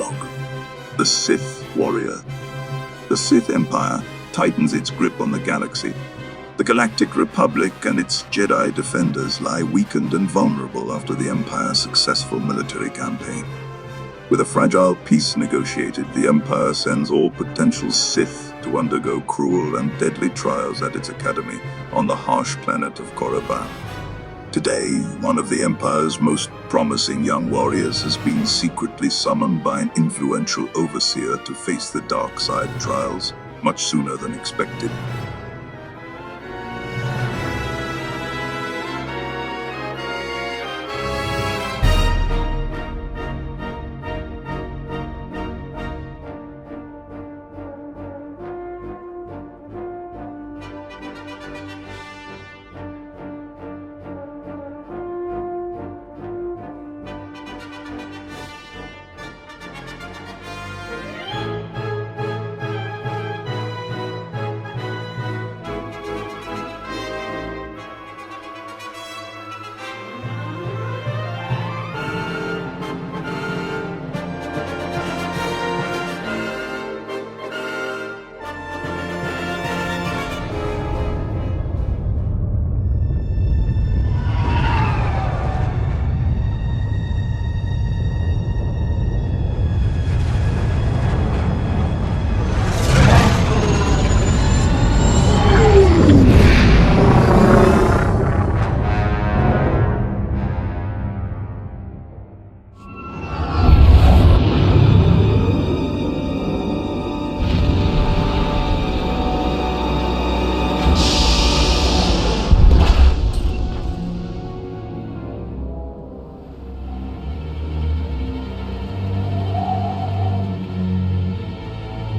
Epilogue. The Sith Warrior. The Sith Empire tightens its grip on the galaxy. The Galactic Republic and its Jedi defenders lie weakened and vulnerable after the Empire's successful military campaign. With a fragile peace negotiated, the Empire sends all potential Sith to undergo cruel and deadly trials at its academy on the harsh planet of Korriban. Today, one of the Empire's most promising young warriors has been secretly summoned by an influential overseer to face the dark side trials much sooner than expected.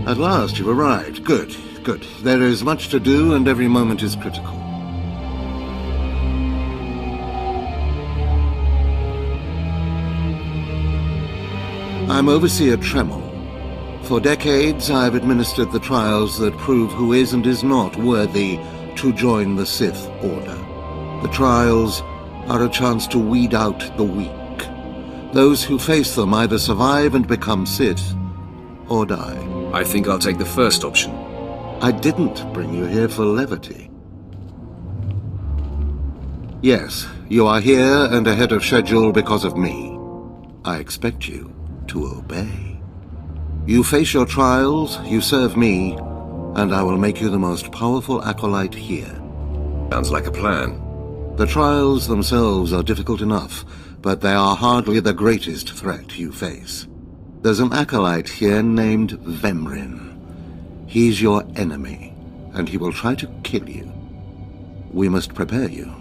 At last you've arrived. Good, good. There is much to do and every moment is critical. I'm Overseer Tremel. For decades I've administered the trials that prove who is and is not worthy to join the Sith Order. The trials are a chance to weed out the weak. Those who face them either survive and become Sith, or die. I think I'll take the first option. I didn't bring you here for levity. Yes, you are here and ahead of schedule because of me. I expect you to obey. You face your trials, you serve me, and I will make you the most powerful acolyte here. Sounds like a plan. The trials themselves are difficult enough, but they are hardly the greatest threat you face. There's an acolyte here named Vemrin. He's your enemy, and he will try to kill you. We must prepare you.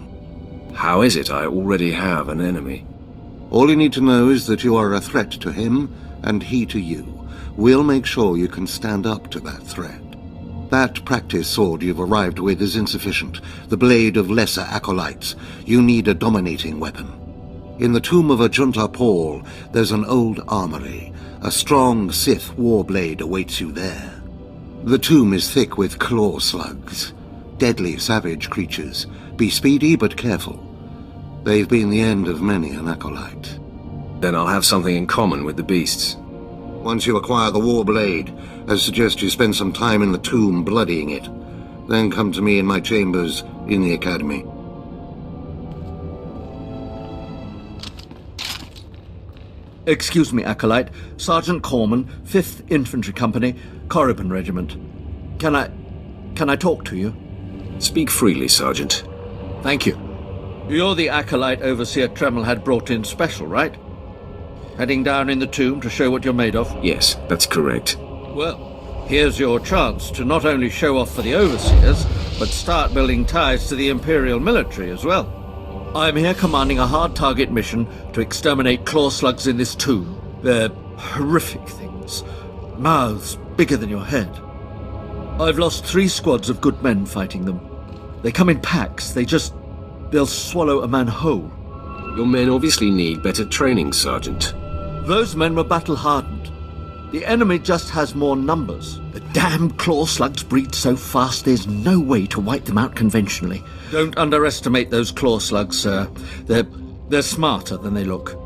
How is it I already have an enemy? All you need to know is that you are a threat to him, and he to you. We'll make sure you can stand up to that threat. That practice sword you've arrived with is insufficient. The blade of lesser acolytes. You need a dominating weapon. In the tomb of Ajunta Paul, there's an old armory. A strong Sith warblade awaits you there. The tomb is thick with claw slugs. Deadly savage creatures. Be speedy but careful. They've been the end of many an acolyte. Then I'll have something in common with the beasts. Once you acquire the warblade, I suggest you spend some time in the tomb bloodying it. Then come to me in my chambers in the Academy. Excuse me, Acolyte. Sergeant Corman, 5th Infantry Company, Korriban Regiment. Can I talk to you? Speak freely, Sergeant. Thank you. You're the Acolyte Overseer Tremel had brought in special, right? Heading down in the tomb to show what you're made of? Yes, that's correct. Well, here's your chance to not only show off for the Overseers, but start building ties to the Imperial military as well. I'm here commanding a hard target mission to exterminate claw slugs in this tomb. They're horrific things. Mouths bigger than your head. I've lost 3 squads of good men fighting them. They come in packs. They'll swallow a man whole. Your men obviously need better training, Sergeant. Those men were battle-hardened. The enemy just has more numbers. The damn claw slugs breed so fast there's no way to wipe them out conventionally. Don't underestimate those claw slugs, sir. They're smarter than they look.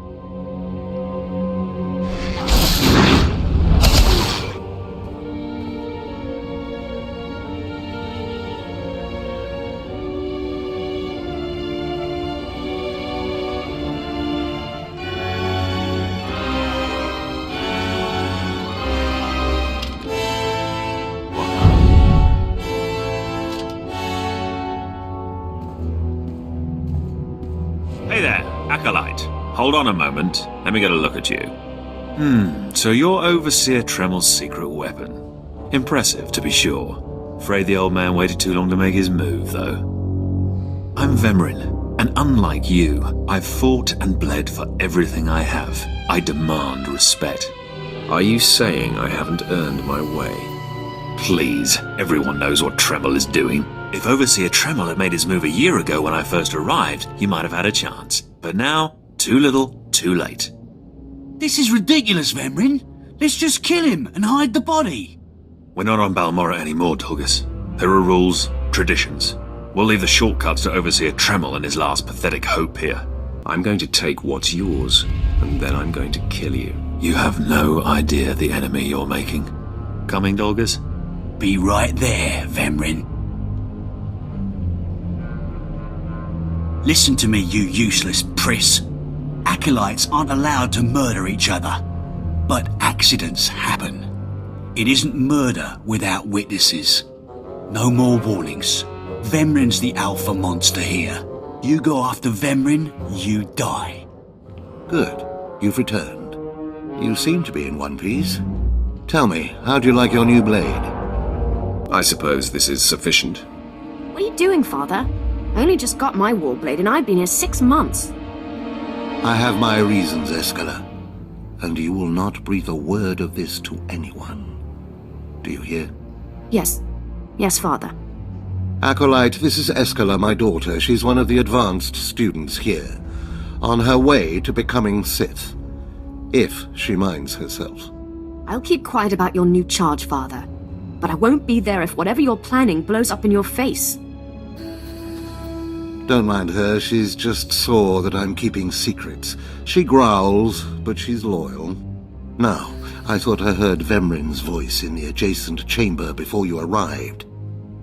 hold on a moment. Let me get a look at you. So you're Overseer Tremel's secret weapon. Impressive, to be sure. Afraid the old man waited too long to make his move, though. I'm Vemrin, and unlike you, I've fought and bled for everything I have. I demand respect. Are you saying I haven't earned my way? Please, everyone knows what Tremel is doing. If Overseer Tremel had made his move a year ago when I first arrived, he might have had a chance. But now, too little, too late. This is ridiculous, Vemrin. Let's just kill him and hide the body. We're not on Balmorra anymore, Tulgus. There are rules, traditions. We'll leave the shortcuts to Overseer Tremel and his last pathetic hope here. I'm going to take what's yours, and then I'm going to kill you. You have no idea the enemy you're making. Coming, Tulgus? Be right there, Vemrin. Listen to me, you useless priss. Acolytes aren't allowed to murder each other. But accidents happen. It isn't murder without witnesses. No more warnings. Vemrin's the alpha monster here. You go after Vemrin, you die. Good. You've returned. You seem to be in one piece. Tell me, how do you like your new blade? I suppose this is sufficient. What are you doing, Father? I only just got my war blade and I've been here 6 months. I have my reasons, Escala. And you will not breathe a word of this to anyone. Do you hear? Yes. Yes, Father. Acolyte, this is Escala, my daughter. She's one of the advanced students here. On her way to becoming Sith. If she minds herself. I'll keep quiet about your new charge, Father. But I won't be there if whatever you're planning blows up in your face. Don't mind her, she's just sore that I'm keeping secrets. She growls, but she's loyal. Now, I thought I heard Vemrin's voice in the adjacent chamber before you arrived.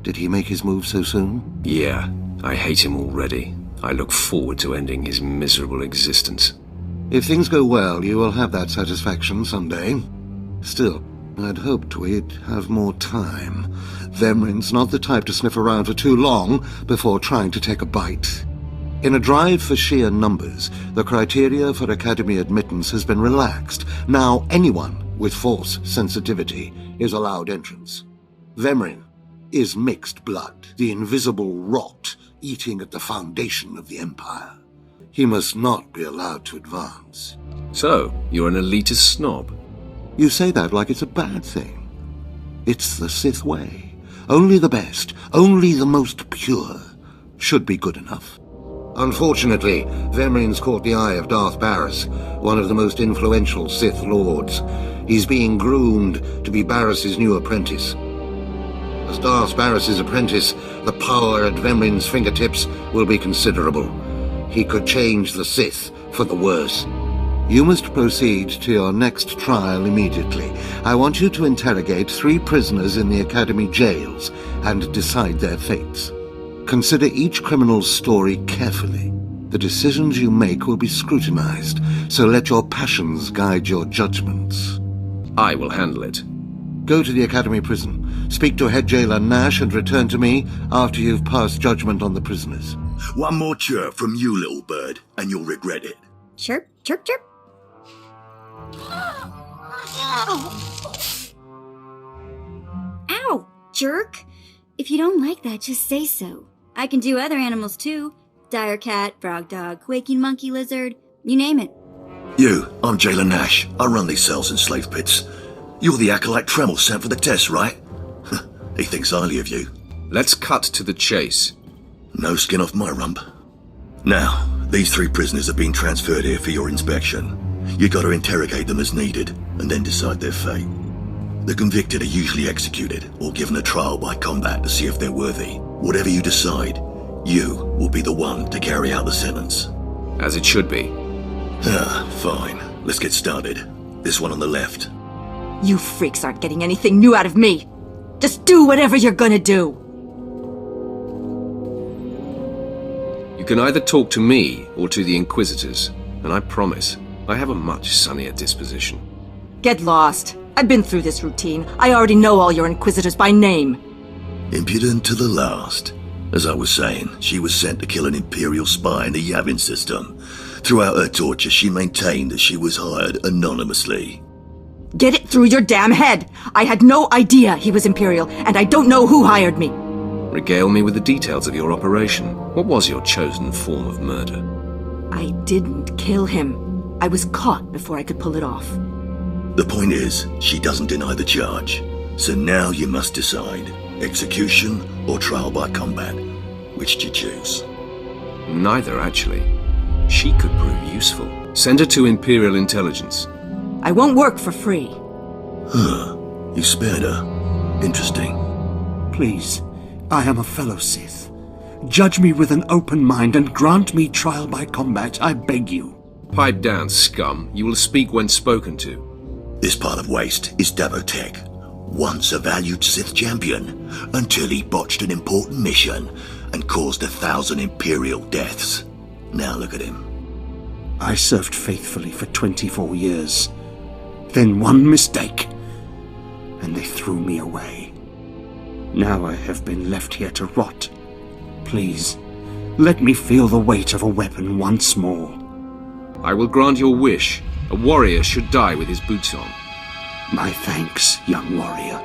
Did he make his move so soon? Yeah, I hate him already. I look forward to ending his miserable existence. If things go well, you will have that satisfaction someday. Still, I'd hoped we'd have more time. Vemrin's not the type to sniff around for too long before trying to take a bite. In a drive for sheer numbers, the criteria for Academy admittance has been relaxed. Now anyone with Force sensitivity is allowed entrance. Vemrin is mixed blood, the invisible rot eating at the foundation of the Empire. He must not be allowed to advance. So, you're an elitist snob? You say that like it's a bad thing. It's the Sith way. Only the best, only the most pure, should be good enough. Unfortunately, Vemrin's caught the eye of Darth Barris, one of the most influential Sith Lords. He's being groomed to be Barris's new apprentice. As Darth Barris's apprentice, the power at Vemrin's fingertips will be considerable. He could change the Sith for the worse. You must proceed to your next trial immediately. I want you to interrogate 3 prisoners in the Academy jails and decide their fates. Consider each criminal's story carefully. The decisions you make will be scrutinized, so let your passions guide your judgments. I will handle it. Go to the Academy prison, speak to head jailer Nash, and return to me after you've passed judgment on the prisoners. One more chirp from you, little bird, and you'll regret it. Chirp, chirp, chirp. Ow, jerk! If you don't like that, just say so. I can do other animals too. Dire cat, frog dog, quaking monkey lizard, you name it. You, I'm Jailer Nash. I run these cells and slave pits. You're the acolyte Tremel sent for the test, right? He thinks highly of you. Let's cut to the chase. No skin off my rump. Now, these 3 prisoners have been transferred here for your inspection. You gotta interrogate them as needed, and then decide their fate. The convicted are usually executed, or given a trial by combat to see if they're worthy. Whatever you decide, you will be the one to carry out the sentence. As it should be. Fine. Let's get started. This one on the left. You freaks aren't getting anything new out of me. Just do whatever you're gonna do. You can either talk to me or to the Inquisitors, and I promise, I have a much sunnier disposition. Get lost. I've been through this routine. I already know all your Inquisitors by name. Impudent to the last. As I was saying, she was sent to kill an Imperial spy in the Yavin system. Throughout her torture, she maintained that she was hired anonymously. Get it through your damn head! I had no idea he was Imperial, and I don't know who hired me. Regale me with the details of your operation. What was your chosen form of murder? I didn't kill him. I was caught before I could pull it off. The point is, she doesn't deny the charge. So now you must decide, execution or trial by combat. Which do you choose? Neither, actually. She could prove useful. Send her to Imperial Intelligence. I won't work for free. Huh. You spared her. Interesting. Please, I am a fellow Sith. Judge me with an open mind and grant me trial by combat, I beg you. Pipe down, scum. You will speak when spoken to. This part of Waste is Davotech, once a valued Sith champion, until he botched an important mission and caused 1,000 Imperial deaths. Now look at him. I served faithfully for 24 years. Then one mistake, and they threw me away. Now I have been left here to rot. Please, let me feel the weight of a weapon once more. I will grant your wish. A warrior should die with his boots on. My thanks, young warrior.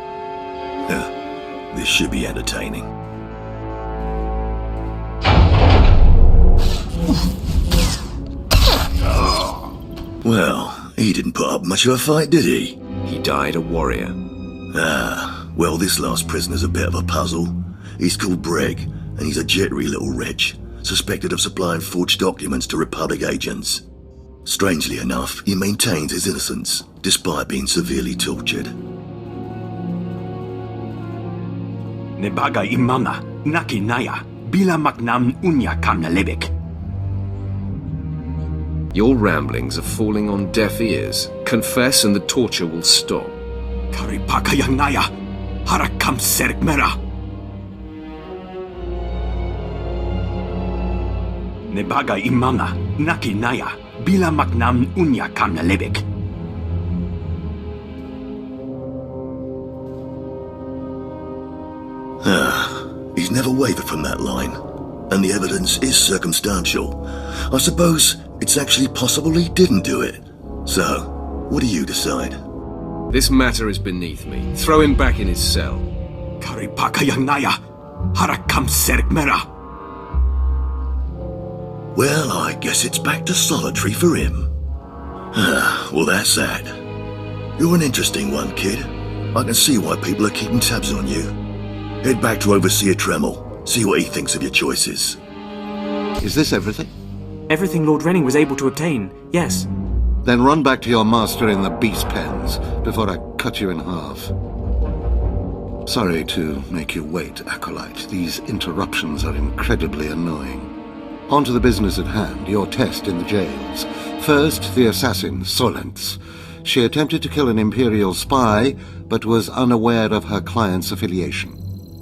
This should be entertaining. Well, he didn't put up much of a fight, did he? He died a warrior. Well, this last prisoner's a bit of a puzzle. He's called Breg, and he's a jittery little wretch, suspected of supplying forged documents to Republic agents. Strangely enough, he maintains his innocence, despite being severely tortured. Nebaga imama, naki naya, bila maknam unya kamnalebek. Your ramblings are falling on deaf ears. Confess and the torture will stop. Karipaka yang naya, harakam serk mera. Nebaga imama, naki naya, bila maknam unya kamnalebek. He's never wavered from that line, and the evidence is circumstantial. I suppose it's actually possible he didn't do it. So, what do you decide? This matter is beneath me. Throw him back in his cell. Karipaka yang naya, harakam serk mera. Well, I guess it's back to solitary for him. Well, that's that. You're an interesting one, kid. I can see why people are keeping tabs on you. Head back to Overseer Tremel. See what he thinks of your choices. Is this everything? Everything Lord Renning was able to obtain, yes. Then run back to your master in the beast pens before I cut you in half. Sorry to make you wait, Acolyte. These interruptions are incredibly annoying. On to the business at hand, your test in the jails. First, the assassin, Solence. She attempted to kill an Imperial spy, but was unaware of her client's affiliation.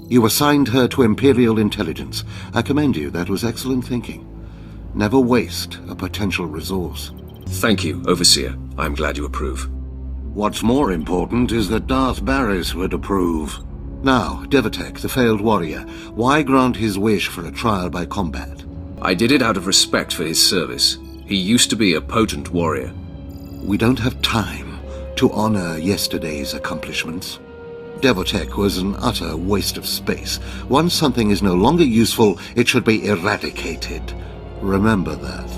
You assigned her to Imperial Intelligence. I commend you, that was excellent thinking. Never waste a potential resource. Thank you, Overseer. I'm glad you approve. What's more important is that Darth Baras would approve. Now, Devotech, the failed warrior, why grant his wish for a trial by combat? I did it out of respect for his service. He used to be a potent warrior. We don't have time to honor yesterday's accomplishments. Devotech was an utter waste of space. Once something is no longer useful, it should be eradicated. Remember that.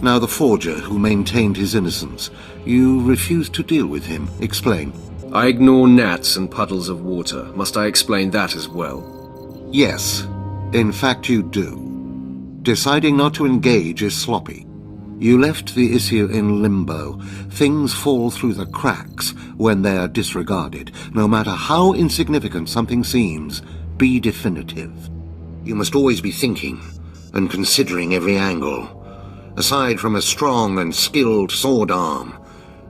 Now the forger who maintained his innocence. You refused to deal with him. Explain. I ignore gnats and puddles of water. Must I explain that as well? Yes. In fact, you do. Deciding not to engage is sloppy. You left the issue in limbo. Things fall through the cracks when they are disregarded. No matter how insignificant something seems, be definitive. You must always be thinking and considering every angle. Aside from a strong and skilled sword arm,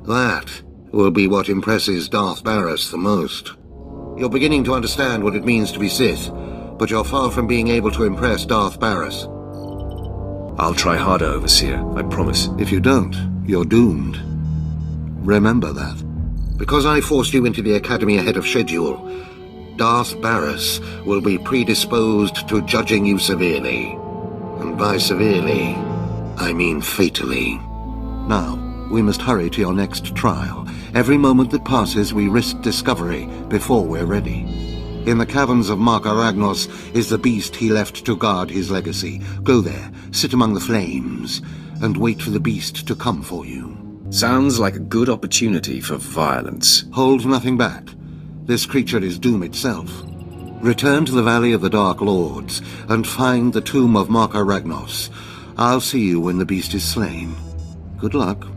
that will be what impresses Darth Baras the most. You're beginning to understand what it means to be Sith, but you're far from being able to impress Darth Baras. I'll try harder, Overseer, I promise. If you don't, you're doomed. Remember that. Because I forced you into the Academy ahead of schedule, Darth Baras will be predisposed to judging you severely. And by severely, I mean fatally. Now, we must hurry to your next trial. Every moment that passes, we risk discovery before we're ready. In the caverns of Marka Ragnos is the beast he left to guard his legacy. Go there, sit among the flames, and wait for the beast to come for you. Sounds like a good opportunity for violence. Hold nothing back. This creature is doom itself. Return to the Valley of the Dark Lords, and find the tomb of Marka Ragnos. I'll see you when the beast is slain. Good luck.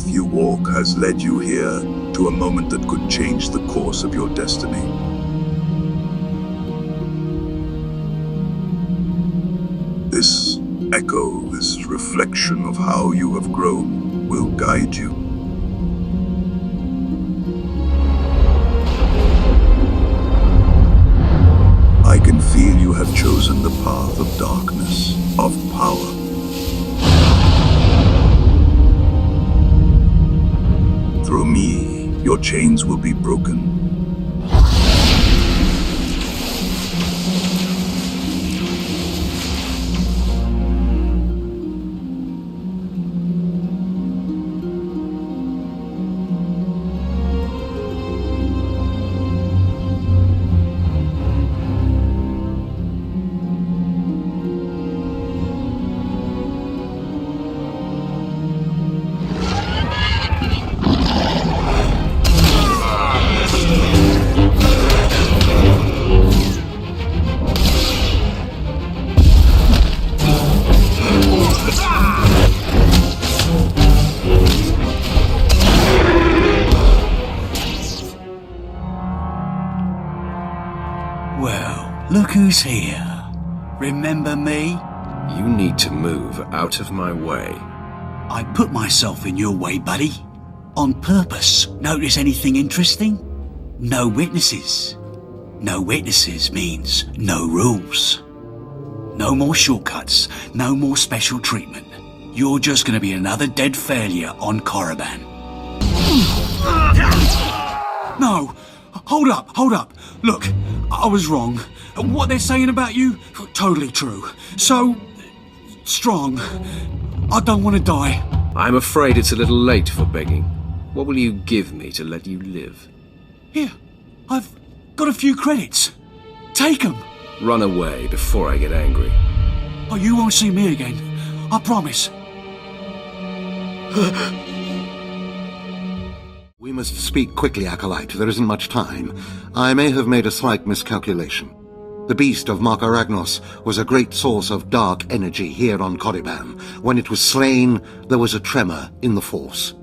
You walk has led you here to a moment that could change the course of your destiny. This echo, this reflection of how you have grown, will guide you. I can feel you have chosen the path of darkness, of power. Through me, your chains will be broken. Look who's here. Remember me? You need to move out of my way. I put myself in your way, buddy. On purpose. Notice anything interesting? No witnesses. No witnesses means no rules. No more shortcuts. No more special treatment. You're just gonna be another dead failure on Korriban. No! Hold up. Look, I was wrong. What they're saying about you, totally true. So, strong. I don't want to die. I'm afraid it's a little late for begging. What will you give me to let you live? Here, I've got a few credits. Take them. Run away before I get angry. Oh, you won't see me again. I promise. We must speak quickly, Acolyte. There isn't much time. I may have made a slight miscalculation. The beast of Marka Ragnos was a great source of dark energy here on Korriban. When it was slain, there was a tremor in the Force.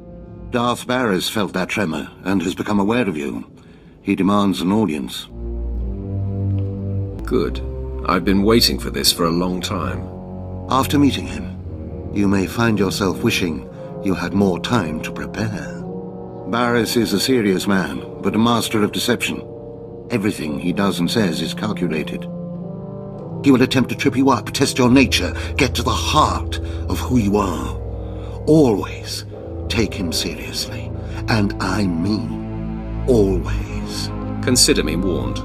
Darth Barris felt that tremor and has become aware of you. He demands an audience. Good. I've been waiting for this for a long time. After meeting him, you may find yourself wishing you had more time to prepare. Barris is a serious man, but a master of deception. Everything he does and says is calculated. He will attempt to trip you up, test your nature, get to the heart of who you are. Always take him seriously. And I mean always. Consider me warned.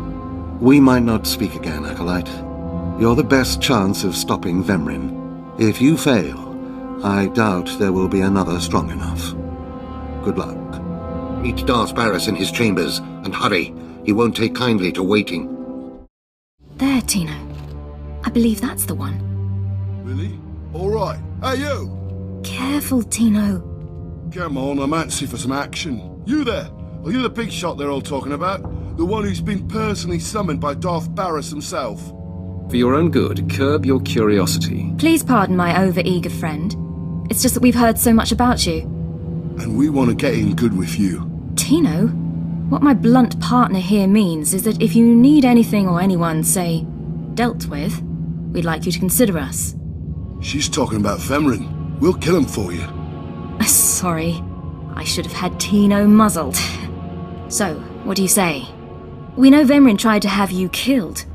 We might not speak again, Acolyte. You're the best chance of stopping Vemrin. If you fail, I doubt there will be another strong enough. Good luck. Meet Darth Barris in his chambers, and hurry. He won't take kindly to waiting. There, Tino. I believe that's the one. Really? All right. Hey, you! Careful, Tino. Come on, I'm antsy for some action. You there! Are you the big shot they're all talking about? The one who's been personally summoned by Darth Barris himself? For your own good, curb your curiosity. Please pardon my over-eager friend. It's just that we've heard so much about you. And we want to get in good with you. Tino? What my blunt partner here means is that if you need anything or anyone, say, dealt with, we'd like you to consider us. She's talking about Vengean. We'll kill him for you. Sorry. I should have had Tino muzzled. So, what do you say? We know Vengean tried to have you killed.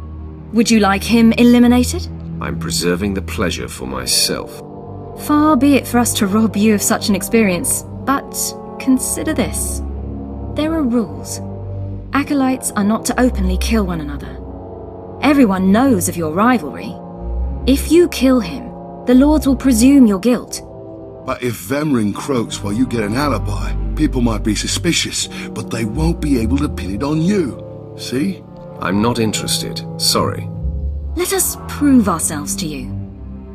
Would you like him eliminated? I'm preserving the pleasure for myself. Far be it for us to rob you of such an experience, but consider this. There are rules. Acolytes are not to openly kill one another. Everyone knows of your rivalry. If you kill him, the Lords will presume your guilt. But if Vengean croaks while you get an alibi, people might be suspicious, but they won't be able to pin it on you. See? I'm not interested. Sorry. Let us prove ourselves to you.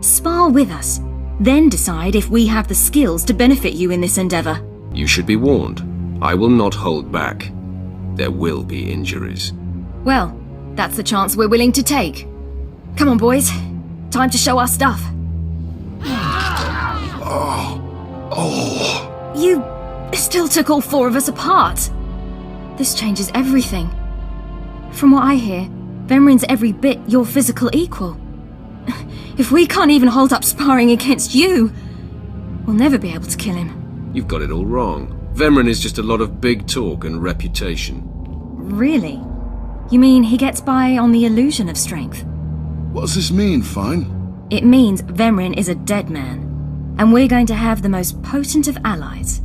Spar with us, then decide if we have the skills to benefit you in this endeavor. You should be warned. I will not hold back. There will be injuries. Well, that's the chance we're willing to take. Come on, boys. Time to show our stuff. You still took all 4 of us apart. This changes everything. From what I hear, Vengean's every bit your physical equal. If we can't even hold up sparring against you, we'll never be able to kill him. You've got it all wrong. Vengean is just a lot of big talk and reputation. Really? You mean he gets by on the illusion of strength? What does this mean, Fine? It means Vengean is a dead man, and we're going to have the most potent of allies.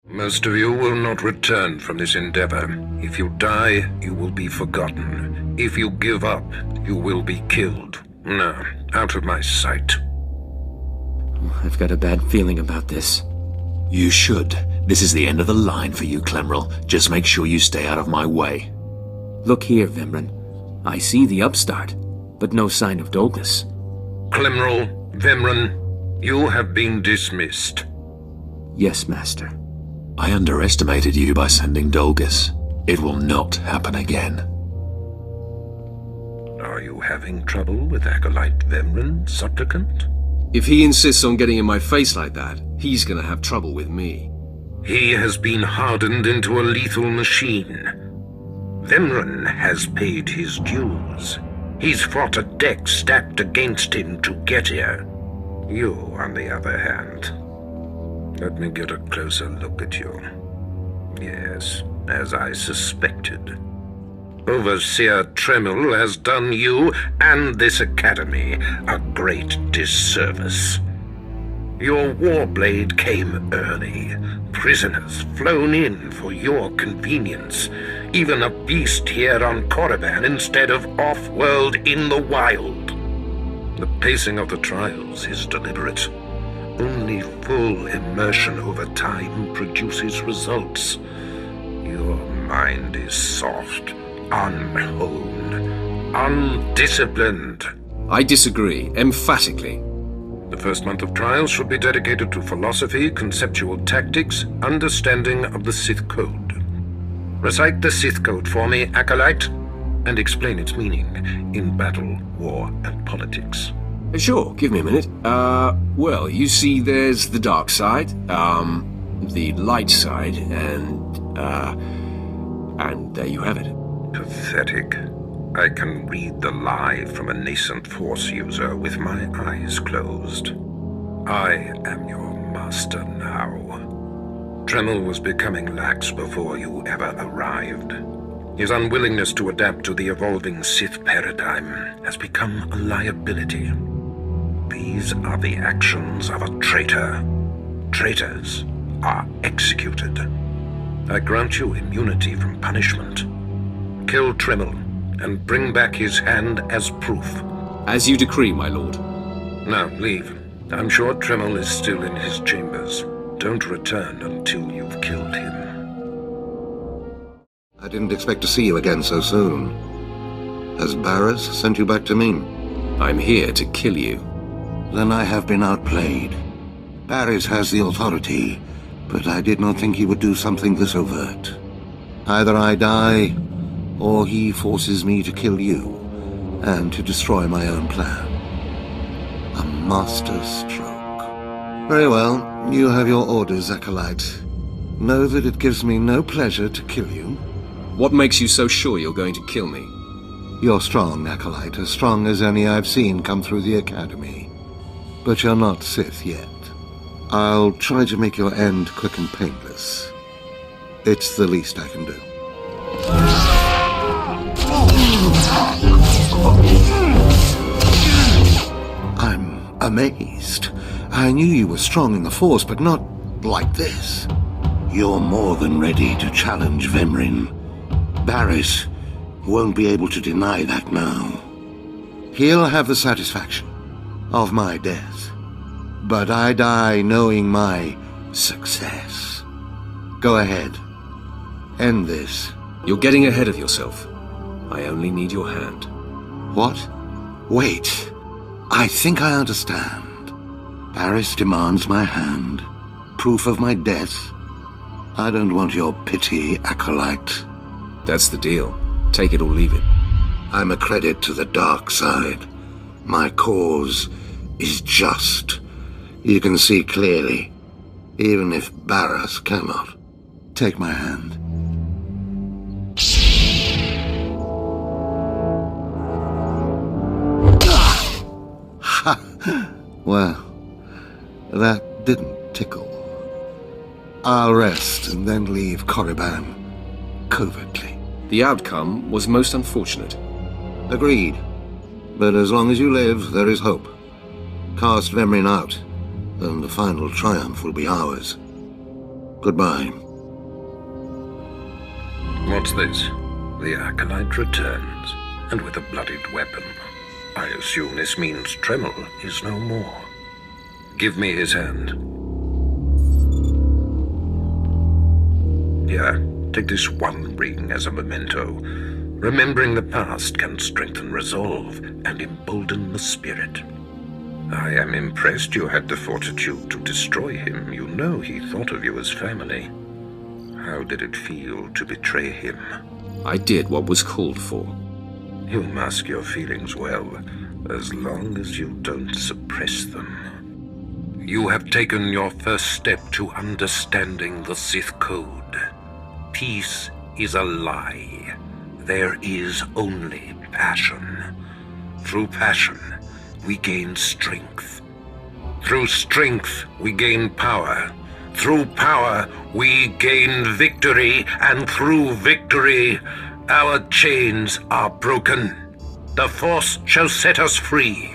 Most of you will not return from this endeavor. If you die, you will be forgotten. If you give up, you will be killed. No, out of my sight. I've got a bad feeling about this. You should. This is the end of the line for you, Clemrel. Just make sure you stay out of my way. Look here, Vengean. I see the upstart, but no sign of Dolgus. Clemrel, Vengean, you have been dismissed. Yes, Master. I underestimated you by sending Dolgus. It will not happen again. Are you having trouble with Acolyte Vengean, Supplicant? If he insists on getting in my face like that, he's gonna have trouble with me. He has been hardened into a lethal machine. Vengean has paid his dues. He's fought a deck stacked against him to get here. You, on the other hand... Let me get a closer look at you. Yes, as I suspected. Overseer Tremel has done you and this academy a great disservice. Your warblade came early. Prisoners flown in for your convenience. Even a beast here on Korriban instead of off-world in the wild. The pacing of the trials is deliberate. Only full immersion over time produces results. Your mind is soft, unhoned, undisciplined. I disagree, emphatically. The first month of trials should be dedicated to philosophy, conceptual tactics, understanding of the Sith Code. Recite the Sith Code for me, Acolyte, and explain its meaning in battle, war, and politics. Sure, give me a minute. Well, you see there's the dark side, the light side, and there you have it. Pathetic. I can read the lie from a nascent Force user with my eyes closed. I am your master now. Tremel was becoming lax before you ever arrived. His unwillingness to adapt to the evolving Sith paradigm has become a liability. These are the actions of a traitor. Traitors are executed. I grant you immunity from punishment. Kill Tremel and bring back his hand as proof. As you decree, my lord. Now, leave. I'm sure Tremel is still in his chambers. Don't return until you've killed him. I didn't expect to see you again so soon. Has Barris sent you back to me? I'm here to kill you. Then I have been outplayed. Barris has the authority, but I did not think he would do something this overt. Either I die, or he forces me to kill you, and to destroy my own plan. A master stroke. Very well, you have your orders, Acolyte. Know that it gives me no pleasure to kill you. What makes you so sure you're going to kill me? You're strong, Acolyte, as strong as any I've seen come through the Academy. But you're not Sith yet. I'll try to make your end quick and painless. It's the least I can do. I'm amazed. I knew you were strong in the Force, but not like this. You're more than ready to challenge Vengean. Barriss won't be able to deny that now. He'll have the satisfaction of my death, but I die knowing my success. Go ahead. End this. You're getting ahead of yourself. I only need your hand. What? Wait. I think I understand. Barriss demands my hand. Proof of my death. I don't want your pity, Acolyte. That's the deal. Take it or leave it. I'm a credit to the dark side. My cause is just. You can see clearly, even if Barriss cannot. Take my hand. Well, that didn't tickle. I'll rest and then leave Korriban covertly. The outcome was most unfortunate. Agreed. But as long as you live, there is hope. Cast Vengean out, and the final triumph will be ours. Goodbye. What's this? The Acolyte returns, and with a bloodied weapon. I assume this means Tremel is no more. Give me his hand. Here, take this one ring as a memento. Remembering the past can strengthen resolve and embolden the spirit. I am impressed you had the fortitude to destroy him. You know he thought of you as family. How did it feel to betray him? I did what was called for. You mask your feelings well, as long as you don't suppress them. You have taken your first step to understanding the Sith Code. Peace is a lie. There is only passion. Through passion, we gain strength. Through strength, we gain power. Through power, we gain victory, and through victory, our chains are broken. The Force shall set us free.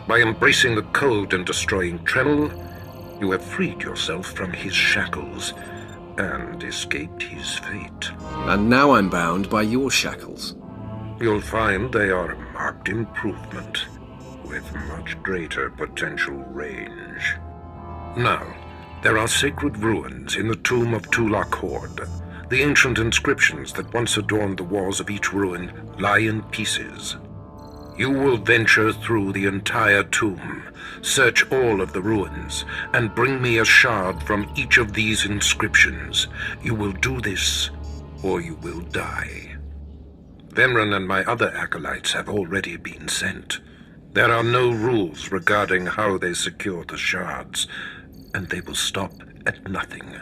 By embracing the Code and destroying Tremel, you have freed yourself from his shackles and escaped his fate. And now I'm bound by your shackles. You'll find they are a marked improvement, with much greater potential range. Now, there are sacred ruins in the tomb of Tulak Horde. The ancient inscriptions that once adorned the walls of each ruin lie in pieces. You will venture through the entire tomb, search all of the ruins, and bring me a shard from each of these inscriptions. You will do this, or you will die. Vengean and my other acolytes have already been sent. There are no rules regarding how they secure the shards, and they will stop at nothing.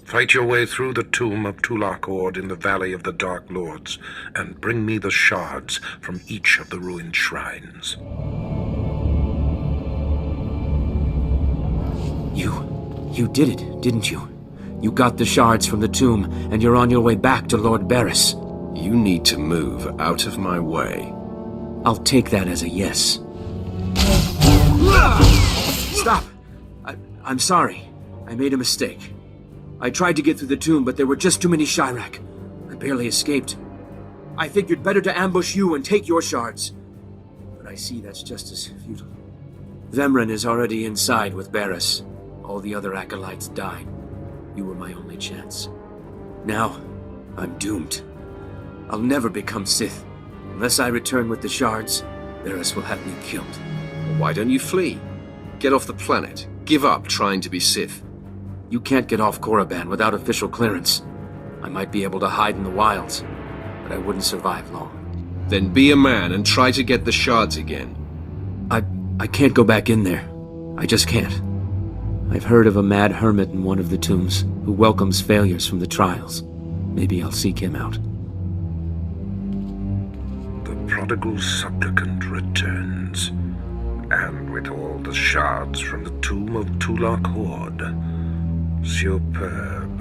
Fight your way through the tomb of Tulak Horde in the Valley of the Dark Lords, and bring me the shards from each of the ruined shrines. You did it, didn't you? You got the shards from the tomb, and you're on your way back to Lord Barriss. You need to move out of my way. I'll take that as a yes. Stop! I'm sorry. I made a mistake. I tried to get through the tomb, but there were just too many Shirak. I barely escaped. I figured better to ambush you and take your shards. But I see that's just as futile. Vengean is already inside with Barriss. All the other acolytes died. You were my only chance. Now, I'm doomed. I'll never become Sith. Unless I return with the shards, Barriss will have me killed. Why don't you flee? Get off the planet. Give up trying to be Sith. You can't get off Korriban without official clearance. I might be able to hide in the wilds, but I wouldn't survive long. Then be a man and try to get the shards again. I can't go back in there. I just can't. I've heard of a mad hermit in one of the tombs who welcomes failures from the trials. Maybe I'll seek him out. The prodigal supplicant returns, and with all the shards from the tomb of Tulak Horde. Superb.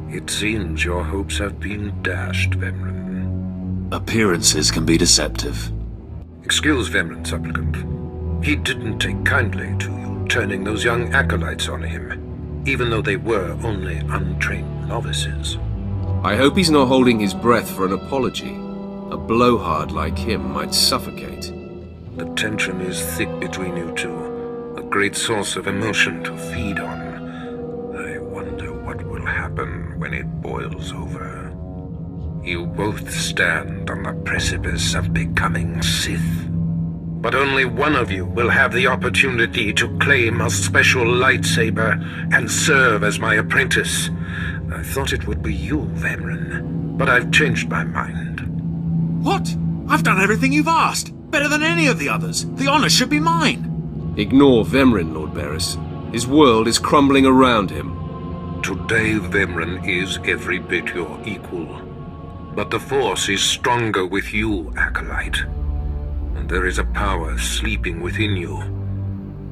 It seems your hopes have been dashed, Vemrin. Appearances can be deceptive. Excuse Vemrin, supplicant. He didn't take kindly to you turning those young acolytes on him, even though they were only untrained novices. I hope he's not holding his breath for an apology. A blowhard like him might suffocate. The tension is thick between you two, a great source of emotion to feed on. I wonder what will happen when it boils over. You both stand on the precipice of becoming Sith. But only one of you will have the opportunity to claim a special lightsaber and serve as my apprentice. I thought it would be you, Vemrin, but I've changed my mind. What? I've done everything you've asked. Better than any of the others. The honor should be mine. Ignore Vemrin, Lord Barris. His world is crumbling around him. Today, Vemrin is every bit your equal. But the Force is stronger with you, Acolyte. And there is a power sleeping within you.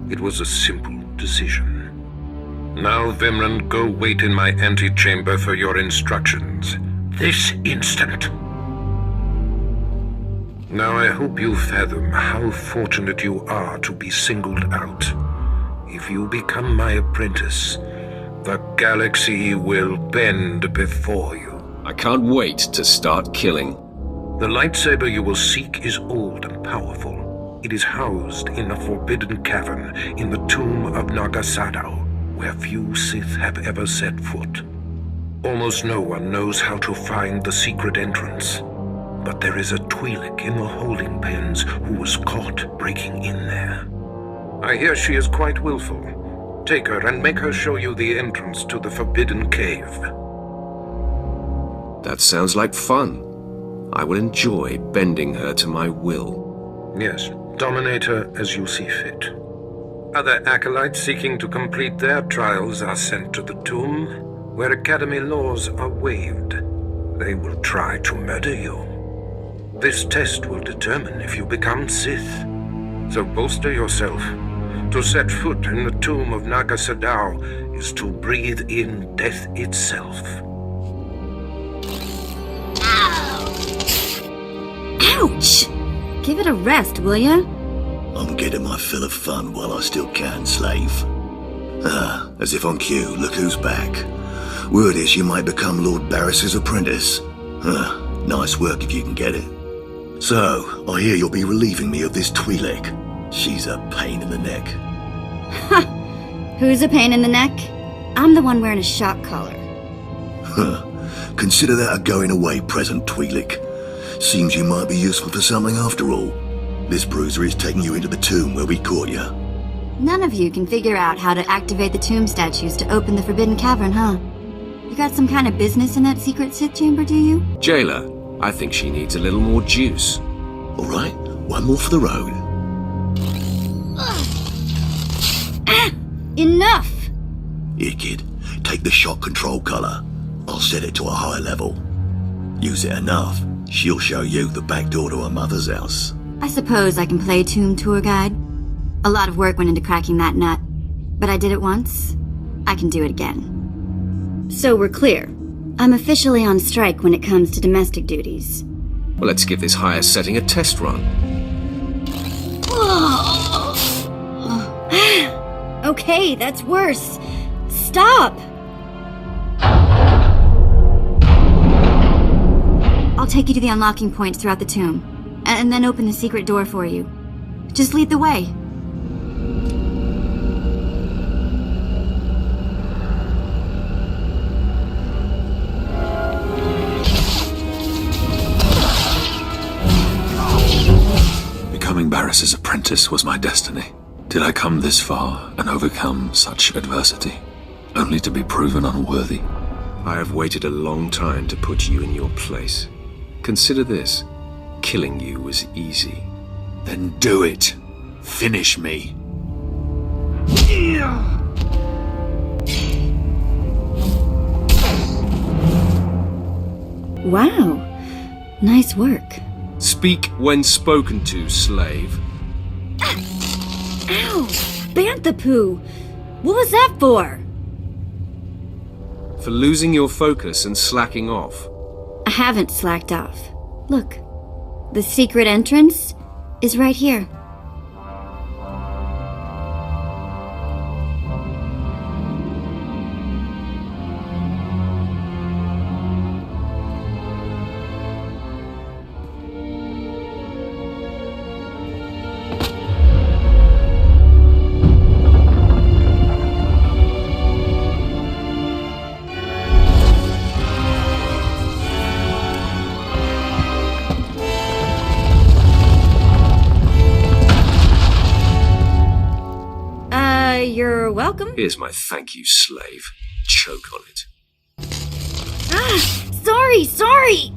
It was a simple decision. Now, Vemrin, go wait in my antechamber for your instructions. This instant. Now I hope you fathom how fortunate you are to be singled out. If you become my apprentice, the galaxy will bend before you. I can't wait to start killing. The lightsaber you will seek is old and powerful. It is housed in a forbidden cavern in the tomb of Nar Shaddaa, where few Sith have ever set foot. Almost no one knows how to find the secret entrance. But there is a Twi'lek in the holding pens who was caught breaking in there. I hear she is quite willful. Take her and make her show you the entrance to the Forbidden Cave. That sounds like fun. I will enjoy bending her to my will. Yes, dominate her as you see fit. Other acolytes seeking to complete their trials are sent to the tomb, where Academy laws are waived. They will try to murder you. This test will determine if you become Sith. So bolster yourself. To set foot in the tomb of Nar Shaddaa is to breathe in death itself. Ouch! Give it a rest, will ya? I'm getting my fill of fun while I still can, slave. As if on cue, look who's back. Word is you might become Lord Barris's apprentice. Nice work if you can get it. So, I hear you'll be relieving me of this Twi'lek. She's a pain in the neck. Who's a pain in the neck? I'm the one wearing a shock collar. Consider that a going-away present, Twi'lek. Seems you might be useful for something after all. This bruiser is taking you into the tomb where we caught you. None of you can figure out how to activate the tomb statues to open the Forbidden Cavern, huh? You got some kind of business in that secret Sith chamber, do you? Jailer, I think she needs a little more juice. All right, one more for the road. Enough! Here, kid, take the shot control collar. I'll set it to a high level. Use it enough, she'll show you the back door to her mother's house. I suppose I can play tomb tour guide. A lot of work went into cracking that nut, but I did it once. I can do it again. So we're clear. I'm officially on strike when it comes to domestic duties. Well, let's give this higher setting a test run. Okay, that's worse. Stop! I'll take you to the unlocking points throughout the tomb, and then open the secret door for you. Just lead the way. Becoming Barris's apprentice was my destiny. Did I come this far and overcome such adversity? only to be proven unworthy. I have waited a long time to put you in your place. Consider this. Killing you was easy. Then do it. Finish me. Wow. Nice work. Speak when spoken to, slave. Ow! Bantha poo! What was that for? For losing your focus and slacking off. I haven't slacked off. Look. The secret entrance is right here. You're welcome. Here's my thank you, slave. Choke on it. Ah! Sorry!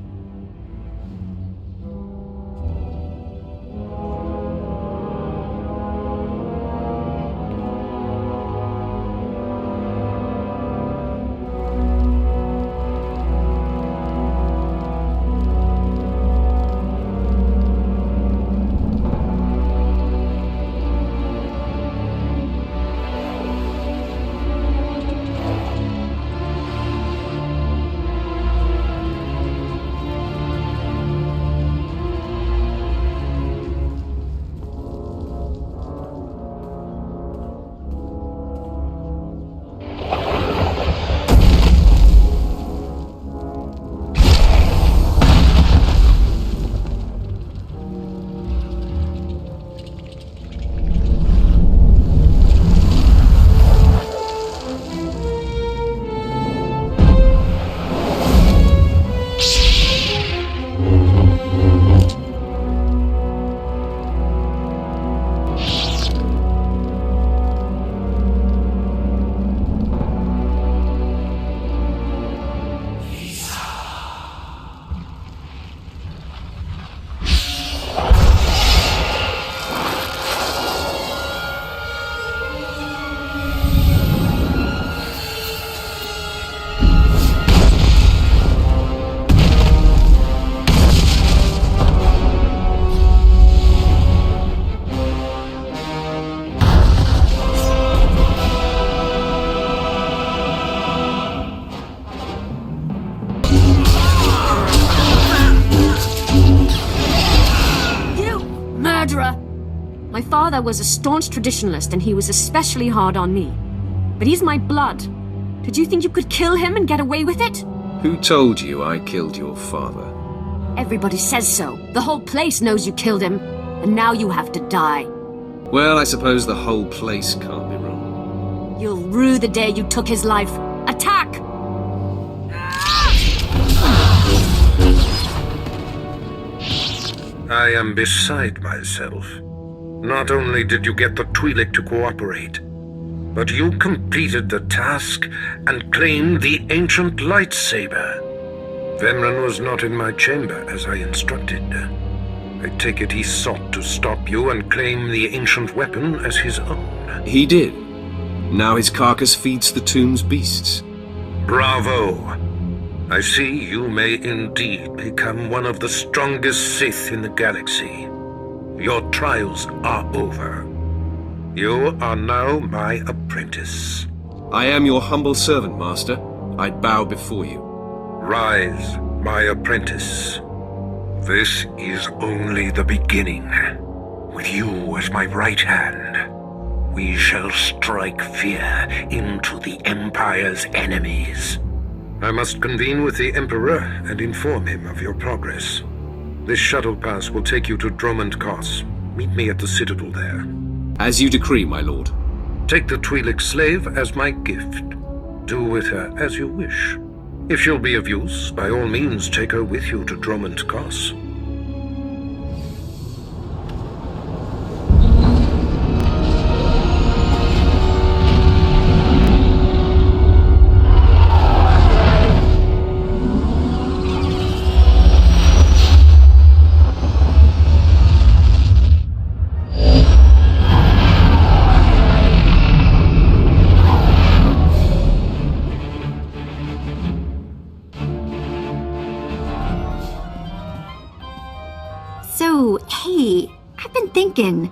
My father was a staunch traditionalist and he was especially hard on me. But he's my blood. Did you think you could kill him and get away with it? Who told you I killed your father? Everybody says so. The whole place knows you killed him. And now you have to die. Well, I suppose the whole place can't be wrong. You'll rue the day you took his life. Attack! I am beside myself. Not only did you get the Twi'lek to cooperate, but you completed the task and claimed the ancient lightsaber. Venran was not in my chamber as I instructed. I take it he sought to stop you and claim the ancient weapon as his own. He did. Now his carcass feeds the tomb's beasts. Bravo! I see you may indeed become one of the strongest Sith in the galaxy. Your trials are over. You are now my apprentice. I am your humble servant, Master. I bow before you. Rise, my apprentice. This is only the beginning. With you as my right hand, we shall strike fear into the Empire's enemies. I must convene with the Emperor and inform him of your progress. This shuttle pass will take you to Dromund Kass. Meet me at the Citadel there. As you decree, my lord. Take the Twi'lek slave as my gift. Do with her as you wish. If she'll be of use, by all means take her with you to Dromund Kass. So, hey, I've been thinking,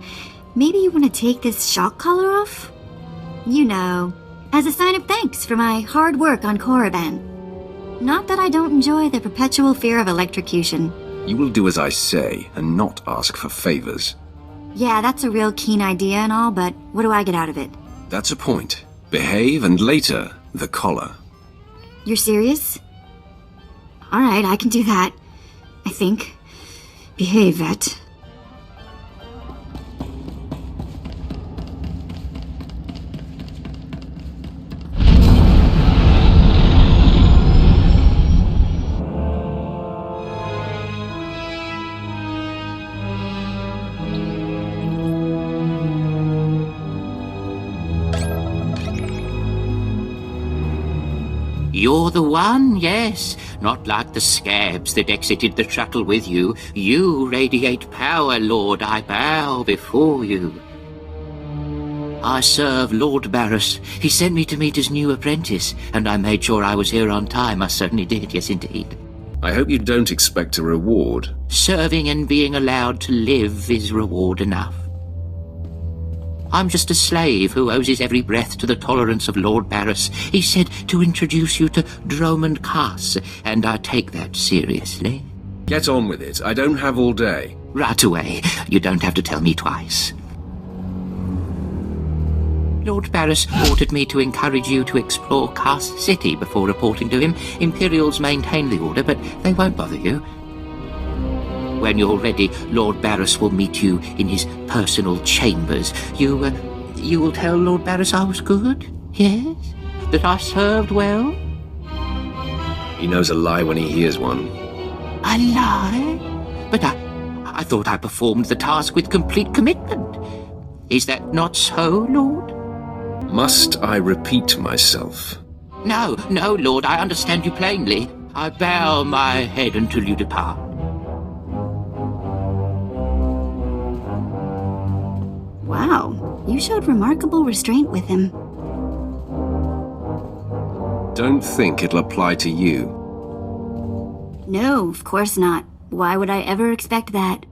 maybe you want to take this shock collar off? You know, as a sign of thanks for my hard work on Korriban. Not that I don't enjoy the perpetual fear of electrocution. You will do as I say and not ask for favors. Yeah, that's a real keen idea and all, but what do I get out of it? That's a point. Behave and later, the collar. You're serious? Alright, I can do that. I think. Behave, Vet. You're the one, yes. Not like the scabs that exited the shuttle with you. You radiate power, Lord. I bow before you. I serve Lord Barris. He sent me to meet his new apprentice, and I made sure I was here on time. I certainly did, yes indeed. I hope you don't expect a reward. Serving and being allowed to live is reward enough. I'm just a slave who owes his every breath to the tolerance of Lord Barris. He said to introduce you to Dromund Kass, and I take that seriously. Get on with it. I don't have all day. Right away. You don't have to tell me twice. Lord Barris ordered me to encourage you to explore Kass City before reporting to him. Imperials maintain the order, but they won't bother you. When you're ready, Lord Barris will meet you in his personal chambers. You will tell Lord Barris I was good? Yes? That I served well? He knows a lie when he hears one. A lie? But I thought I performed the task with complete commitment. Is that not so, Lord? Must I repeat myself? No, Lord, I understand you plainly. I bow my head until you depart. Wow, you showed remarkable restraint with him. Don't think it'll apply to you. No, of course not. Why would I ever expect that?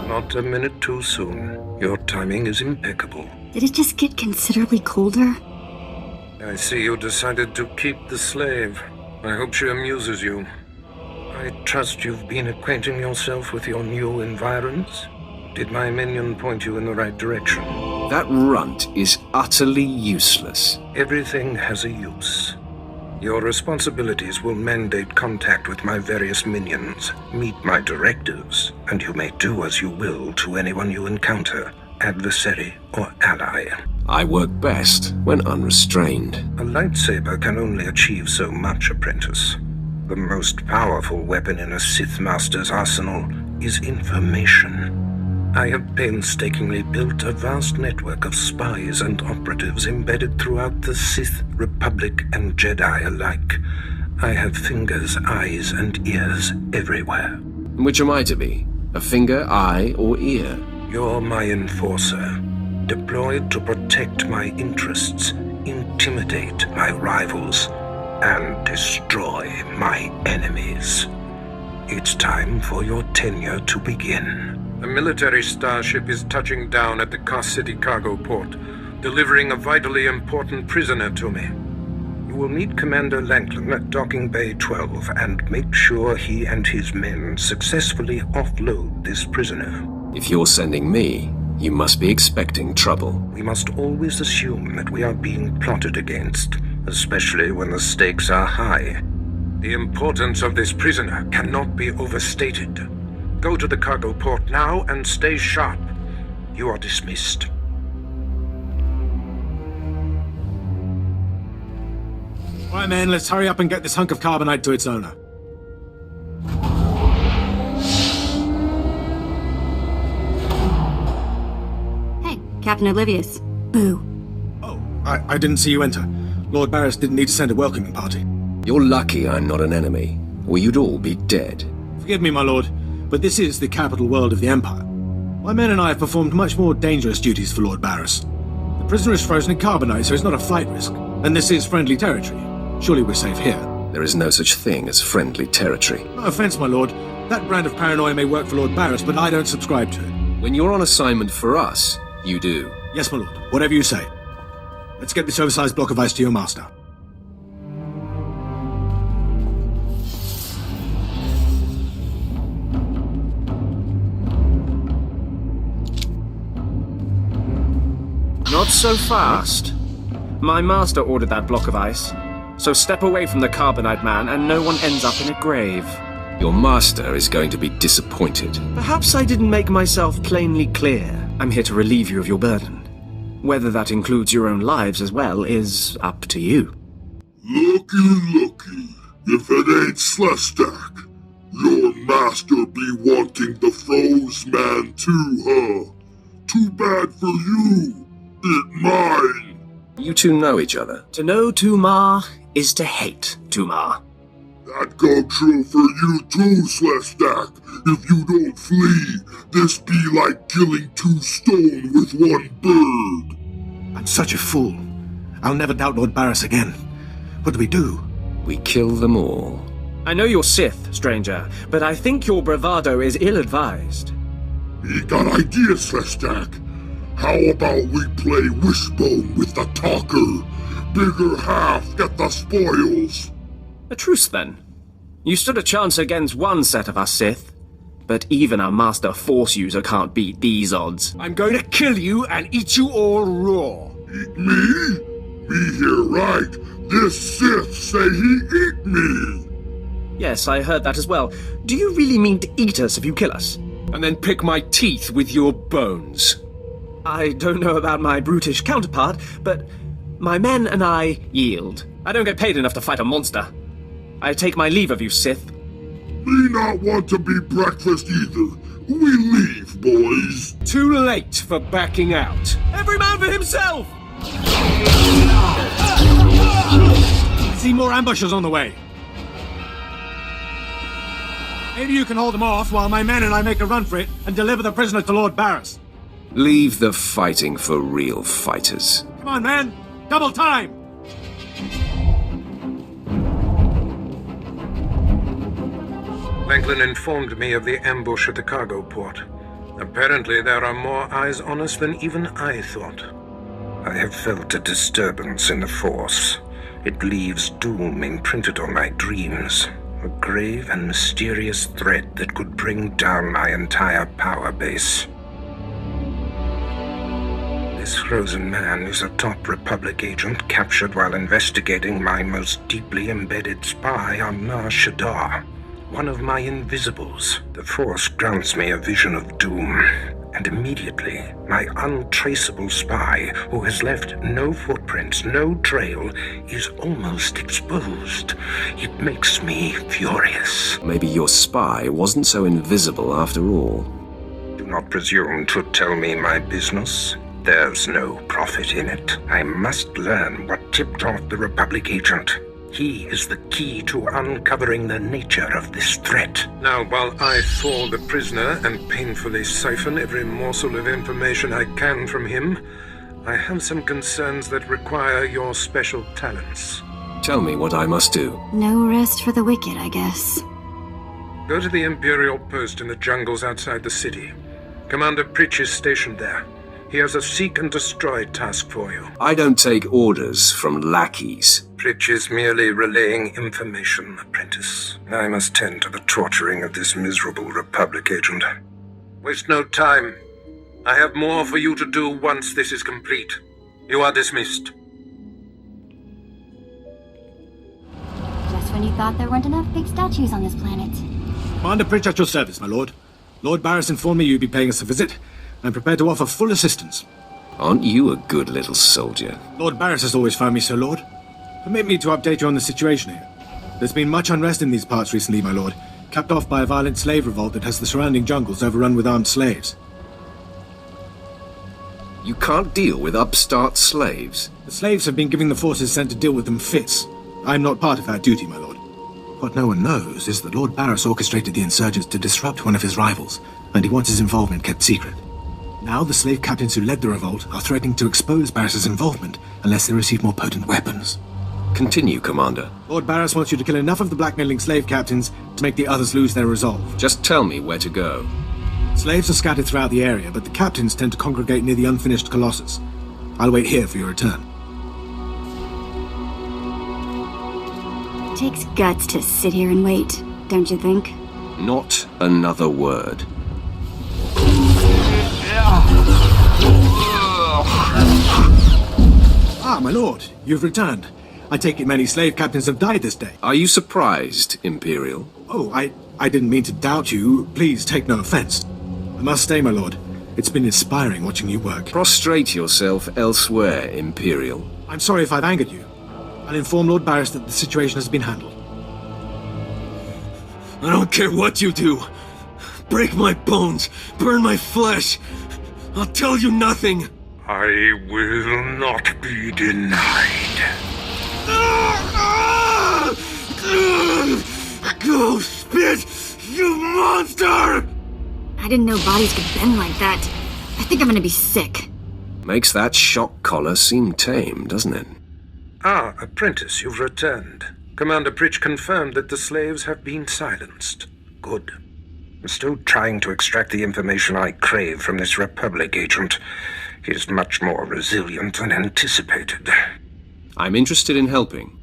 Not a minute too soon. Your timing is impeccable. Did it just get considerably colder? I see you decided to keep the slave. I hope she amuses you. I trust you've been acquainting yourself with your new environs. Did my minion point you in the right direction? That runt is utterly useless. Everything has a use. Your responsibilities will mandate contact with my various minions. Meet my directives, and you may do as you will to anyone you encounter, adversary or ally. I work best when unrestrained. A lightsaber can only achieve so much, apprentice. The most powerful weapon in a Sith Master's arsenal is information. I have painstakingly built a vast network of spies and operatives embedded throughout the Sith, Republic, and Jedi alike. I have fingers, eyes, and ears everywhere. Which am I to be? A finger, eye, or ear? You're my enforcer, deployed to protect my interests, intimidate my rivals, and destroy my enemies. It's time for your tenure to begin. A military starship is touching down at the Kass City cargo port, delivering a vitally important prisoner to me. You will meet Commander Lanklin at Docking Bay 12 and make sure he and his men successfully offload this prisoner. If you're sending me, you must be expecting trouble. We must always assume that we are being plotted against, especially when the stakes are high. The importance of this prisoner cannot be overstated. Go to the cargo port now and stay sharp. You are dismissed. All right, men, let's hurry up and get this hunk of carbonite to its owner. Hey, Captain Oblivious. Boo. Oh, I didn't see you enter. Lord Barris didn't need to send a welcoming party. You're lucky I'm not an enemy, or you'd all be dead. Forgive me, my lord, but this is the capital world of the Empire. My men and I have performed much more dangerous duties for Lord Barris. The prisoner is frozen in carbonite, so it's not a flight risk, and this is friendly territory. Surely we're safe here. There is no such thing as friendly territory. No offense, my lord. That brand of paranoia may work for Lord Barris, but I don't subscribe to it. When you're on assignment for us, you do. Yes, my lord. Whatever you say. Let's get this oversized block of ice to your master. Not so fast. My master ordered that block of ice. So step away from the Carbonite man and no one ends up in a grave. Your master is going to be disappointed. Perhaps I didn't make myself plainly clear. I'm here to relieve you of your burden. Whether that includes your own lives as well is up to you. Looky. If it ain't SWTOR, your master be wanting the foes man too, huh? Too bad for you. It mine. You two know each other. To know Tumar is to hate Tumar. That go true for you too, SWTOR. If you don't flee, this be like killing 2 stone with 1 bird. I'm such a fool. I'll never doubt Lord Barris again. What do we do? We kill them all. I know you're Sith, stranger, but I think your bravado is ill-advised. We got ideas, SWTOR. How about we play wishbone with the talker? Bigger half get the spoils. A truce, then. You stood a chance against one set of us Sith, but even a master Force user can't beat these odds. I'm going to kill you and eat you all raw. Eat me? Me here right. This Sith say he eat me. Yes, I heard that as well. Do you really mean to eat us if you kill us? And then pick my teeth with your bones. I don't know about my brutish counterpart, but my men and I yield. I don't get paid enough to fight a monster. I take my leave of you, Sith. Me not want to be breakfast either. We leave, boys. Too late for backing out. Every man for himself! I see more ambushes on the way. Maybe you can hold them off while my men and I make a run for it and deliver the prisoner to Lord Barris. Leave the fighting for real fighters. Come on, man! Double time! Franklin informed me of the ambush at the cargo port. Apparently there are more eyes on us than even I thought. I have felt a disturbance in the Force. It leaves doom imprinted on my dreams. A grave and mysterious threat that could bring down my entire power base. This frozen man is a top Republic agent captured while investigating my most deeply embedded spy on Nar Shaddaa. One of my invisibles. The Force grants me a vision of doom. And immediately, my untraceable spy, who has left no footprints, no trail, is almost exposed. It makes me furious. Maybe your spy wasn't so invisible after all. Do not presume to tell me my business. There's no profit in it. I must learn what tipped off the Republic agent. He is the key to uncovering the nature of this threat. Now, while I thaw the prisoner and painfully siphon every morsel of information I can from him, I have some concerns that require your special talents. Tell me what I must do. No rest for the wicked, I guess. Go to the Imperial post in the jungles outside the city. Commander Pritch is stationed there. He has a seek and destroy task for you. I don't take orders from lackeys. Pritch is merely relaying information, apprentice. I must tend to the torturing of this miserable Republic agent. Waste no time. I have more for you to do once this is complete. You are dismissed. Just when you thought there weren't enough big statues on this planet. Commander Pritch at your service, my lord. Lord Barris informed me you'd be paying us a visit. I'm prepared to offer full assistance. Aren't you a good little soldier? Lord Barris has always found me so, Lord. Permit me to update you on the situation here. There's been much unrest in these parts recently, my lord, capped off by a violent slave revolt that has the surrounding jungles overrun with armed slaves. You can't deal with upstart slaves. The slaves have been giving the forces sent to deal with them fits. I'm not part of that duty, my lord. What no one knows is that Lord Barris orchestrated the insurgents to disrupt one of his rivals, and he wants his involvement kept secret. Now the slave captains who led the revolt are threatening to expose Barris's involvement unless they receive more potent weapons. Continue, Commander. Lord Barris wants you to kill enough of the blackmailing slave captains to make the others lose their resolve. Just tell me where to go. Slaves are scattered throughout the area, but the captains tend to congregate near the unfinished Colossus. I'll wait here for your return. Takes guts to sit here and wait, don't you think? Not another word. Ah, my lord, you've returned. I take it many slave captains have died this day. Are you surprised, Imperial? Oh, I didn't mean to doubt you. Please take no offense. I must stay, my lord. It's been inspiring watching you work. Prostrate yourself elsewhere, Imperial. I'm sorry if I've angered you. I'll inform Lord Barris that the situation has been handled. I don't care what you do. Break my bones, burn my flesh. I'll tell you nothing. I will not be denied. Go spit, you monster! I didn't know bodies could bend like that. I think I'm gonna be sick. Makes that shock collar seem tame, doesn't it? Ah, apprentice, you've returned. Commander Pritch confirmed that the slaves have been silenced. Good. I'm still trying to extract the information I crave from this Republic agent. He's much more resilient than anticipated. I'm interested in helping.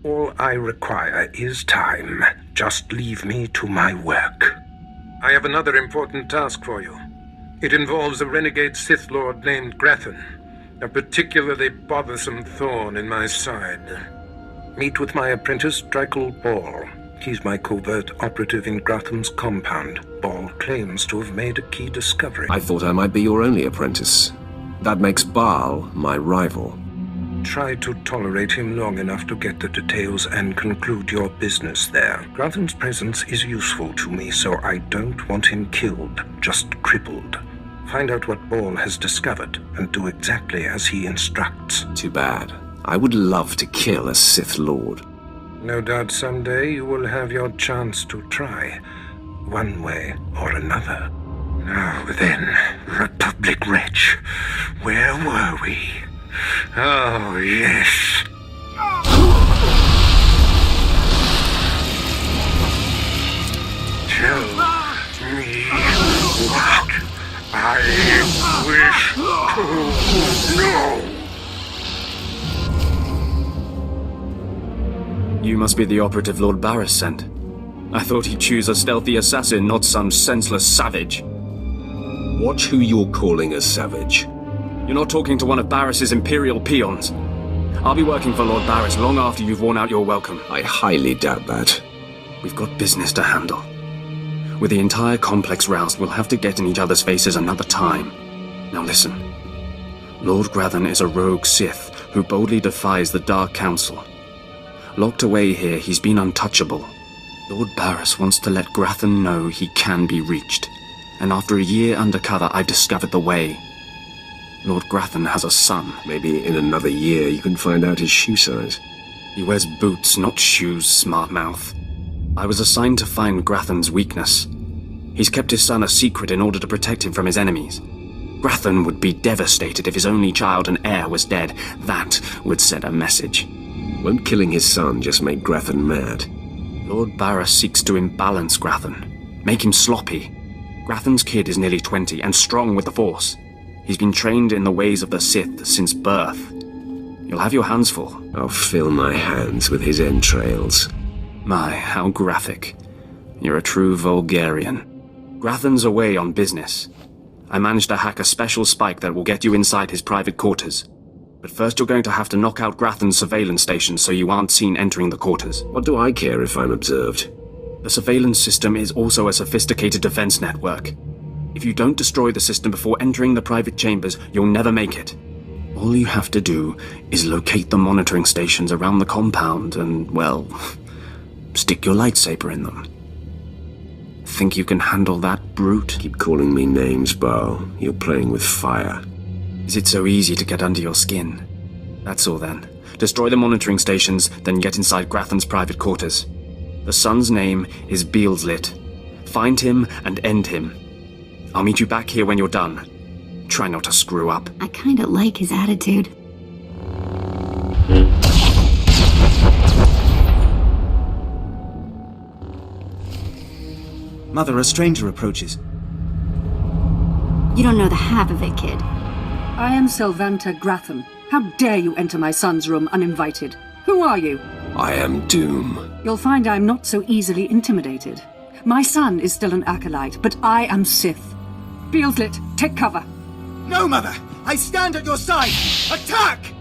All I require is time. Just leave me to my work. I have another important task for you. It involves a renegade Sith Lord named Grathan, a particularly bothersome thorn in my side. Meet with my apprentice, Drykel Ball. He's my covert operative in Grathan's compound. Ball claims to have made a key discovery. I thought I might be your only apprentice. That makes Baal my rival. Try to tolerate him long enough to get the details and conclude your business there. Grathan's presence is useful to me, so I don't want him killed, just crippled. Find out what Ball has discovered, and do exactly as he instructs. Too bad. I would love to kill a Sith Lord. No doubt someday you will have your chance to try, one way or another. Now then, Republic wretch, where were we? Oh, yes. Tell me what I wish to know. You must be the operative Lord Barris sent. I thought he'd choose a stealthy assassin, not some senseless savage. Watch who you're calling a savage. You're not talking to one of Barris's Imperial peons. I'll be working for Lord Barris long after you've worn out your welcome. I highly doubt that. We've got business to handle. With the entire complex roused, we'll have to get in each other's faces another time. Now listen. Lord Grathan is a rogue Sith who boldly defies the Dark Council. Locked away here, he's been untouchable. Lord Barris wants to let Grathan know he can be reached. And after a year undercover, I've discovered the way. Lord Grathan has a son. Maybe in another year you can find out his shoe size. He wears boots, not shoes, smart mouth. I was assigned to find Grathan's weakness. He's kept his son a secret in order to protect him from his enemies. Grathan would be devastated if his only child and heir was dead. That would send a message. Won't killing his son just make Grathan mad? Lord Barris seeks to imbalance Grathan, make him sloppy. Grathan's kid is nearly 20 and strong with the Force. He's been trained in the ways of the Sith since birth. You'll have your hands full. I'll fill my hands with his entrails. My, how graphic. You're a true Vulgarian. Grathan's away on business. I managed to hack a special spike that will get you inside his private quarters. But first you're going to have to knock out Grathan's surveillance station so you aren't seen entering the quarters. What do I care if I'm observed? The surveillance system is also a sophisticated defense network. If you don't destroy the system before entering the private chambers, you'll never make it. All you have to do is locate the monitoring stations around the compound and, well, stick your lightsaber in them. Think you can handle that brute? Keep calling me names, Baal. You're playing with fire. Is it so easy to get under your skin? That's all then. Destroy the monitoring stations, then get inside Grathan's private quarters. The son's name is Beelslit. Find him and end him. I'll meet you back here when you're done. Try not to screw up. I kinda like his attitude. Mother, a stranger approaches. You don't know the half of it, kid. I am Selvanta Gratham. How dare you enter my son's room uninvited? Who are you? I am Doom. You'll find I'm not so easily intimidated. My son is still an acolyte, but I am Sith. Beelslit, take cover. No, Mother! I stand at your side! Attack!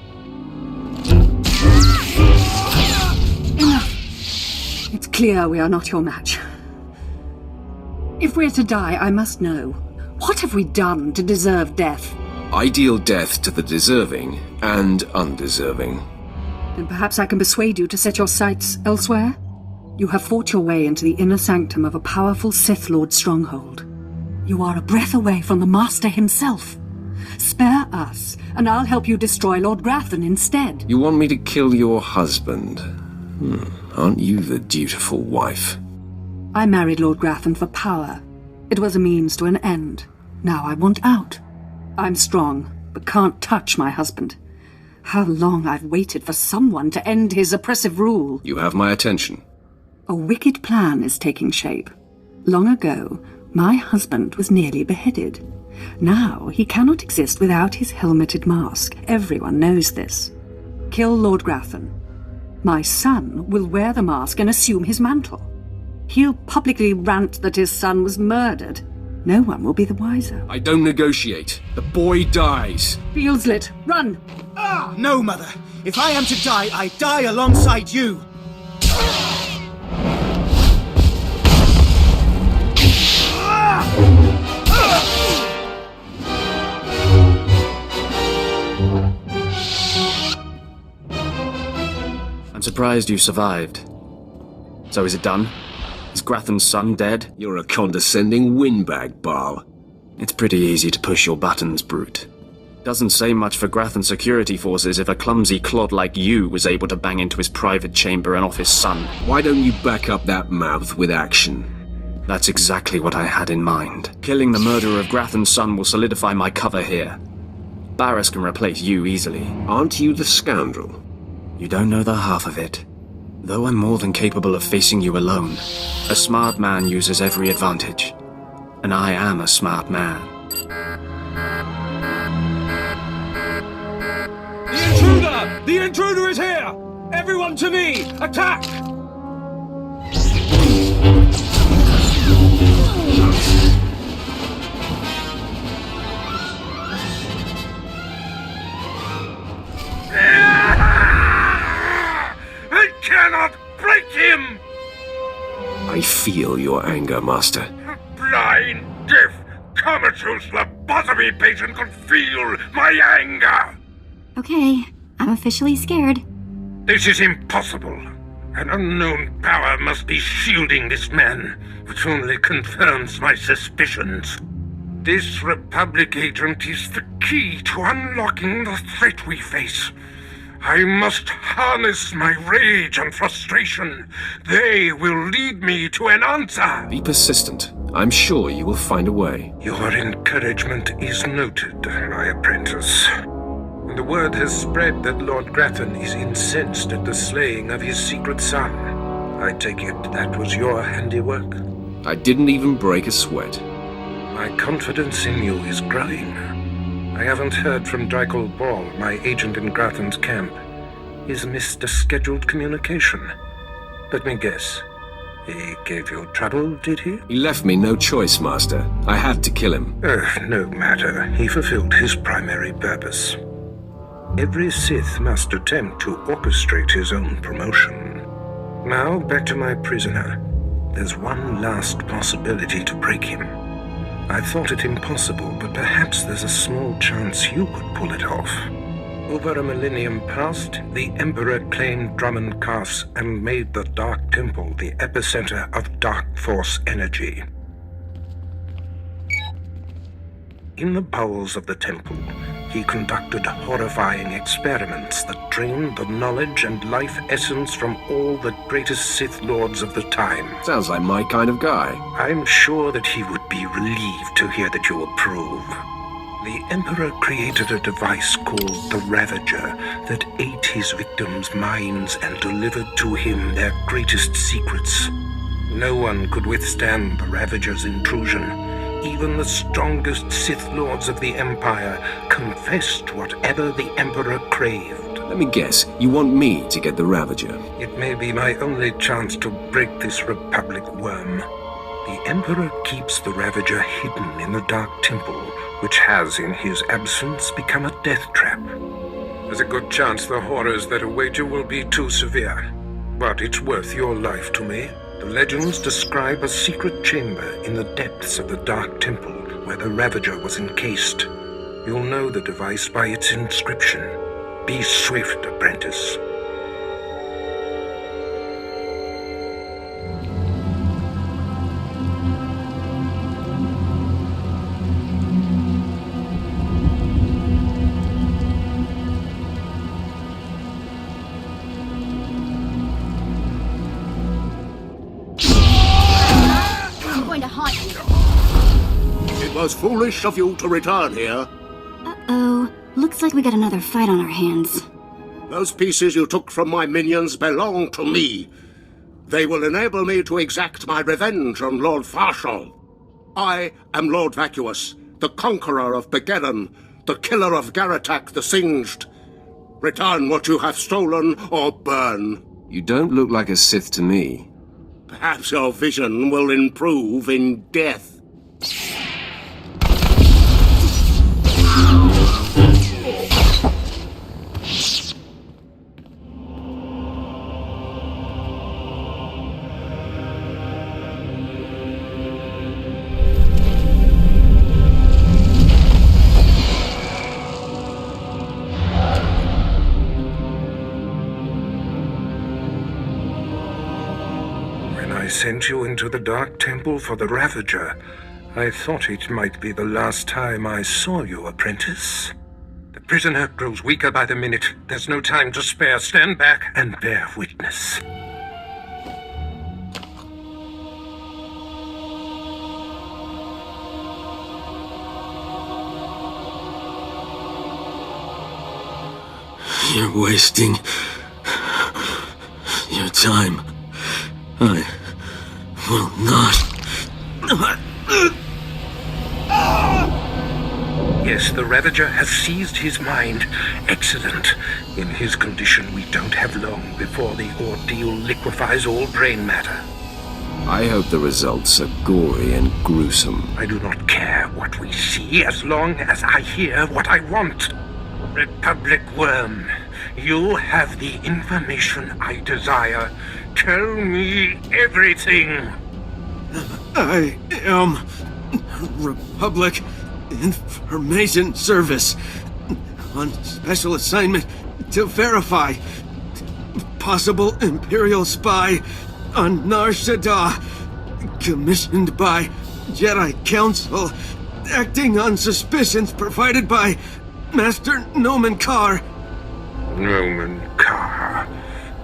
Enough. It's clear we are not your match. If we're to die, I must know. What have we done to deserve death? I deal death to the deserving and undeserving. Then perhaps I can persuade you to set your sights elsewhere? You have fought your way into the inner sanctum of a powerful Sith Lord stronghold. You are a breath away from the Master himself. Spare us, and I'll help you destroy Lord Grathan instead. You want me to kill your husband? Aren't you the dutiful wife? I married Lord Grathan for power. It was a means to an end. Now I want out. I'm strong, but can't touch my husband. How long I've waited for someone to end his oppressive rule. You have my attention. A wicked plan is taking shape. Long ago, my husband was nearly beheaded. Now he cannot exist without his helmeted mask. Everyone knows this. Kill Lord Grathan. My son will wear the mask and assume his mantle. He'll publicly rant that his son was murdered. No one will be the wiser. I don't negotiate. The boy dies. Beelslit, run! No, Mother. If I am to die, I die alongside you. I'm surprised you survived. So is it done? Is Grathan's son dead? You're a condescending windbag, Bal. It's pretty easy to push your buttons, Brute. Doesn't say much for Grathan security forces if a clumsy clod like you was able to bang into his private chamber and off his son. Why don't you back up that mouth with action? That's exactly what I had in mind. Killing the murderer of Grathan's son will solidify my cover here. Barris can replace you easily. Aren't you the scoundrel? You don't know the half of it. Though I'm more than capable of facing you alone, a smart man uses every advantage. And I am a smart man. The intruder! The intruder is here! Everyone to me! Attack! I cannot break him! I feel your anger, Master. Blind, deaf, comatose, lobotomy patient could feel my anger! Okay, I'm officially scared. This is impossible. An unknown power must be shielding this man, which only confirms my suspicions. This Republic agent is the key to unlocking the threat we face. I must harness my rage and frustration. They will lead me to an answer. Be persistent. I'm sure you will find a way. Your encouragement is noted, my apprentice. The word has spread that Lord Grathan is incensed at the slaying of his secret son. I take it that was your handiwork? I didn't even break a sweat. My confidence in you is growing. I haven't heard from Drykel Ball, my agent in Grathan's camp. He's missed a scheduled communication. Let me guess. He gave you trouble, did he? He left me no choice, Master. I had to kill him. No matter. He fulfilled his primary purpose. Every Sith must attempt to orchestrate his own promotion. Now, back to my prisoner. There's one last possibility to break him. I thought it impossible, but perhaps there's a small chance you could pull it off. Over a millennium past, the Emperor claimed Dromund Kass and made the Dark Temple the epicenter of Dark Force energy. In the bowels of the temple, he conducted horrifying experiments that drained the knowledge and life essence from all the greatest Sith Lords of the time. Sounds like my kind of guy. I'm sure that he would be relieved to hear that you approve. The Emperor created a device called the Ravager that ate his victims' minds and delivered to him their greatest secrets. No one could withstand the Ravager's intrusion. Even the strongest Sith Lords of the Empire confessed whatever the Emperor craved. Let me guess, you want me to get the Ravager? It may be my only chance to break this Republic worm. The Emperor keeps the Ravager hidden in the Dark Temple, which has, in his absence, become a death trap. There's a good chance the horrors that await you will be too severe, but it's worth your life to me. The legends describe a secret chamber in the depths of the Dark Temple where the Ravager was encased. You'll know the device by its inscription. Be swift, apprentice. It was foolish of you to return here. Uh-oh. Looks like we got another fight on our hands. Those pieces you took from my minions belong to me. They will enable me to exact my revenge on Lord Farshal. I am Lord Vacuous, the conqueror of Begeddon, the killer of Garatak the Singed. Return what you have stolen or burn. You don't look like a Sith to me. Perhaps your vision will improve in death. I sent you into the Dark Temple for the Ravager. I thought it might be the last time I saw you, apprentice. The prisoner grows weaker by the minute. There's no time to spare. Stand back and bear witness. You're wasting your time. I will not. Yes, the Ravager has seized his mind. Excellent. In his condition, we don't have long before the ordeal liquefies all brain matter. I hope the results are gory and gruesome. I do not care what we see as long as I hear what I want. Republic Worm, you have the information I desire. Tell me everything. I am Republic Information Service on special assignment to verify possible Imperial spy on Nar Shaddaa, commissioned by Jedi Council, acting on suspicions provided by Master Dromund Kass. Dromund Kass.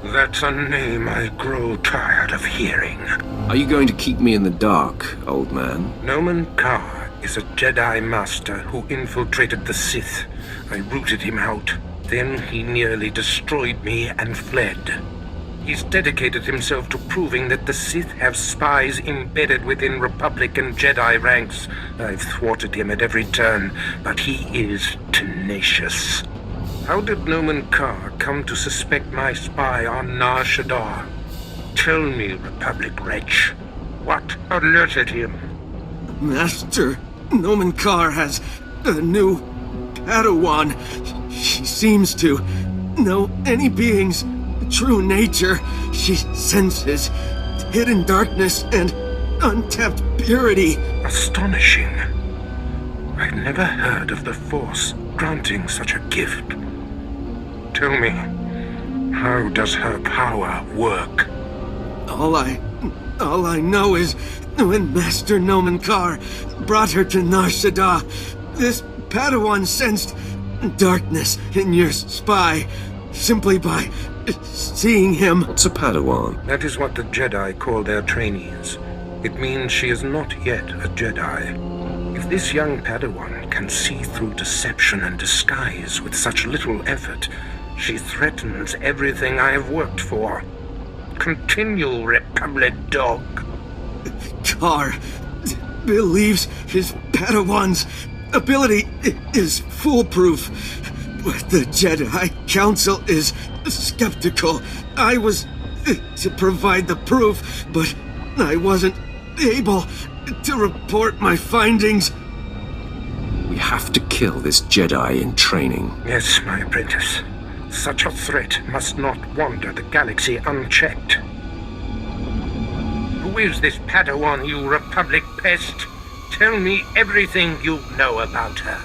That's a name I grow tired of hearing. Are you going to keep me in the dark, old man? Dromund Kass is a Jedi Master who infiltrated the Sith. I rooted him out. Then he nearly destroyed me and fled. He's dedicated himself to proving that the Sith have spies embedded within Republic and Jedi ranks. I've thwarted him at every turn, but he is tenacious. How did Dromund Kass come to suspect my spy on Nar Shaddaa? Tell me, Republic wretch, what alerted him? Master Dromund Kass has a new Padawan. She seems to know any being's true nature. She senses hidden darkness and untapped purity. Astonishing. I've never heard of the Force granting such a gift. Tell me, how does her power work? All I know is when Master Dromund Kass brought her to Nar Shaddaa, this Padawan sensed darkness in your spy simply by seeing him. What's a Padawan? That is what the Jedi call their trainees. It means she is not yet a Jedi. If this young Padawan can see through deception and disguise with such little effort, she threatens everything I have worked for. Continue, Republic dog. Kar believes his Padawan's ability is foolproof, but the Jedi Council is skeptical. I was to provide the proof, but I wasn't able to report my findings. We have to kill this Jedi in training. Yes, my apprentice. Such a threat must not wander the galaxy unchecked. Who is this Padawan, you Republic pest? Tell me everything you know about her.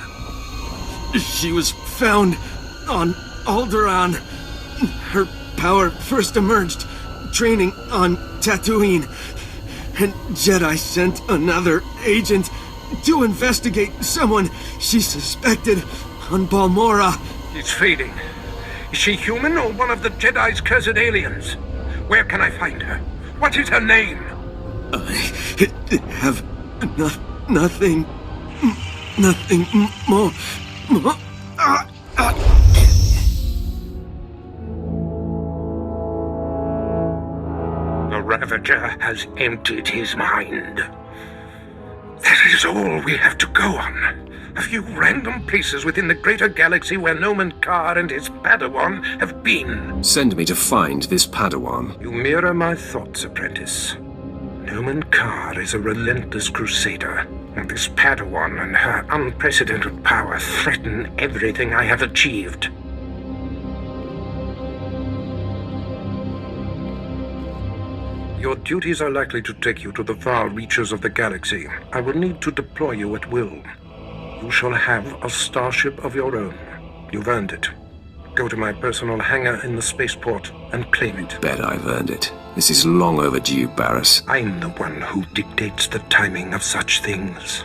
She was found on Alderaan. Her power first emerged training on Tatooine, and Jedi sent another agent to investigate someone she suspected on Balmorra. It's fading. Is she human or one of the Jedi's cursed aliens? Where can I find her? What is her name? I have nothing more. The Ravager has emptied his mind. That is all we have to go on. A few random places within the greater galaxy where Dromund Kass and his Padawan have been. Send me to find this Padawan. You mirror my thoughts, apprentice. Dromund Kass is a relentless crusader, and this Padawan and her unprecedented power threaten everything I have achieved. Your duties are likely to take you to the far reaches of the galaxy. I will need to deploy you at will. You shall have a starship of your own. You've earned it. Go to my personal hangar in the spaceport and claim it. Bet I've earned it. This is long overdue, Barriss. I'm the one who dictates the timing of such things.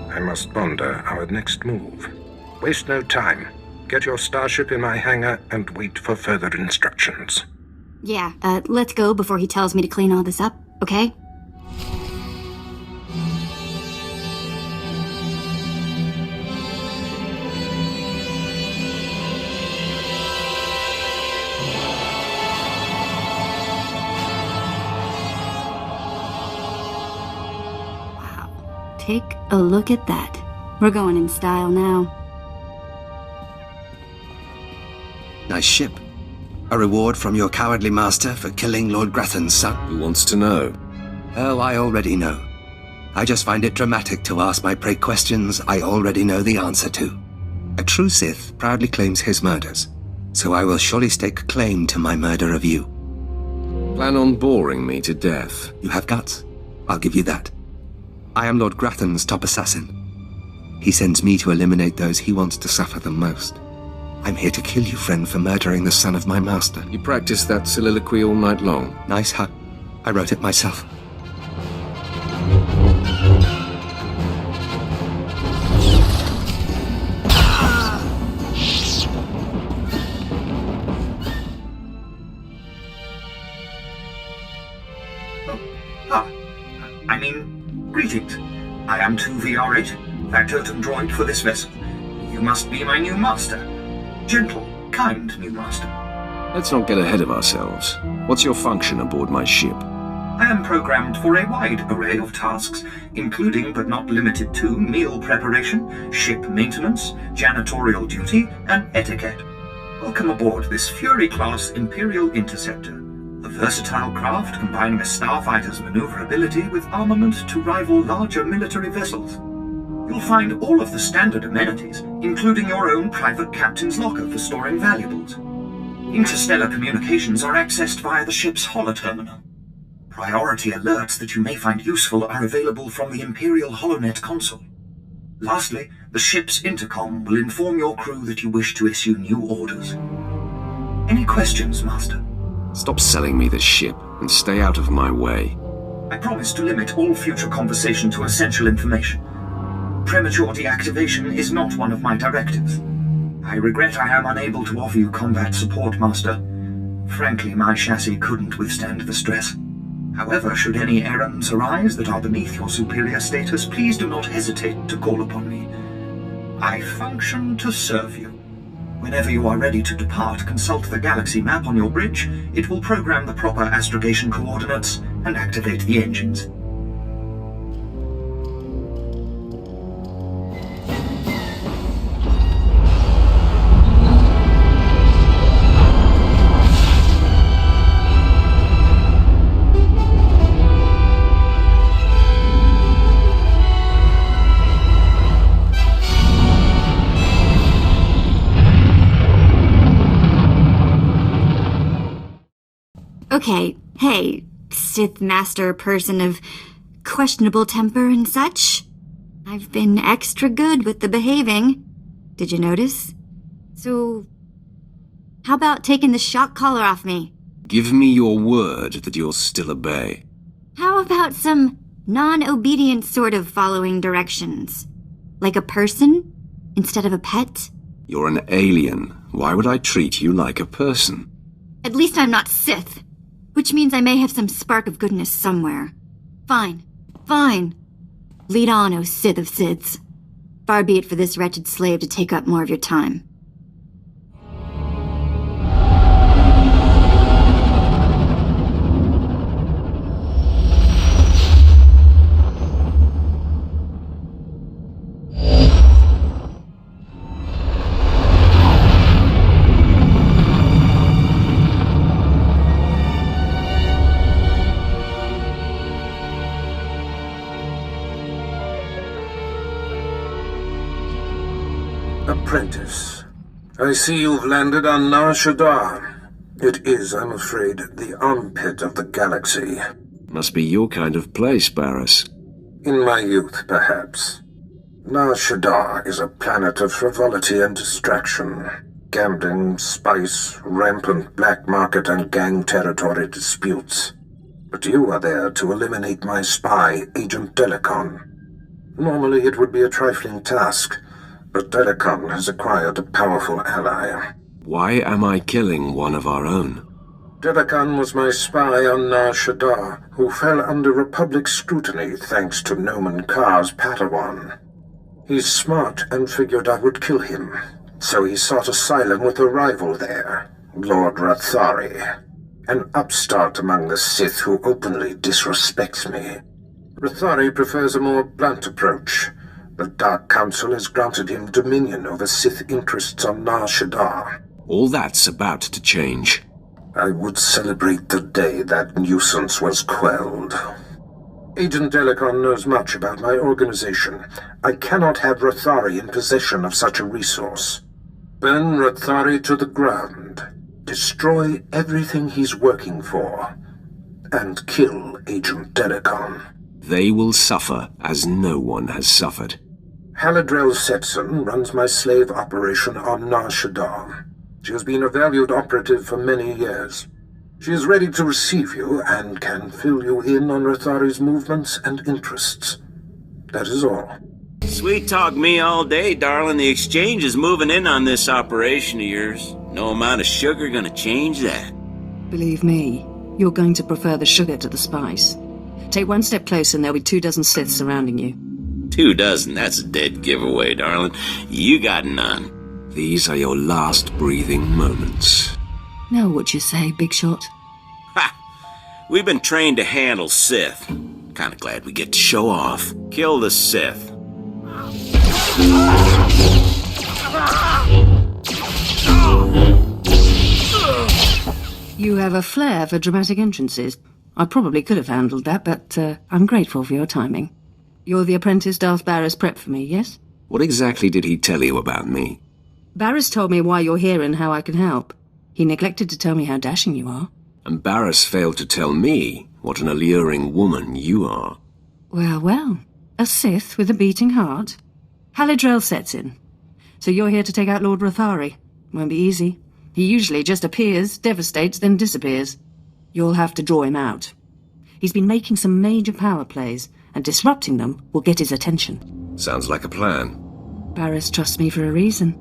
I must ponder our next move. Waste no time. Get your starship in my hangar and wait for further instructions. Yeah, let's go before he tells me to clean all this up, okay? Wow, take a look at that. We're going in style now. Nice ship. A reward from your cowardly master for killing Lord Grathan's son? Who wants to know? Oh, I already know. I just find it dramatic to ask my prey questions I already know the answer to. A true Sith proudly claims his murders, so I will surely stake claim to my murder of you. Plan on boring me to death. You have guts. I'll give you that. I am Lord Grathan's top assassin. He sends me to eliminate those he wants to suffer the most. I'm here to kill you, friend, for murdering the son of my master. You practiced that soliloquy all night long? Nice, huh? I wrote it myself. Greetings. I am 2VR8, factotum droid for this vessel. You must be my new master. Gentle, kind new master. Let's not get ahead of ourselves. What's your function aboard my ship? I am programmed for a wide array of tasks, including but not limited to meal preparation, ship maintenance, janitorial duty, and etiquette. Welcome aboard this Fury-class Imperial Interceptor, a versatile craft combining a starfighter's maneuverability with armament to rival larger military vessels. You'll find all of the standard amenities, including your own private captain's locker for storing valuables. Interstellar communications are accessed via the ship's holoterminal. Priority alerts that you may find useful are available from the Imperial HoloNet console. Lastly, the ship's intercom will inform your crew that you wish to issue new orders. Any questions, Master? Stop selling me the ship and stay out of my way. I promise to limit all future conversation to essential information. Premature deactivation is not one of my directives. I regret I am unable to offer you combat support, Master. Frankly, my chassis couldn't withstand the stress. However, should any errands arise that are beneath your superior status, please do not hesitate to call upon me. I function to serve you. Whenever you are ready to depart, consult the galaxy map on your bridge. It will program the proper astrogation coordinates and activate the engines. Okay, hey, Sith Master person of questionable temper and such. I've been extra good with the behaving. Did you notice? So, how about taking the shock collar off me? Give me your word that you'll still obey. How about some non-obedient sort of following directions? Like a person instead of a pet? You're an alien. Why would I treat you like a person? At least I'm not Sith, which means I may have some spark of goodness somewhere. Fine. Lead on, O Sith of Siths. Far be it for this wretched slave to take up more of your time. Apprentice, I see you've landed on Nar Shaddaa. It is, I'm afraid, the armpit of the galaxy. Must be your kind of place, Barris. In my youth, perhaps. Nar Shaddaa is a planet of frivolity and distraction. Gambling, spice, rampant black market and gang territory disputes. But you are there to eliminate my spy, Agent Delicon. Normally it would be a trifling task, but Delicon has acquired a powerful ally. Why am I killing one of our own? Delicon was my spy on Nar Shaddaa, who fell under Republic scrutiny thanks to Dromund Kass' Padawan. He's smart and figured I would kill him, so he sought asylum with a rival there, Lord Rathari, an upstart among the Sith who openly disrespects me. Rathari prefers a more blunt approach. The Dark Council has granted him dominion over Sith interests on Nar Shaddaa. All that's about to change. I would celebrate the day that nuisance was quelled. Agent Delicon knows much about my organization. I cannot have Rathari in possession of such a resource. Burn Rathari to the ground. Destroy everything he's working for. And kill Agent Delicon. They will suffer as no one has suffered. Haladrel Setson runs my slave operation on Nar Shaddaa. She has been a valued operative for many years. She is ready to receive you and can fill you in on Rathari's movements and interests. That is all. Sweet talk me all day, darling. The exchange is moving in on this operation of yours. No amount of sugar gonna change that. Believe me, you're going to prefer the sugar to the spice. Take one step closer and there'll be 24 Siths surrounding you. 24, that's a dead giveaway, darling. You got none. These are your last breathing moments. Now what you say, Big Shot? Ha! We've been trained to handle Sith. Kinda glad we get to show off. Kill the Sith. You have a flair for dramatic entrances. I probably could have handled that, but I'm grateful for your timing. You're the apprentice Darth Barris prepped for me, yes? What exactly did he tell you about me? Barris told me why you're here and how I can help. He neglected to tell me how dashing you are. And Barris failed to tell me what an alluring woman you are. Well, a Sith with a beating heart. Haladrel sets in. So you're here to take out Lord Rathari. Won't be easy. He usually just appears, devastates, then disappears. You'll have to draw him out. He's been making some major power plays, and disrupting them will get his attention. Sounds like a plan. Barris trusts me for a reason.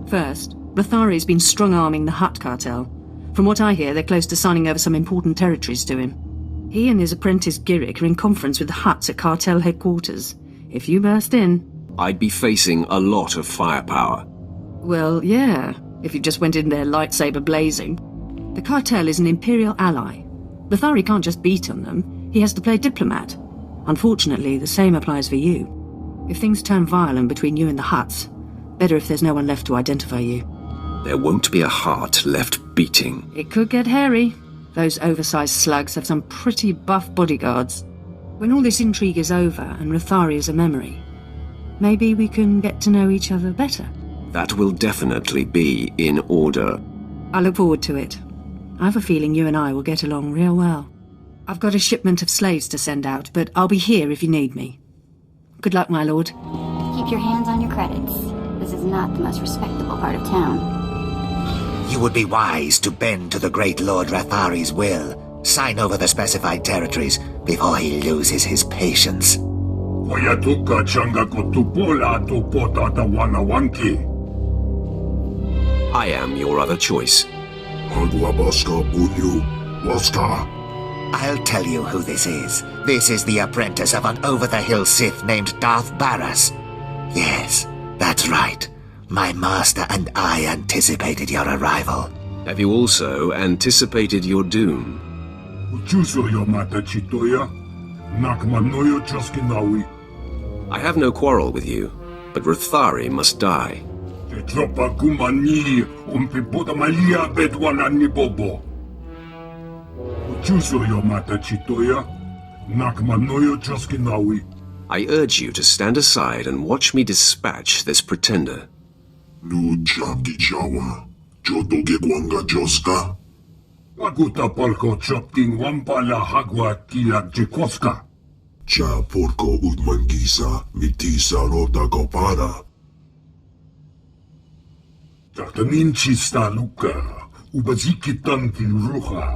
First, Rathari's been strong-arming the Hutt cartel. From what I hear, they're close to signing over some important territories to him. He and his apprentice Giric are in conference with the Hutts at cartel headquarters. If you burst in... I'd be facing a lot of firepower. Well, yeah, if you just went in there lightsaber blazing. The cartel is an Imperial ally. Rathari can't just beat on them. He has to play diplomat. Unfortunately, the same applies for you. If things turn violent between you and the Hutts, better if there's no one left to identify you. There won't be a heart left beating. It could get hairy. Those oversized slugs have some pretty buff bodyguards. When all this intrigue is over and Rathari is a memory, maybe we can get to know each other better. That will definitely be in order. I look forward to it. I have a feeling you and I will get along real well. I've got a shipment of slaves to send out, but I'll be here if you need me. Good luck, my lord. Keep your hands on your credits. This is not the most respectable part of town. You would be wise to bend to the great Lord Rathari's will. Sign over the specified territories before he loses his patience. I am your other choice. I'll tell you who this is. This is the apprentice of an over-the-hill Sith named Darth Baras. Yes, that's right. My master and I anticipated your arrival. Have you also anticipated your doom? I have no quarrel with you, but Rathari must die. I urge you to stand aside and watch me dispatch this pretender. Waguta polko chopting wampala hagwa kiak jikoska. Cha porko udmangisa mitisa rota kopara. Tatamin chista luka, ubaziki tanti ruha.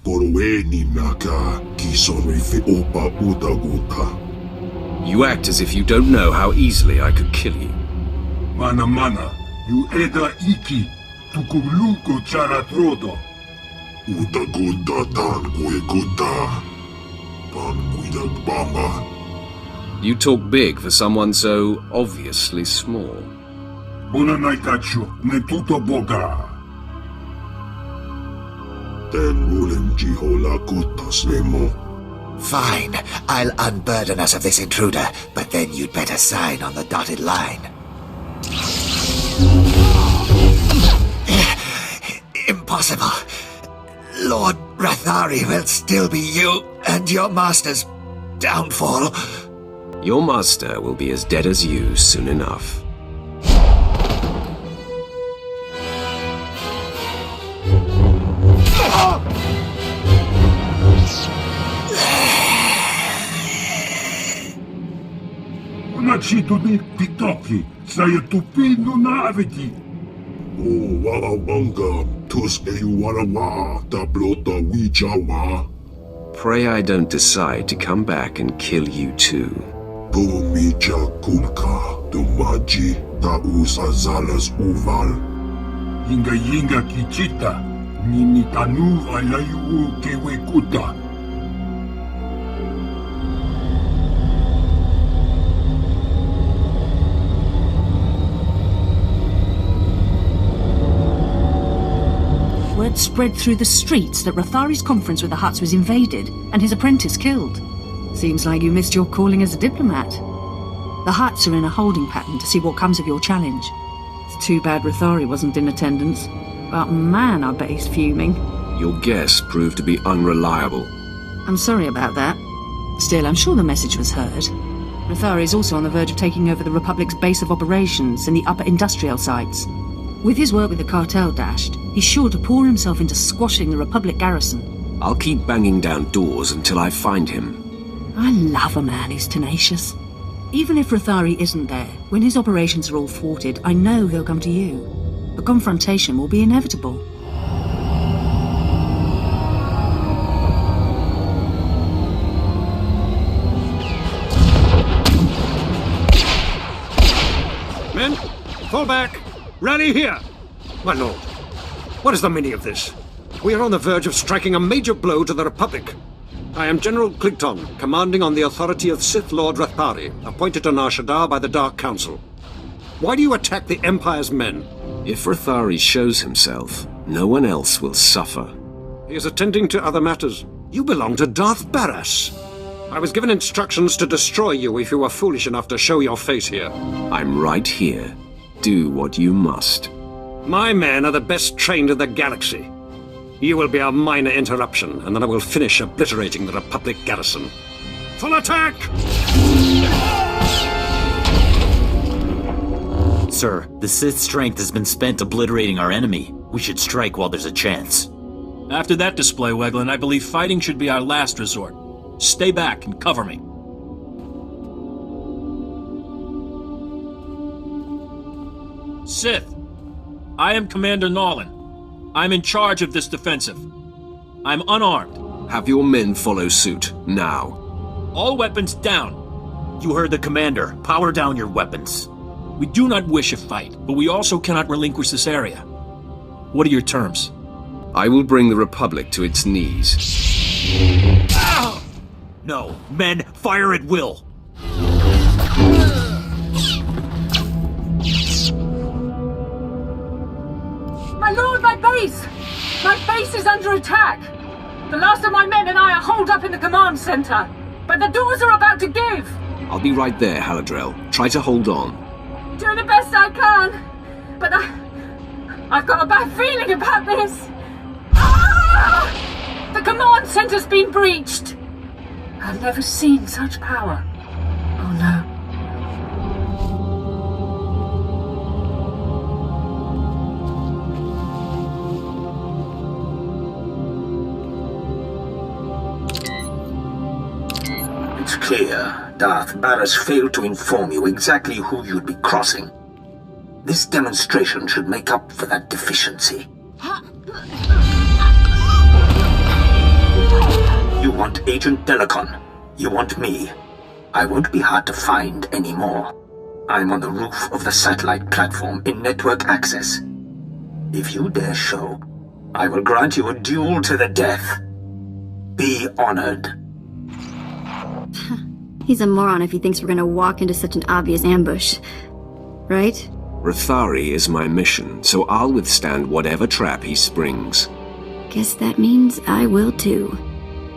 Korweni naka kisorife opa udaguta. You act as if you don't know how easily I could kill you. Mana, you eda iki, tukuluko charatrodo. Udaguda tan gueguda. You talk big for someone so obviously small. Fine, I'll unburden us of this intruder, but then you'd better sign on the dotted line. Impossible. Lord Rathari will still be you and your master's downfall. Your master will be as dead as you soon enough. Unachituni pitoki, sayatupinu na aveti. Oh, wawanga, tuske warawa, tablota wijawa. Pray I don't decide to come back and kill you too. Dumija kumka, dumaji, tausa zalas uval. Yinga kichita, nini tanuva layu kewekuta. Word spread through the streets that Rathari's conference with the Hutts was invaded and his apprentice killed. Seems like you missed your calling as a diplomat. The Hutts are in a holding pattern to see what comes of your challenge. It's too bad Rathari wasn't in attendance. But man, I bet he's fuming. Your guess proved to be unreliable. I'm sorry about that. Still, I'm sure the message was heard. Rathari is also on the verge of taking over the Republic's base of operations in the upper industrial sites. With his work with the cartel dashed, he's sure to pour himself into squashing the Republic garrison. I'll keep banging down doors until I find him. I love a man who's tenacious. Even if Rathari isn't there, when his operations are all thwarted, I know he'll come to you. A confrontation will be inevitable. Men, fall back! Rally here! My lord, what is the meaning of this? We are on the verge of striking a major blow to the Republic. I am General Cligton, commanding on the authority of Sith Lord Rathari, appointed to Nar Shaddaa by the Dark Council. Why do you attack the Empire's men? If Rathari shows himself, no one else will suffer. He is attending to other matters. You belong to Darth Baras. I was given instructions to destroy you if you were foolish enough to show your face here. I'm right here. Do what you must. My men are the best trained in the galaxy. You will be a minor interruption, and then I will finish obliterating the Republic garrison. Full attack! Sir, the Sith's strength has been spent obliterating our enemy. We should strike while there's a chance. After that display, Weglin, I believe fighting should be our last resort. Stay back and cover me. Sith, I am Commander Nolan. I'm in charge of this defensive. I'm unarmed. Have your men follow suit, now. All weapons down. You heard the commander. Power down your weapons. We do not wish a fight, but we also cannot relinquish this area. What are your terms? I will bring the Republic to its knees. Ow! No, men, fire at will. My lord, my base! My base is under attack! The last of my men and I are holed up in the command center, but the doors are about to give! I'll be right there, Haladrel. Try to hold on. Doing the best I can, but I've got a bad feeling about this! Ah! The command center's been breached! I've never seen such power. Oh no. It's clear Darth Barris failed to inform you exactly who you'd be crossing. This demonstration should make up for that deficiency. You want Agent Delicon. You want me. I won't be hard to find anymore. I'm on the roof of the satellite platform in network access. If you dare show, I will grant you a duel to the death. Be honored. He's a moron if he thinks we're gonna walk into such an obvious ambush. Right? Rathari is my mission, so I'll withstand whatever trap he springs. Guess that means I will too.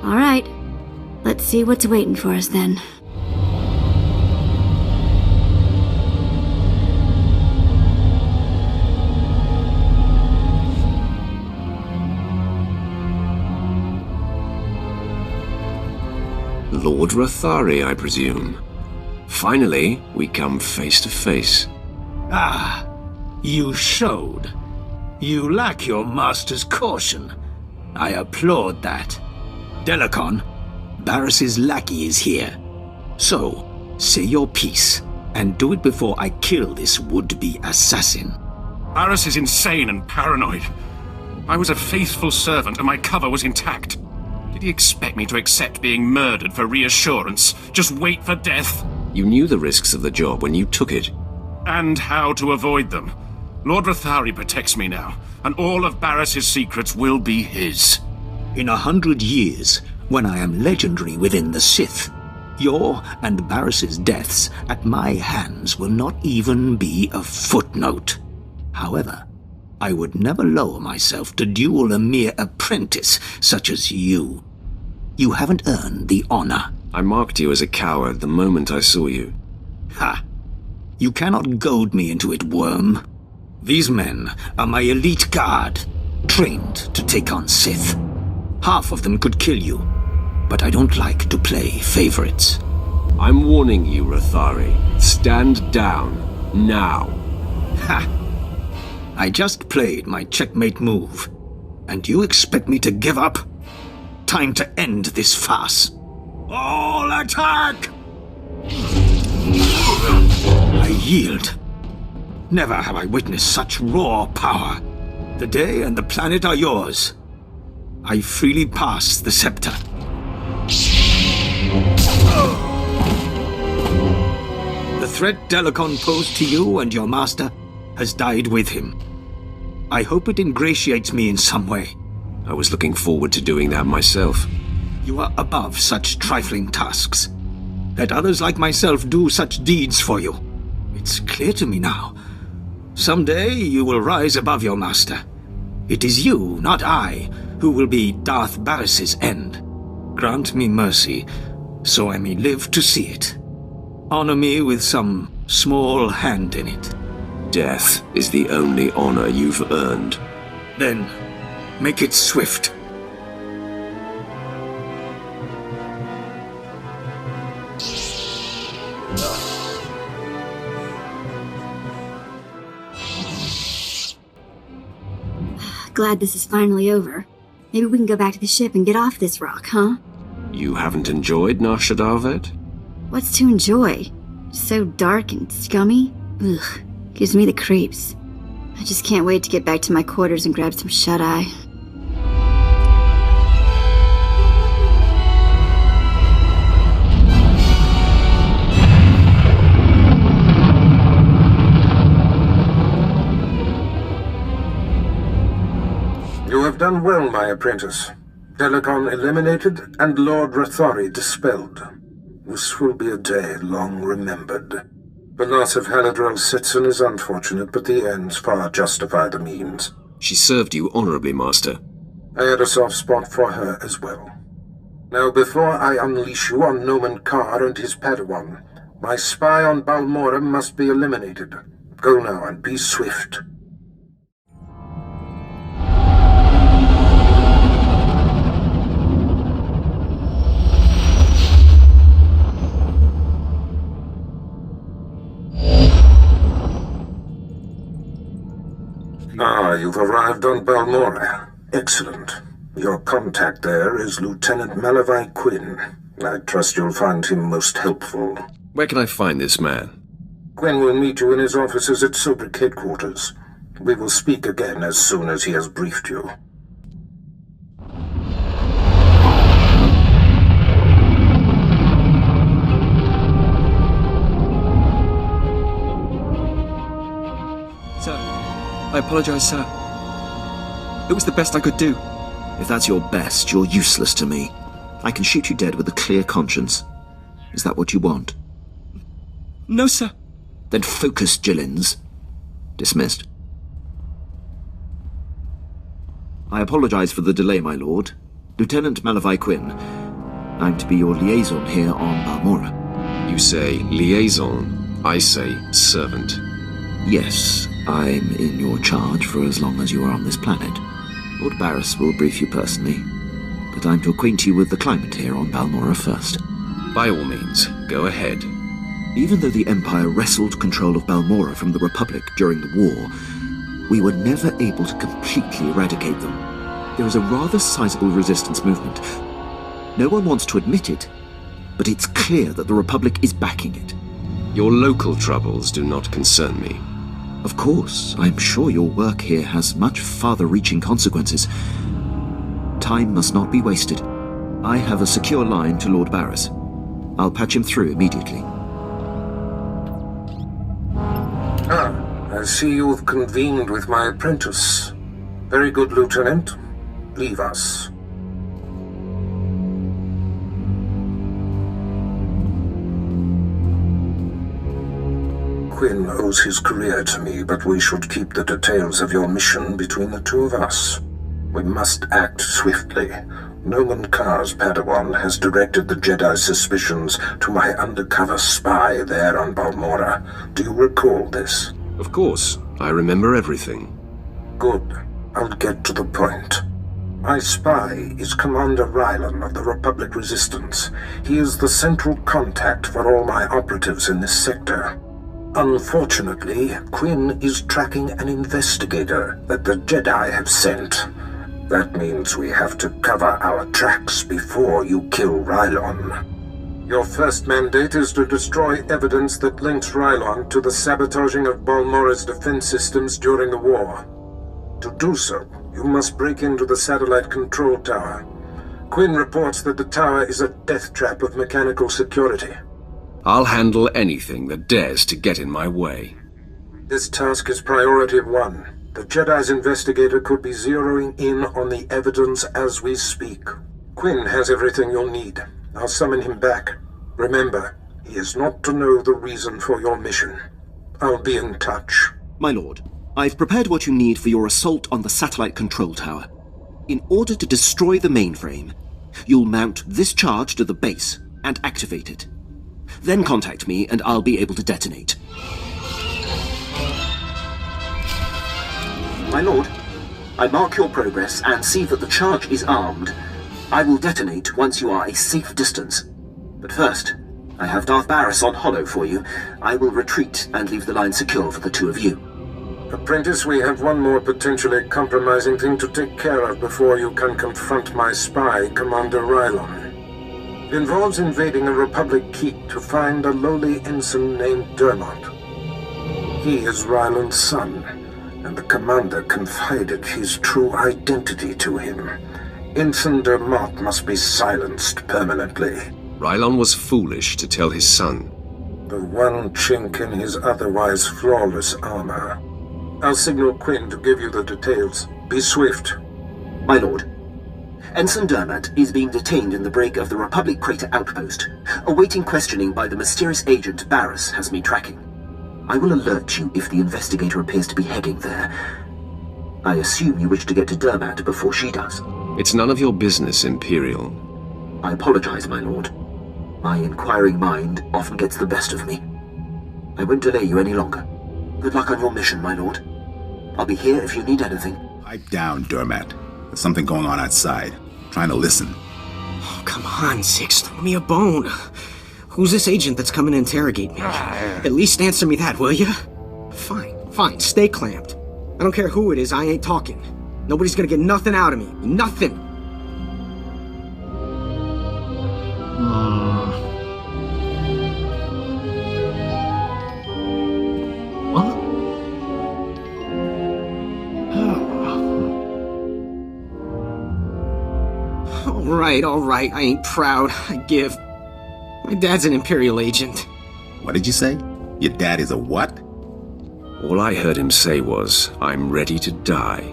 Alright. Let's see what's waiting for us then. Lord Rathari, I presume. Finally, we come face to face. Ah, you showed. You lack your master's caution. I applaud that. Delicon, Barris's lackey is here. So, say your piece, and do it before I kill this would-be assassin. Barris is insane and paranoid. I was a faithful servant and my cover was intact. Did he expect me to accept being murdered for reassurance? Just wait for death? You knew the risks of the job when you took it. And how to avoid them. Lord Rathari protects me now, and all of Barris's secrets will be his. In 100 years, when I am legendary within the Sith, your and Barris's deaths at my hands will not even be a footnote. However, I would never lower myself to duel a mere apprentice such as you. You haven't earned the honor. I marked you as a coward the moment I saw you. Ha! You cannot goad me into it, worm. These men are my elite guard, trained to take on Sith. Half of them could kill you, but I don't like to play favorites. I'm warning you, Rathari. Stand down, now. Ha! I just played my checkmate move, and you expect me to give up? Time to end this farce. All attack! I yield. Never have I witnessed such raw power. The day and the planet are yours. I freely pass the scepter. The threat Delicon posed to you and your master has died with him. I hope it ingratiates me in some way. I was looking forward to doing that myself. You are above such trifling tasks. Let others like myself do such deeds for you. It's clear to me now. Someday you will rise above your master. It is you, not I, who will be Darth Barris's end. Grant me mercy, so I may live to see it. Honor me with some small hand in it. Death is the only honor you've earned. Then, make it swift. Glad this is finally over. Maybe we can go back to the ship and get off this rock, huh? You haven't enjoyed Nar Shaddaa, Vet? What's to enjoy? So dark and scummy? Ugh, gives me the creeps. I just can't wait to get back to my quarters and grab some shut-eye. You have done well, my apprentice. Telecon eliminated and Lord Rathori dispelled. This will be a day long remembered. The loss of Haladrel Sitson is unfortunate, but the ends far justify the means. She served you honorably, Master. I had a soft spot for her as well. Now, before I unleash you on Noman Karr and his Padawan, my spy on Balmorra must be eliminated. Go now and be swift. Ah, you've arrived on Balmorra. Excellent. Your contact there is Lieutenant Malavai Quinn. I trust you'll find him most helpful. Where can I find this man? Quinn will meet you in his offices at Sobrik headquarters. We will speak again as soon as he has briefed you. I apologize, sir. It was the best I could do. If that's your best, you're useless to me. I can shoot you dead with a clear conscience. Is that what you want? No, sir. Then focus, Jillins. Dismissed. I apologize for the delay, my lord. Lieutenant Malavai Quinn. I'm to be your liaison here on Balmorra. You say liaison. I say servant. Yes, I'm in your charge for as long as you are on this planet. Lord Barris will brief you personally, but I'm to acquaint you with the climate here on Balmorra first. By all means, go ahead. Even though the Empire wrestled control of Balmorra from the Republic during the war, we were never able to completely eradicate them. There is a rather sizable resistance movement. No one wants to admit it, but it's clear that the Republic is backing it. Your local troubles do not concern me. Of course, I'm sure your work here has much farther-reaching consequences. Time must not be wasted. I have a secure line to Lord Barris. I'll patch him through immediately. Ah, I see you've convened with my apprentice. Very good, Lieutenant. Leave us. Quinn owes his career to me, but we should keep the details of your mission between the two of us. We must act swiftly. Noman Karr's Padawan has directed the Jedi's suspicions to my undercover spy there on Balmorra. Do you recall this? Of course. I remember everything. Good. I'll get to the point. My spy is Commander Rylan of the Republic Resistance. He is the central contact for all my operatives in this sector. Unfortunately, Quinn is tracking an investigator that the Jedi have sent. That means we have to cover our tracks before you kill Rylon. Your first mandate is to destroy evidence that links Rylon to the sabotaging of Balmorra's defense systems during the war. To do so, you must break into the satellite control tower. Quinn reports that the tower is a death trap of mechanical security. I'll handle anything that dares to get in my way. This task is priority 1. The Jedi's investigator could be zeroing in on the evidence as we speak. Quinn has everything you'll need. I'll summon him back. Remember, he is not to know the reason for your mission. I'll be in touch. My lord, I've prepared what you need for your assault on the satellite control tower. In order to destroy the mainframe, you'll mount this charge to the base and activate it. Then contact me and I'll be able to detonate. My lord, I mark your progress and see that the charge is armed. I will detonate once you are a safe distance. But first, I have Darth Barris on holo for you. I will retreat and leave the line secure for the two of you. Apprentice, we have one more potentially compromising thing to take care of before you can confront my spy, Commander Rylon. It involves invading a Republic keep to find a lowly ensign named Dromund. He is Rylon's son, and the commander confided his true identity to him. Ensign Dromund must be silenced permanently. Rylon was foolish to tell his son. The one chink in his otherwise flawless armor. I'll signal Quinn to give you the details. Be swift. My lord, Ensign Dromund is being detained in the brig of the Republic Crater Outpost. Awaiting questioning by the mysterious agent Barriss has me tracking. I will alert you if the investigator appears to be heading there. I assume you wish to get to Dromund before she does. It's none of your business, Imperial. I apologize, my lord. My inquiring mind often gets the best of me. I won't delay you any longer. Good luck on your mission, my lord. I'll be here if you need anything. Pipe down, Dromund. There's something going on outside. Trying to listen. Oh, come on, Six. Throw me a bone. Who's this agent that's coming to interrogate me? At least answer me that, will you? Fine. Stay clamped. I don't care who it is, I ain't talking. Nobody's gonna get nothing out of me. Nothing. What? All right. I ain't proud. I give. My dad's an Imperial agent. What did you say? Your dad is a what? All I heard him say was, I'm ready to die.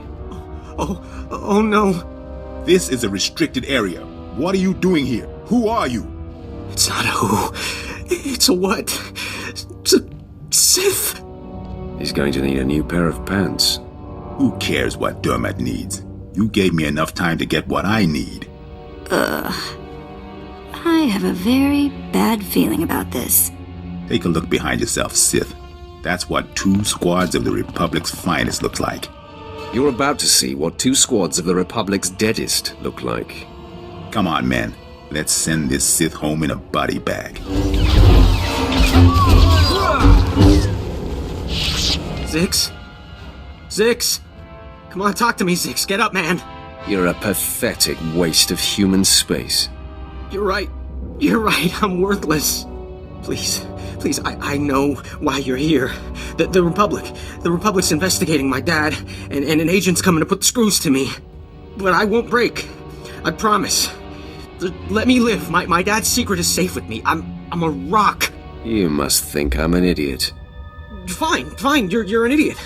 Oh no. This is a restricted area. What are you doing here? Who are you? It's not a who. It's a what. It's a Sith. He's going to need a new pair of pants. Who cares what Dromund needs? You gave me enough time to get what I need. I have a very bad feeling about this. Take a look behind yourself, Sith. That's what 2 squads of the Republic's finest look like. You're about to see what 2 squads of the Republic's deadest look like. Come on, man. Let's send this Sith home in a body bag. Zix? Come on, talk to me, Zix. Get up, man. You're a pathetic waste of human space. You're right. I'm worthless. Please, I know why you're here. The Republic's investigating my dad, and an agent's coming to put the screws to me. But I won't break. I promise. Let me live. My dad's secret is safe with me. I'm a rock. You must think I'm an idiot. Fine. You're an idiot.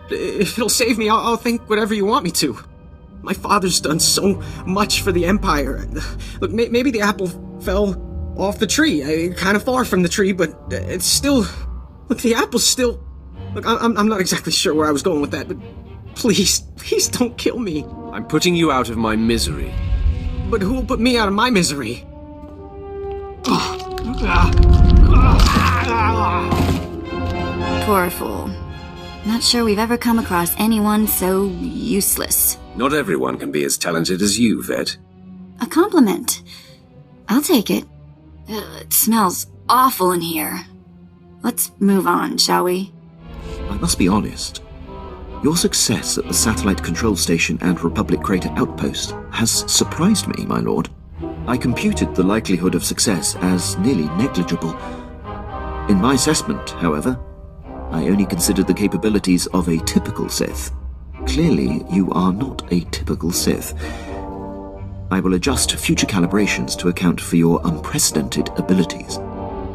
If it'll save me, I'll think whatever you want me to. My father's done so much for the Empire. Look, maybe the apple fell off the tree. Kind of far from the tree, but it's still... Look, the apple's still... Look, I'm not exactly sure where I was going with that, but please don't kill me. I'm putting you out of my misery. But who will put me out of my misery? Poor fool. Not sure we've ever come across anyone so useless. Not everyone can be as talented as you, Vet. A compliment. I'll take it. It smells awful in here. Let's move on, shall we? I must be honest. Your success at the satellite control station and Republic Crater outpost has surprised me, my lord. I computed the likelihood of success as nearly negligible. In my assessment, however, I only considered the capabilities of a typical Sith. Clearly, you are not a typical Sith. I will adjust future calibrations to account for your unprecedented abilities.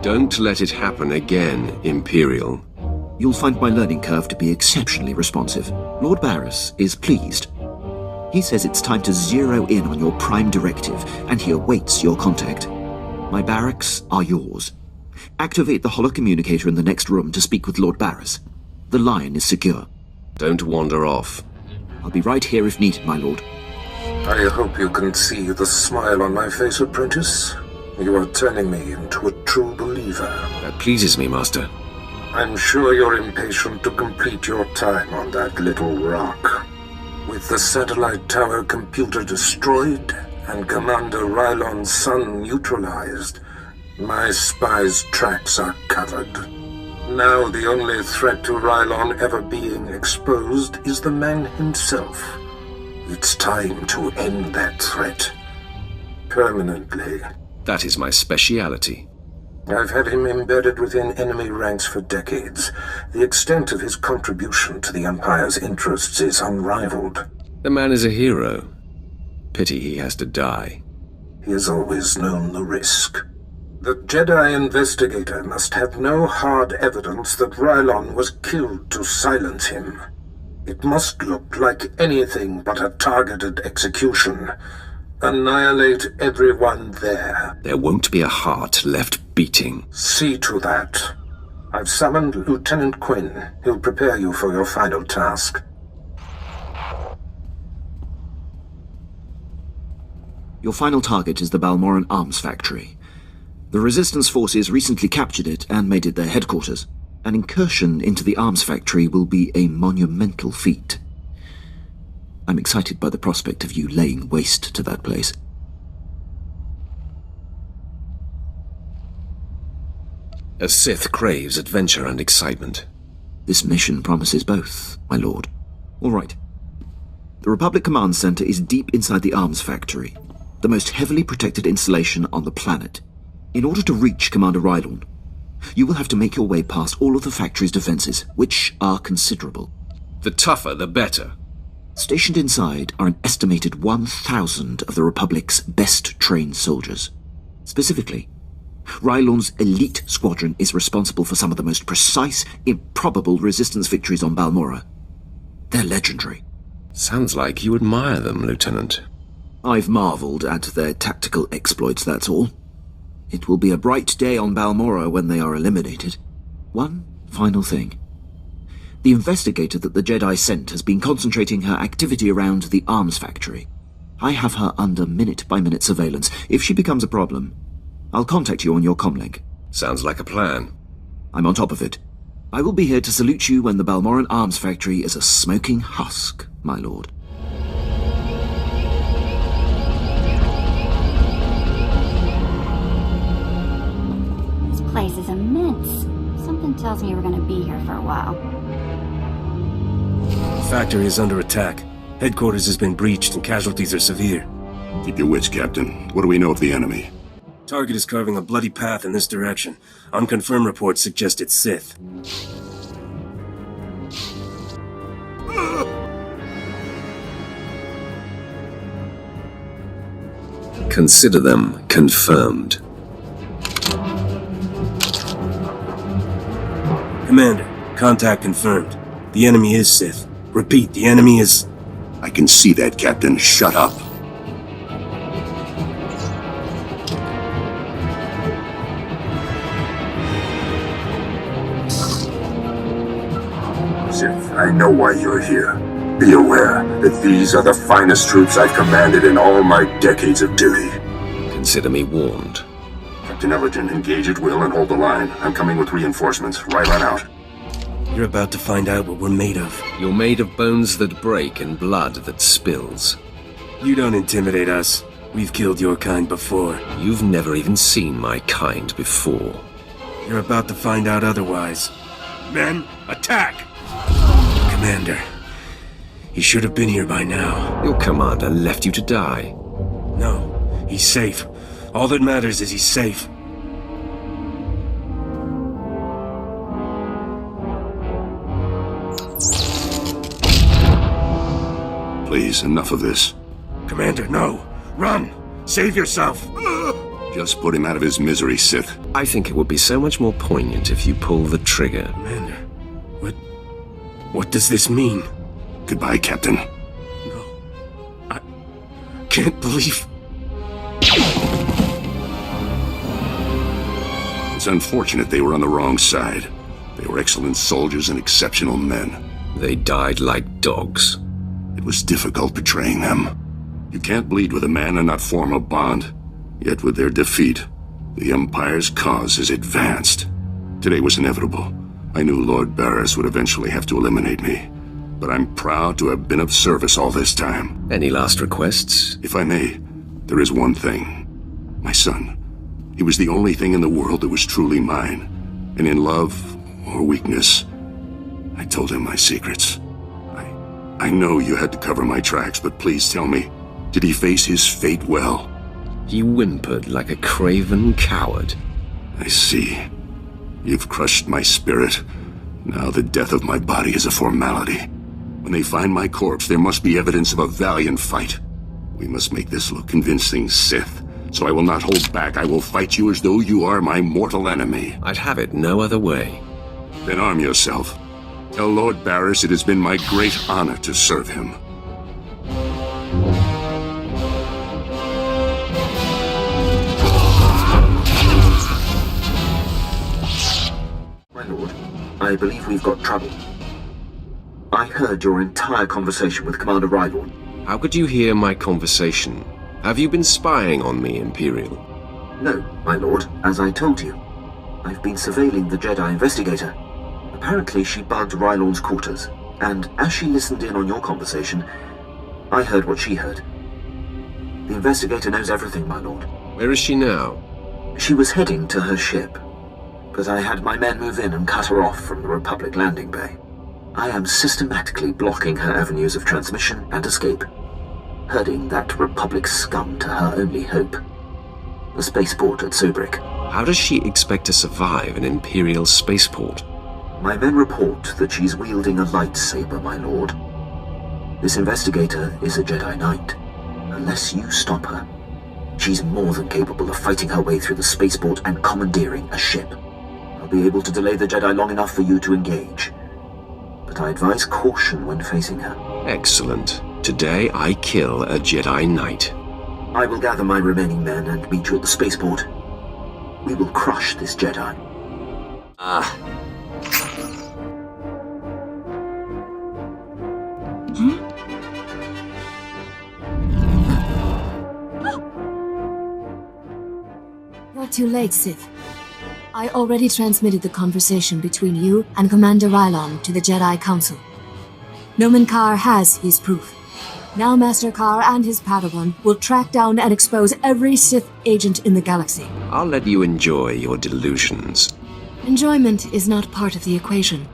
Don't let it happen again, Imperial. You'll find my learning curve to be exceptionally responsive. Lord Barriss is pleased. He says it's time to zero in on your prime directive, and he awaits your contact. My barracks are yours. Activate the holocommunicator in the next room to speak with Lord Barriss. The line is secure. Don't wander off. I'll be right here if needed, my lord. I hope you can see the smile on my face, apprentice. You are turning me into a true believer. That pleases me, Master. I'm sure you're impatient to complete your time on that little rock. With the satellite tower computer destroyed and Commander Rylon's son neutralized, my spy's tracks are covered. Now the only threat to Rylon ever being exposed is the man himself. It's time to end that threat. Permanently. That is my speciality. I've had him embedded within enemy ranks for decades. The extent of his contribution to the Empire's interests is unrivaled. The man is a hero. Pity he has to die. He has always known the risk. The Jedi investigator must have no hard evidence that Rylon was killed to silence him. It must look like anything but a targeted execution. Annihilate everyone there. There won't be a heart left beating. See to that. I've summoned Lieutenant Quinn. He'll prepare you for your final task. Your final target is the Balmorran arms factory. The Resistance forces recently captured it and made it their headquarters. An incursion into the arms factory will be a monumental feat. I'm excited by the prospect of you laying waste to that place. A Sith craves adventure and excitement. This mission promises both, my lord. All right. The Republic Command Center is deep inside the arms factory, the most heavily protected installation on the planet. In order to reach Commander Rylon, you will have to make your way past all of the factory's defenses, which are considerable. The tougher, the better. Stationed inside are an estimated 1,000 of the Republic's best-trained soldiers. Specifically, Rylon's elite squadron is responsible for some of the most precise, improbable resistance victories on Balmorra. They're legendary. Sounds like you admire them, Lieutenant. I've marveled at their tactical exploits, that's all. It will be a bright day on Balmorra when they are eliminated. One final thing. The investigator that the Jedi sent has been concentrating her activity around the arms factory. I have her under minute-by-minute surveillance. If she becomes a problem, I'll contact you on your comlink. Sounds like a plan. I'm on top of it. I will be here to salute you when the Balmorran arms factory is a smoking husk, my lord. This place is immense. Something tells me we're gonna be here for a while. The factory is under attack. Headquarters has been breached and casualties are severe. Keep your wits, Captain. What do we know of the enemy? Target is carving a bloody path in this direction. Unconfirmed reports suggest it's Sith. Consider them confirmed. Commander, contact confirmed. The enemy is Sith. Repeat, the enemy is... I can see that, Captain. Shut up. Sith, I know why you're here. Be aware that these are the finest troops I've commanded in all my decades of duty. Consider me warned. Captain Ellerton, engage at will and hold the line. I'm coming with reinforcements. Rylon out. You're about to find out what we're made of. You're made of bones that break and blood that spills. You don't intimidate us. We've killed your kind before. You've never even seen my kind before. You're about to find out otherwise. Men, attack! Commander, he should have been here by now. Your commander left you to die. No, he's safe. All that matters is he's safe. Please, enough of this. Commander, no. Run! Save yourself! Just put him out of his misery, Sith. I think it would be so much more poignant if you pull the trigger. Commander, what does this mean? Goodbye, Captain. No. I can't believe... It's unfortunate they were on the wrong side. They were excellent soldiers and exceptional men. They died like dogs. It was difficult betraying them. You can't bleed with a man and not form a bond. Yet with their defeat, the Empire's cause has advanced. Today was inevitable. I knew Lord Barriss would eventually have to eliminate me. But I'm proud to have been of service all this time. Any last requests? If I may, there is one thing. My son. He was the only thing in the world that was truly mine. And in love, or weakness. I told him my secrets. I know you had to cover my tracks, but please tell me, did he face his fate well? He whimpered like a craven coward. I see. You've crushed my spirit. Now the death of my body is a formality. When they find my corpse, there must be evidence of a valiant fight. We must make this look convincing, Sith. So I will not hold back. I will fight you as though you are my mortal enemy. I'd have it no other way. Then arm yourself. Tell Lord Barriss it has been my great honor to serve him. My lord, I believe we've got trouble. I heard your entire conversation with Commander Rylord. How could you hear my conversation? Have you been spying on me, Imperial? No, my lord, as I told you. I've been surveilling the Jedi investigator. Apparently she bugged Rylord's quarters, and as she listened in on your conversation, I heard what she heard. The investigator knows everything, my lord. Where is she now? She was heading to her ship, but I had my men move in and cut her off from the Republic landing bay. I am systematically blocking her avenues of transmission and escape, herding that Republic scum to her only hope, the spaceport at Sobrik. How does she expect to survive an Imperial spaceport? My men report that she's wielding a lightsaber, my lord. This investigator is a Jedi Knight. Unless you stop her, she's more than capable of fighting her way through the spaceport and commandeering a ship. I'll be able to delay the Jedi long enough for you to engage, but I advise caution when facing her. Excellent. Today I kill a Jedi Knight. I will gather my remaining men and meet you at the spaceport. We will crush this Jedi. You're too late, Sith. I already transmitted the conversation between you and Commander Rylon to the Jedi Council. Nomen Karr has his proof. Now Master Karr and his Padawan will track down and expose every Sith agent in the galaxy. I'll let you enjoy your delusions. Enjoyment is not part of the equation.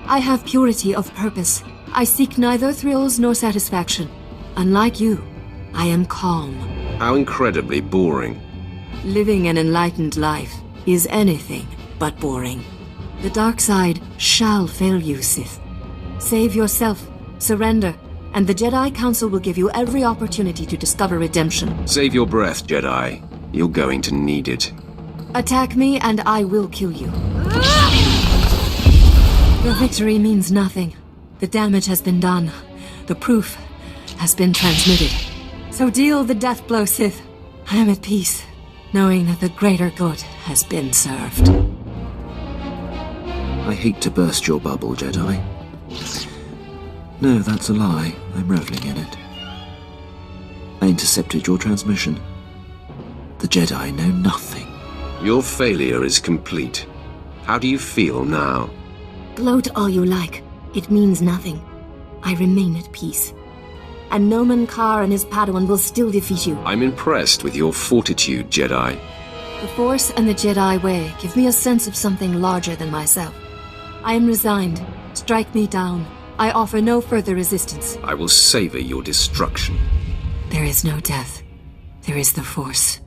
I have purity of purpose. I seek neither thrills nor satisfaction. Unlike you, I am calm. How incredibly boring. Living an enlightened life is anything but boring. The dark side shall fail you, Sith. Save yourself, surrender, and the Jedi Council will give you every opportunity to discover redemption. Save your breath, Jedi. You're going to need it. Attack me and I will kill you. Your victory means nothing. The damage has been done. The proof has been transmitted. So deal the death blow, Sith. I am at peace, knowing that the greater good has been served. I hate to burst your bubble, Jedi. No, that's a lie. I'm reveling in it. I intercepted your transmission. The Jedi know nothing. Your failure is complete. How do you feel now? Gloat all you like. It means nothing. I remain at peace. And Nomen Karr and his Padawan will still defeat you. I'm impressed with your fortitude, Jedi. The Force and the Jedi way give me a sense of something larger than myself. I am resigned. Strike me down. I offer no further resistance. I will savor your destruction. There is no death. There is the Force.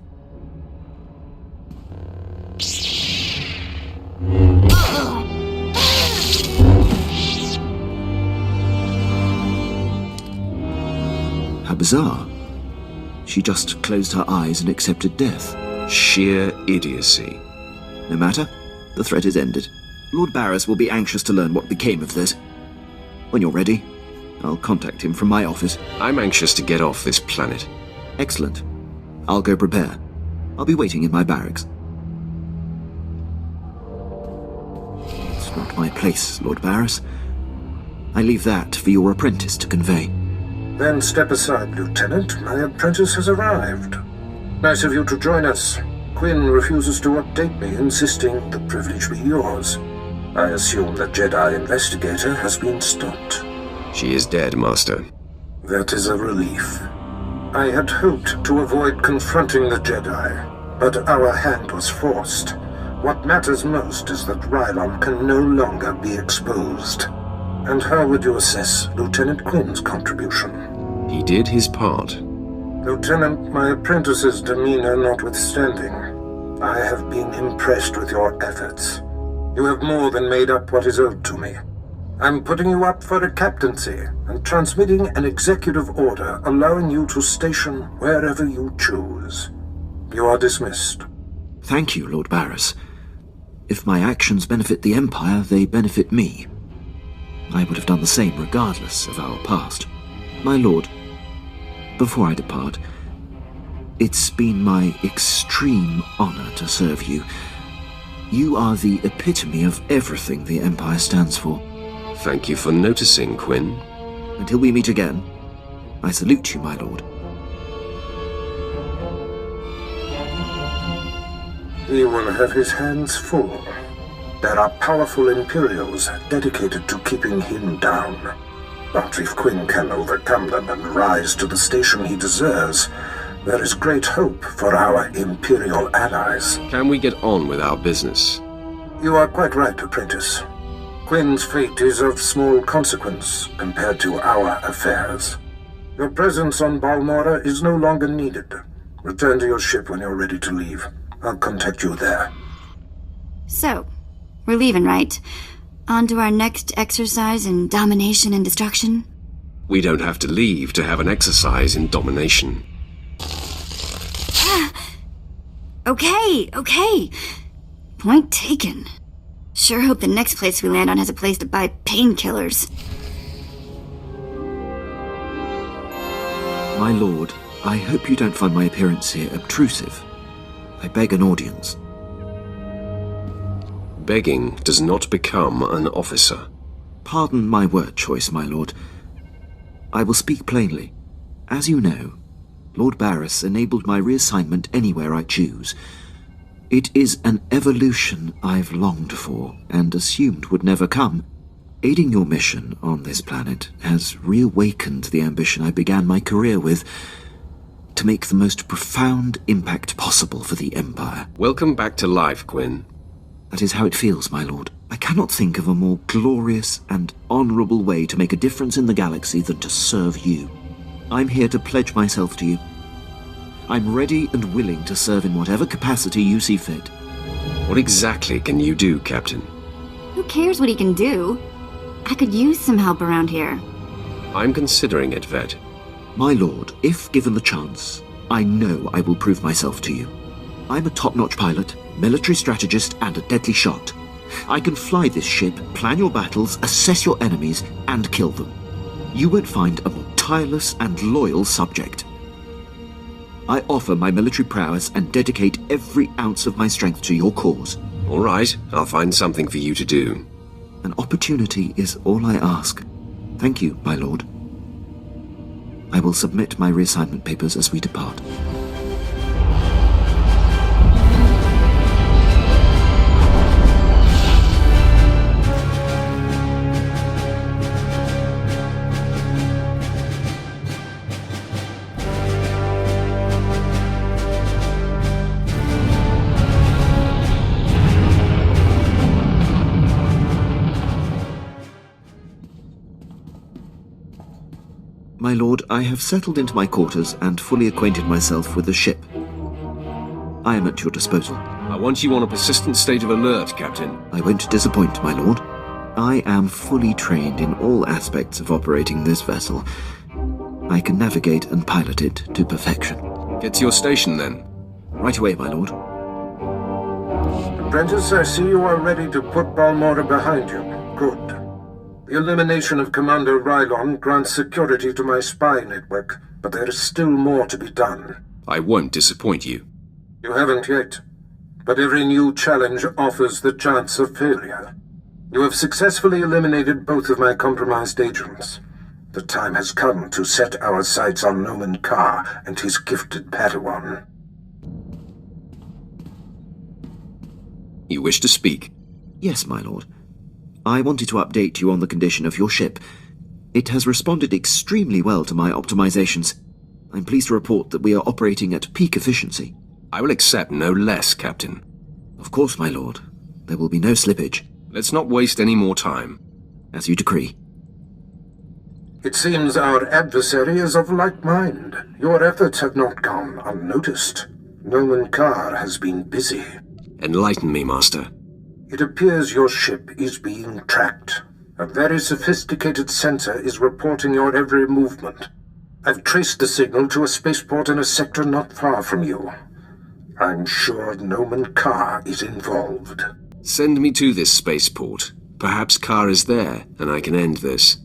How bizarre. She just closed her eyes and accepted death. Sheer idiocy. No matter. The threat is ended. Lord Barriss will be anxious to learn what became of this. When you're ready, I'll contact him from my office. I'm anxious to get off this planet. Excellent. I'll go prepare. I'll be waiting in my barracks. It's not my place, Lord Barriss. I leave that for your apprentice to convey. Then step aside, Lieutenant. My apprentice has arrived. Nice of you to join us. Quinn refuses to update me, insisting the privilege be yours. I assume the Jedi investigator has been stopped. She is dead, Master. That is a relief. I had hoped to avoid confronting the Jedi, but our hand was forced. What matters most is that Rylon can no longer be exposed. And how would you assess Lieutenant Quinn's contribution? He did his part. Lieutenant, my apprentice's demeanor notwithstanding, I have been impressed with your efforts. You have more than made up what is owed to me. I'm putting you up for a captaincy and transmitting an executive order allowing you to station wherever you choose. You are dismissed. Thank you, Lord Barriss. If my actions benefit the Empire, they benefit me. I would have done the same regardless of our past. My lord, before I depart, it's been my extreme honor to serve you. You are the epitome of everything the Empire stands for. Thank you for noticing, Quinn. Until we meet again, I salute you, my lord. He will have his hands full. There are powerful Imperials dedicated to keeping him down. But if Quinn can overcome them and rise to the station he deserves, there is great hope for our Imperial allies. Can we get on with our business? You are quite right, apprentice. Quinn's fate is of small consequence compared to our affairs. Your presence on Balmorra is no longer needed. Return to your ship when you're ready to leave. I'll contact you there. So, we're leaving, right? On to our next exercise in domination and destruction? We don't have to leave to have an exercise in domination. Okay. Point taken. Sure hope the next place we land on has a place to buy painkillers. My lord, I hope you don't find my appearance here obtrusive. I beg an audience. Begging does not become an officer. Pardon my word choice, my lord. I will speak plainly. As you know, Lord Barriss enabled my reassignment anywhere I choose. It is an evolution I've longed for and assumed would never come. Aiding your mission on this planet has reawakened the ambition I began my career with, to make the most profound impact possible for the Empire. Welcome back to life, Quinn. That is how it feels, my lord. I cannot think of a more glorious and honorable way to make a difference in the galaxy than to serve you. I'm here to pledge myself to you. I'm ready and willing to serve in whatever capacity you see fit. What exactly can you do, Captain? Who cares what he can do? I could use some help around here. I'm considering it, Vet. My lord, if given the chance, I know I will prove myself to you. I'm a top-notch pilot, military strategist, and a deadly shot. I can fly this ship, plan your battles, assess your enemies, and kill them. You won't find a more tireless and loyal subject. I offer my military prowess and dedicate every ounce of my strength to your cause. All right, I'll find something for you to do. An opportunity is all I ask. Thank you, my lord. I will submit my reassignment papers as we depart. My lord, I have settled into my quarters and fully acquainted myself with the ship. I am at your disposal. I want you on a persistent state of alert, Captain. I won't disappoint, my lord. I am fully trained in all aspects of operating this vessel. I can navigate and pilot it to perfection. Get to your station, then. Right away, my lord. Apprentice, I see you are ready to put Balmorra behind you. Good. The elimination of Commander Rylon grants security to my spy network, but there is still more to be done. I won't disappoint you. You haven't yet, but every new challenge offers the chance of failure. You have successfully eliminated both of my compromised agents. The time has come to set our sights on Dromund Kass and his gifted Padawan. You wish to speak? Yes, my lord. I wanted to update you on the condition of your ship. It has responded extremely well to my optimizations. I'm pleased to report that we are operating at peak efficiency. I will accept no less, Captain. Of course, my lord. There will be no slippage. Let's not waste any more time. As you decree. It seems our adversary is of like mind. Your efforts have not gone unnoticed. Dromund Kass has been busy. Enlighten me, Master. It appears your ship is being tracked. A very sophisticated sensor is reporting your every movement. I've traced the signal to a spaceport in a sector not far from you. I'm sure Dromund Kass is involved. Send me to this spaceport. Perhaps Kass is there, and I can end this.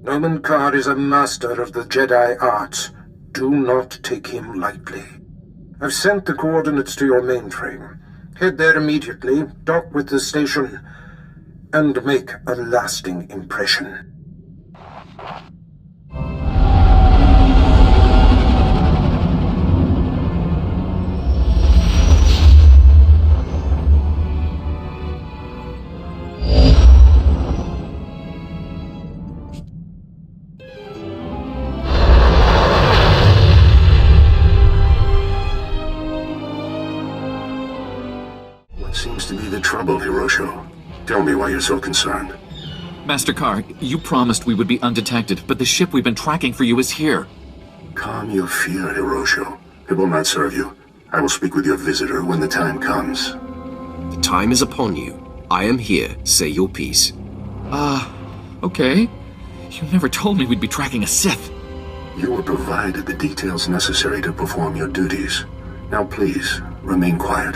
Dromund Kass is a master of the Jedi arts. Do not take him lightly. I've sent the coordinates to your mainframe. Head there immediately, dock with the station, and make a lasting impression. Seems to be the trouble, Hirosho. Tell me why you're so concerned. Master Kass, you promised we would be undetected, but the ship we've been tracking for you is here. Calm your fear, Hirosho. It will not serve you. I will speak with your visitor when the time comes. The time is upon you. I am here. Say your piece. Okay. You never told me we'd be tracking a Sith. You were provided the details necessary to perform your duties. Now please, remain quiet.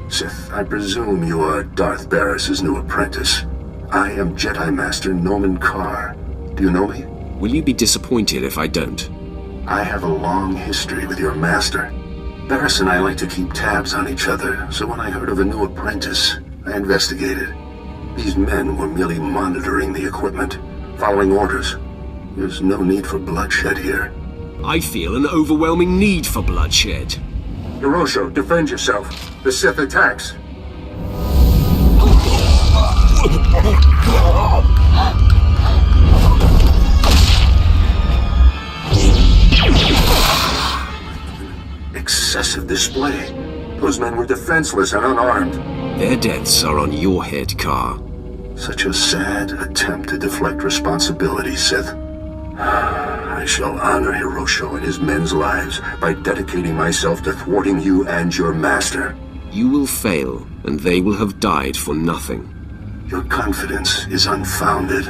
Sith, I presume you are Darth Barris's new apprentice. I am Jedi Master Dromund Kass. Do you know me? Will you be disappointed if I don't? I have a long history with your master. Barris and I like to keep tabs on each other, so when I heard of a new apprentice, I investigated. These men were merely monitoring the equipment, following orders. There's no need for bloodshed here. I feel an overwhelming need for bloodshed. Hirosho, defend yourself. The Sith attacks. Excessive display. Those men were defenseless and unarmed. Their deaths are on your head, Kass. Such a sad attempt to deflect responsibility, Sith. I shall honor Hirosho and his men's lives by dedicating myself to thwarting you and your master. You will fail, and they will have died for nothing. Your confidence is unfounded.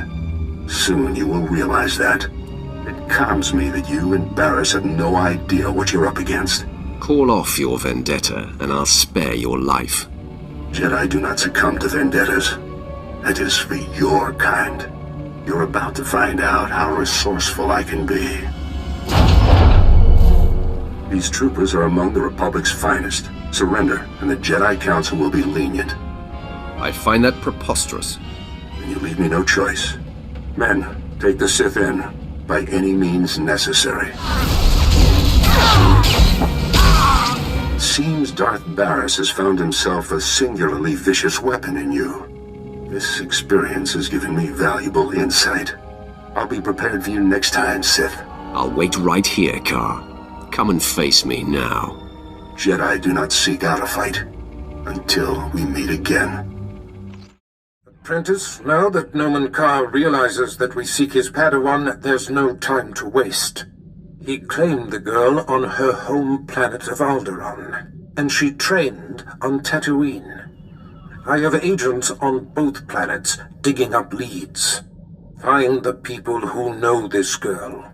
Soon you will realize that. It calms me that you and Barris have no idea what you're up against. Call off your vendetta, and I'll spare your life. Jedi do not succumb to vendettas. That is for your kind. You're about to find out how resourceful I can be. These troopers are among the Republic's finest. Surrender, and the Jedi Council will be lenient. I find that preposterous. And you leave me no choice. Men, take the Sith in, by any means necessary. It seems Darth Barris has found himself a singularly vicious weapon in you. This experience has given me valuable insight. I'll be prepared for you next time, Sith. I'll wait right here, Kass. Come and face me now. Jedi do not seek out a fight until we meet again. Apprentice, now that Dromund Kass realizes that we seek his Padawan, there's no time to waste. He claimed the girl on her home planet of Alderaan, and she trained on Tatooine. I have agents on both planets digging up leads. Find the people who know this girl.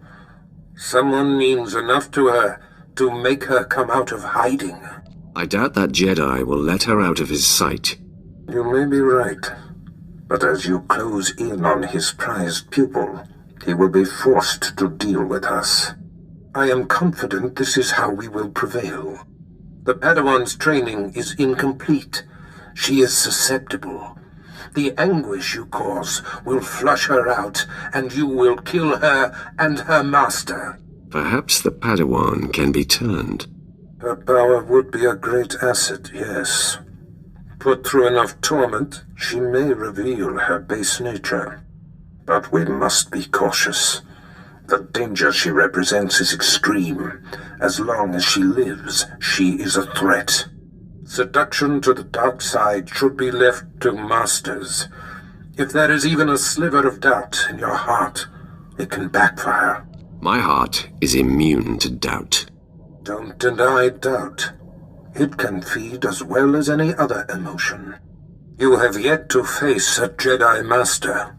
Someone means enough to her to make her come out of hiding. I doubt that Jedi will let her out of his sight. You may be right, but as you close in on his prized pupil, he will be forced to deal with us. I am confident this is how we will prevail. The Padawan's training is incomplete. She is susceptible. The anguish you cause will flush her out, and you will kill her and her master. Perhaps the Padawan can be turned. Her power would be a great asset, yes. Put through enough torment, she may reveal her base nature. But we must be cautious. The danger she represents is extreme. As long as she lives, she is a threat. Seduction to the dark side should be left to masters. If there is even a sliver of doubt in your heart, it can backfire. My heart is immune to doubt. Don't deny doubt. It can feed as well as any other emotion. You have yet to face a Jedi Master.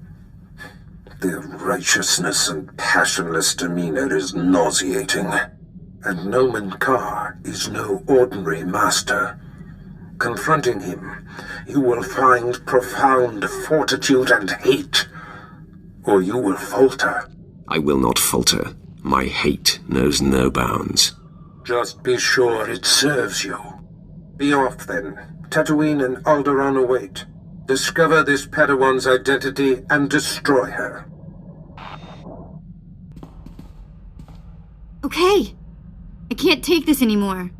Their righteousness and passionless demeanor is nauseating. And Nomen Karr is no ordinary master. Confronting him, you will find profound fortitude and hate, or you will falter. I will not falter. My hate knows no bounds. Just be sure it serves you. Be off, then. Tatooine and Alderaan await. Discover this Padawan's identity and destroy her. Okay. I can't take this anymore.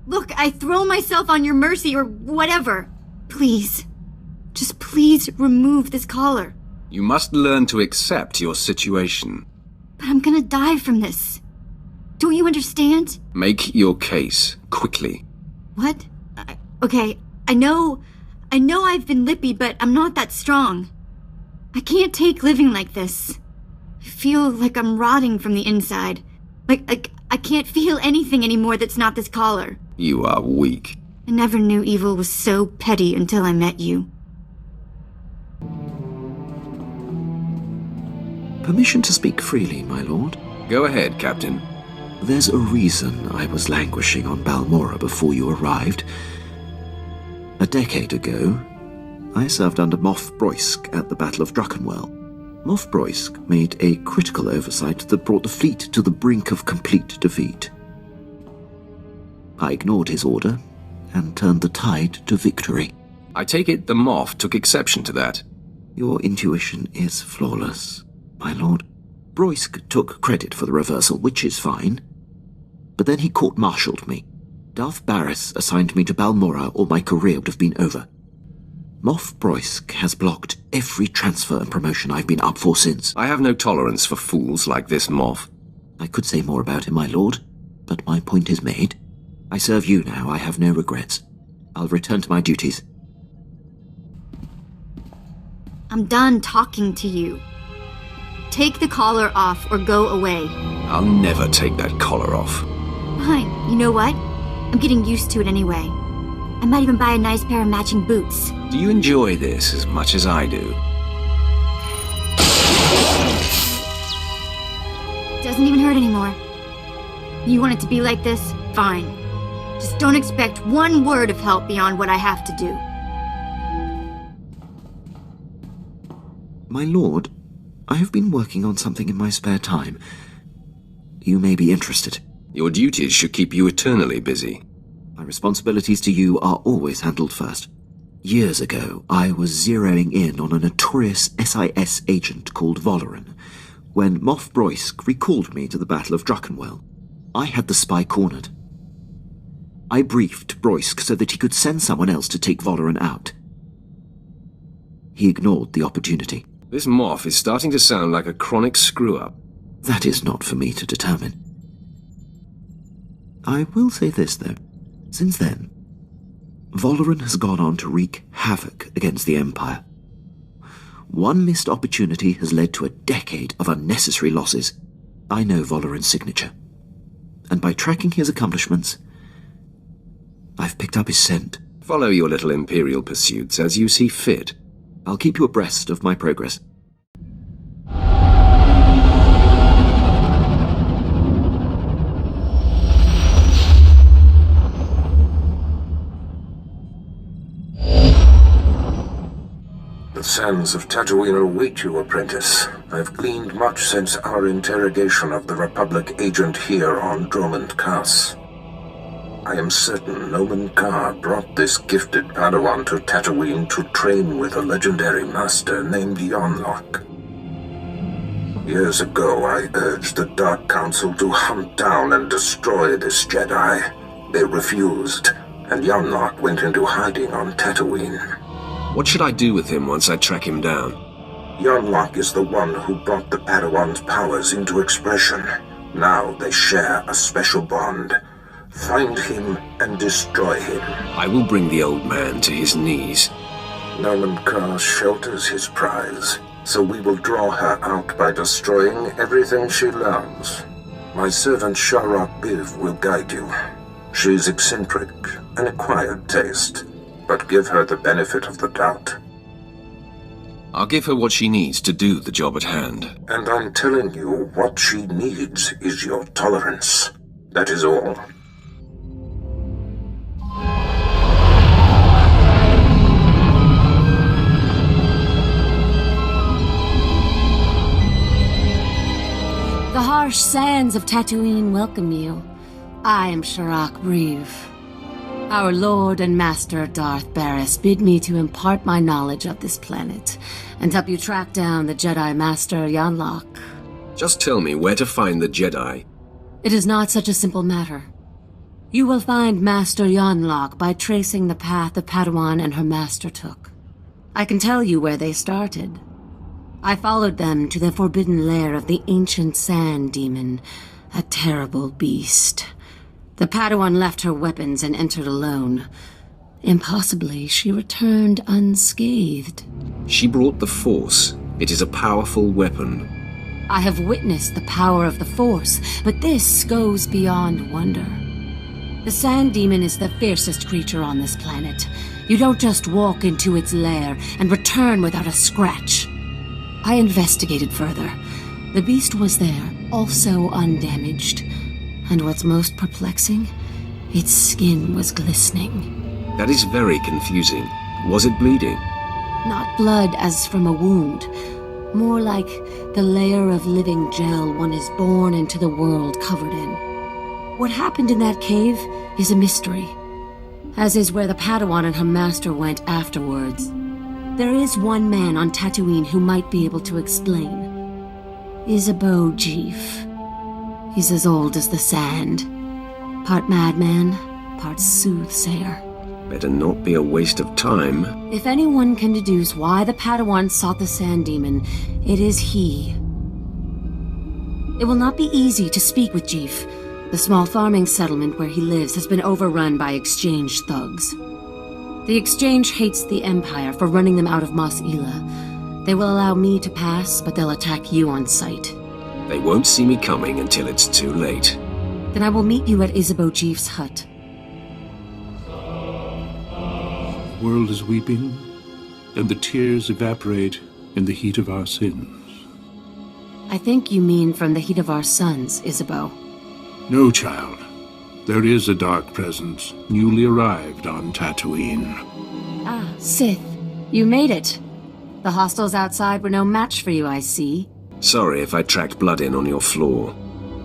Look, I throw myself on your mercy or whatever. Please. Just please remove this collar. You must learn to accept your situation. But I'm gonna die from this. Don't you understand? Make your case, quickly. What? Okay, I know I've been lippy, but I'm not that strong. I can't take living like this. I feel like I'm rotting from the inside. Like I can't feel anything anymore that's not this collar. You are weak. I never knew evil was so petty until I met you. Permission to speak freely, my lord? Go ahead, Captain. There's a reason I was languishing on Balmorra before you arrived. A decade ago, I served under Moff Broysk at the Battle of Druckenwell. Moff Broysk made a critical oversight that brought the fleet to the brink of complete defeat. I ignored his order and turned the tide to victory. I take it the Moff took exception to that. Your intuition is flawless, my lord. Broysk took credit for the reversal, which is fine. But then he court-martialed me. Darth Barris assigned me to Balmorra, or my career would have been over. Moff Broysk has blocked every transfer and promotion I've been up for since. I have no tolerance for fools like this Moff. I could say more about him, my lord, but my point is made. I serve you now, I have no regrets. I'll return to my duties. I'm done talking to you. Take the collar off or go away. I'll never take that collar off. Fine, you know what? I'm getting used to it anyway. I might even buy a nice pair of matching boots. Do you enjoy this as much as I do? Doesn't even hurt anymore. You want it to be like this? Fine. Just don't expect one word of help beyond what I have to do. My lord, I have been working on something in my spare time. You may be interested. Your duties should keep you eternally busy. My responsibilities to you are always handled first. Years ago, I was zeroing in on a notorious SIS agent called Alderaan, when Moff Broysk recalled me to the Battle of Druckenwell. I had the spy cornered. I briefed Broysk so that he could send someone else to take Alderaan out. He ignored the opportunity. This Moff is starting to sound like a chronic screw-up. That is not for me to determine. I will say this, though. Since then, Alderaan has gone on to wreak havoc against the Empire. One missed opportunity has led to a decade of unnecessary losses. I know Alderaan's signature, and by tracking his accomplishments, I've picked up his scent. Follow your little Imperial pursuits as you see fit. I'll keep you abreast of my progress. The sands of Tatooine await you, apprentice. I've gleaned much since our interrogation of the Republic agent here on Dromund Kass. I am certain Nomen Karr brought this gifted Padawan to Tatooine to train with a legendary master named Yonlock. Years ago, I urged the Dark Council to hunt down and destroy this Jedi. They refused, and Yonlock went into hiding on Tatooine. What should I do with him once I track him down? Yonlock is the one who brought the Padawan's powers into expression. Now they share a special bond. Find him and destroy him. I will bring the old man to his knees. Dromund Kass shelters his prize, so we will draw her out by destroying everything she loves. My servant Sharok Biv will guide you. She is eccentric, an acquired taste, but give her the benefit of the doubt. I'll give her what she needs to do the job at hand. And I'm telling you, what she needs is your tolerance. That is all. The harsh sands of Tatooine welcome you. I am Sharok Breeve. Our Lord and Master Darth Barris bid me to impart my knowledge of this planet and help you track down the Jedi Master Yanlok. Just tell me where to find the Jedi. It is not such a simple matter. You will find Master Yanlok by tracing the path the Padawan and her master took. I can tell you where they started. I followed them to the forbidden lair of the ancient sand demon, a terrible beast. The Padawan left her weapons and entered alone. Impossibly, she returned unscathed. She brought the Force. It is a powerful weapon. I have witnessed the power of the Force, but this goes beyond wonder. The Sand Demon is the fiercest creature on this planet. You don't just walk into its lair and return without a scratch. I investigated further. The beast was there, also undamaged. And what's most perplexing? Its skin was glistening. That is very confusing. Was it bleeding? Not blood as from a wound. More like the layer of living gel one is born into the world covered in. What happened in that cave is a mystery, as is where the Padawan and her master went afterwards. There is one man on Tatooine who might be able to explain. Isabeau Jeef. He's as old as the sand. Part madman, part soothsayer. Better not be a waste of time. If anyone can deduce why the Padawan sought the Sand Demon, it is he. It will not be easy to speak with Jeef. The small farming settlement where he lives has been overrun by Exchange thugs. The Exchange hates the Empire for running them out of Mos Ela. They will allow me to pass, but they'll attack you on sight. They won't see me coming until it's too late. Then I will meet you at Isabeau Jeef's hut. The world is weeping, and the tears evaporate in the heat of our sins. I think you mean from the heat of our suns, Isabeau. No, child. There is a dark presence, newly arrived on Tatooine. Ah, Sith. You made it. The hostiles outside were no match for you, I see. Sorry if I tracked blood in on your floor.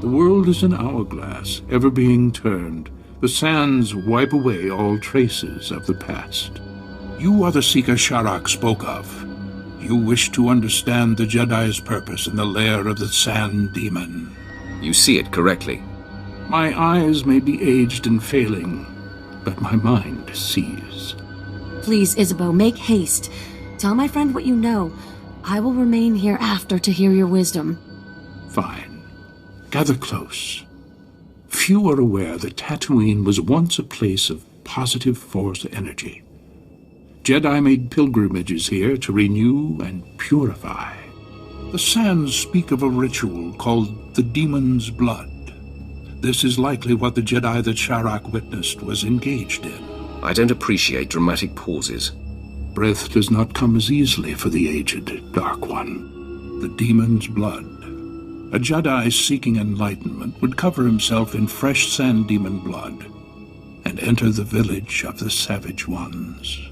The world is an hourglass, ever being turned. The sands wipe away all traces of the past. You are the seeker Sharok spoke of. You wish to understand the Jedi's purpose in the lair of the Sand Demon. You see it correctly. My eyes may be aged and failing, but my mind sees. Please, Isabeau, make haste. Tell my friend what you know. I will remain here after to hear your wisdom. Fine. Gather close. Few are aware that Tatooine was once a place of positive Force energy. Jedi made pilgrimages here to renew and purify. The sands speak of a ritual called the Demon's Blood. This is likely what the Jedi that Sharok witnessed was engaged in. I don't appreciate dramatic pauses. Breath does not come as easily for the aged, Dark One. The Demon's Blood. A Jedi seeking enlightenment would cover himself in fresh Sand Demon blood and enter the village of the Savage Ones.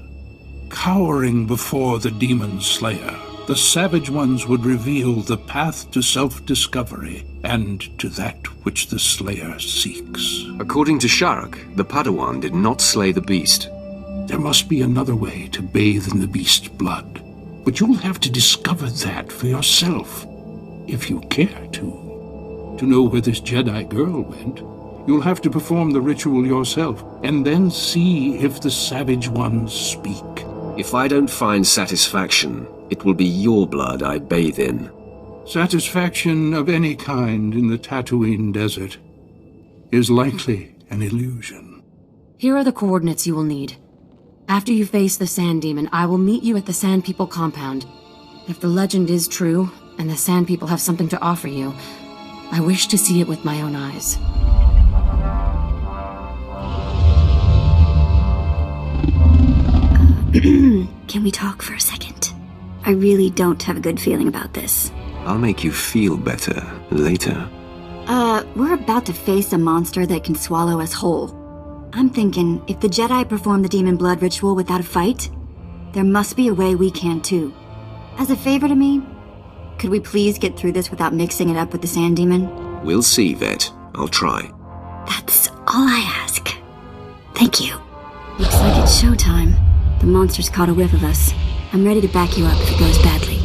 Cowering before the Demon Slayer, the Savage Ones would reveal the path to self-discovery and to that which the Slayer seeks. According to Sharok, the Padawan did not slay the beast. There must be another way to bathe in the beast's blood, but you'll have to discover that for yourself, if you care to. To know where this Jedi girl went, you'll have to perform the ritual yourself, and then see if the Savage Ones speak. If I don't find satisfaction, it will be your blood I bathe in. Satisfaction of any kind in the Tatooine desert is likely an illusion. Here are the coordinates you will need. After you face the Sand Demon, I will meet you at the Sand People compound. If the legend is true, and the Sand People have something to offer you, I wish to see it with my own eyes. Can we talk for a second? I really don't have a good feeling about this. I'll make you feel better later. We're about to face a monster that can swallow us whole. I'm thinking, if the Jedi perform the demon blood ritual without a fight, there must be a way we can too. As a favor to me, could we please get through this without mixing it up with the Sand Demon? We'll see, Vet. I'll try. That's all I ask. Thank you. Looks like it's showtime. The monster's caught a whiff of us. I'm ready to back you up if it goes badly.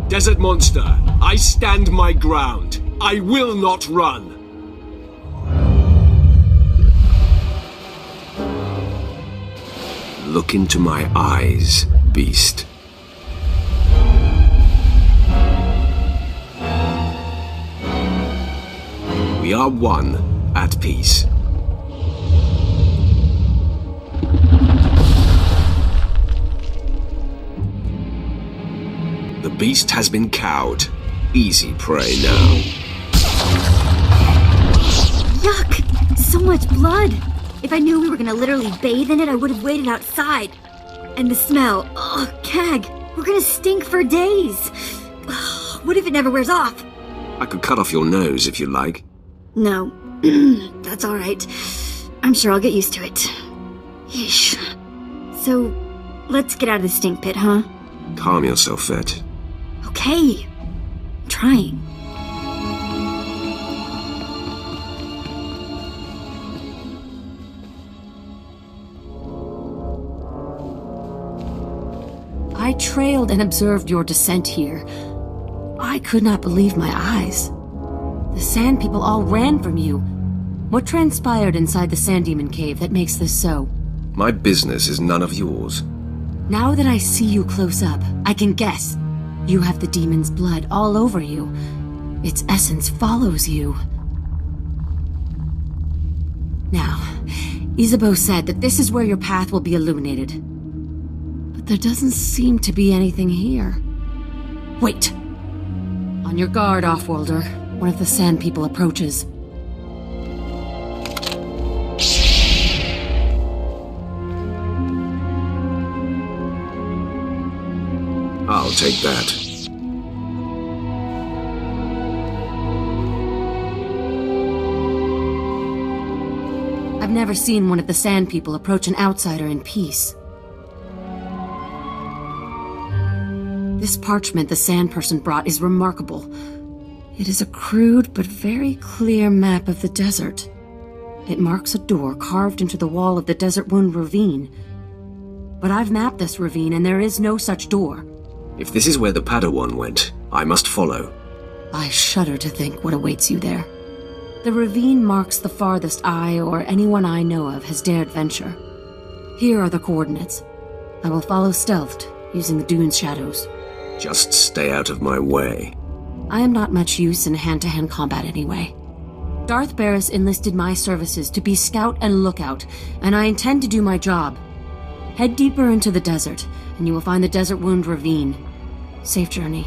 Desert monster, I stand my ground. I will not run. Look into my eyes, beast. We are one, at peace. The beast has been cowed. Easy prey now. Yuck! So much blood! If I knew we were gonna literally bathe in it, I would have waited outside. And the smell, ugh, cag, we're gonna stink for days. Ugh, what if it never wears off? I could cut off your nose if you like. No, that's alright. I'm sure I'll get used to it. Yeesh. So, let's get out of the stink pit, huh? Calm yourself, Vet. Okay. I'm trying. I trailed and observed your descent here. I could not believe my eyes. The Sand People all ran from you. What transpired inside the Sand Demon cave that makes this so? My business is none of yours. Now that I see you close up, I can guess. You have the demon's blood all over you. Its essence follows you. Now, Isabeau said that this is where your path will be illuminated. But there doesn't seem to be anything here. Wait! On your guard, Offworlder. One of the Sand People approaches. I'll take that. I've never seen one of the Sand People approach an outsider in peace. This parchment the Sand Person brought is remarkable. It is a crude but very clear map of the desert. It marks a door carved into the wall of the Desert Wound Ravine. But I've mapped this ravine and there is no such door. If this is where the Padawan went, I must follow. I shudder to think what awaits you there. The ravine marks the farthest I or anyone I know of has dared venture. Here are the coordinates. I will follow stealthed, using the dune's shadows. Just stay out of my way. I am not much use in hand-to-hand combat anyway. Darth Barris enlisted my services to be scout and lookout, and I intend to do my job. Head deeper into the desert, and you will find the Desert Wound Ravine. Safe journey.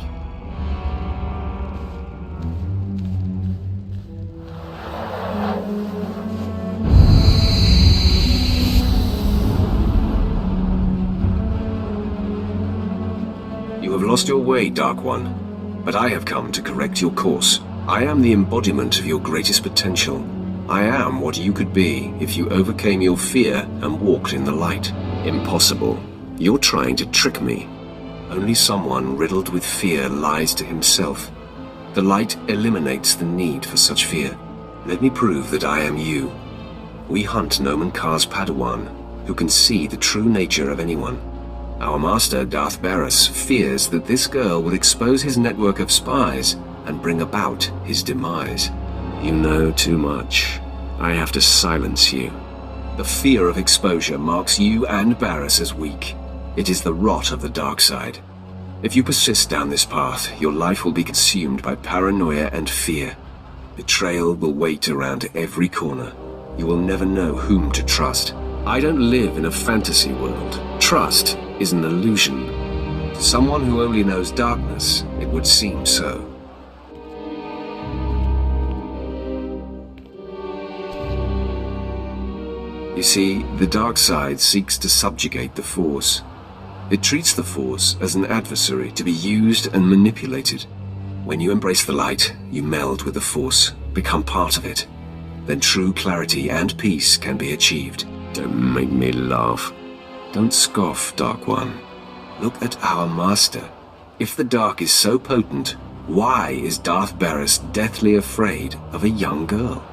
You have lost your way, Dark One, but I have come to correct your course. I am the embodiment of your greatest potential. I am what you could be if you overcame your fear and walked in the light. Impossible. You're trying to trick me. Only someone riddled with fear lies to himself. The light eliminates the need for such fear. Let me prove that I am you. We hunt Dromund Kass Padawan, who can see the true nature of anyone. Our master, Darth Barris, fears that this girl will expose his network of spies and bring about his demise. You know too much. I have to silence you. The fear of exposure marks you and Barriss as weak. It is the rot of the dark side. If you persist down this path, your life will be consumed by paranoia and fear. Betrayal will wait around every corner. You will never know whom to trust. I don't live in a fantasy world. Trust is an illusion. To someone who only knows darkness, it would seem so. You see, the dark side seeks to subjugate the Force. It treats the Force as an adversary to be used and manipulated. When you embrace the light, you meld with the Force, become part of it. Then true clarity and peace can be achieved. Don't make me laugh. Don't scoff, Dark One. Look at our master. If the dark is so potent, why is Darth Barriss deathly afraid of a young girl?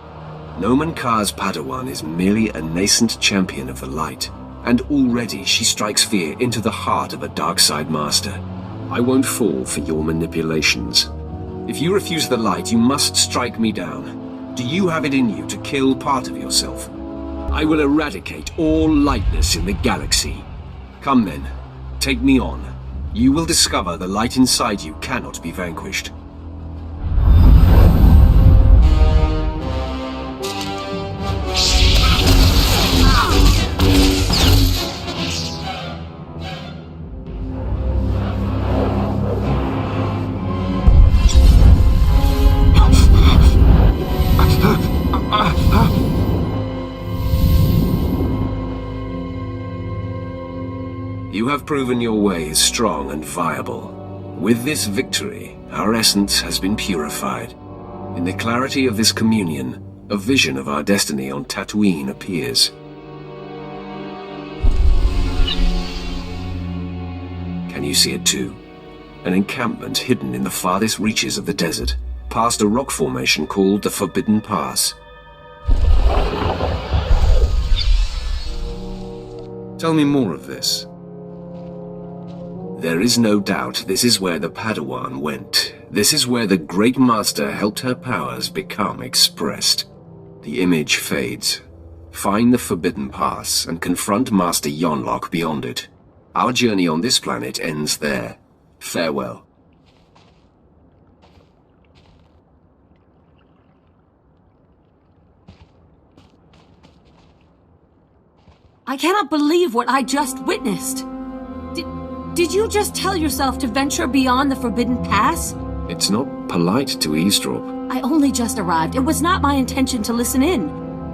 Dromund Kass' Padawan is merely a nascent champion of the light, and already she strikes fear into the heart of a dark side master. I won't fall for your manipulations. If you refuse the light, you must strike me down. Do you have it in you to kill part of yourself? I will eradicate all lightness in the galaxy. Come then, take me on. You will discover the light inside you cannot be vanquished. You have proven your way is strong and viable. With this victory, our essence has been purified. In the clarity of this communion, a vision of our destiny on Tatooine appears. Can you see it too? An encampment hidden in the farthest reaches of the desert, past a rock formation called the Forbidden Pass. Tell me more of this. There is no doubt this is where the Padawan went. This is where the Great Master helped her powers become expressed. The image fades. Find the Forbidden Pass and confront Master Yonlock beyond it. Our journey on this planet ends there. Farewell. I cannot believe what I just witnessed. Did you just tell yourself to venture beyond the Forbidden Pass? It's not polite to eavesdrop. I only just arrived. It was not my intention to listen in.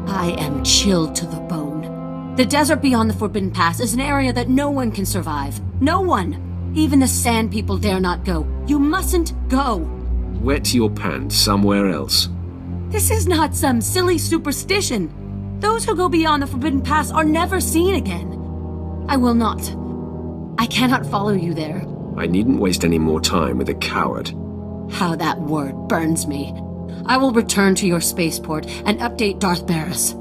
I am chilled to the bone. The desert beyond the Forbidden Pass is an area that no one can survive. No one. Even the Sand People dare not go. You mustn't go. Wet your pants somewhere else. This is not some silly superstition. Those who go beyond the Forbidden Pass are never seen again. I will not. I cannot follow you there. I needn't waste any more time with a coward. How that word burns me. I will return to your spaceport and update Darth Barriss.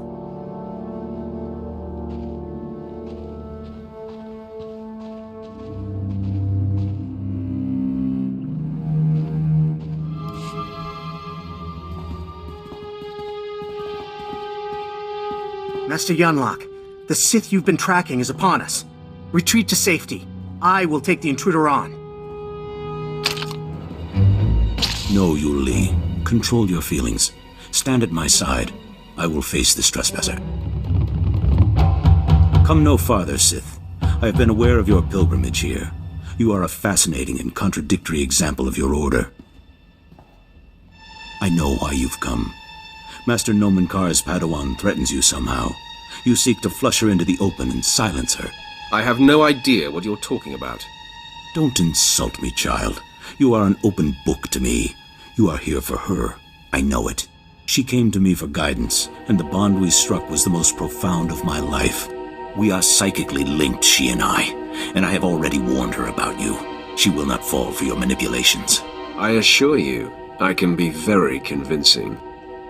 Master Yonlock, the Sith you've been tracking is upon us. Retreat to safety. I will take the intruder on. No, Yu Li. Control your feelings. Stand at my side. I will face this trespasser. Come no farther, Sith. I have been aware of your pilgrimage here. You are a fascinating and contradictory example of your order. I know why you've come. Master Dromund Kass' Padawan threatens you somehow. You seek to flush her into the open and silence her. I have no idea what you're talking about. Don't insult me, child. You are an open book to me. You are here for her. I know it. She came to me for guidance, and the bond we struck was the most profound of my life. We are psychically linked, she and I have already warned her about you. She will not fall for your manipulations. I assure you, I can be very convincing.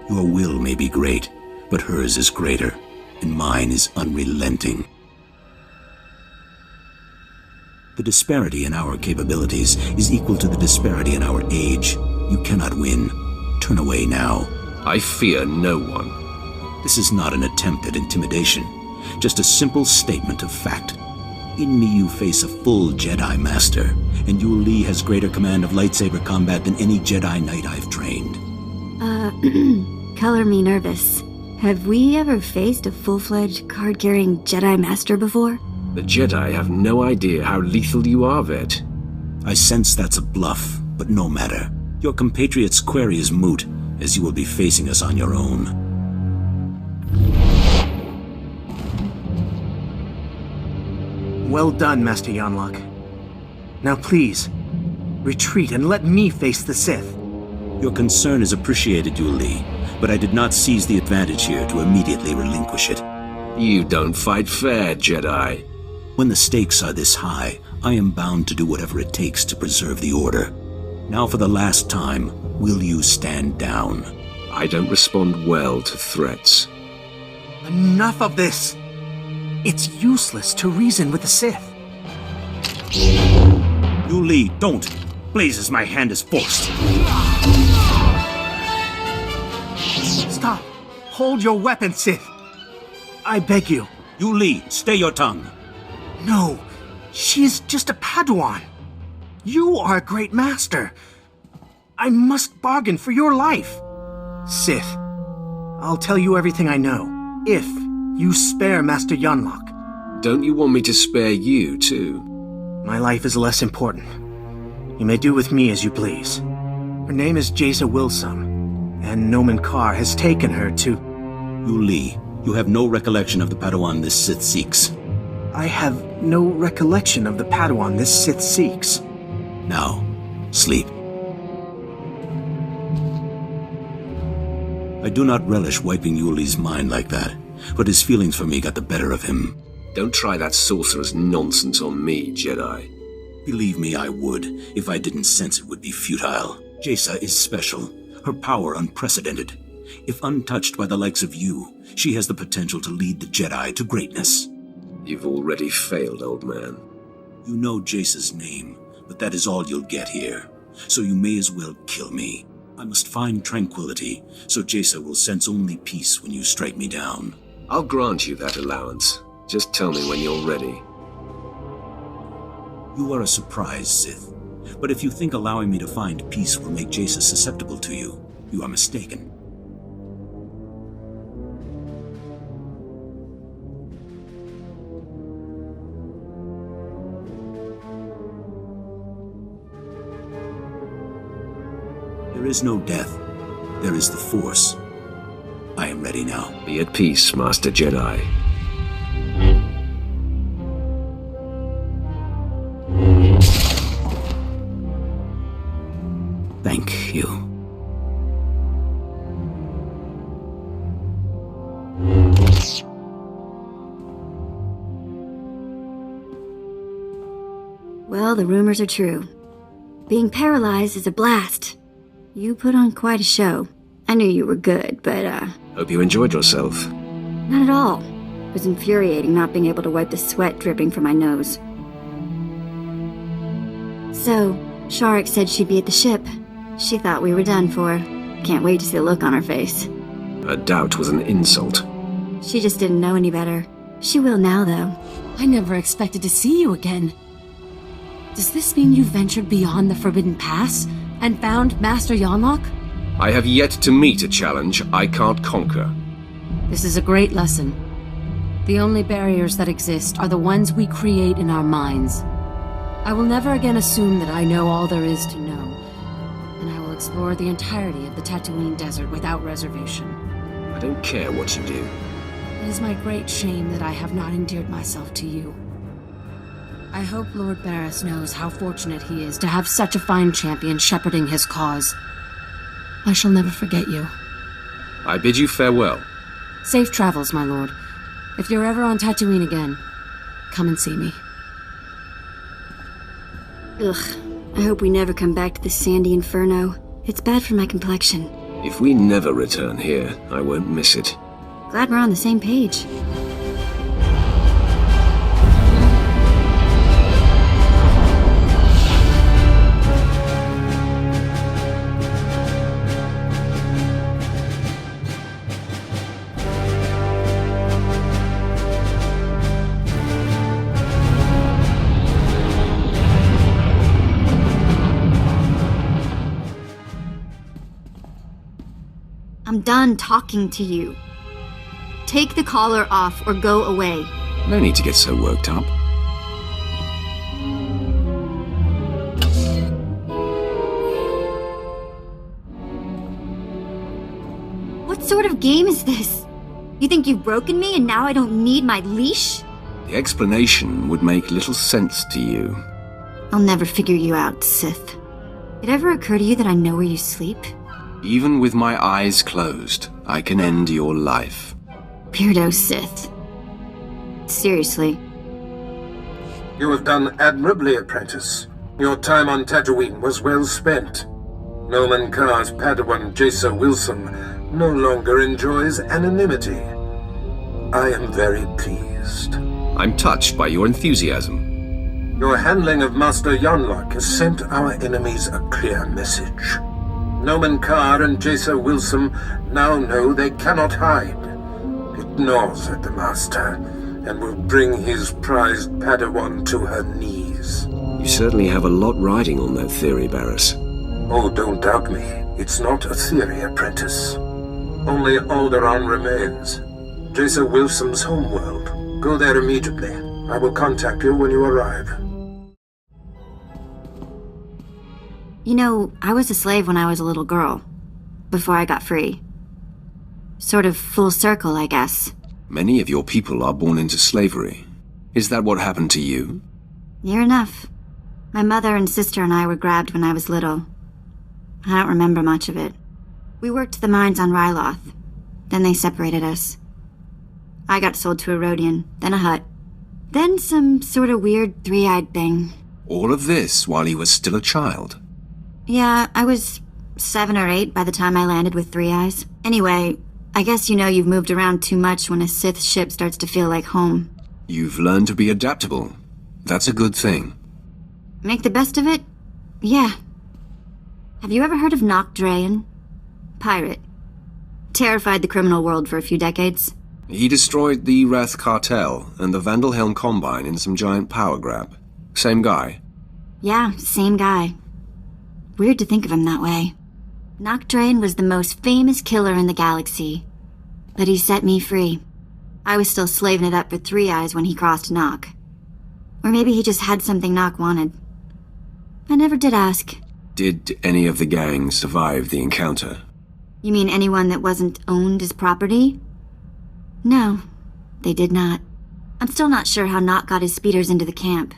Your will may be great, but hers is greater, and mine is unrelenting. The disparity in our capabilities is equal to the disparity in our age. You cannot win. Turn away now. I fear no one. This is not an attempt at intimidation, just a simple statement of fact. In me you face a full Jedi Master, and Yul Lee has greater command of lightsaber combat than any Jedi Knight I've trained. Color me nervous. Have we ever faced a full-fledged card-carrying Jedi Master before? The Jedi have no idea how lethal you are, Vet. I sense that's a bluff, but no matter. Your compatriot's query is moot, as you will be facing us on your own. Well done, Master Yanlock. Now please, retreat and let me face the Sith. Your concern is appreciated, Yul Lee, but I did not seize the advantage here to immediately relinquish it. You don't fight fair, Jedi. When the stakes are this high, I am bound to do whatever it takes to preserve the Order. Now for the last time, will you stand down? I don't respond well to threats. Enough of this! It's useless to reason with the Sith. Yul Lee, don't! Blazes, my hand is forced. Stop! Hold your weapon, Sith! I beg you. Yul Lee, stay your tongue. No, she is just a Padawan. You are a great master. I must bargain for your life. Sith, I'll tell you everything I know, if you spare Master Yanlock. Don't you want me to spare you, too? My life is less important. You may do with me as you please. Her name is Jaisa Wilsum, and Nomen Karr has taken her to... Yul Lee, you have no recollection of the Padawan this Sith seeks. I have no recollection of the Padawan this Sith seeks. Now, sleep. I do not relish wiping Yul Lee's mind like that, but his feelings for me got the better of him. Don't try that sorcerer's nonsense on me, Jedi. Believe me, I would, if I didn't sense it would be futile. Jaisa is special, her power unprecedented. If untouched by the likes of you, she has the potential to lead the Jedi to greatness. You've already failed, old man. You know Jaisa's name, but that is all you'll get here. So you may as well kill me. I must find tranquility, so Jaisa will sense only peace when you strike me down. I'll grant you that allowance. Just tell me when you're ready. You are a surprise, Sith. But if you think allowing me to find peace will make Jaisa susceptible to you, you are mistaken. There is no death. There is the Force. I am ready now. Be at peace, Master Jedi. Thank you. Well, the rumors are true. Being paralyzed is a blast. You put on quite a show. I knew you were good, but, Hope you enjoyed yourself. not at all. It was infuriating not being able to wipe the sweat dripping from my nose. So, Sharik said she'd be at the ship. She thought we were done for. Can't wait to see the look on her face. A doubt was an insult. She just didn't know any better. She will now, though. I never expected to see you again. Does this mean you ventured beyond the Forbidden Pass and found Master Yanlock? I have yet to meet a challenge I can't conquer. This is a great lesson. The only barriers that exist are the ones we create in our minds. I will never again assume that I know all there is to know, and I will explore the entirety of the Tatooine desert without reservation. I don't care what you do. It is my great shame that I have not endeared myself to you. I hope Lord Barriss knows how fortunate he is to have such a fine champion shepherding his cause. I shall never forget you. I bid you farewell. Safe travels, my lord. If you're ever on Tatooine again, come and see me. Ugh, I hope we never come back to this sandy inferno. It's bad for my complexion. If we never return here, I won't miss it. Glad we're on the same page. I'm done talking to you. Take the collar off or go away. No need to get so worked up. What sort of game is this? You think you've broken me and now I don't need my leash? The explanation would make little sense to you. I'll never figure you out, Sith. It ever occur to you that I know where you sleep? Even with my eyes closed, I can end your life. Beardo Sith. Seriously. You have done admirably, apprentice. Your time on Tatooine was well spent. Dromund Kass' Padawan Jaisa Wilson no longer enjoys anonymity. I am very pleased. I'm touched by your enthusiasm. Your handling of Master Yonlock has sent our enemies a clear message. Dromund Kass and Jaisa Wilson now know they cannot hide. It gnaws at the Master, and will bring his prized Padawan to her knees. You certainly have a lot riding on that theory, Barriss. Oh, don't doubt me. It's not a theory, apprentice. Only Alderaan remains. Jaisa Wilson's homeworld. Go there immediately. I will contact you when you arrive. You know, I was a slave when I was a little girl, before I got free. Sort of full circle, I guess. Many of your people are born into slavery. Is that what happened to you? Near enough. My mother and sister and I were grabbed when I was little. I don't remember much of it. We worked the mines on Ryloth. Then they separated us. I got sold to a Rodian, then a Hutt. Then some sort of weird three-eyed thing. All of this while you were still a child? Yeah, I was 7 or 8 by the time I landed with 3 eyes. Anyway, I guess you know you've moved around too much when a Sith ship starts to feel like home. You've learned to be adaptable. That's a good thing. Make the best of it? Yeah. Have you ever heard of Nok Drayan? Pirate. Terrified the criminal world for a few decades. He destroyed the Wrath Cartel and the Vandalhelm Combine in some giant power grab. Same guy? Yeah, same guy. Weird to think of him that way. Nok Drayan was the most famous killer in the galaxy. But he set me free. I was still slaving it up for 3 eyes when he crossed Nok. Or maybe he just had something Nok wanted. I never did ask. Did any of the gang survive the encounter? You mean anyone that wasn't owned as property? No, they did not. I'm still not sure how Nok got his speeders into the camp.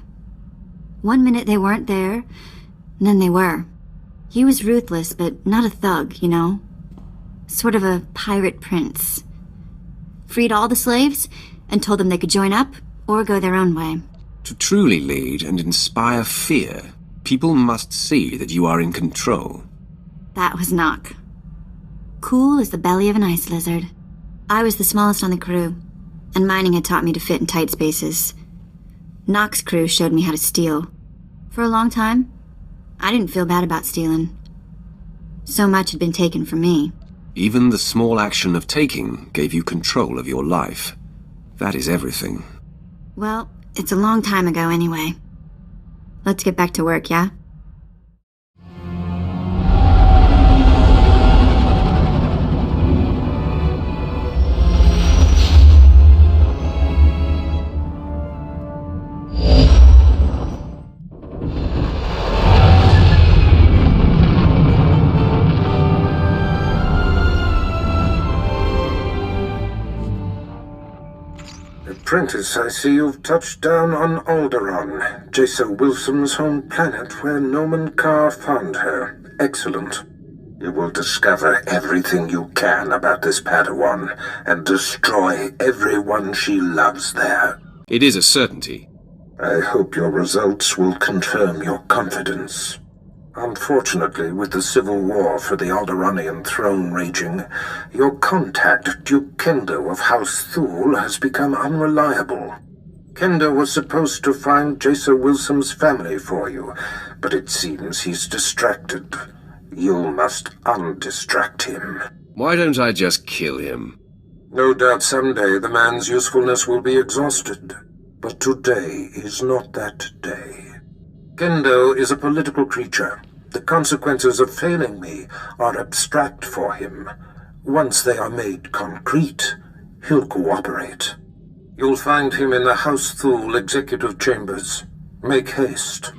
One minute they weren't there, and then they were. He was ruthless, but not a thug, you know? Sort of a pirate prince. Freed all the slaves, and told them they could join up, or go their own way. To truly lead and inspire fear, people must see that you are in control. That was Nok. Cool as the belly of an ice lizard. I was the smallest on the crew, and mining had taught me to fit in tight spaces. Nok's crew showed me how to steal. For a long time, I didn't feel bad about stealing. So much had been taken from me. Even the small action of taking gave you control of your life. That is everything. Well, it's a long time ago anyway. Let's get back to work, yeah? Apprentice, I see you've touched down on Alderaan, Jaisa Wilson's home planet where Dromund Kass found her. Excellent. You will discover everything you can about this Padawan and destroy everyone she loves there. It is a certainty. I hope your results will confirm your confidence. Unfortunately, with the civil war for the Alderaanian throne raging, your contact, Duke Kendo of House Thule, has become unreliable. Kendo was supposed to find Jaisa Wilson's family for you, but it seems he's distracted. You must undistract him. Why don't I just kill him? No doubt someday the man's usefulness will be exhausted, but today is not that day. Kendo is a political creature. The consequences of failing me are abstract for him. Once they are made concrete, he'll cooperate. You'll find him in the House Thule executive chambers. Make haste.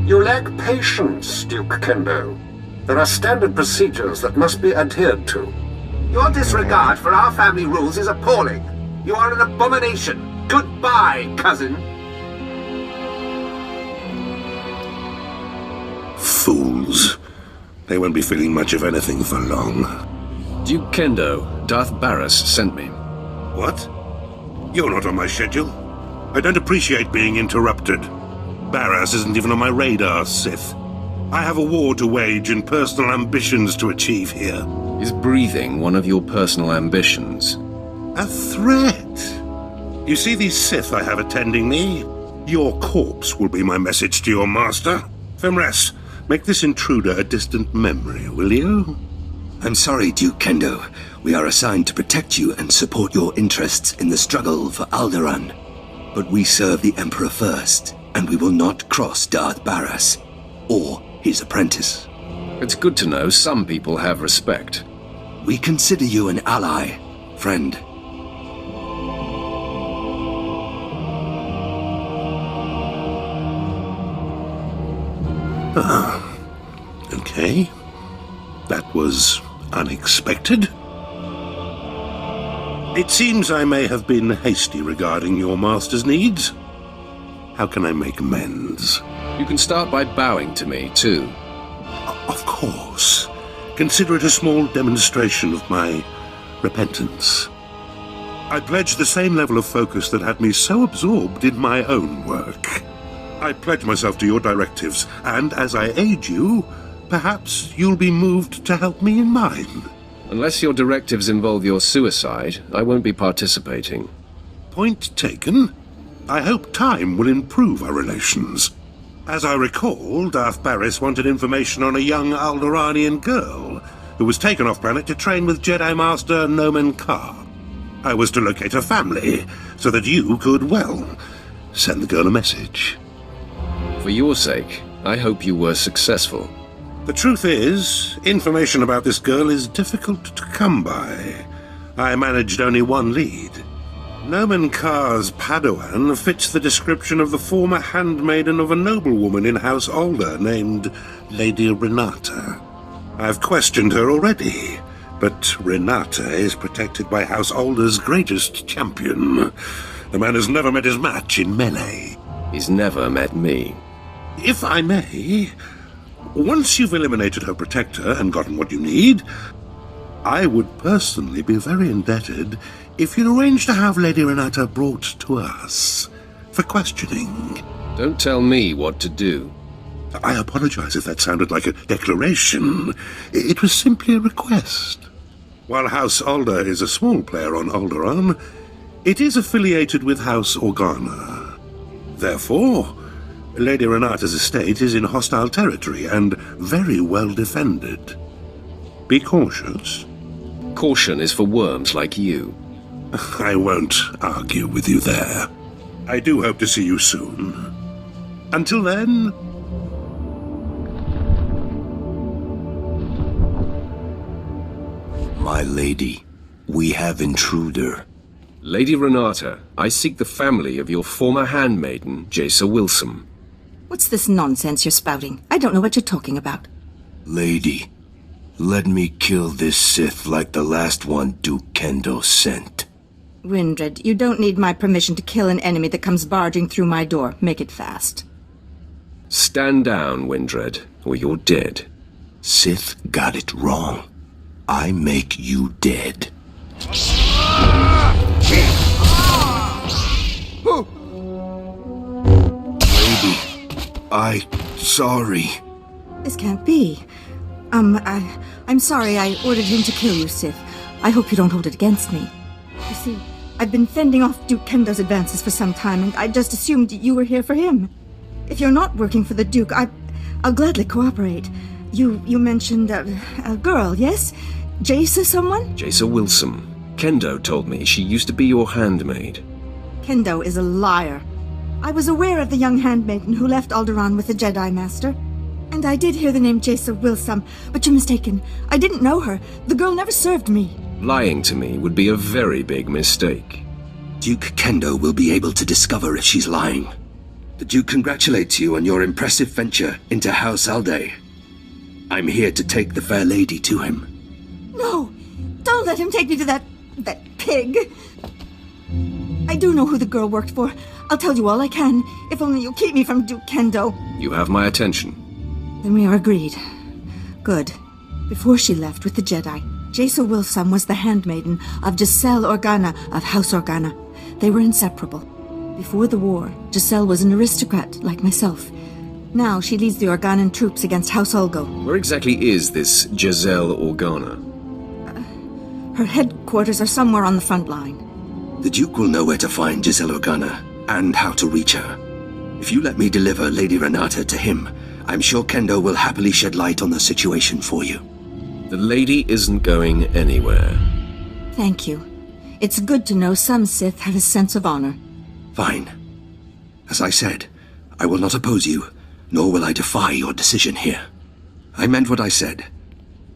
You lack patience, Duke Kendo. There are standard procedures that must be adhered to. Your disregard for our family rules is appalling. You are an abomination. Goodbye, cousin. Fools. They won't be feeling much of anything for long. Duke Kendo, Darth Barris sent me. What? You're not on my schedule. I don't appreciate being interrupted. Barris isn't even on my radar, Sith. I have a war to wage and personal ambitions to achieve here. Is breathing one of your personal ambitions? A threat? You see these Sith I have attending me? Your corpse will be my message to your master. Femres, make this intruder a distant memory, will you? I'm sorry, Duke Kendo. We are assigned to protect you and support your interests in the struggle for Alderaan. But we serve the Emperor first, and we will not cross Darth Barris, or his apprentice. It's good to know some people have respect. We consider you an ally, friend. Okay. That was unexpected. It seems I may have been hasty regarding your master's needs. How can I make amends? You can start by bowing to me, too. Of course. Consider it a small demonstration of my repentance. I pledge the same level of focus that had me so absorbed in my own work. I pledge myself to your directives, and as I aid you, perhaps you'll be moved to help me in mine. Unless your directives involve your suicide, I won't be participating. Point taken. I hope time will improve our relations. As I recall, Darth Barris wanted information on a young Alderaanian girl who was taken off-planet to train with Jedi Master Dromund Kass. I was to locate her family, so that you could, well, send the girl a message. For your sake, I hope you were successful. The truth is, information about this girl is difficult to come by. I managed only one lead. Dromund Kass' Padawan fits the description of the former handmaiden of a noblewoman in House Alder named Lady Renata. I've questioned her already, but Renata is protected by House Alder's greatest champion. The man has never met his match in melee. He's never met me. If I may, once you've eliminated her protector and gotten what you need, I would personally be very indebted if you'd arrange to have Lady Renata brought to us for questioning. Don't tell me what to do. I apologize if that sounded like a declaration. It was simply a request. While House Alder is a small player on Alderaan, it is affiliated with House Organa. Therefore, Lady Renata's estate is in hostile territory and very well defended. Be cautious. Caution is for worms like you. I won't argue with you there. I do hope to see you soon. Until then... My lady, we have intruder. Lady Renata, I seek the family of your former handmaiden, Jaisa Wilson. What's this nonsense you're spouting? I don't know what you're talking about. Lady, let me kill this Sith like the last one Duke Kendo sent. Windred, you don't need my permission to kill an enemy that comes barging through my door. Make it fast. Stand down, Windred, or you're dead. Sith got it wrong. I make you dead. Lady, sorry. This can't be. I'm sorry I ordered him to kill you, Sith. I hope you don't hold it against me. You see, I've been fending off Duke Kendo's advances for some time, and I just assumed you were here for him. If you're not working for the Duke, I'll gladly cooperate. You mentioned a girl, yes? Jaisa someone? Jaisa Wilson. Kendo told me she used to be your handmaid. Kendo is a liar. I was aware of the young handmaiden who left Alderaan with the Jedi Master. And I did hear the name Jason Wilson, but you're mistaken. I didn't know her. The girl never served me. Lying to me would be a very big mistake. Duke Kendo will be able to discover if she's lying. The Duke congratulates you on your impressive venture into House Alday. I'm here to take the fair lady to him. No! Don't let him take me to that pig! I do know who the girl worked for. I'll tell you all I can, if only you'll keep me from Duke Kendo. You have my attention. Then we are agreed. Good. Before she left with the Jedi, Jason Wilson was the handmaiden of Giselle Organa of House Organa. They were inseparable. Before the war, Giselle was an aristocrat like myself. Now she leads the Organan troops against House Ulgo. Where exactly is this Giselle Organa? Her headquarters are somewhere on the front line. The Duke will know where to find Giselle Organa, and how to reach her. If you let me deliver Lady Renata to him, I'm sure Kendo will happily shed light on the situation for you. The lady isn't going anywhere. Thank you. It's good to know some Sith have a sense of honor. Fine. As I said, I will not oppose you, nor will I defy your decision here. I meant what I said.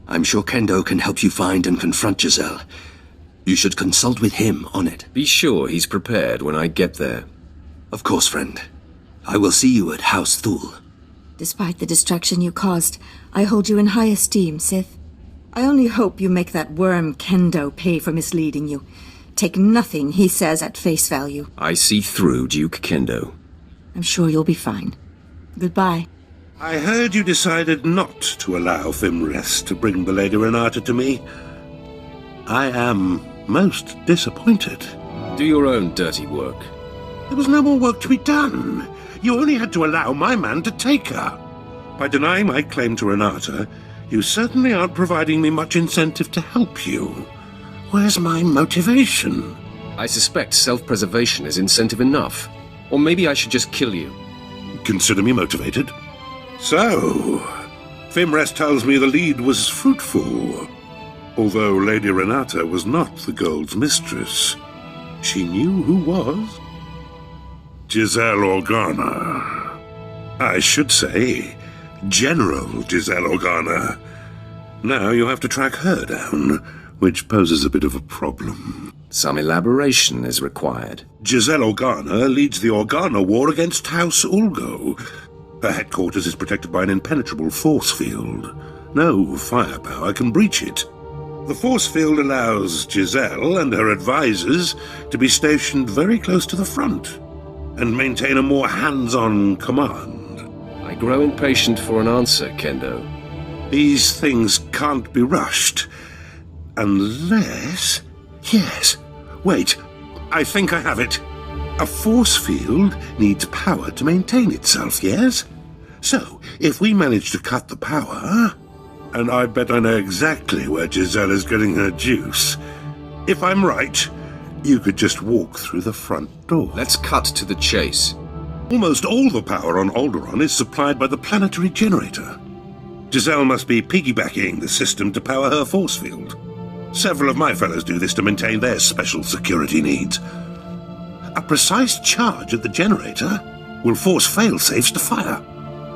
I'm sure Kendo can help you find and confront Giselle. You should consult with him on it. Be sure he's prepared when I get there. Of course, friend. I will see you at House Thule. Despite the destruction you caused, I hold you in high esteem, Sith. I only hope you make that worm Kendo pay for misleading you. Take nothing he says at face value. I see through Duke Kendo. I'm sure you'll be fine. Goodbye. I heard you decided not to allow Fimrest to bring the Lady Renata to me. I am most disappointed. Do your own dirty work. There was no more work to be done. You only had to allow my man to take her. By denying my claim to Renata, you certainly aren't providing me much incentive to help you. Where's my motivation? I suspect self-preservation is incentive enough. Or maybe I should just kill you. Consider me motivated. So, Fimrest tells me the lead was fruitful. Although Lady Renata was not the Gold's mistress, she knew who was. Giselle Organa. I should say, General Giselle Organa. Now you have to track her down, which poses a bit of a problem. Some elaboration is required. Giselle Organa leads the Organa War against House Ulgo. Her headquarters is protected by an impenetrable force field. No firepower can breach it. The force field allows Giselle and her advisors to be stationed very close to the front and maintain a more hands-on command. I grow impatient for an answer, Kendo. These things can't be rushed. Unless... Yes. Wait. I think I have it. A force field needs power to maintain itself, yes? So, if we manage to cut the power... And I bet I know exactly where Giselle is getting her juice. If I'm right, you could just walk through the front door. Let's cut to the chase. Almost all the power on Alderaan is supplied by the planetary generator. Giselle must be piggybacking the system to power her force field. Several of my fellows do this to maintain their special security needs. A precise charge at the generator will force fail-safes to fire.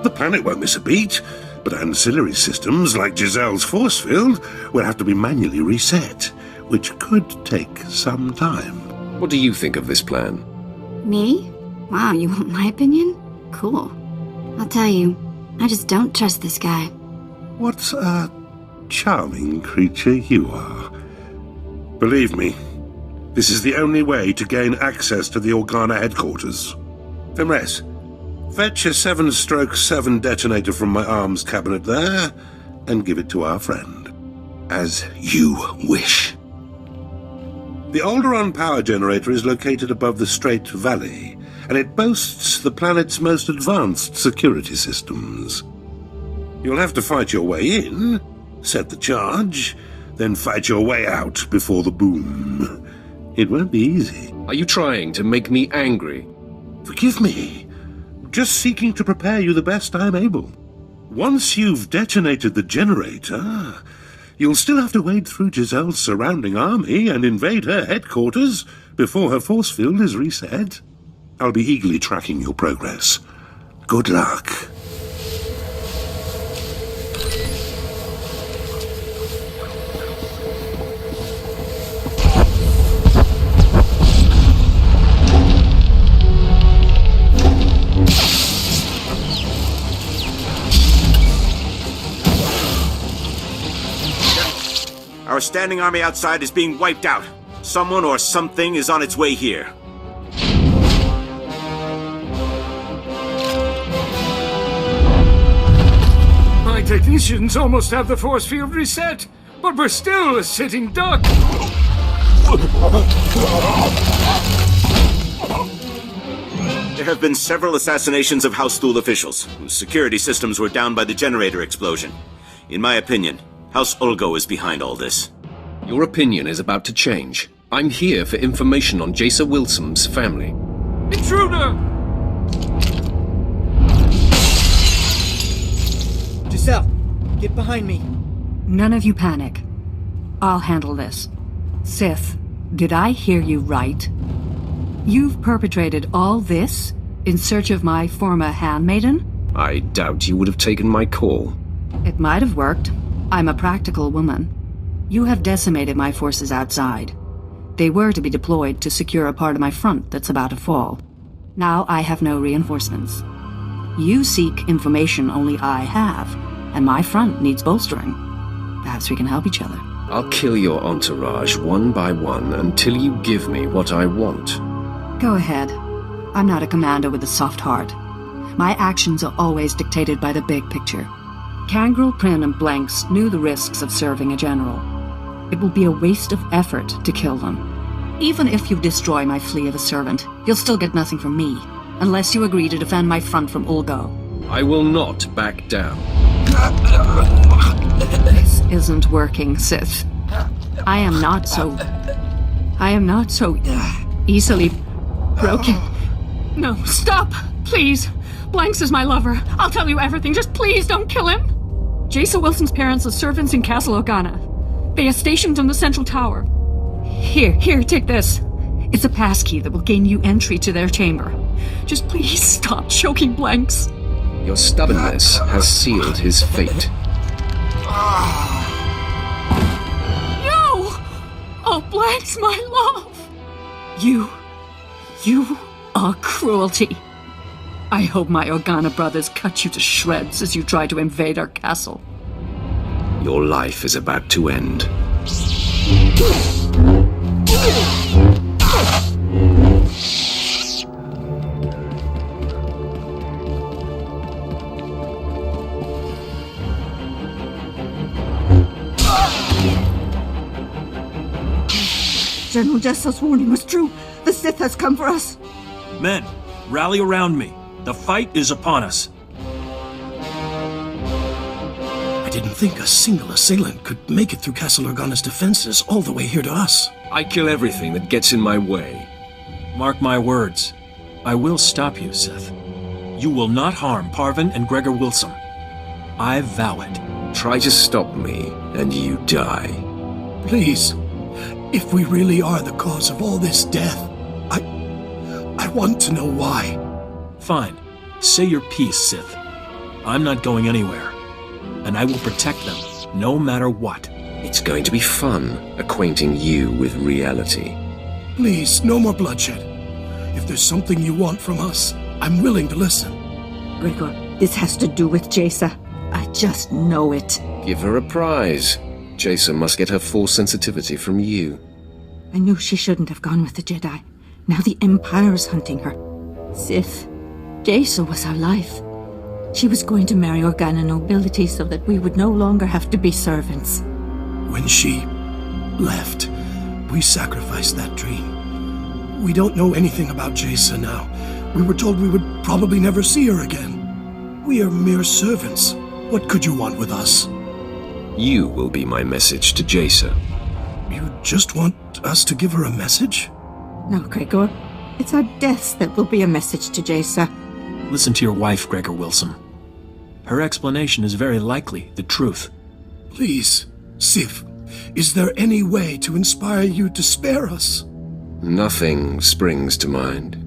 The planet won't miss a beat, but ancillary systems like Giselle's force field will have to be manually reset, which could take some time. What do you think of this plan? Me? Wow, you want my opinion? Cool. I'll tell you, I just don't trust this guy. What a charming creature you are. Believe me, this is the only way to gain access to the Organa headquarters. Fimrest, fetch a 7/7 detonator from my arms cabinet there, and give it to our friend. As you wish. The Alderaan power generator is located above the Strait Valley, and it boasts the planet's most advanced security systems. You'll have to fight your way in, set the charge, then fight your way out before the boom. It won't be easy. Are you trying to make me angry? Forgive me. Just seeking to prepare you the best I'm able. Once you've detonated the generator, you'll still have to wade through Giselle's surrounding army and invade her headquarters before her force field is reset. I'll be eagerly tracking your progress. Good luck. Our standing army outside is being wiped out. Someone or something is on its way here. My technicians almost have the force field reset, but we're still a sitting duck. There have been several assassinations of House Thule officials, whose security systems were down by the generator explosion. In my opinion, House Ulgo is behind all this. Your opinion is about to change. I'm here for information on Jaisa Wilson's family. Intruder! Giselle, get behind me. None of you panic. I'll handle this. Sith, did I hear you right? You've perpetrated all this in search of my former handmaiden? I doubt you would have taken my call. It might have worked. I'm a practical woman. You have decimated my forces outside. They were to be deployed to secure a part of my front that's about to fall. Now I have no reinforcements. You seek information only I have, and my front needs bolstering. Perhaps we can help each other. I'll kill your entourage one by one until you give me what I want. Go ahead. I'm not a commander with a soft heart. My actions are always dictated by the big picture. Kangrel, Prin, and Blanks knew the risks of serving a general. It will be a waste of effort to kill them. Even if you destroy my flea of a servant, you'll still get nothing from me, unless you agree to defend my front from Ulgo. I will not back down. This isn't working, Sith. I am not so easily broken. No, stop! Please! Blanks is my lover. I'll tell you everything. Just please don't kill him! Jaisa Wilson's parents are servants in Castle Organa. They are stationed in the central tower. Here, take this. It's a passkey that will gain you entry to their chamber. Just please stop choking Blanks. Your stubbornness has sealed his fate. No! Oh, Blanks, my love! You are cruelty. I hope my Organa brothers cut you to shreds as you try to invade our castle. Your life is about to end. General Jesso's warning was true. The Sith has come for us. Men, rally around me. The fight is upon us. I didn't think a single assailant could make it through Castle Organa's defenses all the way here to us. I kill everything that gets in my way. Mark my words. I will stop you, Sith. You will not harm Parvin and Gregor Wilson. I vow it. Try to stop me, and you die. Please, if we really are the cause of all this death, I want to know why. Fine. Say your piece, Sith. I'm not going anywhere. And I will protect them, no matter what. It's going to be fun, acquainting you with reality. Please, no more bloodshed. If there's something you want from us, I'm willing to listen. Gregor, this has to do with Jaisa. I just know it. Give her a prize. Jaisa must get her full sensitivity from you. I knew she shouldn't have gone with the Jedi. Now the Empire's hunting her. Sith, Jaisa was our life. She was going to marry Organa nobility so that we would no longer have to be servants. When she left, we sacrificed that dream. We don't know anything about Jaisa now. We were told we would probably never see her again. We are mere servants. What could you want with us? You will be my message to Jaisa. You just want us to give her a message? No, Gregor. It's our deaths that will be a message to Jaisa. Listen to your wife, Gregor Wilson. Her explanation is very likely the truth. Please, Sith, is there any way to inspire you to spare us? Nothing springs to mind.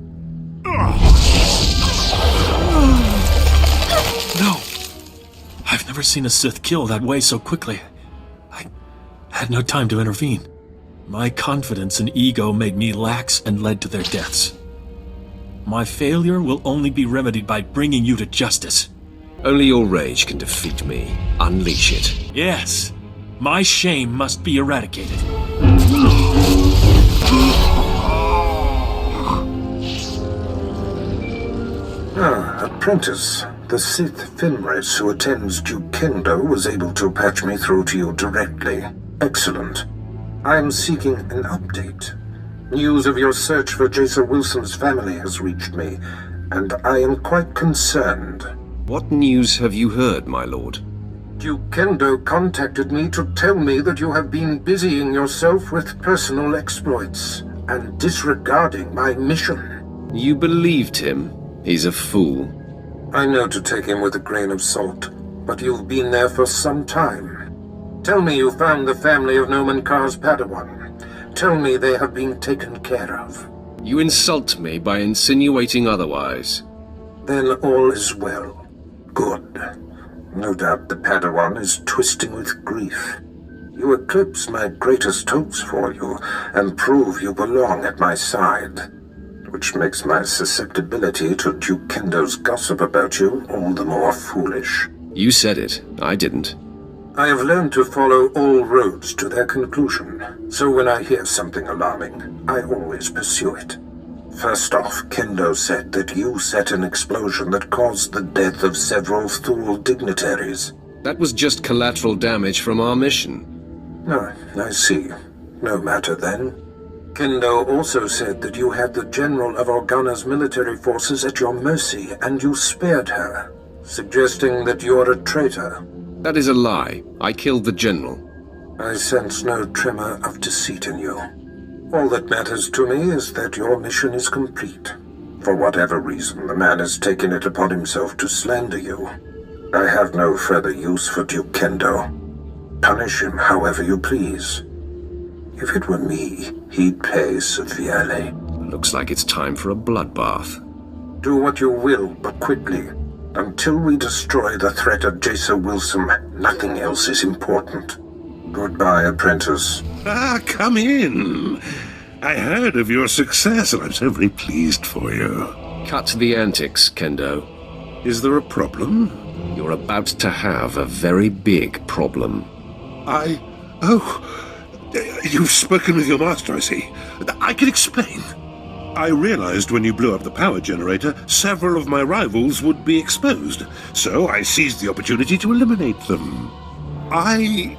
No! I've never seen a Sith kill that way so quickly. I had no time to intervene. My confidence and ego made me lax and led to their deaths. My failure will only be remedied by bringing you to justice. Only your rage can defeat me. Unleash it. Yes. My shame must be eradicated. Apprentice. The Sith Fenris who attends Duke Kendo was able to patch me through to you directly. Excellent. I am seeking an update. News of your search for Jason Wilson's family has reached me, and I am quite concerned. What news have you heard, my lord? Duke Kendo contacted me to tell me that you have been busying yourself with personal exploits and disregarding my mission. You believed him? He's a fool. I know to take him with a grain of salt, but you've been there for some time. Tell me you found the family of Dromund Kass Padawan. Tell me they have been taken care of. You insult me by insinuating otherwise. Then all is well. Good. No doubt the Padawan is twisting with grief. You eclipse my greatest hopes for you, and prove you belong at my side. Which makes my susceptibility to Duke Kendo's gossip about you all the more foolish. You said it. I didn't. I have learned to follow all roads to their conclusion, so when I hear something alarming, I always pursue it. First off, Kendo said that you set an explosion that caused the death of several Thule dignitaries. That was just collateral damage from our mission. Ah, I see. No matter then. Kendo also said that you had the General of Organa's military forces at your mercy, and you spared her, suggesting that you're a traitor. That is a lie. I killed the General. I sense no tremor of deceit in you. All that matters to me is that your mission is complete. For whatever reason, the man has taken it upon himself to slander you. I have no further use for Duke Kendo. Punish him however you please. If it were me, he'd pay severely. Looks like it's time for a bloodbath. Do what you will, but quickly. Until we destroy the threat of Jason Wilson, nothing else is important. Goodbye, apprentice. Come in. I heard of your success, and I'm so very pleased for you. Cut the antics, Kendo. Is there a problem? You're about to have a very big problem. You've spoken with your master, I see. I can explain. I realized when you blew up the power generator, several of my rivals would be exposed, so I seized the opportunity to eliminate them. I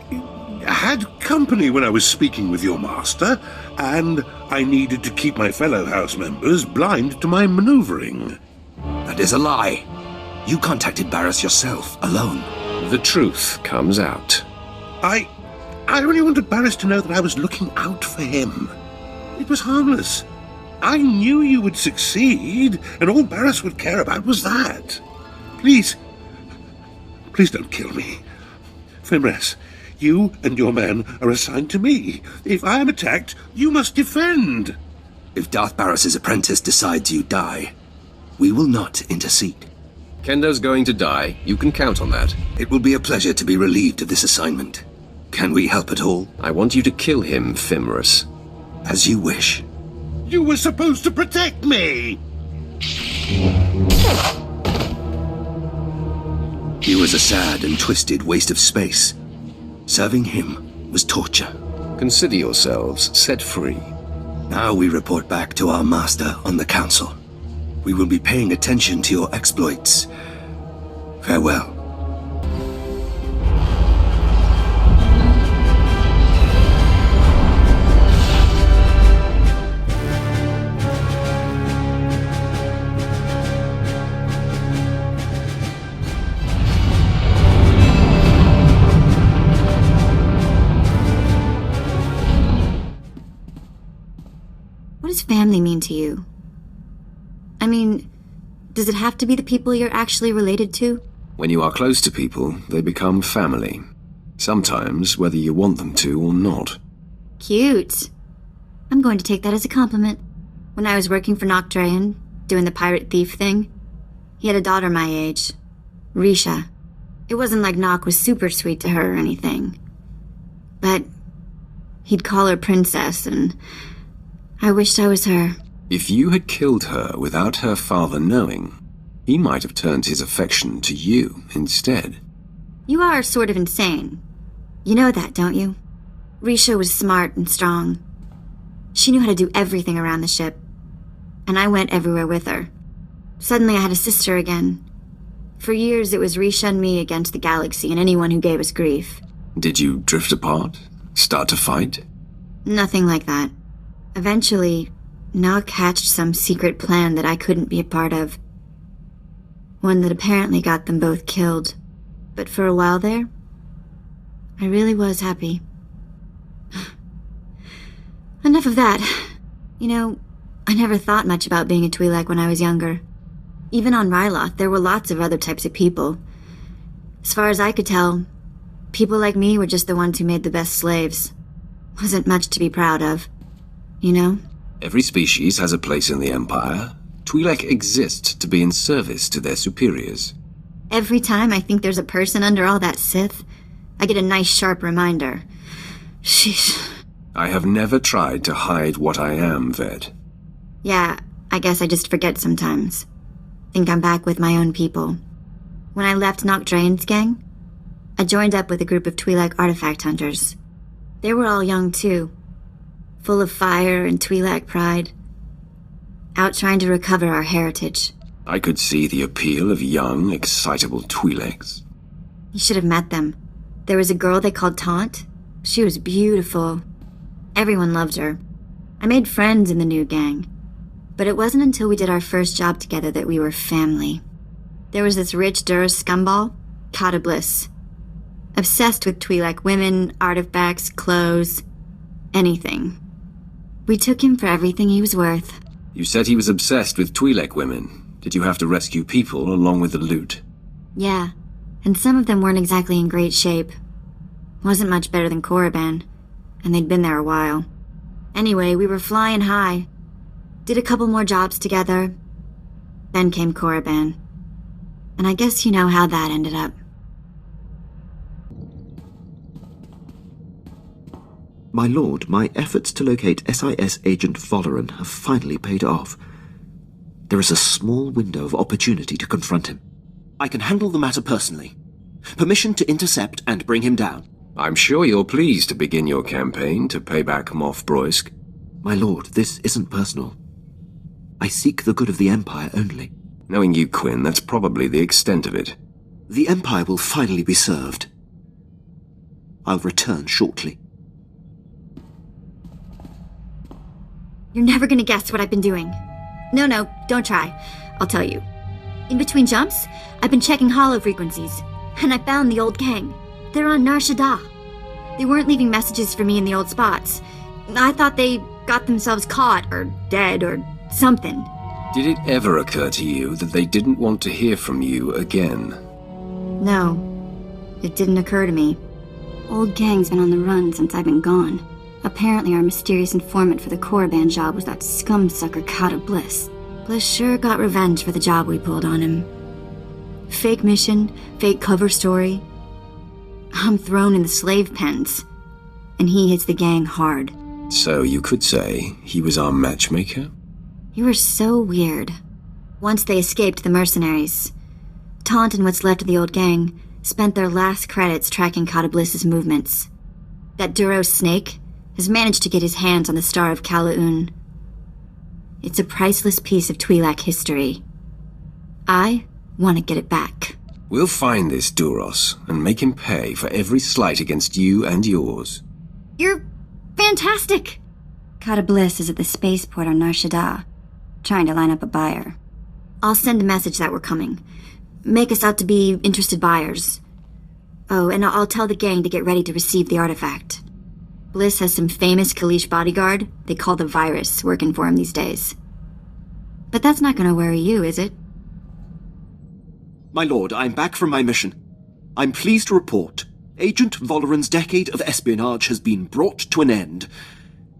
had company when I was speaking with your master, and I needed to keep my fellow house members blind to my maneuvering. That is a lie. You contacted Barriss yourself, alone. The truth comes out. I only wanted Barriss to know that I was looking out for him. It was harmless. I knew you would succeed, and all Barriss would care about was that. Please don't kill me. Fenris, you and your men are assigned to me. If I am attacked, you must defend. If Darth Barriss's apprentice decides you die, we will not intercede. Kendo's going to die. You can count on that. It will be a pleasure to be relieved of this assignment. Can we help at all? I want you to kill him, Fimris. As you wish. You were supposed to protect me! He was a sad and twisted waste of space. Serving him was torture. Consider yourselves set free. Now we report back to our master on the council. We will be paying attention to your exploits. Farewell. What does family mean to you? I mean, does it have to be the people you're actually related to? When you are close to people, they become family. Sometimes, whether you want them to or not. Cute. I'm going to take that as a compliment. When I was working for Noctrayan, doing the pirate thief thing, he had a daughter my age, Risha. It wasn't like Nock was super sweet to her or anything. But he'd call her princess, and I wished I was her. If you had killed her without her father knowing, he might have turned his affection to you instead. You are sort of insane. You know that, don't you? Risha was smart and strong. She knew how to do everything around the ship. And I went everywhere with her. Suddenly I had a sister again. For years it was Risha and me against the galaxy and anyone who gave us grief. Did you drift apart? Start to fight? Nothing like that. Eventually, Nock hatched some secret plan that I couldn't be a part of. One that apparently got them both killed. But for a while there, I really was happy. Enough of that. You know, I never thought much about being a Twi'lek when I was younger. Even on Ryloth, there were lots of other types of people. As far as I could tell, people like me were just the ones who made the best slaves. Wasn't much to be proud of. You know? Every species has a place in the Empire. Twi'lek exist to be in service to their superiors. Every time I think there's a person under all that Sith, I get a nice sharp reminder. Sheesh. I have never tried to hide what I am, Ved. Yeah, I guess I just forget sometimes. Think I'm back with my own people. When I left Nock Drain's gang, I joined up with a group of Twi'lek artifact hunters. They were all young too, full of fire and Twi'lek pride, out trying to recover our heritage. I could see the appeal of young, excitable Twi'leks. You should have met them. There was a girl they called Taunt. She was beautiful. Everyone loved her. I made friends in the new gang. But it wasn't until we did our first job together that we were family. There was this rich Duras scumball, Kata Bliss. Obsessed with Twi'lek women, artifacts, clothes, anything. We took him for everything he was worth. You said he was obsessed with Twi'lek women. Did you have to rescue people along with the loot? Yeah, and some of them weren't exactly in great shape. Wasn't much better than Korriban, and they'd been there a while. Anyway, we were flying high. Did a couple more jobs together. Then came Korriban. And I guess you know how that ended up. My lord, my efforts to locate SIS agent Alderaan have finally paid off. There is a small window of opportunity to confront him. I can handle the matter personally. Permission to intercept and bring him down. I'm sure you're pleased to begin your campaign to pay back Moff Broisk. My lord, this isn't personal. I seek the good of the Empire only. Knowing you, Quinn, that's probably the extent of it. The Empire will finally be served. I'll return shortly. You're never gonna guess what I've been doing. No, don't try. I'll tell you. In between jumps, I've been checking holo frequencies, and I found the old gang. They're on Nar Shaddaa. They weren't leaving messages for me in the old spots. I thought they got themselves caught, or dead, or something. Did it ever occur to you that they didn't want to hear from you again? No, it didn't occur to me. Old gang's been on the run since I've been gone. Apparently our mysterious informant for the Korriban job was that scumsucker Kata Bliss. Bliss sure got revenge for the job we pulled on him. Fake mission, fake cover story. I'm thrown in the slave pens, and he hits the gang hard. So you could say he was our matchmaker? You were so weird. Once they escaped the mercenaries, Taunt and what's left of the old gang spent their last credits tracking Kata Bliss's movements. That Duros snake has managed to get his hands on the Star of Kalaun. It's a priceless piece of Twi'lek history. I want to get it back. We'll find this Duros and make him pay for every slight against you and yours. You're fantastic! Kata Bliss is at the spaceport on Nar Shaddaa, trying to line up a buyer. I'll send a message that we're coming. Make us out to be interested buyers. Oh, and I'll tell the gang to get ready to receive the artifact. Bliss has some famous Kalish bodyguard they call the Virus working for him these days. But that's not going to worry you, is it? My lord, I'm back from my mission. I'm pleased to report Agent Alderan's decade of espionage has been brought to an end.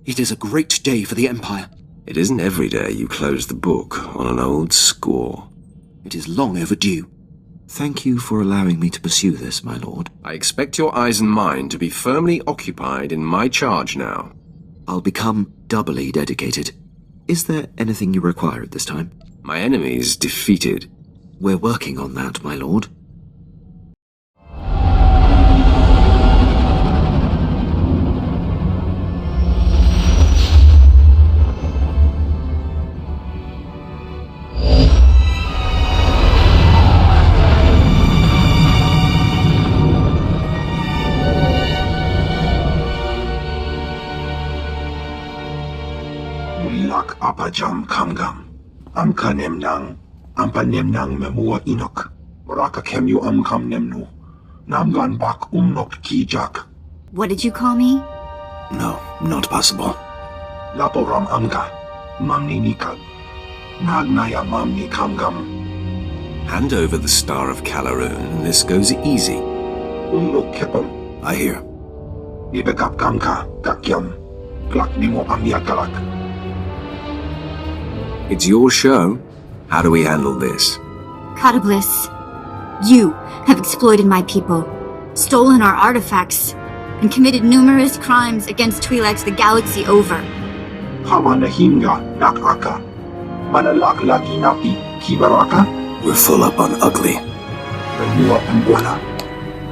It is a great day for the Empire. It isn't every day you close the book on an old score. It is long overdue. Thank you for allowing me to pursue this, my lord. I expect your eyes and mind to be firmly occupied in my charge now. I'll become doubly dedicated. Is there anything you require at this time? My enemy's defeated. We're working on that, my lord. jam kamgam. Amka nemnang. Ampa nemnang memua inok. Moraka kemyu amkam nemnu. Namgan bak umnok kijak. What did you call me? No, not possible. Laporam amka. Mamni nikal. Nagnaya mamni kamgam. Hand over the Star of Calaroon, and this goes easy. Umnok kepam. I hear. Ibekap kamka. Kakyam. Klak nimo amyakalak. It's your show. How do we handle this? Catabliss, you have exploited my people, stolen our artifacts, and committed numerous crimes against Twi'leks the galaxy over. Hamanahinga nakaka. Manalak lagi napi kibaraka. We're full up on ugly. Menua pembuana.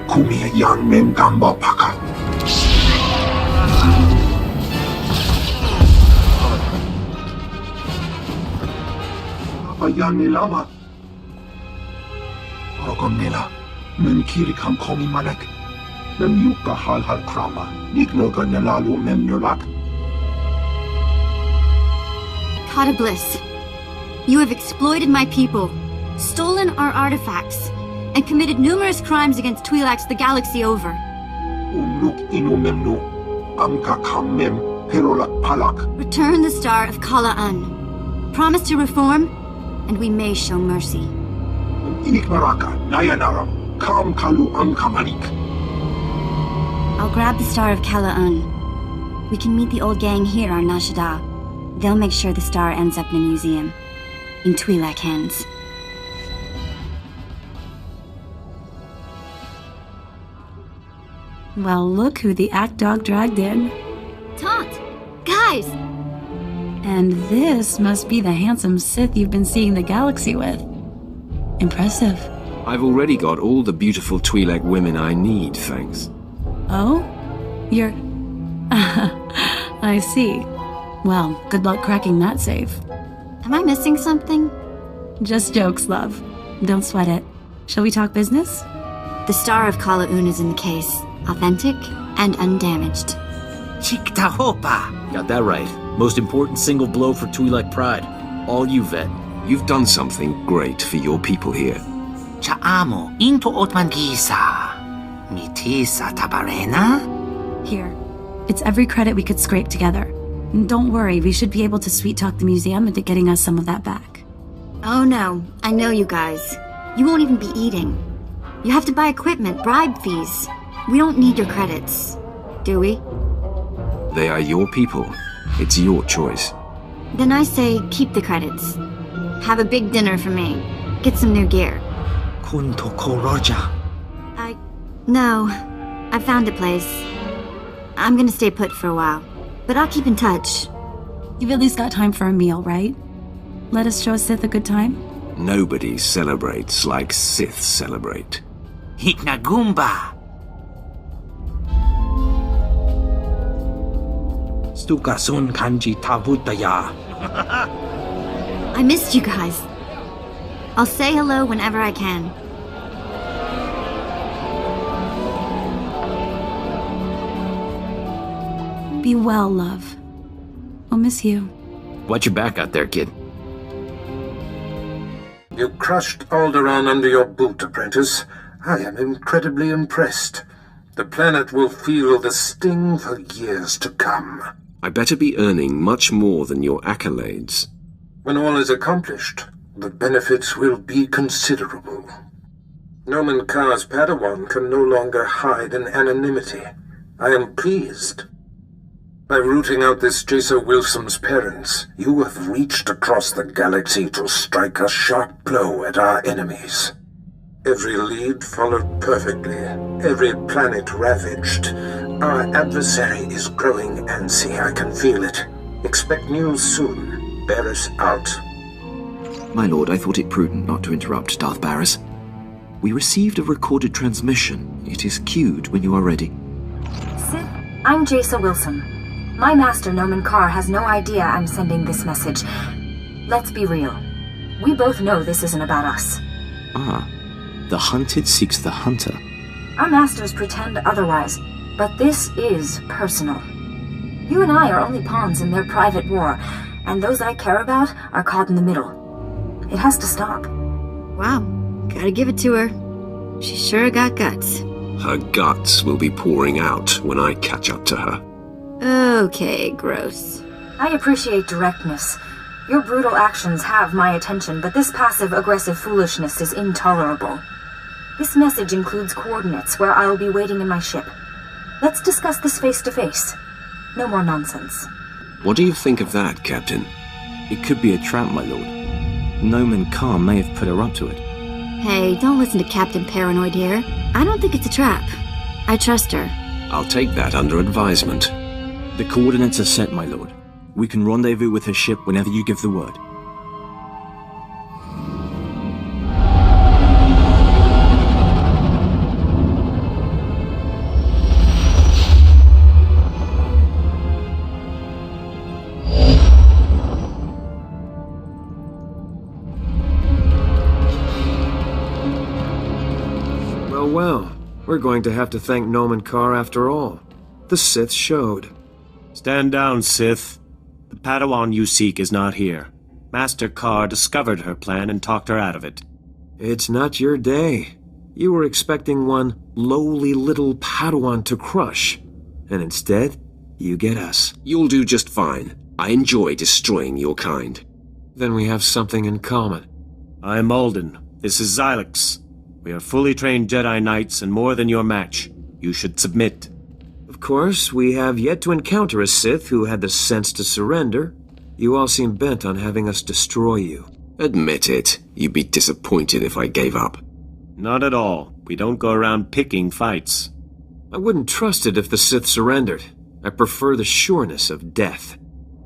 Kumia yang mem gamba paka. Apa yang nilama? Rokon nila. Mem kiri kam komi malek. Mem yuka hal krama. Nignoga nelalu mem nulak. Catabliss, you have exploited my people, stolen our artifacts, and committed numerous crimes against Twi'leks the galaxy over. Umnuk inu memnu. Amka kam mem perolak palak. Return the Star of Kala'an. Promise to reform, and we may show mercy. Inik maraka, nayanaram, kam kalu amkamanik. I'll grab the Star of Kala'an. We can meet the old gang here on Nar Shaddaa. They'll make sure the star ends up in a museum. In Twi'lek hands. Well, look who the act dog dragged in. Taunt! Guys! And this must be the handsome Sith you've been seeing the galaxy with. Impressive. I've already got all the beautiful Twi'lek women I need, thanks. Oh? You're... I see. Well, good luck cracking that safe. Am I missing something? Just jokes, love. Don't sweat it. Shall we talk business? The Star of Kala'un is in the case. Authentic and undamaged. Chiktahopa! Got that right. Most important single blow for Twi'lek pride. All you, vet. You've done something great for your people here. Cha'amo into Otmangisa. Mitisa Tabarena? Here. It's every credit we could scrape together. And don't worry, we should be able to sweet-talk the museum into getting us some of that back. Oh no, I know you guys. You won't even be eating. You have to buy equipment, bribe fees. We don't need your credits, do we? They are your people. It's your choice. Then I say keep the credits. Have a big dinner for me. Get some new gear. Kunto Koroja. No. I found a place. I'm gonna stay put for a while. But I'll keep in touch. You've at least got time for a meal, right? Let us show Sith a good time? Nobody celebrates like Sith celebrate. Hiknagumba! Stukasun kanji tabutaya. I missed you guys. I'll say hello whenever I can. Be well, love. I'll miss you. Watch your back out there, kid. You crushed Alderaan under your boot, apprentice. I am incredibly impressed. The planet will feel the sting for years to come. I better be earning much more than your accolades. When all is accomplished, the benefits will be considerable. Dromund Kass' Padawan can no longer hide in anonymity. I am pleased. By rooting out this Jason Wilson's parents, you have reached across the galaxy to strike a sharp blow at our enemies. Every lead followed perfectly, every planet ravaged. Our adversary is growing antsy, I can feel it. Expect news soon. Bear us out. My lord, I thought it prudent not to interrupt Darth Baras. We received a recorded transmission. It is queued when you are ready. Sith, I'm Jason Wilson. My master, Dromund Kass, has no idea I'm sending this message. Let's be real. We both know this isn't about us. Ah, the hunted seeks the hunter. Our masters pretend otherwise, but this is personal. You and I are only pawns in their private war, and those I care about are caught in the middle. It has to stop. Wow, gotta give it to her. She sure got guts. Her guts will be pouring out when I catch up to her. Okay, gross. I appreciate directness. Your brutal actions have my attention, but this passive-aggressive foolishness is intolerable. This message includes coordinates where I'll be waiting in my ship. Let's discuss this face-to-face. No more nonsense. What do you think of that, Captain? It could be a trap, my lord. Noman Kass may have put her up to it. Hey, don't listen to Captain Paranoid here. I don't think it's a trap. I trust her. I'll take that under advisement. The coordinates are set, my lord. We can rendezvous with her ship whenever you give the word. Well, we're going to have to thank Noman Kass after all. The Sith showed. Stand down, Sith. The Padawan you seek is not here. Master Kass discovered her plan and talked her out of it. It's not your day. You were expecting one lowly little Padawan to crush. And instead, you get us. You'll do just fine. I enjoy destroying your kind. Then we have something in common. I'm Alden. This is Xylex. We are fully trained Jedi Knights and more than your match. You should submit. Of course, we have yet to encounter a Sith who had the sense to surrender. You all seem bent on having us destroy you. Admit it. You'd be disappointed if I gave up. Not at all. We don't go around picking fights. I wouldn't trust it if the Sith surrendered. I prefer the sureness of death.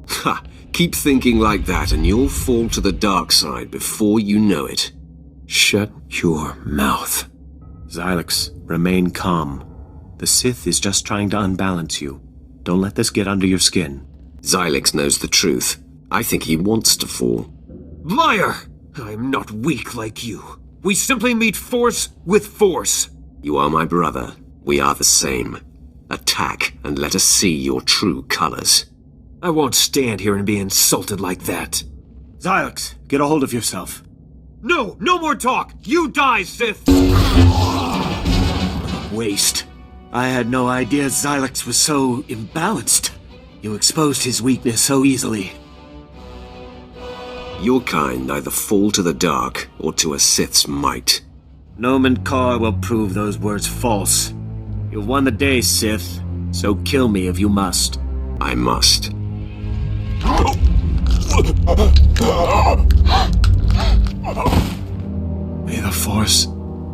Ha! Keep thinking like that and you'll fall to the dark side before you know it. Shut your mouth. Xylex, remain calm. The Sith is just trying to unbalance you. Don't let this get under your skin. Xylex knows the truth. I think he wants to fall. Liar! I'm not weak like you. We simply meet force with force. You are my brother. We are the same. Attack and let us see your true colors. I won't stand here and be insulted like that. Xylex, get a hold of yourself. No! No more talk! You die, Sith! Waste. I had no idea Xylex was so imbalanced. You exposed his weakness so easily. Your kind either fall to the dark or to a Sith's might. Noman Kass will prove those words false. You've won the day, Sith, so kill me if you must. I must. May the Force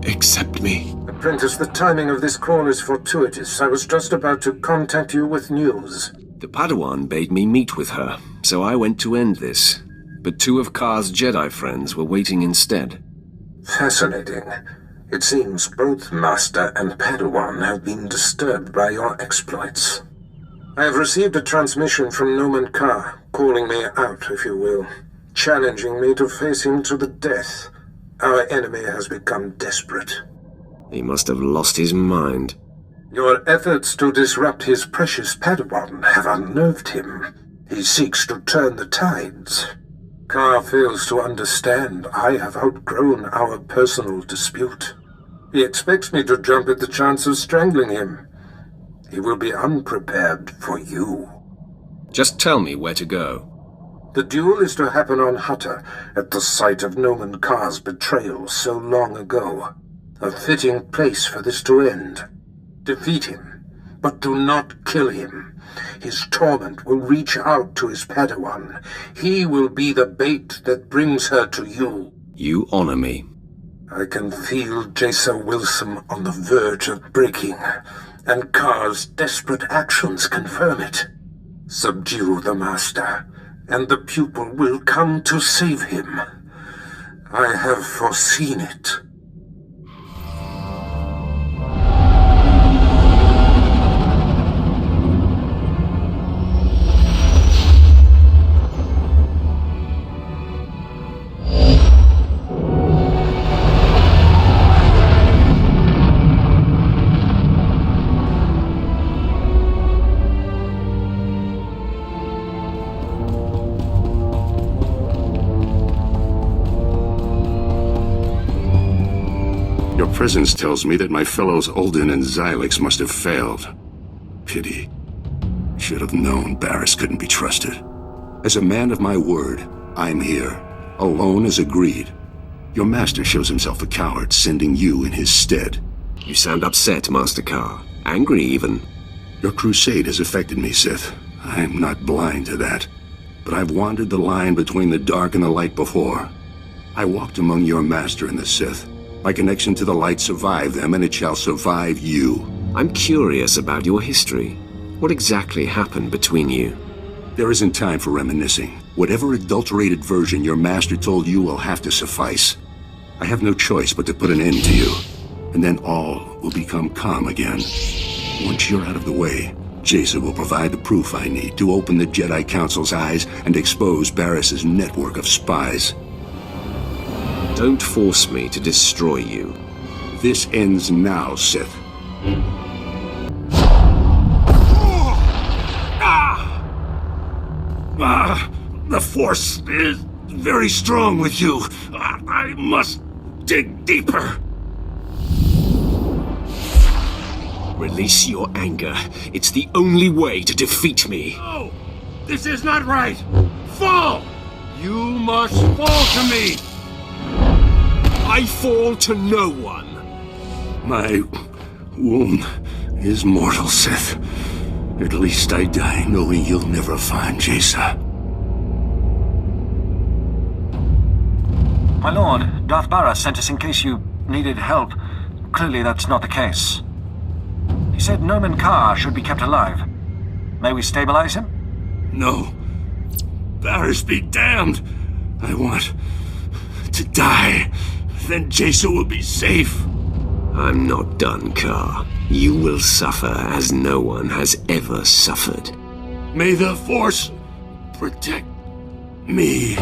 accept me. Apprentice, the timing of this call is fortuitous. I was just about to contact you with news. The Padawan bade me meet with her, so I went to end this. But two of Ka's Jedi friends were waiting instead. Fascinating. It seems both Master and Padawan have been disturbed by your exploits. I have received a transmission from Noman Kass, calling me out, if you will, challenging me to face him to the death. Our enemy has become desperate. He must have lost his mind. Your efforts to disrupt his precious Padawan have unnerved him. He seeks to turn the tides. Kass fails to understand I have outgrown our personal dispute. He expects me to jump at the chance of strangling him. He will be unprepared for you. Just tell me where to go. The duel is to happen on Hutta, at the site of Noman Kass's betrayal so long ago. A fitting place for this to end. Defeat him, but do not kill him. His torment will reach out to his Padawan. He will be the bait that brings her to you. You honor me. I can feel Jason Wilson on the verge of breaking, and Kass's desperate actions confirm it. Subdue the Master, and the pupil will come to save him. I have foreseen it. Your presence tells me that my fellows Ulden and Xylix must have failed. Pity. Should have known Barriss couldn't be trusted. As a man of my word, I'm here, alone as agreed. Your master shows himself a coward, sending you in his stead. You sound upset, Master Karr. Angry, even. Your crusade has affected me, Sith. I'm not blind to that. But I've wandered the line between the dark and the light before. I walked among your master and the Sith. My connection to the light survived them, and it shall survive you. I'm curious about your history. What exactly happened between you? There isn't time for reminiscing. Whatever adulterated version your master told you will have to suffice. I have no choice but to put an end to you. And then all will become calm again. Once you're out of the way, Jason will provide the proof I need to open the Jedi Council's eyes and expose Barriss's network of spies. Don't force me to destroy you. This ends now, Sith. The Force is very strong with you. I must dig deeper. Release your anger. It's the only way to defeat me. No! This is not right! Fall! You must fall to me! I fall to no one. My wound is mortal, Sith. At least I die knowing you'll never find Jason. My lord, Darth Barras sent us in case you needed help. Clearly that's not the case. He said Dromund Kass should be kept alive. May we stabilize him? No. Barras be damned. I want to die. Then Jason will be safe. I'm not done, Karr. You will suffer as no one has ever suffered. May the Force protect me.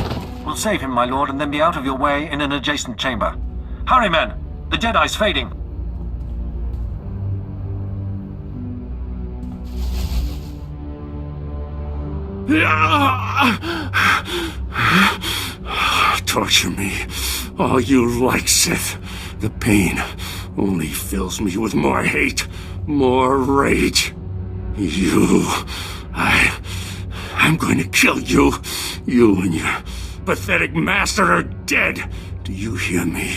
We'll save him, my lord, and then be out of your way in an adjacent chamber. Hurry, men! The Jedi's fading. Torture me all you like, Sith. The pain only fills me with more hate, more rage. I'm going to kill you. You and your pathetic master are dead. Do you hear me?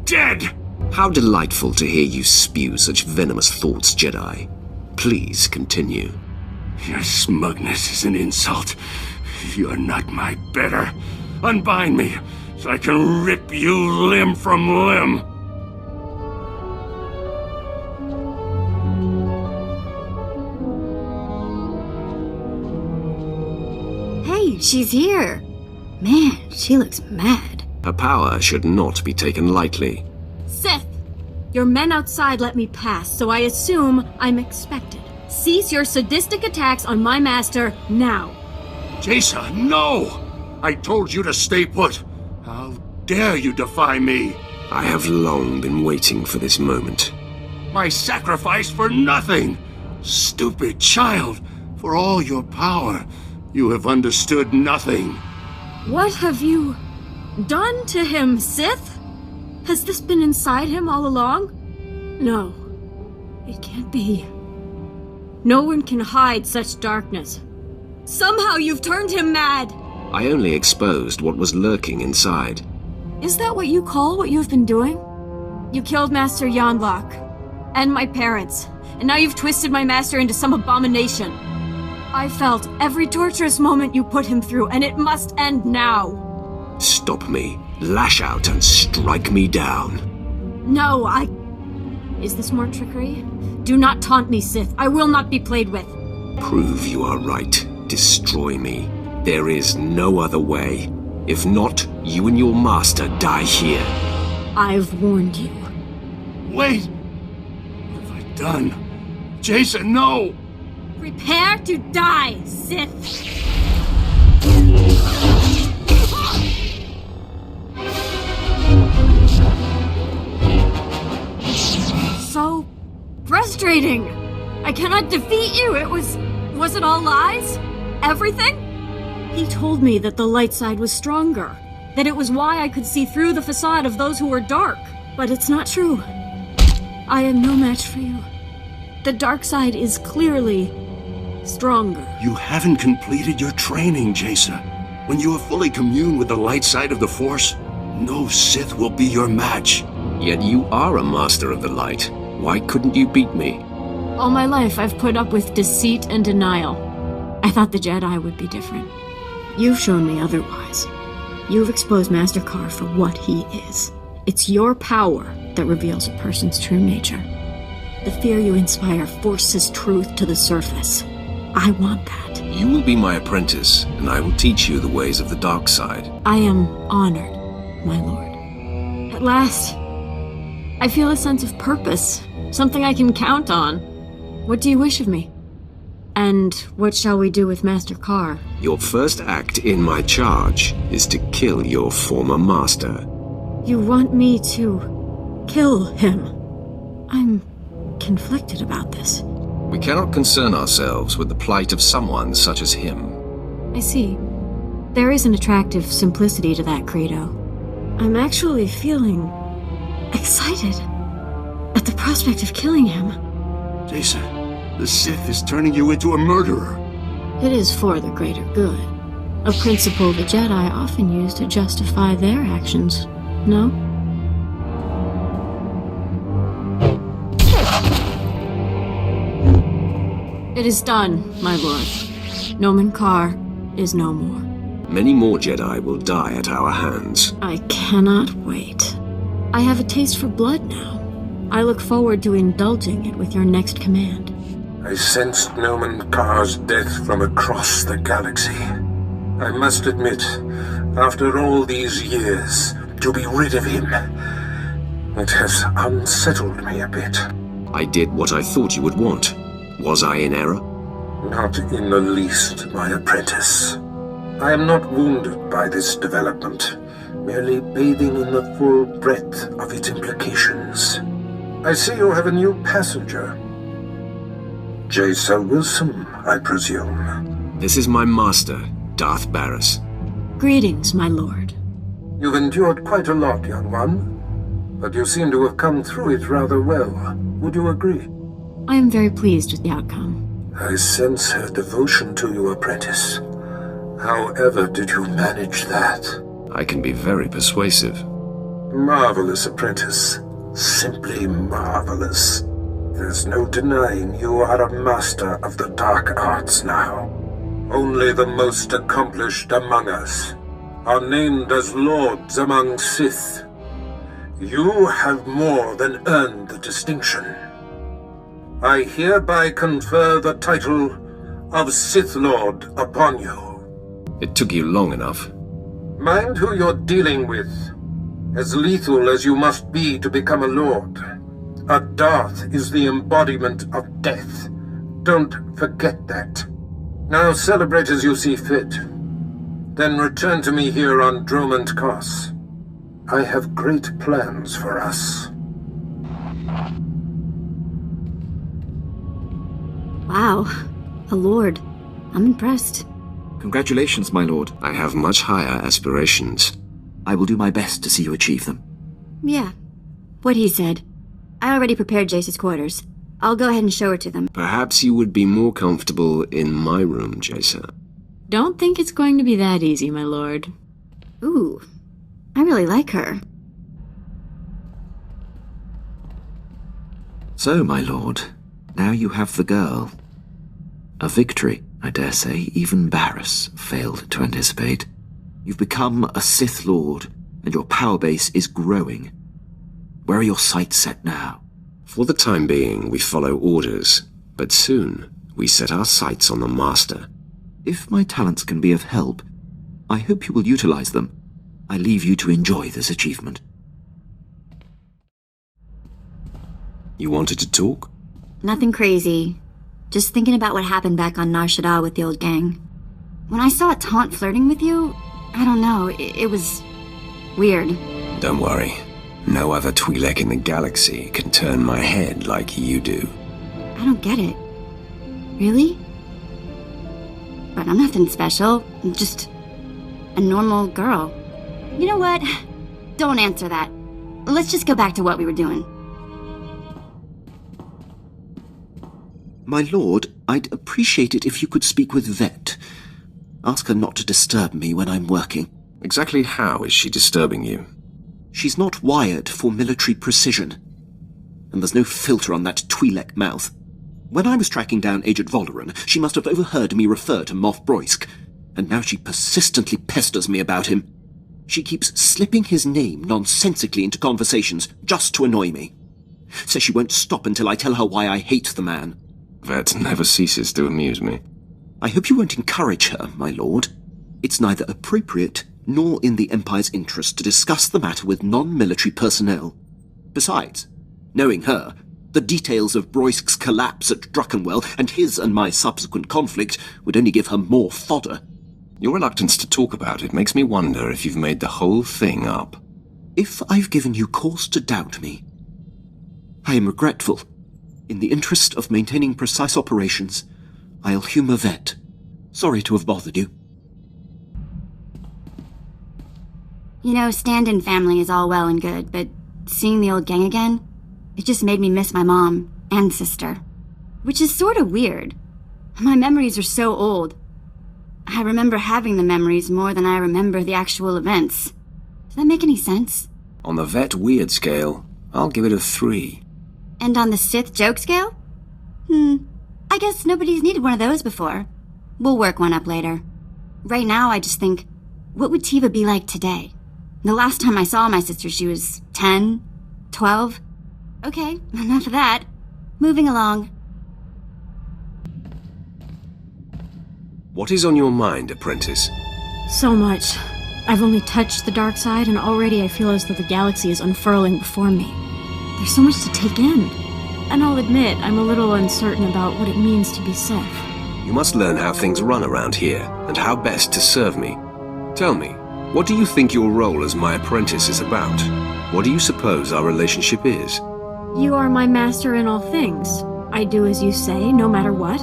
Dead! How delightful to hear you spew such venomous thoughts, Jedi. Please continue. Your smugness is an insult. You're not my better. Unbind me, so I can rip you limb from limb. Hey, she's here. Man, she looks mad. Her power should not be taken lightly. Sith! Your men outside let me pass, so I assume I'm expected. Cease your sadistic attacks on my master now. Jason, no! I told you to stay put. How dare you defy me? I have long been waiting for this moment. My sacrifice for nothing! Stupid child! For all your power, you have understood nothing. What have you done to him, Sith? Has this been inside him all along? No, it can't be. No one can hide such darkness. Somehow you've turned him mad! I only exposed what was lurking inside. Is that what you call what you've been doing? You killed Master Yonlok, and my parents, and now you've twisted my master into some abomination. I felt every torturous moment you put him through, and it must end now. Stop me, lash out, and strike me down. No, Is this more trickery? Do not taunt me, Sith. I will not be played with. Prove you are right. Destroy me. There is no other way. If not, you and your master die here. I've warned you. Wait! What have I done? Jason, no! Prepare to die, Sith! So frustrating! I cannot defeat you! Was it all lies? Everything? He told me that the light side was stronger, that it was why I could see through the facade of those who were dark. But it's not true. I am no match for you. The dark side is clearly stronger. You haven't completed your training, Jason. When you have fully communed with the light side of the Force, no Sith will be your match. Yet you are a master of the light. Why couldn't you beat me? All my life, I've put up with deceit and denial. I thought the Jedi would be different. You've shown me otherwise. You've exposed Master Karr for what he is. It's your power that reveals a person's true nature. The fear you inspire forces truth to the surface. I want that. You will be my apprentice, and I will teach you the ways of the dark side. I am honored, my lord. At last, I feel a sense of purpose, something I can count on. What do you wish of me? And what shall we do with Master Karr? Your first act in my charge is to kill your former master. You want me to kill him? I'm conflicted about this. We cannot concern ourselves with the plight of someone such as him. I see. There is an attractive simplicity to that credo. I'm actually feeling excited at the prospect of killing him. Jason, the Sith is turning you into a murderer. It is for the greater good. A principle the Jedi often use to justify their actions, no? It is done, my lord. Nomen Karr is no more. Many more Jedi will die at our hands. I cannot wait. I have a taste for blood now. I look forward to indulging it with your next command. I sensed Nomen Karr's death from across the galaxy. I must admit, after all these years, to be rid of him, it has unsettled me a bit. I did what I thought you would want. Was I in error? Not in the least, my apprentice. I am not wounded by this development, merely bathing in the full breadth of its implications. I see you have a new passenger. Jason Wilson, I presume. This is my master, Darth Baras. Greetings, my lord. You've endured quite a lot, young one. But you seem to have come through it rather well. Would you agree? I am very pleased with the outcome. I sense her devotion to you, apprentice. However did you manage that? I can be very persuasive. Marvelous, apprentice. Simply marvelous. There's no denying you are a master of the dark arts now. Only the most accomplished among us are named as lords among Sith. You have more than earned the distinction. I hereby confer the title of Sith Lord upon you. It took you long enough. Mind who you're dealing with. As lethal as you must be to become a lord. A Darth is the embodiment of death. Don't forget that. Now celebrate as you see fit. Then return to me here on Dromund Kass. I have great plans for us. Wow, a lord. I'm impressed. Congratulations, my lord. I have much higher aspirations. I will do my best to see you achieve them. Yeah, what he said. I already prepared Jace's quarters. I'll go ahead and show her to them. Perhaps you would be more comfortable in my room, Jason. Don't think it's going to be that easy, my lord. Ooh, I really like her. So, my lord, now you have the girl. A victory, I dare say, even Baras failed to anticipate. You've become a Sith Lord, and your power base is growing. Where are your sights set now? For the time being, we follow orders, but soon we set our sights on the Master. If my talents can be of help, I hope you will utilize them. I leave you to enjoy this achievement. You wanted to talk? Nothing crazy. Just thinking about what happened back on Nar Shaddaa with the old gang. When I saw Taunt flirting with you, I don't know, it was weird. Don't worry. No other Twi'lek in the galaxy can turn my head like you do. I don't get it. Really? But I'm nothing special. I'm just a normal girl. You know what? Don't answer that. let's just go back to what we were doing. My lord, I'd appreciate it if you could speak with Vet. Ask her not to disturb me when I'm working. Exactly how is she disturbing you? She's not wired for military precision. And there's no filter on that Twi'lek mouth. When I was tracking down Agent Alderaan, she must have overheard me refer to Moff Broysk, and now she persistently pesters me about him. She keeps slipping his name nonsensically into conversations just to annoy me. Says she won't stop until I tell her why I hate the man. That never ceases to amuse me. I hope you won't encourage her, my lord. It's neither appropriate nor in the Empire's interest to discuss the matter with non-military personnel. Besides, knowing her, the details of Broysk's collapse at Druckenwell and his and my subsequent conflict would only give her more fodder. Your reluctance to talk about it makes me wonder if you've made the whole thing up. If I've given you cause to doubt me, I am regretful. In the interest of maintaining precise operations, I'll humor Vet. Sorry to have bothered you. You know, stand-in family is all well and good, but seeing the old gang again, it just made me miss my mom and sister. Which is sort of weird. My memories are so old. I remember having the memories more than I remember the actual events. Does that make any sense? On the Vet weird scale, I'll give it a 3. And on the Sith joke scale? I guess nobody's needed one of those before. We'll work one up later. Right now, I just think, what would Tiva be like today? The last time I saw my sister, she was 10, 12. Okay, enough of that. Moving along. What is on your mind, apprentice? So much. I've only touched the dark side, and already I feel as though the galaxy is unfurling before me. There's so much to take in. And I'll admit, I'm a little uncertain about what it means to be Sith. You must learn how things run around here, and how best to serve me. Tell me, what do you think your role as my apprentice is about? What do you suppose our relationship is? You are my master in all things. I do as you say, no matter what.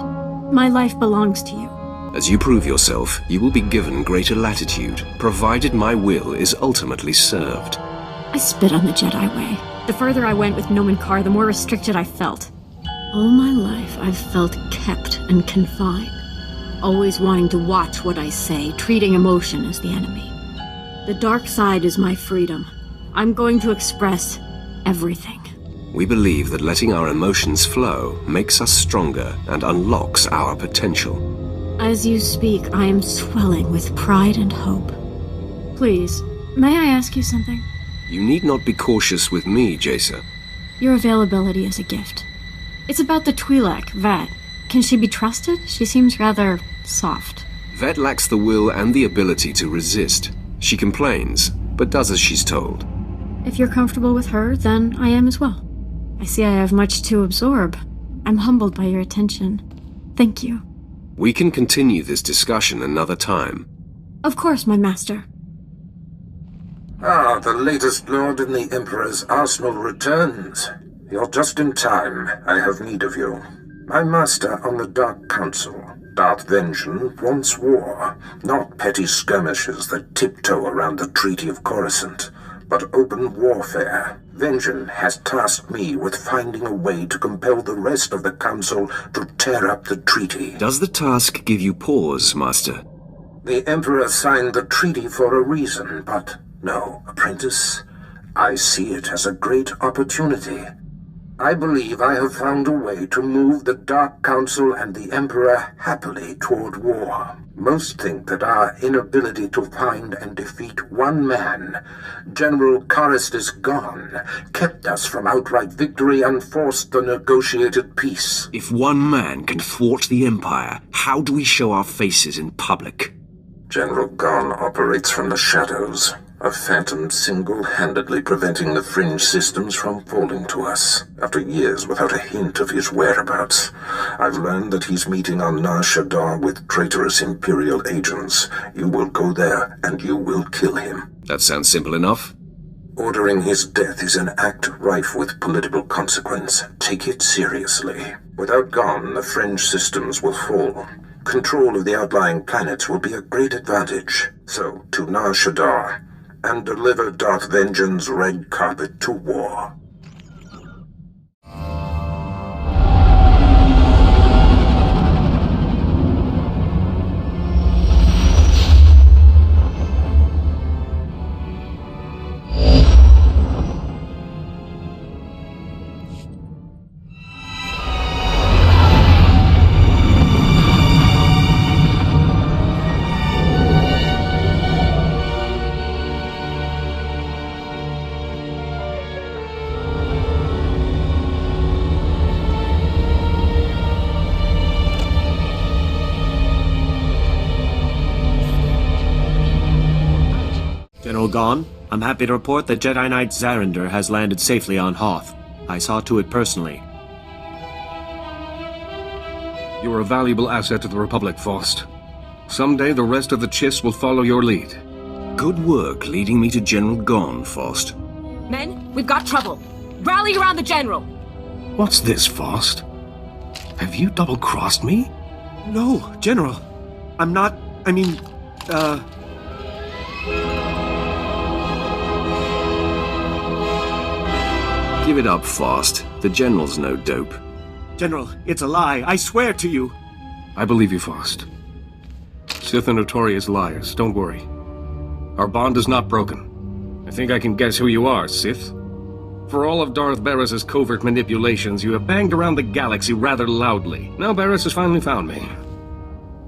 My life belongs to you. As you prove yourself, you will be given greater latitude, provided my will is ultimately served. I spit on the Jedi way. The further I went with Nomen Karr, the more restricted I felt. All my life, I've felt kept and confined. Always wanting to watch what I say, treating emotion as the enemy. The dark side is my freedom. I'm going to express everything. We believe that letting our emotions flow makes us stronger and unlocks our potential. As you speak, I am swelling with pride and hope. Please, may I ask you something? You need not be cautious with me, Jaisa. Your availability is a gift. It's about the Twi'lek, Vet. Can she be trusted? She seems rather soft. Vet lacks the will and the ability to resist. She complains, but does as she's told. If you're comfortable with her, then I am as well. I see I have much to absorb. I'm humbled by your attention. Thank you. We can continue this discussion another time. Of course, my master. Ah, the latest lord in the Emperor's arsenal returns. You're just in time. I have need of you. My master on the Dark Council, Darth Vengean, wants war, not petty skirmishes that tiptoe around the Treaty of Coruscant, but open warfare. Vengean has tasked me with finding a way to compel the rest of the Council to tear up the treaty. Does the task give you pause, Master? The Emperor signed the treaty for a reason, but no, apprentice. I see it as a great opportunity. I believe I have found a way to move the Dark Council and the Emperor happily toward war. Most think that our inability to find and defeat one man, General Karrastus Gon, kept us from outright victory and forced the negotiated peace. If one man can thwart the Empire, how do we show our faces in public? General Gon operates from the shadows, a phantom single-handedly preventing the fringe systems from falling to us. After years without a hint of his whereabouts, I've learned that he's meeting on Nar Shaddaa with traitorous Imperial agents. You will go there, and you will kill him. That sounds simple enough. Ordering his death is an act rife with political consequence. Take it seriously. Without Gon, the fringe systems will fall. Control of the outlying planets will be a great advantage. So, to Nar Shaddaa. and deliver Darth Vengean's red carpet to war. General Gon, I'm happy to report that Jedi Knight Zarander has landed safely on Hoth. I saw to it personally. You're a valuable asset to the Republic, Voss. Someday the rest of the Chiss will follow your lead. Good work leading me to General Gon, Voss. Men, we've got trouble. Rally around the General! What's this, Voss? Have you double-crossed me? No, General. I'm not... Give it up, Voss. The General's no dope. General, it's a lie. I swear to you. I believe you, Voss. Sith are notorious liars. Don't worry. Our bond is not broken. I think I can guess who you are, Sith. For all of Darth Barris's covert manipulations, you have banged around the galaxy rather loudly. Now Barris has finally found me.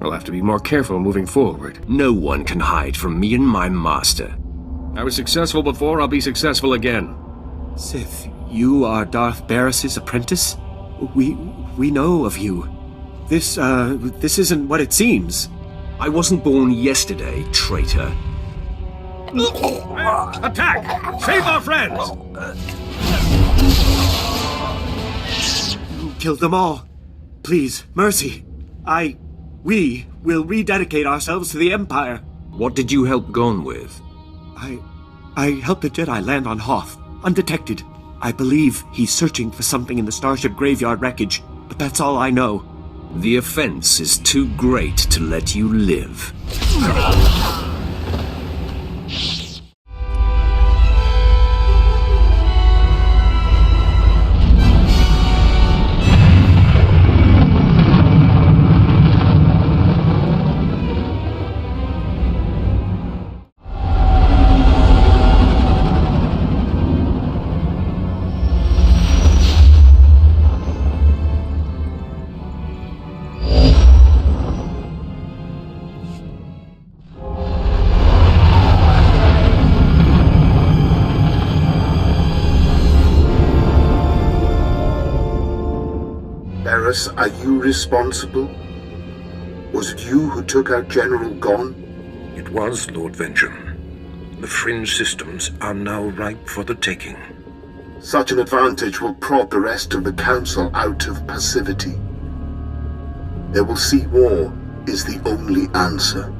I'll have to be more careful moving forward. No one can hide from me and my master. I was successful before, I'll be successful again. Sith, you are Darth Barris's apprentice? We know of you. This isn't what it seems. I wasn't born yesterday, traitor. Attack! Save our friends! You killed them all. Please, mercy. We will rededicate ourselves to the Empire. What did you help Gon with? I helped the Jedi land on Hoth, undetected. I believe he's searching for something in the Starship graveyard wreckage, but that's all I know. The offense is too great to let you live. Are you responsible? Was it you who took out General Gon? It was, Lord Vengean. The fringe systems are now ripe for the taking. Such an advantage will prod the rest of the Council out of passivity. They will see war is the only answer.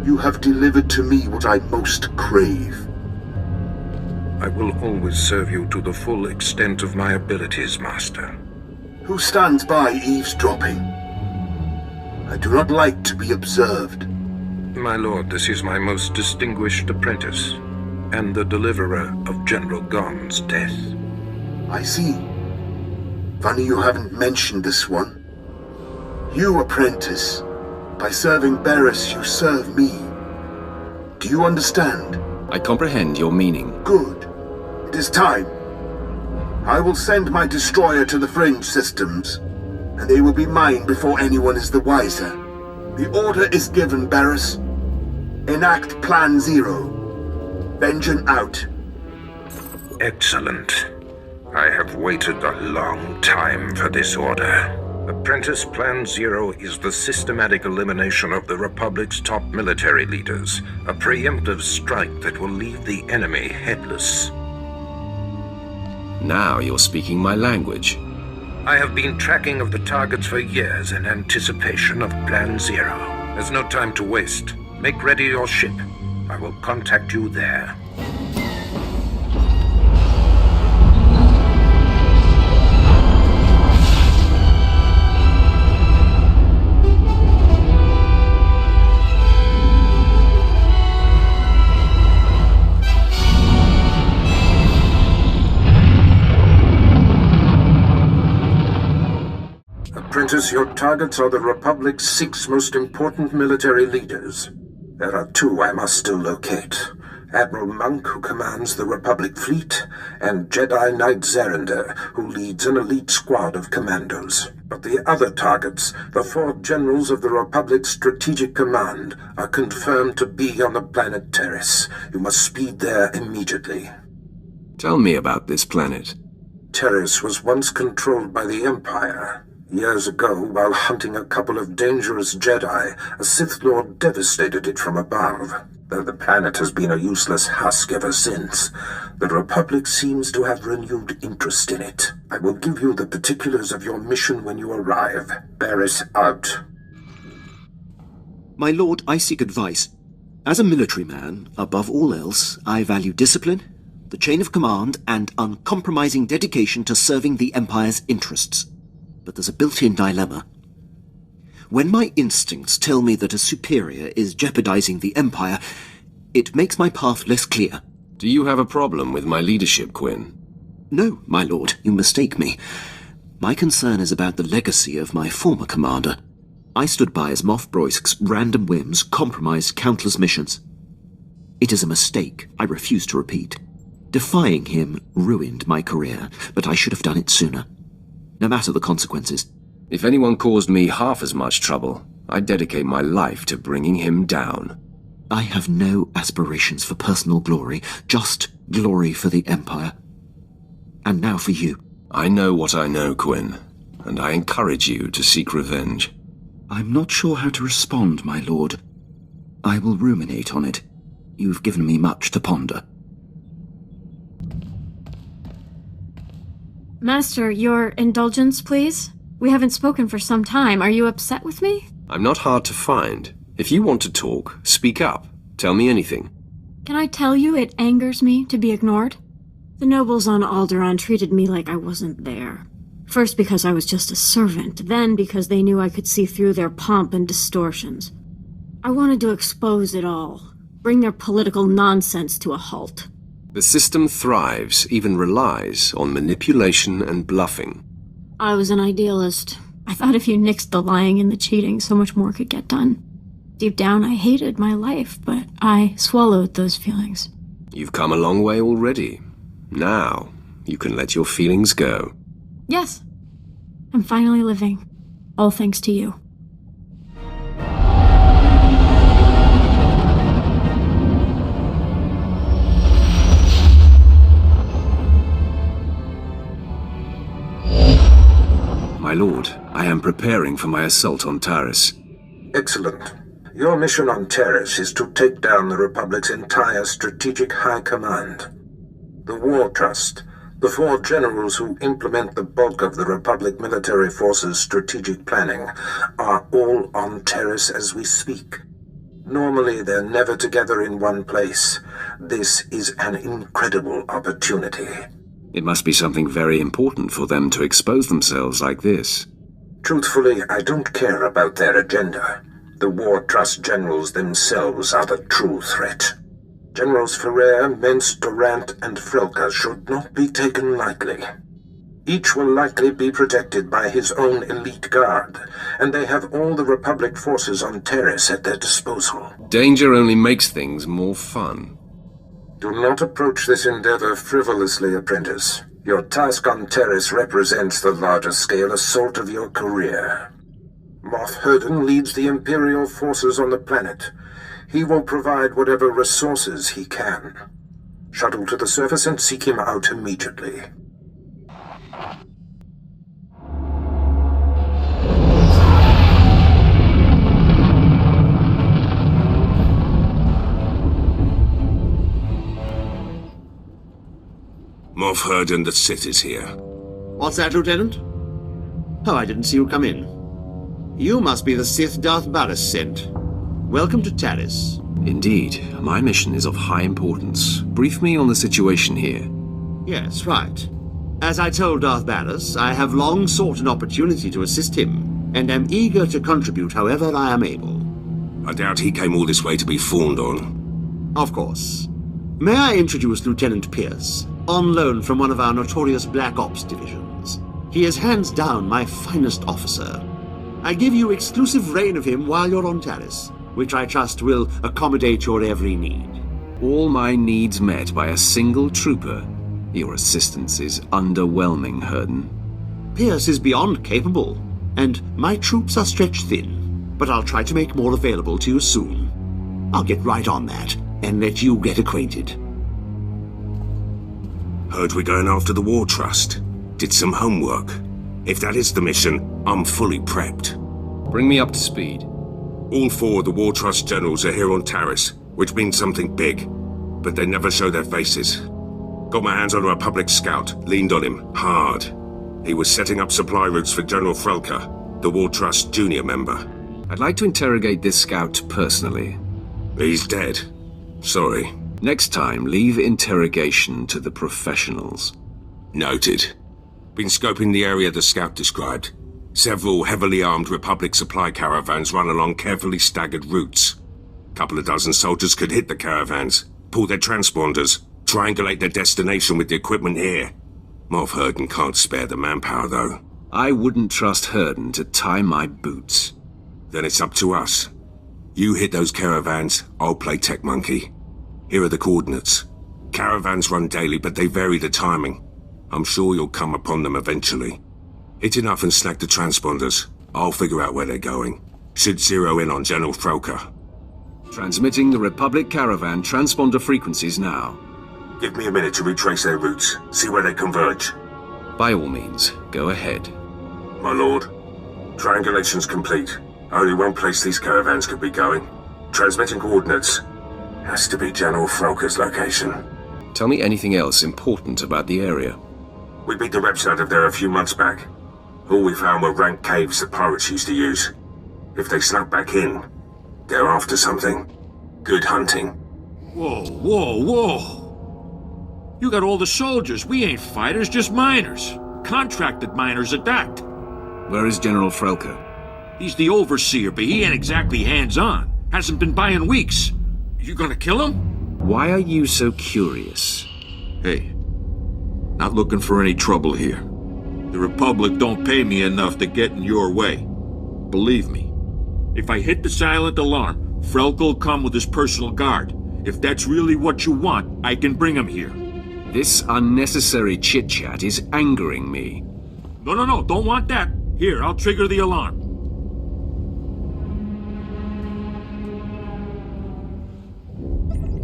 You have delivered to me what I most crave. I will always serve you to the full extent of my abilities, Master. Who stands by eavesdropping? I do not like to be observed. My lord, this is my most distinguished apprentice, and the deliverer of General Gon's death. I see. Funny you haven't mentioned this one. You, apprentice, by serving Barris, you serve me. Do you understand? I comprehend your meaning. Good. It is time. I will send my destroyer to the fringe systems, and they will be mine before anyone is the wiser. The order is given, Barris. Enact Plan Zero. Vengean out. Excellent. I have waited a long time for this order. Apprentice Plan Zero is the systematic elimination of the Republic's top military leaders, a preemptive strike that will leave the enemy headless. Now you're speaking my language. I have been tracking of the targets for years in anticipation of Plan Zero. There's no time to waste. Make ready your ship. I will contact you there. Apprentice, your targets are the Republic's 6 most important military leaders. There are 2 I must still locate. Admiral Monk, who commands the Republic Fleet, and Jedi Knight Zerander, who leads an elite squad of commandos. But the other targets, the 4 generals of the Republic's Strategic Command, are confirmed to be on the planet Terris. You must speed there immediately. Tell me about this planet. Terris was once controlled by the Empire. Years ago, while hunting a couple of dangerous Jedi, a Sith Lord devastated it from above. Though the planet has been a useless husk ever since, the Republic seems to have renewed interest in it. I will give you the particulars of your mission when you arrive. Barris out. My lord, I seek advice. As a military man, above all else, I value discipline, the chain of command, and uncompromising dedication to serving the Empire's interests. But there's a built-in dilemma. When my instincts tell me that a superior is jeopardizing the Empire, it makes my path less clear. Do you have a problem with my leadership, Quinn? No, my lord, you mistake me. My concern is about the legacy of my former commander. I stood by as Moff Broisk's random whims compromised countless missions. It is a mistake I refuse to repeat. Defying him ruined my career, but I should have done it sooner. No matter the consequences. If anyone caused me half as much trouble, I'd dedicate my life to bringing him down. I have no aspirations for personal glory, just glory for the Empire. And now for you. I know what I know, Quinn, and I encourage you to seek revenge. I'm not sure how to respond, my lord. I will ruminate on it. You've given me much to ponder. Master, your indulgence, please? We haven't spoken for some time. Are you upset with me? I'm not hard to find. If you want to talk, speak up. Tell me anything. Can I tell you it angers me to be ignored? The nobles on Alderaan treated me like I wasn't there. First because I was just a servant, then because they knew I could see through their pomp and distortions. I wanted to expose it all, bring their political nonsense to a halt. The system thrives, even relies, on manipulation and bluffing. I was an idealist. I thought if you nixed the lying and the cheating, so much more could get done. Deep down, I hated my life, but I swallowed those feelings. You've come a long way already. Now, you can let your feelings go. Yes. I'm finally living. All thanks to you. My lord, I am preparing for my assault on Taris. Excellent. Your mission on Terris is to take down the Republic's entire strategic high command. The War Trust, the 4 generals who implement the bulk of the Republic military force's strategic planning, are all on Terris as we speak. Normally, they're never together in one place. This is an incredible opportunity. It must be something very important for them to expose themselves like this. Truthfully, I don't care about their agenda. The War Trust generals themselves are the true threat. Generals Ferrer, Mence, Durant, and Frelka should not be taken lightly. Each will likely be protected by his own elite guard, and they have all the Republic forces on Terris at their disposal. Danger only makes things more fun. Do not approach this endeavor frivolously, apprentice. Your task on Terris represents the larger-scale assault of your career. Moff Herden leads the Imperial forces on the planet. He will provide whatever resources he can. Shuttle to the surface and seek him out immediately. Moff Herden, the Sith is here. What's that, Lieutenant? Oh, I didn't see you come in. You must be the Sith Darth Barris sent. Welcome to Taris. Indeed. My mission is of high importance. Brief me on the situation here. Yes, right. As I told Darth Barris, I have long sought an opportunity to assist him, and am eager to contribute however I am able. I doubt he came all this way to be fawned on. Of course. May I introduce Lieutenant Pierce, on loan from one of our notorious Black Ops divisions. He is hands down my finest officer, I give you exclusive reign of him while you're on Taris, which I trust will accommodate your every need. All my needs met by a single trooper? Your assistance is underwhelming, Herden. Pierce is beyond capable, and my troops are stretched thin, but I'll try to make more available to you soon. I'll get right on that, and let you get acquainted. Heard we're going after the War Trust. Did some homework. If that is the mission, I'm fully prepped. Bring me up to speed. All 4 of the War Trust generals are here on Taris, which means something big, but they never show their faces. Got my hands on a Republic scout, leaned on him, hard. He was setting up supply routes for General Frelka, the War Trust junior member. I'd like to interrogate this scout personally. He's dead. Sorry. Next time, leave interrogation to the professionals. Noted. Been scoping the area the scout described. Several heavily armed Republic supply caravans run along carefully staggered routes. Couple of dozen soldiers could hit the caravans, pull their transponders, triangulate their destination with the equipment here. Moff Herden can't spare the manpower, though. I wouldn't trust Herden to tie my boots. Then it's up to us. You hit those caravans, I'll play tech monkey. Here are the coordinates. Caravans run daily, but they vary the timing. I'm sure you'll come upon them eventually. Hit enough and snag the transponders. I'll figure out where they're going. Should zero in on General Frelka. Transmitting the Republic caravan transponder frequencies now. Give me a minute to retrace their routes, see where they converge. By all means, go ahead. My lord, triangulation's complete. Only one place these caravans could be going. Transmitting coordinates. Has to be General Frelka's location. Tell me anything else important about the area. We beat the reps out of there a few months back. All we found were rank caves that pirates used to use. If they snuck back in, they're after something. Good hunting. Whoa, whoa, whoa! You got all the soldiers. We ain't fighters, just miners. Contracted miners at that. Where is General Frelka? He's the overseer, but he ain't exactly hands-on. Hasn't been by in weeks. You gonna kill him? Why are you so curious? Hey, not looking for any trouble here. The Republic don't pay me enough to get in your way. Believe me. If I hit the silent alarm, Frelka'll come with his personal guard. If that's really what you want, I can bring him here. This unnecessary chit-chat is angering me. No, don't want that. Here, I'll trigger the alarm.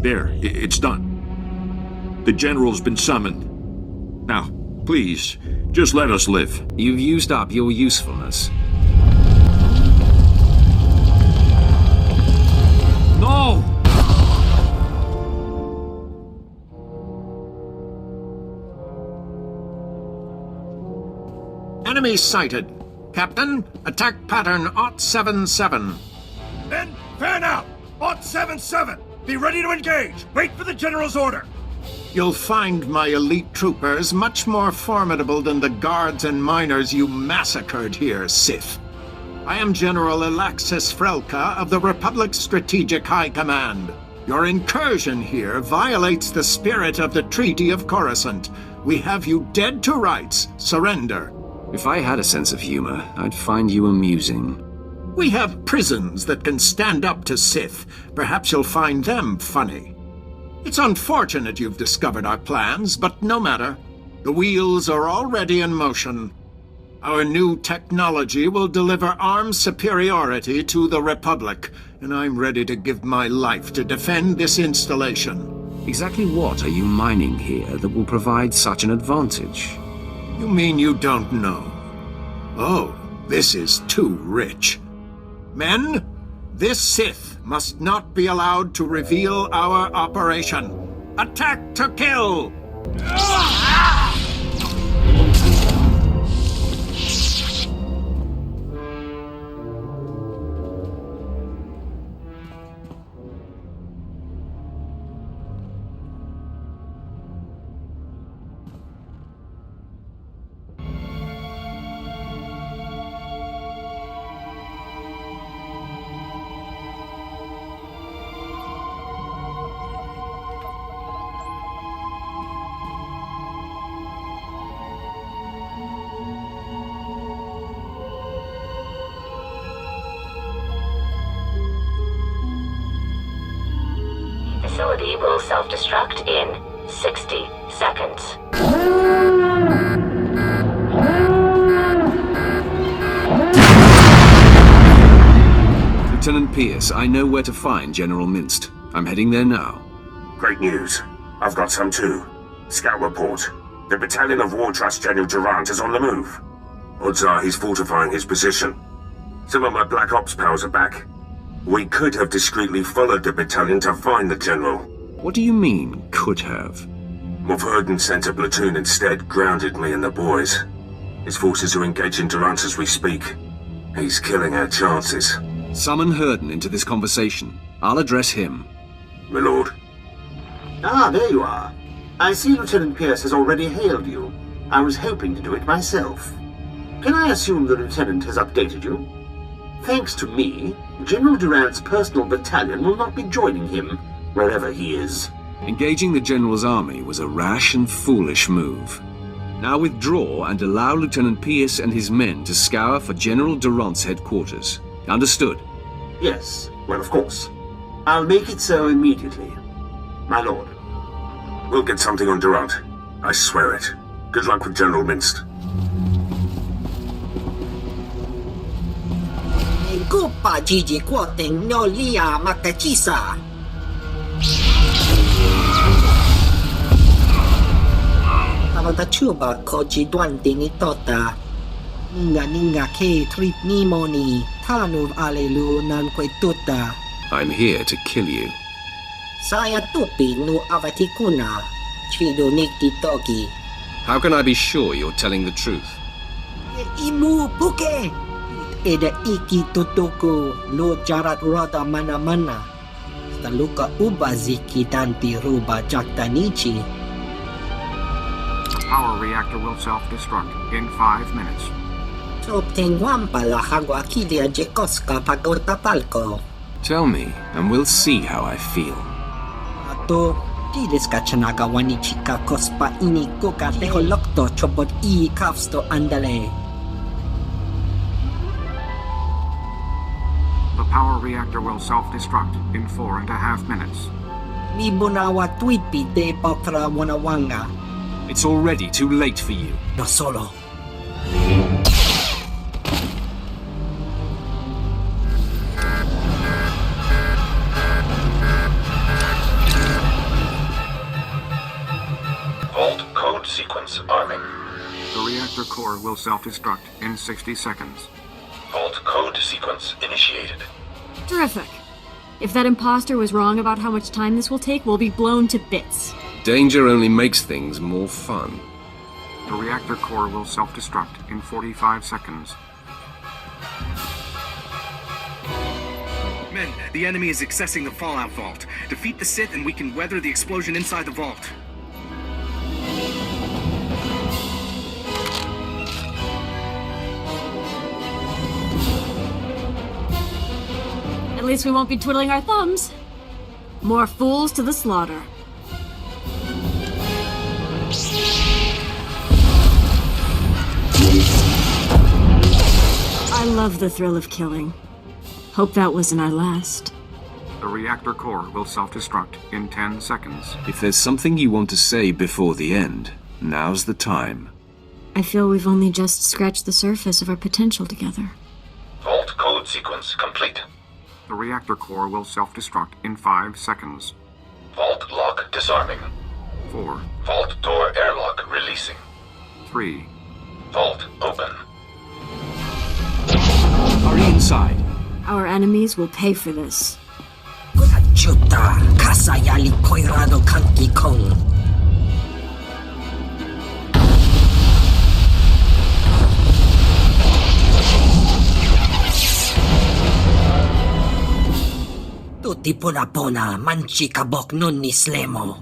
There, it's done. The General's been summoned. Now, please, just let us live. You've used up your usefulness. No! Enemy sighted. Captain, attack pattern 077. Men, fan out! 077! Be ready to engage! Wait for the General's order! You'll find my elite troopers much more formidable than the guards and miners you massacred here, Sith. I am General Alexis Frelka of the Republic's Strategic High Command. Your incursion here violates the spirit of the Treaty of Coruscant. We have you dead to rights. Surrender. If I had a sense of humor, I'd find you amusing. We have prisons that can stand up to Sith. Perhaps you'll find them funny. It's unfortunate you've discovered our plans, but no matter. The wheels are already in motion. Our new technology will deliver armed superiority to the Republic, and I'm ready to give my life to defend this installation. Exactly what are you mining here that will provide such an advantage? You mean you don't know? Oh, this is too rich. Men, this Sith must not be allowed to reveal our operation. Attack to kill! facility will self-destruct in 60 seconds. Lieutenant Pierce, I know where to find General Minst. I'm heading there now. Great news. I've got some too. Scout report. The Battalion of War Trust General Durant is on the move. Odds are he's fortifying his position. Some of my Black Ops pals are back. We could have discreetly followed the battalion to find the General. What do you mean, could have? Mulverden sent a platoon instead, grounded me and the boys. His forces are engaging Durant as we speak. He's killing our chances. Summon Herden into this conversation. I'll address him. My lord. Ah, there you are. I see Lieutenant Pierce has already hailed you. I was hoping to do it myself. Can I assume the Lieutenant has updated you? Thanks to me, General Durant's personal battalion will not be joining him, wherever he is. Engaging the General's army was a rash and foolish move. Now withdraw and allow Lieutenant Pierce and his men to scour for General Durant's headquarters. Understood? Yes, well, of course. I'll make it so immediately. My lord. We'll get something on Durant. I swear it. Good luck with General Minst. Gupa Gigi Quoting no Lia Makachisa. Avatachuba Koji Dwanti Nitota. Ninga Ke Trip Nimoni. Tanuv Alelu Nanquetuta. I'm here to kill you. Saya Tupi no Avatikuna. Chido Nikti Toki. How can I be sure you're telling the truth? Imu Puke. Eda iki tutuku lo jarat roda mana-mana. Taluka ubaziki tanti ruba jaktanichi. The power reactor will self-destruct in 5 minutes. Toptengwampa la hagwakilia jekoska pagotapalko. Tell me, and we'll see how I feel. Ato, dilis ka chanaga wanichika kospa ini kuka teholokto chobot I kavsto andale. The power reactor will self-destruct in 4.5 minutes. Mibunawa tuipi de patra wanawanga. It's already too late for you. No solo. Vault code sequence arming. The reactor core will self-destruct in 60 seconds. Vault code sequence initiated. Terrific. If that imposter was wrong about how much time this will take, we'll be blown to bits. Danger only makes things more fun. The reactor core will self-destruct in 45 seconds. Men, the enemy is accessing the Fallout Vault. Defeat the Sith and we can weather the explosion inside the vault. At least we won't be twiddling our thumbs. More fools to the slaughter. I love the thrill of killing. Hope that wasn't our last. The reactor core will self-destruct in 10 seconds. If there's something you want to say before the end, now's the time. I feel we've only just scratched the surface of our potential together. Vault code sequence complete. The reactor core will self-destruct in 5 seconds. Vault lock disarming. 4. Vault door airlock releasing. 3. Vault open. Hurry inside. Our enemies will pay for this. Juta kasayali koirado kanki kong. Tutti pona manchi kabok nun ni slemo.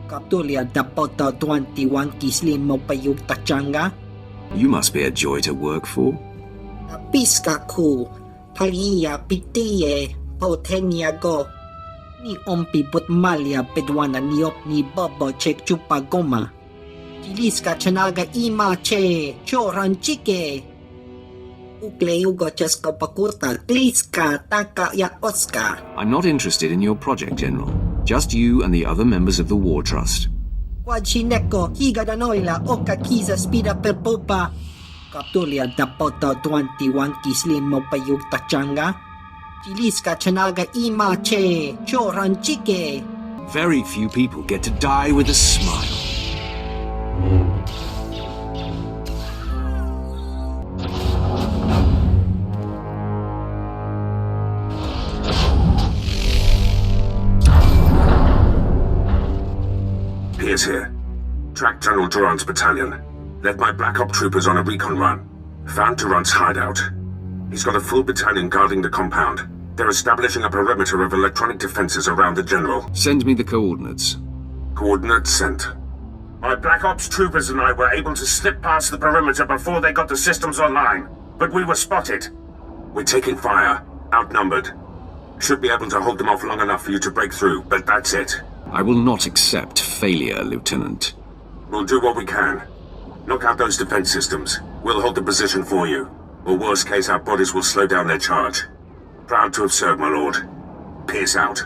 Kaptulia dapota 21 kislimo payug tachanga. You must be a joy to work for. Piska ku, paliya pitiye, potenya go. Ni ompi putmalia pedwana niop ni bobo chek chupa goma. Tiliska chanaga ima che, choran chike. Ukleugo cheska pakurta, kliska taka ya oska. I'm not interested in your project, General. Just you and the other members of the War Trust. Wajineko higadanoila oka kiza spida per popa. Kaptulia da poto 21 kislin mo payug tachanga. Chiliska chanaga ima che choran chike. Very few people get to die with a smile. Pierce here. Tracked General Durant's battalion. Led my Black Op troopers on a recon run. Found Durant's hideout. He's got a full battalion guarding the compound. They're establishing a perimeter of electronic defenses around the General. Send me the coordinates. Coordinates sent. My Black Ops troopers and I were able to slip past the perimeter before they got the systems online. But we were spotted. We're taking fire. Outnumbered. Should be able to hold them off long enough for you to break through, but that's it. I will not accept failure, Lieutenant. We'll do what we can. Knock out those defense systems. We'll hold the position for you. Or worst case, our bodies will slow down their charge. Proud to have served, my lord. Pierce out.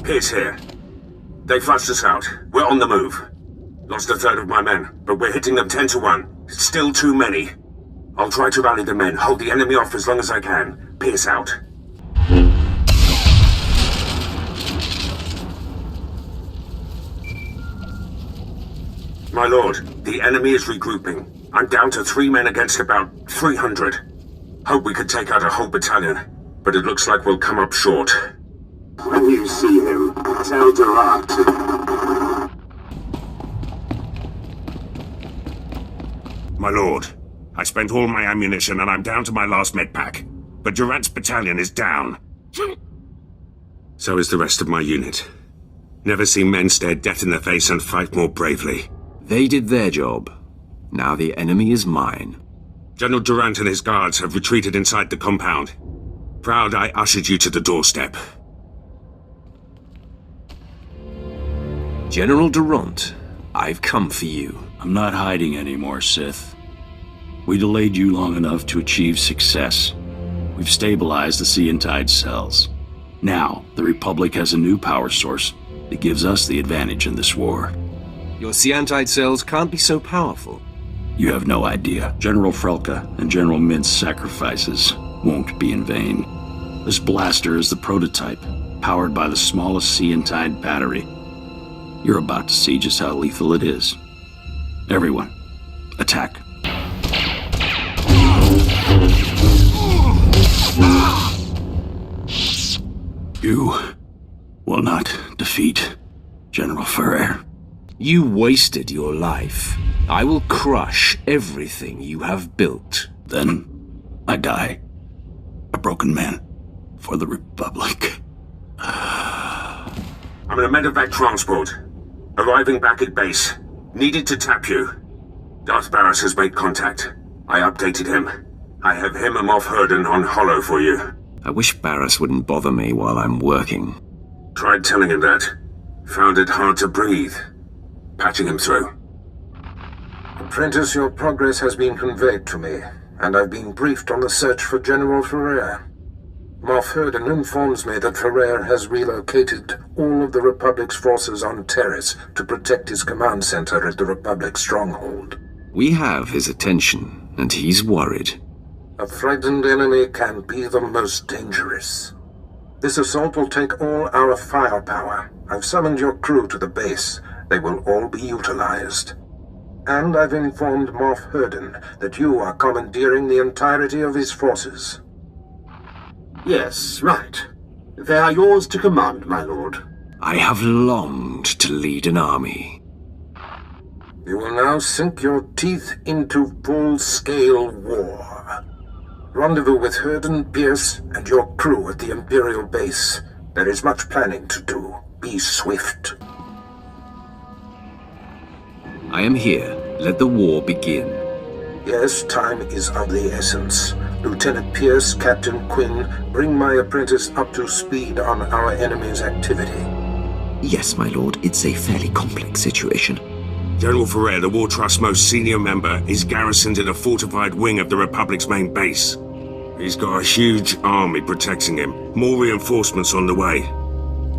Pierce here. They flushed us out. We're on the move. Lost a third of my men, but we're hitting them 10 to 1. Still too many. I'll try to rally the men, hold the enemy off as long as I can. Pierce out. My lord, the enemy is regrouping. I'm down to 3 men against about 300. Hope we could take out a whole battalion, but it looks like we'll come up short. When you see him, tell Darth. My lord, I spent all my ammunition and I'm down to my last med pack. But Durant's battalion is down. So is the rest of my unit. Never seen men stare death in the face and fight more bravely. They did their job. Now the enemy is mine. General Durant and his guards have retreated inside the compound. Proud I ushered you to the doorstep. General Durant, I've come for you. I'm not hiding anymore, Sith. We delayed you long enough to achieve success. We've stabilized the Seantide cells. Now, the Republic has a new power source that gives us the advantage in this war. Your Seantide cells can't be so powerful. You have no idea. General Frelka and General Mint's sacrifices won't be in vain. This blaster is the prototype, powered by the smallest Seantide battery. You're about to see just how lethal it is. Everyone, attack. You will not defeat General Ferrer. You wasted your life. I will crush everything you have built. Then I die. A broken man for the Republic. I'm in a medevac transport. Arriving back at base. Needed to tap you. Darth Barris has made contact. I updated him. I have him and Moff Hurden on Hollow for you. I wish Barris wouldn't bother me while I'm working. Tried telling him that. Found it hard to breathe. Patching him through. Apprentice, your progress has been conveyed to me, and I've been briefed on the search for General Ferrer. Moff Hurden informs me that Ferrer has relocated all of the Republic's forces on Terrace to protect his command center at the Republic stronghold. We have his attention, and he's worried. A frightened enemy can be the most dangerous. This assault will take all our firepower. I've summoned your crew to the base. They will all be utilized. And I've informed Moff Hurden that you are commandeering the entirety of his forces. Yes, right. They are yours to command, my lord. I have longed to lead an army. You will now sink your teeth into full-scale war. Rendezvous with Hurden, Pierce, and your crew at the Imperial base. There is much planning to do. Be swift. I am here. Let the war begin. Yes, time is of the essence. Lieutenant Pierce, Captain Quinn, bring my apprentice up to speed on our enemy's activity. Yes, my lord. It's a fairly complex situation. General Ferrer, the War Trust's most senior member, is garrisoned in a fortified wing of the Republic's main base. He's got a huge army protecting him. More reinforcements on the way.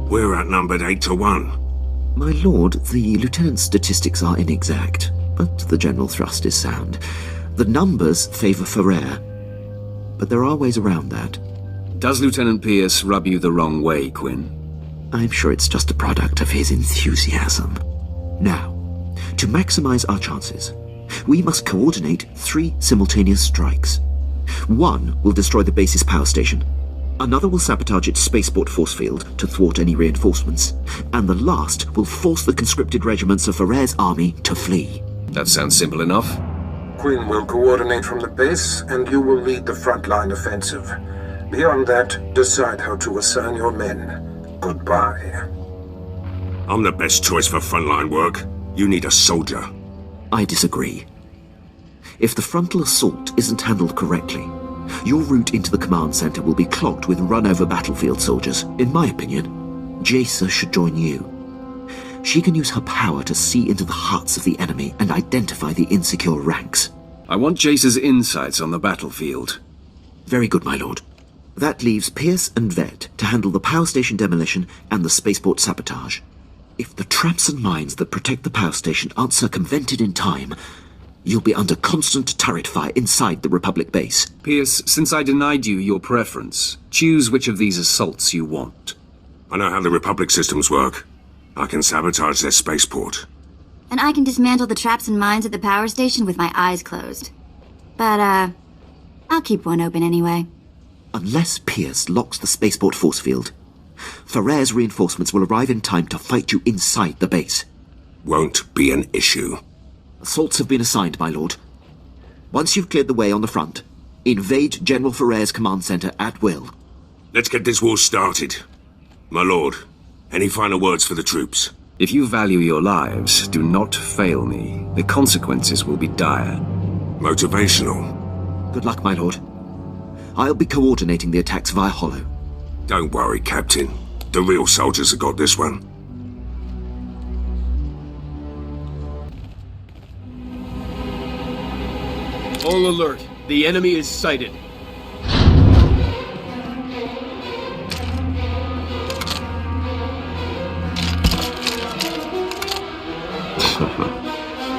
We're outnumbered 8-1. My lord, the lieutenant's statistics are inexact, but the general thrust is sound. The numbers favour Ferrer, but there are ways around that. Does Lieutenant Pierce rub you the wrong way, Quinn? I'm sure it's just a product of his enthusiasm. Now, to maximise our chances, we must coordinate 3 simultaneous strikes. One will destroy the base's power station, another will sabotage its spaceport force field to thwart any reinforcements, and the last will force the conscripted regiments of Ferrer's army to flee. That sounds simple enough. Quinn will coordinate from the base, and you will lead the frontline offensive. Beyond that, decide how to assign your men. Goodbye. I'm the best choice for frontline work. You need a soldier. I disagree. If the frontal assault isn't handled correctly, your route into the command center will be clogged with run-over battlefield soldiers. In my opinion, Jaisa should join you. She can use her power to see into the hearts of the enemy and identify the insecure ranks. I want Jaisa's insights on the battlefield. Very good, my lord. That leaves Pierce and Vet to handle the power station demolition and the spaceport sabotage. If the traps and mines that protect the power station aren't circumvented in time, you'll be under constant turret fire inside the Republic base. Pierce, since I denied you your preference, choose which of these assaults you want. I know how the Republic systems work. I can sabotage their spaceport. And I can dismantle the traps and mines at the power station with my eyes closed. But, I'll keep one open anyway. Unless Pierce locks the spaceport force field, Ferrer's reinforcements will arrive in time to fight you inside the base. Won't be an issue. Assaults have been assigned, my lord. Once you've cleared the way on the front, invade General Ferrer's command center at will. Let's get this war started. My lord, any final words for the troops? If you value your lives, do not fail me. The consequences will be dire. Motivational. Good luck, my lord. I'll be coordinating the attacks via Hollow. Don't worry, Captain. The real soldiers have got this one. All alert. The enemy is sighted.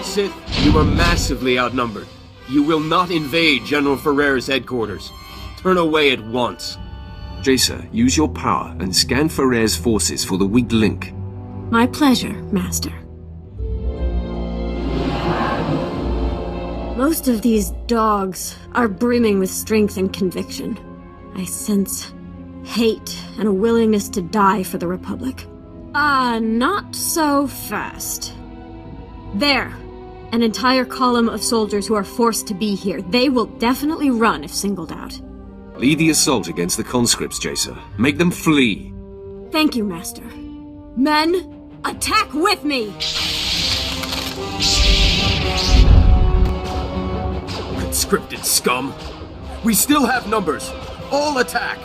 Sith, you are massively outnumbered. You will not invade General Ferrer's headquarters. Turn away at once. Jaisa, use your power and scan Ferrer's forces for the weak link. My pleasure, Master. Most of these dogs are brimming with strength and conviction. I sense hate and a willingness to die for the Republic. Not so fast. There. An entire column of soldiers who are forced to be here. They will definitely run if singled out. Lead the assault against the conscripts, Jaisa. Make them flee. Thank you, Master. Men, attack with me! Conscripted scum! We still have numbers! All attack!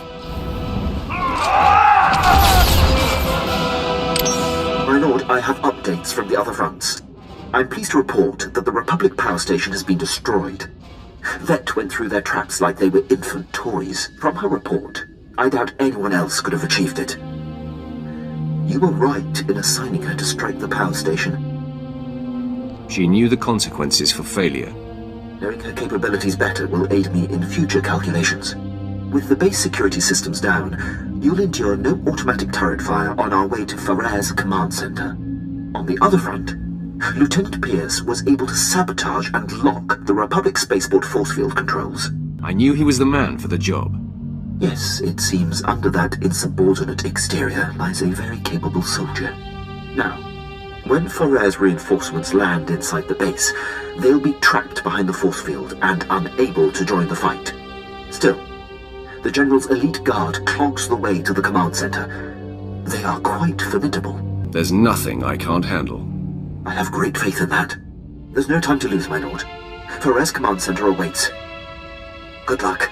My lord, I have updates from the other fronts. I'm pleased to report that the Republic power station has been destroyed. Vet went through their traps like they were infant toys. From her report, I doubt anyone else could have achieved it. You were right in assigning her to strike the power station. She knew the consequences for failure. Knowing her capabilities better will aid me in future calculations. With the base security systems down, you'll endure no automatic turret fire on our way to Ferrer's command center. On the other front, Lieutenant Pierce was able to sabotage and lock the Republic spaceport force field controls. I knew he was the man for the job. Yes, it seems under that insubordinate exterior lies a very capable soldier. Now, when Ferrer's reinforcements land inside the base, they'll be trapped behind the force field and unable to join the fight. Still, the General's elite guard clogs the way to the command center. They are quite formidable. There's nothing I can't handle. I have great faith in that. There's no time to lose, my lord. Ferrer's command center awaits. Good luck.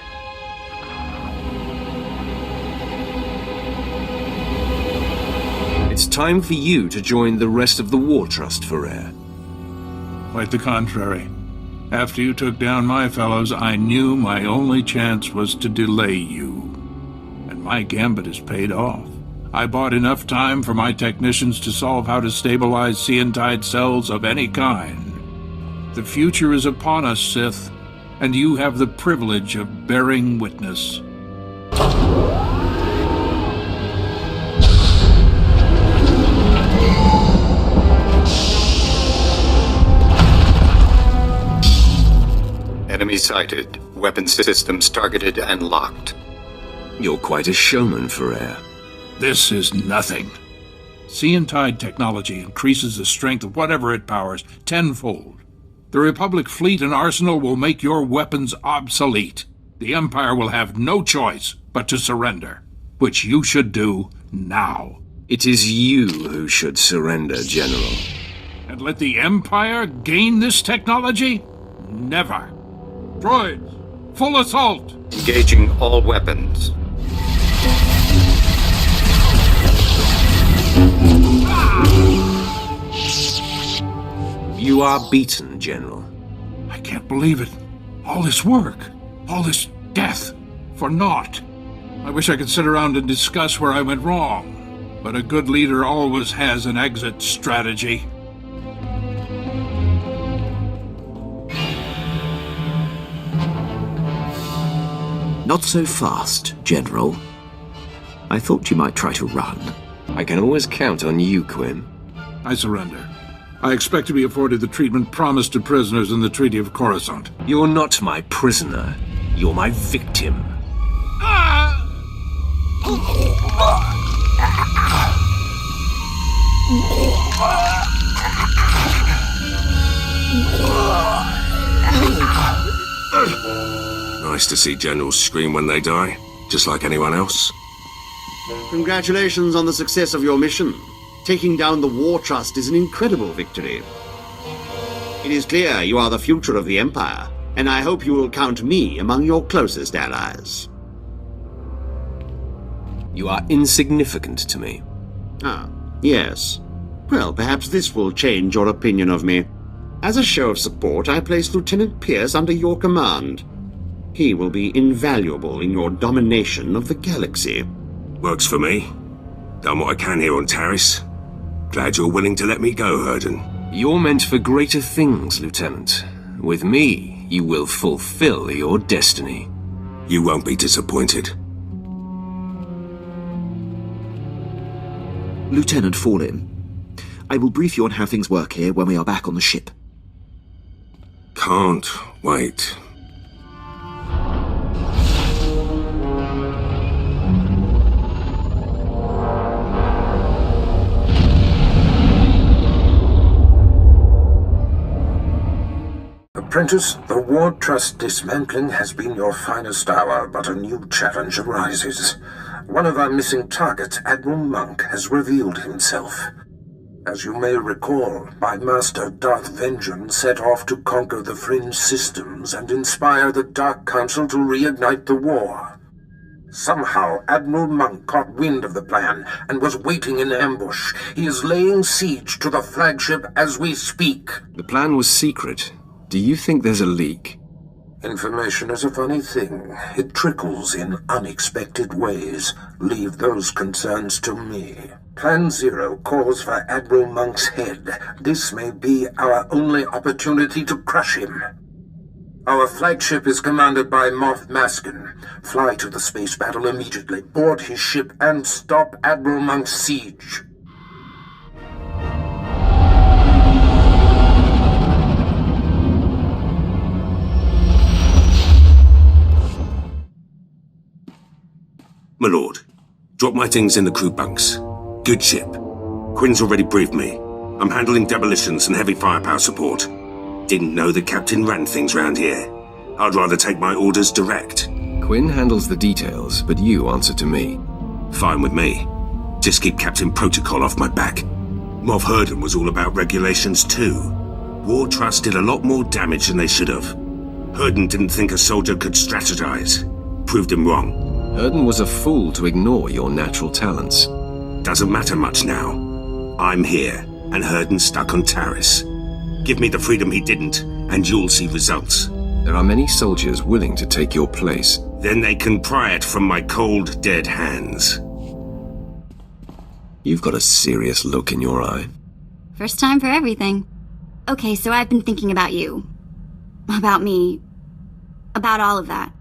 It's time for you to join the rest of the War Trust, Ferrer. Quite the contrary. After you took down my fellows, I knew my only chance was to delay you. And my gambit has paid off. I bought enough time for my technicians to solve how to stabilize Seentide cells of any kind. The future is upon us, Sith, and you have the privilege of bearing witness. Enemy sighted. Weapon systems targeted and locked. You're quite a showman, Ferrer. This is nothing. Seentide technology increases the strength of whatever it powers tenfold. The Republic fleet and arsenal will make your weapons obsolete. The Empire will have no choice but to surrender, which you should do now. It is you who should surrender, General. And let the Empire gain this technology? Never. Droids, full assault! Engaging all weapons. You are beaten, General. I can't believe it. All this work, all this death, for naught. I wish I could sit around and discuss where I went wrong, but a good leader always has an exit strategy. Not so fast, General. I thought you might try to run. I can always count on you, Quinn. I surrender. I expect to be afforded the treatment promised to prisoners in the Treaty of Coruscant. You're not my prisoner. You're my victim. Nice to see generals scream when they die, just like anyone else. Congratulations on the success of your mission. Taking down the War Trust is an incredible victory. It is clear you are the future of the Empire, and I hope you will count me among your closest allies. You are insignificant to me. Ah, yes. Well, perhaps this will change your opinion of me. As a show of support, I place Lieutenant Pierce under your command. He will be invaluable in your domination of the galaxy. Works for me. Done what I can here on Taris. Glad you're willing to let me go, Herden. You're meant for greater things, Lieutenant. With me, you will fulfill your destiny. You won't be disappointed. Lieutenant Fallin, I will brief you on how things work here when we are back on the ship. Can't wait. Apprentice, the War Trust dismantling has been your finest hour, but a new challenge arises. One of our missing targets, Admiral Monk, has revealed himself. As you may recall, my master Darth Vengean set off to conquer the fringe systems and inspire the Dark Council to reignite the war. Somehow, Admiral Monk caught wind of the plan and was waiting in ambush. He is laying siege to the flagship as we speak. The plan was secret. Do you think there's a leak? Information is a funny thing. It trickles in unexpected ways. Leave those concerns to me. Plan Zero calls for Admiral Monk's head. This may be our only opportunity to crush him. Our flagship is commanded by Moff Maskin. Fly to the space battle immediately, board his ship, and stop Admiral Monk's siege. My lord, drop my things in the crew bunks. Good ship. Quinn's already briefed me. I'm handling demolitions and heavy firepower support. Didn't know the captain ran things round here. I'd rather take my orders direct. Quinn handles the details, but you answer to me. Fine with me. Just keep Captain Protocol off my back. Moff Herden was all about regulations too. War Trust did a lot more damage than they should have. Herden didn't think a soldier could strategize. Proved him wrong. Herden was a fool to ignore your natural talents. Doesn't matter much now. I'm here, and Herden's stuck on Taris. Give me the freedom he didn't, and you'll see results. There are many soldiers willing to take your place. Then they can pry it from my cold, dead hands. You've got a serious look in your eye. First time for everything. Okay, so I've been thinking about you. About me. About all of that.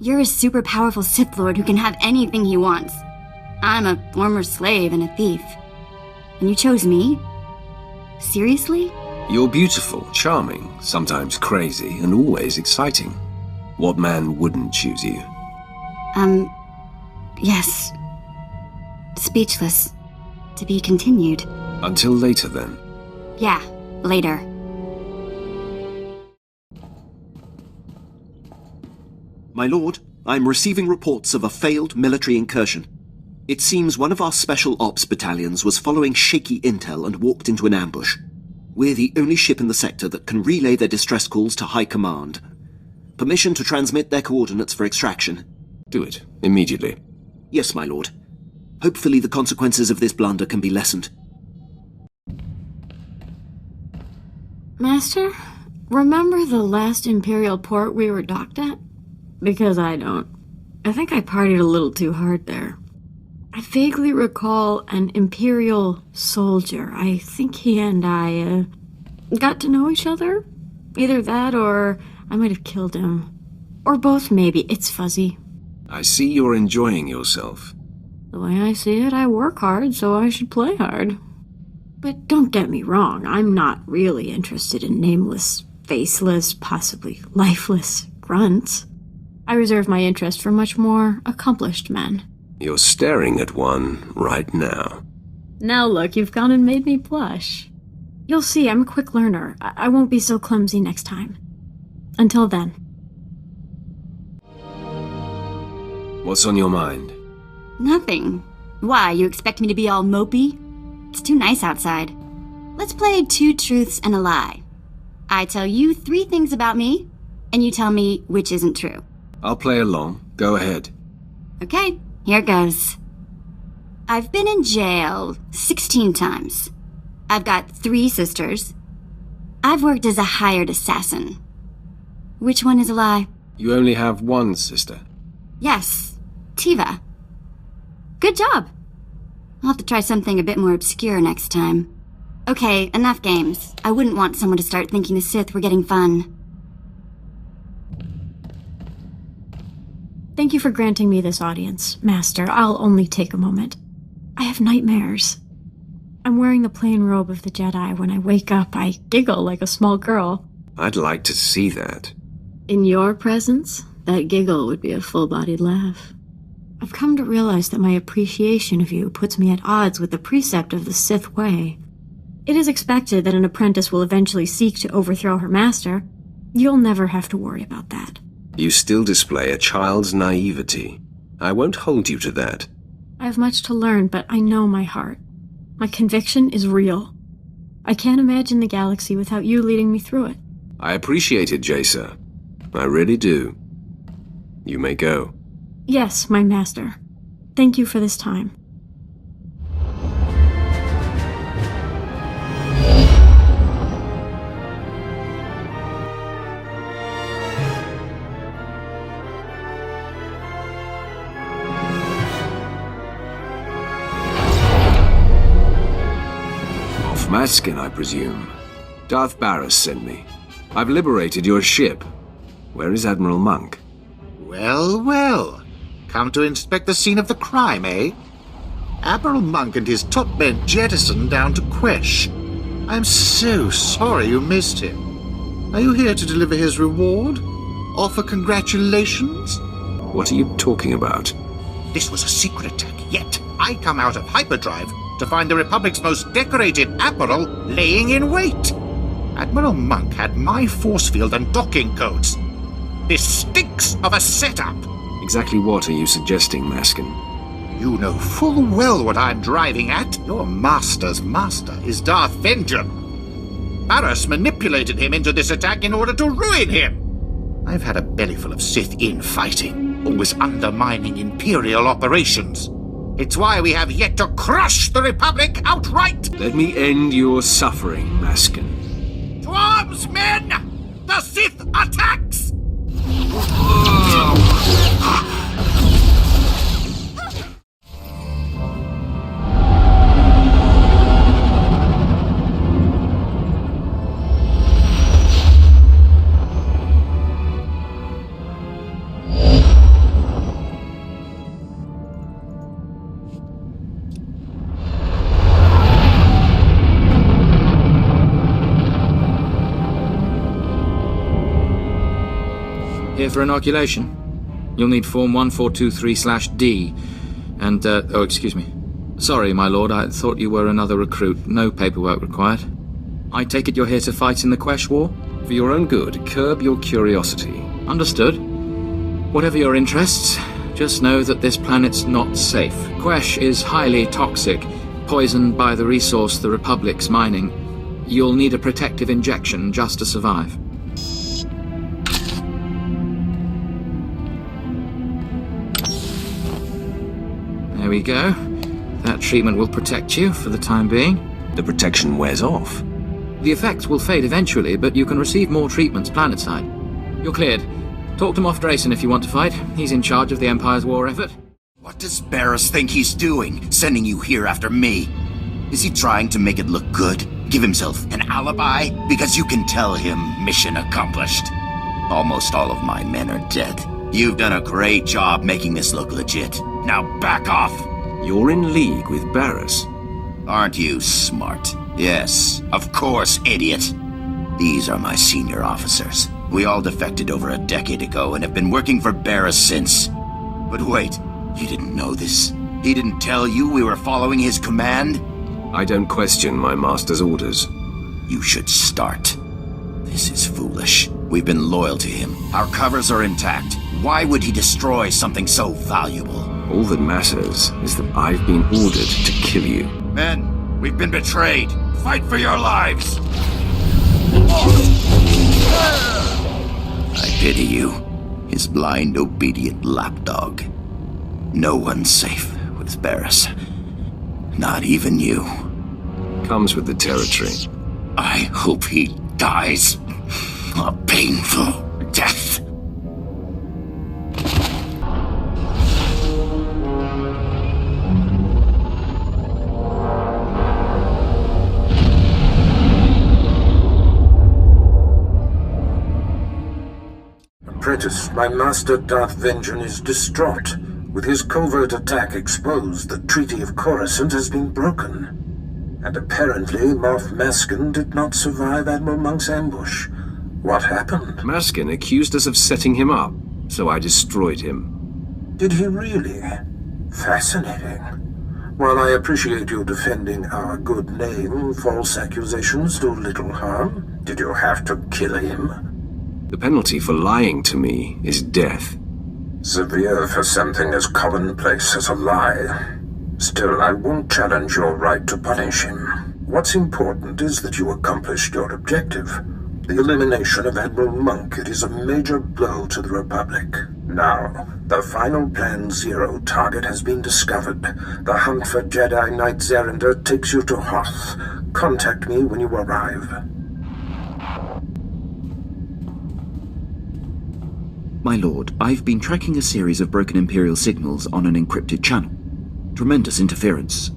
You're a super powerful Sith Lord who can have anything he wants. I'm a former slave and a thief. And you chose me? Seriously? You're beautiful, charming, sometimes crazy, and always exciting. What man wouldn't choose you? Yes. Speechless. To be continued. Until later, then. Yeah, later. My lord, I'm receiving reports of a failed military incursion. It seems one of our special ops battalions was following shaky intel and walked into an ambush. We're the only ship in the sector that can relay their distress calls to High Command. Permission to transmit their coordinates for extraction. Do it, immediately. Yes, my lord. Hopefully the consequences of this blunder can be lessened. Master, remember the last Imperial port we were docked at? Because I don't. I think I partied a little too hard there. I vaguely recall an Imperial soldier. I think he and I, got to know each other? Either that or I might have killed him. Or both, maybe. It's fuzzy. I see you're enjoying yourself. The way I see it, I work hard, so I should play hard. But don't get me wrong, I'm not really interested in nameless, faceless, possibly lifeless grunts. I reserve my interest for much more accomplished men. You're staring at one right now. Now look, you've gone and made me blush. You'll see, I'm a quick learner. I won't be so clumsy next time. Until then. What's on your mind? Nothing. Why, you expect me to be all mopey? It's too nice outside. Let's play 2 truths and a lie. I tell you 3 things about me, and you tell me which isn't true. I'll play along. Go ahead. Okay, here goes. I've been in jail 16 times. I've got 3 sisters. I've worked as a hired assassin. Which one is a lie? You only have one sister. Yes, Tiva. Good job. I'll have to try something a bit more obscure next time. Okay, enough games. I wouldn't want someone to start thinking the Sith were getting fun. Thank you for granting me this audience, Master. I'll only take a moment. I have nightmares. I'm wearing the plain robe of the Jedi. When I wake up, I giggle like a small girl. I'd like to see that. In your presence, that giggle would be a full-bodied laugh. I've come to realize that my appreciation of you puts me at odds with the precept of the Sith way. It is expected that an apprentice will eventually seek to overthrow her master. You'll never have to worry about that. You still display a child's naivety. I won't hold you to that. I have much to learn, but I know my heart. My conviction is real. I can't imagine the galaxy without you leading me through it. I appreciate it, Jacer. I really do. You may go. Yes, my master. Thank you for this time. Off Maskin, I presume. Darth Barris sent me. I've liberated your ship. Where is Admiral Monk? Well, well. Come to inspect the scene of the crime, eh? Admiral Monk and his top men jettisoned down to Quesh. I'm so sorry you missed him. Are you here to deliver his reward? Offer congratulations? What are you talking about? This was a secret attack, yet I come out of hyperdrive to find the Republic's most decorated admiral laying in wait. Admiral Monk had my force field and docking codes. This stinks of a setup. Exactly what are you suggesting, Maskin? You know full well what I'm driving at. Your master's master is Darth Vengean. Barris manipulated him into this attack in order to ruin him. I've had a bellyful of Sith infighting, always undermining Imperial operations. It's why we have yet to crush the Republic outright. Let me end your suffering, Maskin. To arms, men! The Sith attacks! Here for inoculation. You'll need Form 1423/D. And, oh, excuse me. Sorry, my lord, I thought you were another recruit. No paperwork required. I take it you're here to fight in the Quesh War? For your own good, curb your curiosity. Understood. Whatever your interests, just know that this planet's not safe. Quesh is highly toxic, poisoned by the resource the Republic's mining. You'll need a protective injection just to survive. There we go. That treatment will protect you for the time being. The protection wears off. The effects will fade eventually, but you can receive more treatments planetside. You're cleared. Talk to Moff Drayson if you want to fight. He's in charge of the Empire's war effort. What does Barriss think he's doing, sending you here after me? Is he trying to make it look good? Give himself an alibi? Because you can tell him mission accomplished. Almost all of my men are dead. You've done a great job making this look legit. Now back off! You're in league with Barriss. Aren't you smart? Yes, of course, idiot. These are my senior officers. We all defected over a decade ago and have been working for Barriss since. But wait, you didn't know this? He didn't tell you we were following his command? I don't question my master's orders. You should start. This is foolish. We've been loyal to him. Our covers are intact. Why would he destroy something so valuable? All that matters is that I've been ordered to kill you. Men, we've been betrayed. Fight for your lives! I pity you, his blind, obedient lapdog. No one's safe with Barriss. Not even you. Comes with the territory. I hope he dies a painful death. Apprentice, my master Darth Vengean is distraught. With his covert attack exposed, the Treaty of Coruscant has been broken. And apparently Moff Maskin did not survive Admiral Monk's ambush. What happened? Maskin accused us of setting him up, so I destroyed him. Did he really? Fascinating. While I appreciate you defending our good name, false accusations do little harm. Did you have to kill him? The penalty for lying to me is death. Severe for something as commonplace as a lie. Still, I won't challenge your right to punish him. What's important is that you accomplished your objective. The elimination of Admiral Monk. It is a major blow to the Republic. Now, the final Plan Zero target has been discovered. The hunt for Jedi Knight Zerender takes you to Hoth. Contact me when you arrive. My lord, I've been tracking a series of broken Imperial signals on an encrypted channel. Tremendous interference.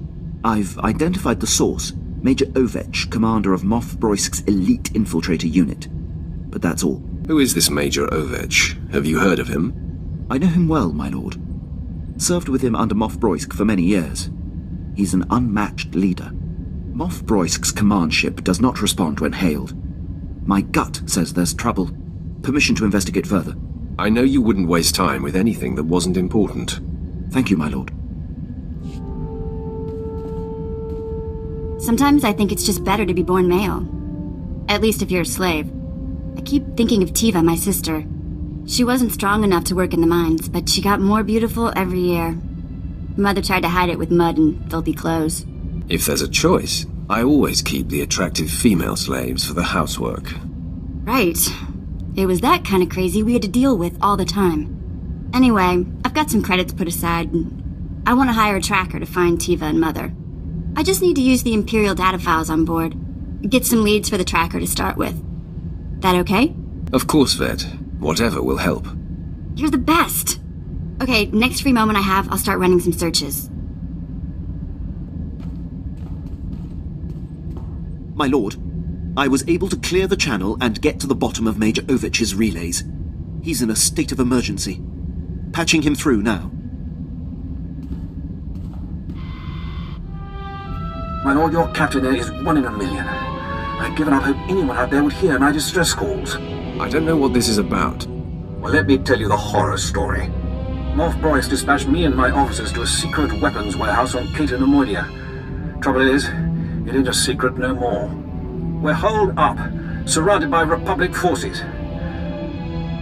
I've identified the source, Major Ovech, commander of Moff Broisk's elite infiltrator unit. But that's all. Who is this Major Ovech? Have you heard of him? I know him well, my lord. Served with him under Moff Broisk for many years. He's an unmatched leader. Moff Broisk's command ship does not respond when hailed. My gut says there's trouble. Permission to investigate further. I know you wouldn't waste time with anything that wasn't important. Thank you, my lord. Sometimes I think it's just better to be born male. At least if you're a slave. I keep thinking of Tiva, my sister. She wasn't strong enough to work in the mines, but she got more beautiful every year. Mother tried to hide it with mud and filthy clothes. If there's a choice, I always keep the attractive female slaves for the housework. Right. It was that kind of crazy we had to deal with all the time. Anyway, I've got some credits put aside. I want to hire a tracker to find Tiva and Mother. I just need to use the Imperial data files on board. Get some leads for the tracker to start with. That okay? Of course, Vet. Whatever will help. You're the best! Okay, next free moment I have, I'll start running some searches. My lord, I was able to clear the channel and get to the bottom of Major Ovich's relays. He's in a state of emergency. Patching him through now. My lord, your captain there is 1 in a million. I've given up hope anyone out there would hear my distress calls. I don't know what this is about. Well, let me tell you the horror story. Moff Boyce dispatched me and my officers to a secret weapons warehouse on Cato Nemoidia. Trouble is, it ain't a secret no more. We're holed up, surrounded by Republic forces.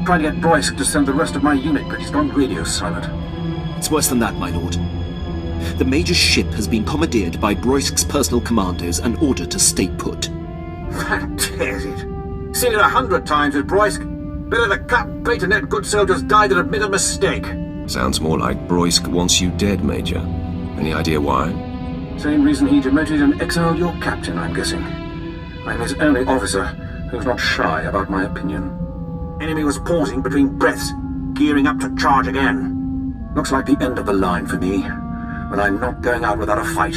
Trying to get Boyce to send the rest of my unit, but he's gone radio silent. It's worse than that, my lord. The Major's ship has been commandeered by Broisk's personal commandos and ordered to stay put. That tears it. Seen it 100 times with Broisk. Better to cut bait and let good soldiers die than admit a mistake. Sounds more like Broisk wants you dead, Major. Any idea why? Same reason he demoted and exiled your captain, I'm guessing. I'm his only officer who's not shy about my opinion. Enemy was pausing between breaths, gearing up to charge again. Looks like the end of the line for me, but I'm not going out without a fight.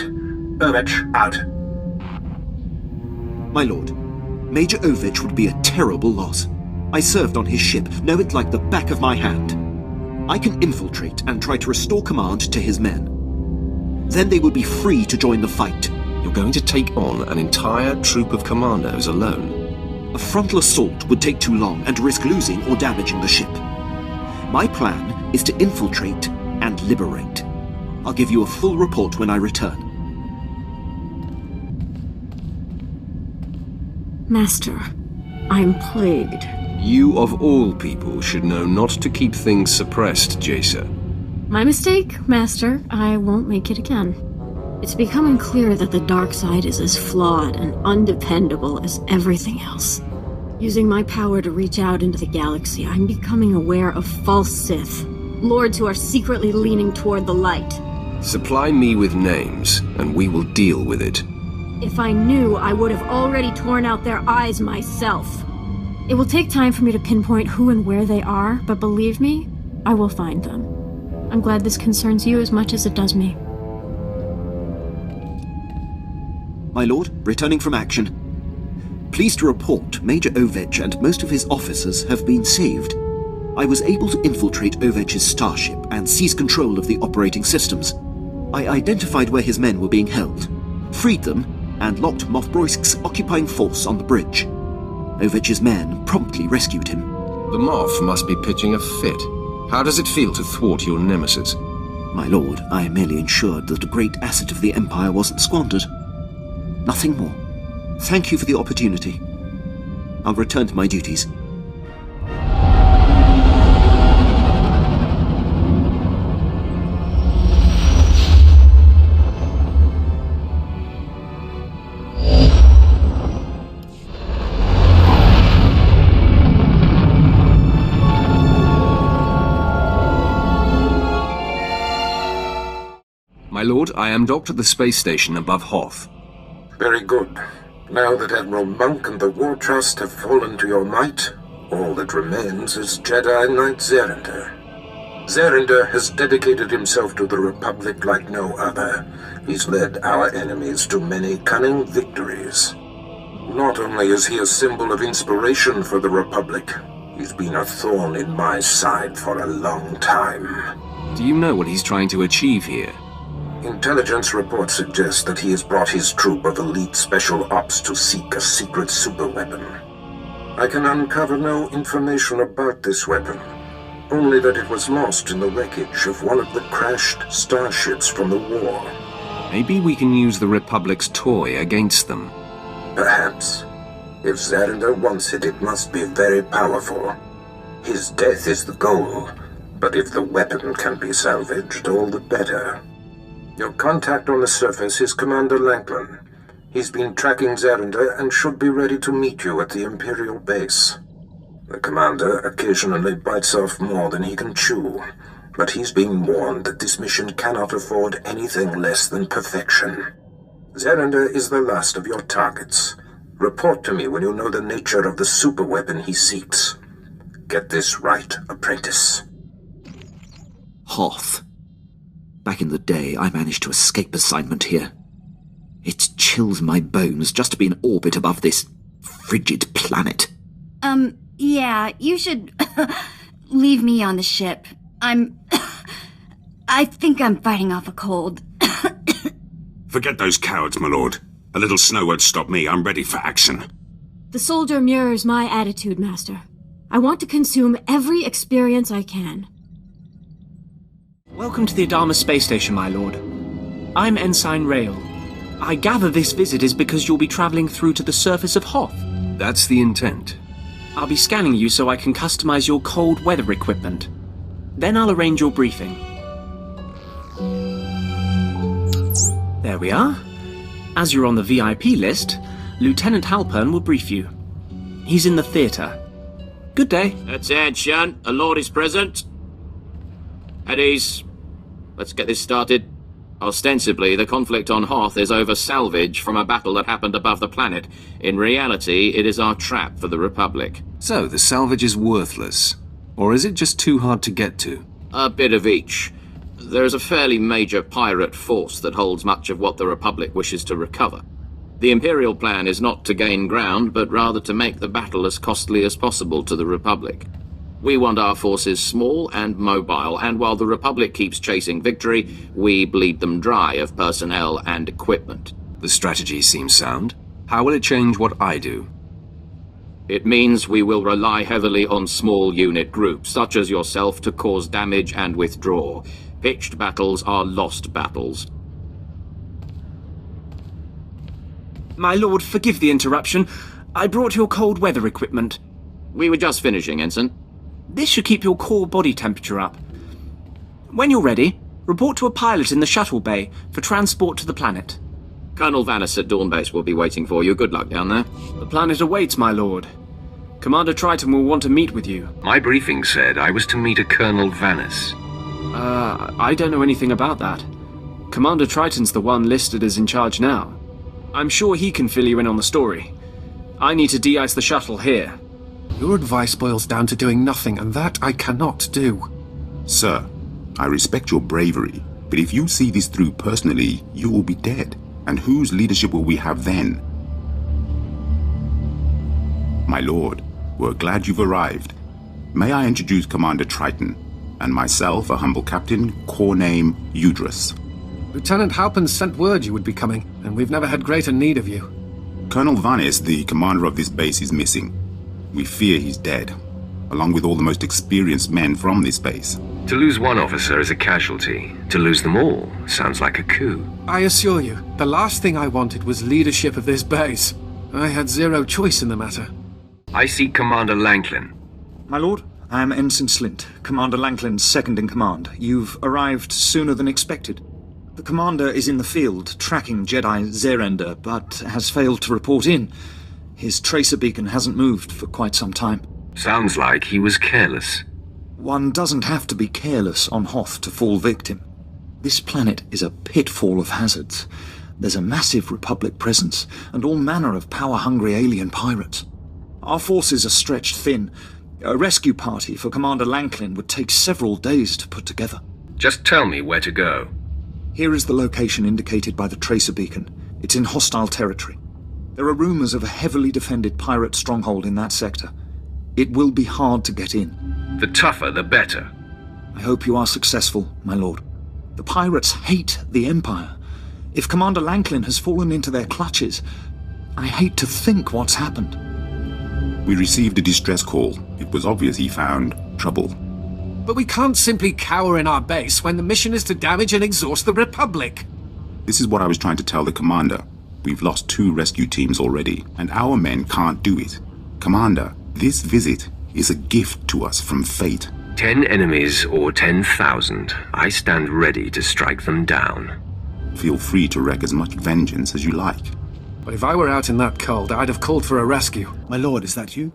Ovich, out. My lord, Major Ovich would be a terrible loss. I served on his ship, know it like the back of my hand. I can infiltrate and try to restore command to his men. Then they will be free to join the fight. You're going to take on an entire troop of commandos alone? A frontal assault would take too long and risk losing or damaging the ship. My plan is to infiltrate and liberate. I'll give you a full report when I return. Master, I'm plagued. You of all people should know not to keep things suppressed, Jacer. My mistake, Master. I won't make it again. It's becoming clear that the dark side is as flawed and undependable as everything else. Using my power to reach out into the galaxy, I'm becoming aware of false Sith, lords who are secretly leaning toward the light. Supply me with names, and we will deal with it. If I knew, I would have already torn out their eyes myself. It will take time for me to pinpoint who and where they are, but believe me, I will find them. I'm glad this concerns you as much as it does me. My lord, returning from action. Pleased to report, Major Ovich and most of his officers have been saved. I was able to infiltrate Ovich's starship and seize control of the operating systems. I identified where his men were being held, freed them, and locked Moff Broisk's occupying force on the bridge. Ovich's men promptly rescued him. The Moff must be pitching a fit. How does it feel to thwart your nemesis? My lord, I merely ensured that a great asset of the Empire wasn't squandered. Nothing more. Thank you for the opportunity. I'll return to my duties. My lord, I am docked at the space station above Hoth. Very good. Now that Admiral Monk and the War Trust have fallen to your might, all that remains is Jedi Knight Zerinder. Zerinder has dedicated himself to the Republic like no other. He's led our enemies to many cunning victories. Not only is he a symbol of inspiration for the Republic, he's been a thorn in my side for a long time. Do you know what he's trying to achieve here? Intelligence reports suggest that he has brought his troop of elite special ops to seek a secret superweapon. I can uncover no information about this weapon, only that it was lost in the wreckage of one of the crashed starships from the war. Maybe we can use the Republic's toy against them. Perhaps. If Zerinder wants it, it must be very powerful. His death is the goal, but if the weapon can be salvaged, all the better. Your contact on the surface is Commander Lanklin. He's been tracking Zerinder and should be ready to meet you at the Imperial base. The commander occasionally bites off more than he can chew, but he's been warned that this mission cannot afford anything less than perfection. Zerinder is the last of your targets. Report to me when you know the nature of the superweapon he seeks. Get this right, apprentice. Hoth. Back in the day, I managed to escape assignment here. It chills my bones just to be in orbit above this frigid planet. Yeah, you should leave me on the ship. I think I'm fighting off a cold. Forget those cowards, my lord. A little snow won't stop me. I'm ready for action. The soldier mirrors my attitude, Master. I want to consume every experience I can. Welcome to the Adamas space station, my lord. I'm Ensign Rail. I gather this visit is because you'll be traveling through to the surface of Hoth. That's the intent. I'll be scanning you so I can customize your cold weather equipment. Then I'll arrange your briefing. There we are. As you're on the VIP list, Lieutenant Halpern will brief you. He's in the theatre. Good day. Attention, a lord is present. At ease. Let's get this started. Ostensibly, the conflict on Hoth is over salvage from a battle that happened above the planet. In reality, it is our trap for the Republic. So, the salvage is worthless? Or is it just too hard to get to? A bit of each. There is a fairly major pirate force that holds much of what the Republic wishes to recover. The Imperial plan is not to gain ground, but rather to make the battle as costly as possible to the Republic. We want our forces small and mobile, and while the Republic keeps chasing victory, we bleed them dry of personnel and equipment. The strategy seems sound. How will it change what I do? It means we will rely heavily on small unit groups, such as yourself, to cause damage and withdraw. Pitched battles are lost battles. My lord, forgive the interruption. I brought your cold weather equipment. We were just finishing, Ensign. This should keep your core body temperature up. When you're ready, report to a pilot in the shuttle bay for transport to the planet. Colonel Vannis at Dawn Base will be waiting for you. Good luck down there. The planet awaits, my lord. Commander Triton will want to meet with you. My briefing said I was to meet a Colonel Vannis. I don't know anything about that. Commander Triton's the one listed as in charge now. I'm sure he can fill you in on the story. I need to de-ice the shuttle here. Your advice boils down to doing nothing, and that I cannot do. Sir, I respect your bravery, but if you see this through personally, you will be dead. And whose leadership will we have then? My lord, we're glad you've arrived. May I introduce Commander Triton, and myself, a humble captain, corps name Udris. Lieutenant Halpern sent word you would be coming, and we've never had greater need of you. Colonel Vannis, the commander of this base, is missing. We fear he's dead, along with all the most experienced men from this base. To lose one officer is a casualty. To lose them all sounds like a coup. I assure you, the last thing I wanted was leadership of this base. I had zero choice in the matter. I seek Commander Lanklin. My lord, I am Ensign Slint, Commander Lanklin's second-in-command. You've arrived sooner than expected. The commander is in the field, tracking Jedi Zerender, but has failed to report in. His tracer beacon hasn't moved for quite some time. Sounds like he was careless. One doesn't have to be careless on Hoth to fall victim. This planet is a pitfall of hazards. There's a massive Republic presence, and all manner of power-hungry alien pirates. Our forces are stretched thin. A rescue party for Commander Lanklin would take several days to put together. Just tell me where to go. Here is the location indicated by the tracer beacon. It's in hostile territory. There are rumors of a heavily defended pirate stronghold in that sector. It will be hard to get in. The tougher, the better. I hope you are successful, my lord. The pirates hate the Empire. If Commander Lanklin has fallen into their clutches, I hate to think what's happened. We received a distress call. It was obvious he found trouble. But we can't simply cower in our base when the mission is to damage and exhaust the Republic. This is what I was trying to tell the commander. We've lost 2 rescue teams already, and our men can't do it. Commander, this visit is a gift to us from fate. 10 enemies or 10,000. I stand ready to strike them down. Feel free to wreak as much vengeance as you like. But if I were out in that cold, I'd have called for a rescue. My lord, is that you?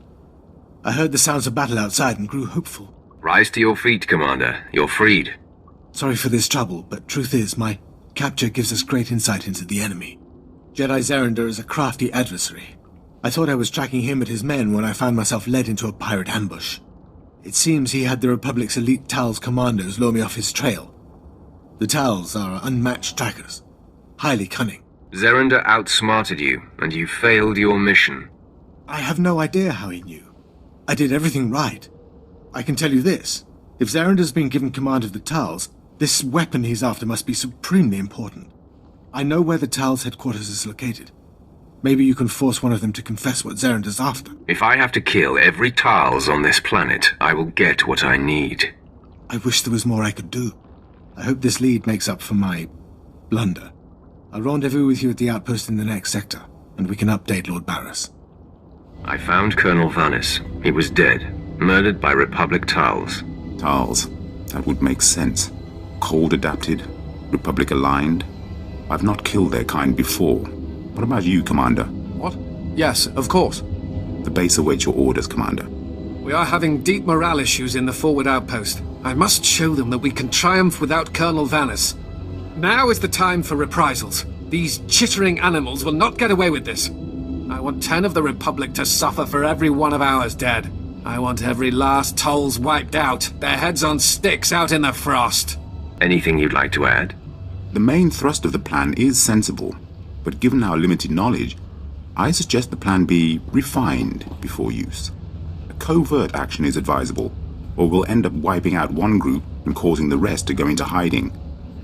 I heard the sounds of battle outside and grew hopeful. Rise to your feet, Commander. You're freed. Sorry for this trouble, but truth is, my capture gives us great insight into the enemy. Jedi Zerender is a crafty adversary. I thought I was tracking him and his men when I found myself led into a pirate ambush. It seems he had the Republic's elite Tal's commandos lure me off his trail. The Tals are unmatched trackers, highly cunning. Zerender outsmarted you, and you failed your mission. I have no idea how he knew. I did everything right. I can tell you this. If Zerender's been given command of the Tals, this weapon he's after must be supremely important. I know where the Tals' headquarters is located. Maybe you can force one of them to confess what Zerender's after. If I have to kill every Tals on this planet, I will get what I need. I wish there was more I could do. I hope this lead makes up for my blunder. I'll rendezvous with you at the outpost in the next sector, and we can update Lord Barris. I found Colonel Vanis. He was dead, murdered by Republic Tals. Tals. That would make sense. Cold adapted, Republic aligned. I've not killed their kind before. What about you, Commander? What? Yes, of course. The base awaits your orders, Commander. We are having deep morale issues in the forward outpost. I must show them that we can triumph without Colonel Vanis. Now is the time for reprisals. These chittering animals will not get away with this. I want 10 of the Republic to suffer for every one of ours dead. I want every last Tolls wiped out, their heads on sticks out in the frost. Anything you'd like to add? The main thrust of the plan is sensible, but given our limited knowledge, I suggest the plan be refined before use. A covert action is advisable, or we'll end up wiping out one group and causing the rest to go into hiding.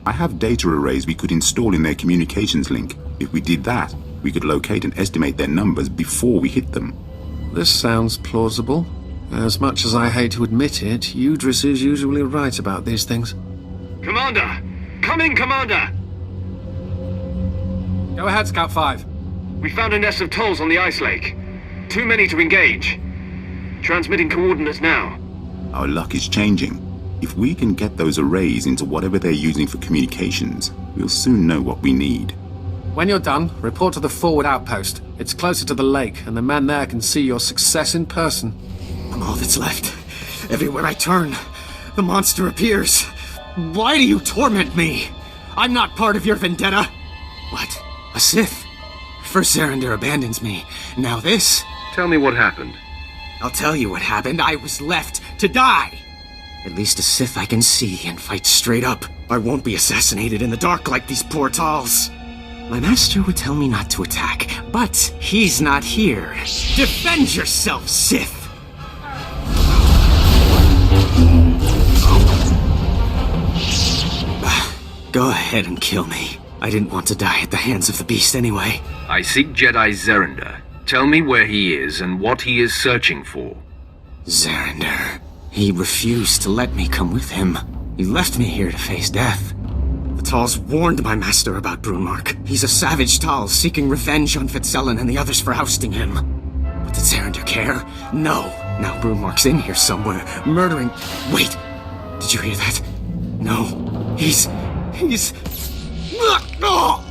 I have data arrays we could install in their communications link. If we did that, we could locate and estimate their numbers before we hit them. This sounds plausible. As much as I hate to admit it, Udris is usually right about these things. Commander! Come in, Commander! Go ahead, Scout 5. We found a nest of Tolls on the ice lake. Too many to engage. Transmitting coordinates now. Our luck is changing. If we can get those arrays into whatever they're using for communications, we'll soon know what we need. When you're done, report to the forward outpost. It's closer to the lake, and the men there can see your success in person. I'm all that's left. Everywhere I turn, the monster appears. Why do you torment me? I'm not part of your vendetta. What? A Sith? First Zerender abandons me. Now this? Tell me what happened. I'll tell you what happened. I was left to die. At least a Sith I can see and fight straight up. I won't be assassinated in the dark like these poor Tals. My master would tell me not to attack, but he's not here. Defend yourself, Sith! Go ahead and kill me. I didn't want to die at the hands of the beast anyway. I seek Jedi Zerender. Tell me where he is and what he is searching for. Zerender. He refused to let me come with him. He left me here to face death. The Tals warned my master about Brunmark. He's a savage Tal seeking revenge on Fitzellan and the others for ousting him. But did Zerender care? No. Now Brunmark's in here somewhere, murdering... Wait! Did you hear that? No. He's... Oh!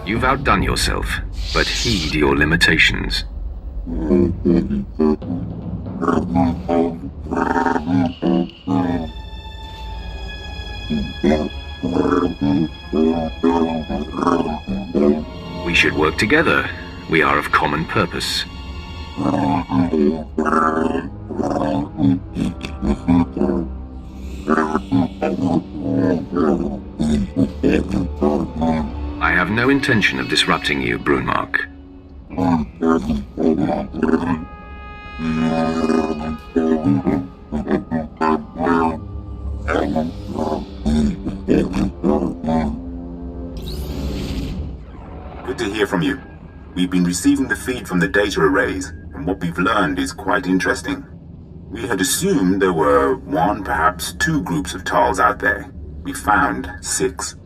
You've outdone yourself, but heed your limitations. We should work together. We are of common purpose. I have no intention of disrupting you, Brunmark. Good to hear from you. We've been receiving the feed from the data arrays, and what we've learned is quite interesting. We had assumed there were one, perhaps two groups of Tals out there. We found 6.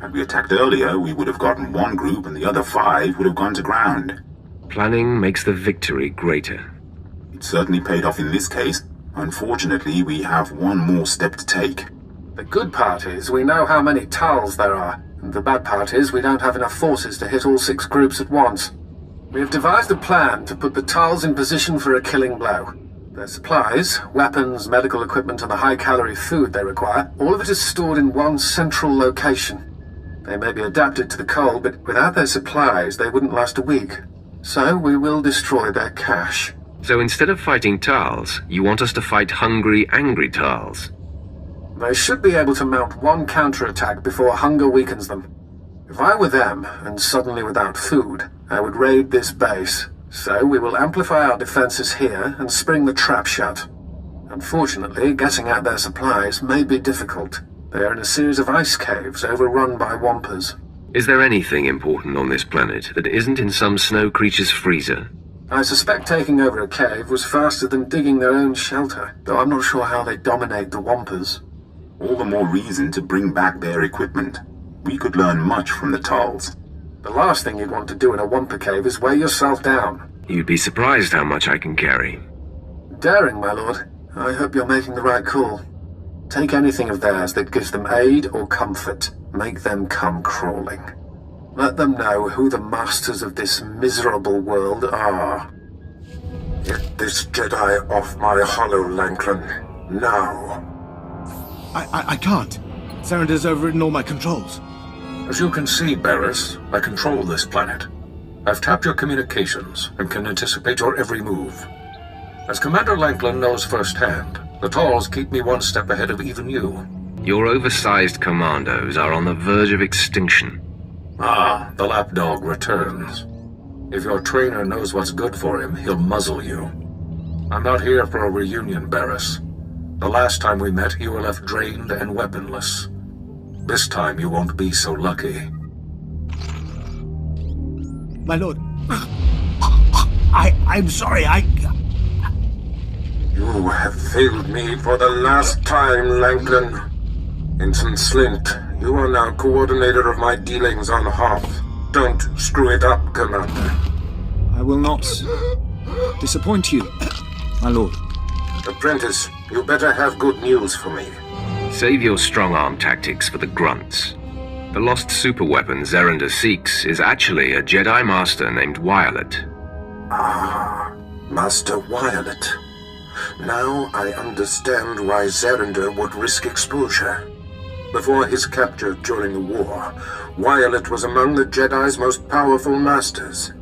Had we attacked earlier, we would have gotten one group and the other 5 would have gone to ground. Planning makes the victory greater. It certainly paid off in this case. Unfortunately, we have one more step to take. The good part is we know how many Tals there are, and the bad part is we don't have enough forces to hit all 6 groups at once. We have devised a plan to put the Tals in position for a killing blow. Their supplies, weapons, medical equipment, and the high-calorie food they require, all of it is stored in one central location. They may be adapted to the cold, but without their supplies, they wouldn't last a week. So we will destroy their cache. So instead of fighting Tals, you want us to fight hungry, angry Tals? They should be able to mount one counterattack before hunger weakens them. If I were them, and suddenly without food, I would raid this base. So we will amplify our defenses here and spring the trap shut. Unfortunately, getting at their supplies may be difficult. They are in a series of ice caves overrun by Wampers. Is there anything important on this planet that isn't in some snow creature's freezer? I suspect taking over a cave was faster than digging their own shelter, though I'm not sure how they dominate the Wampers. All the more reason to bring back their equipment. We could learn much from the Tals. The last thing you'd want to do in a Wampa cave is weigh yourself down. You'd be surprised how much I can carry. Daring, my lord. I hope you're making the right call. Take anything of theirs that gives them aid or comfort. Make them come crawling. Let them know who the masters of this miserable world are. Get this Jedi off my hollow, Lanklin. Now. I can't. Sarender's overridden all my controls. As you can see, Barris, I control this planet. I've tapped your communications and can anticipate your every move. As Commander Lanklin knows firsthand, the Tals keep me one step ahead of even you. Your oversized commandos are on the verge of extinction. Ah, the lapdog returns. If your trainer knows what's good for him, he'll muzzle you. I'm not here for a reunion, Barris. The last time we met, you were left drained and weaponless. This time you won't be so lucky. My lord. I'm sorry, You have failed me for the last time, Lanklin. Ensign Slint, you are now coordinator of my dealings on Hoth. Don't screw it up, Commander. I will not disappoint you, my lord. Apprentice, you better have good news for me. Save your strong-arm tactics for the grunts. The lost superweapon Zerender seeks is actually a Jedi Master named Violet. Ah, Master Violet. Now I understand why Zerender would risk exposure. Before his capture during the war, Violet was among the Jedi's most powerful masters.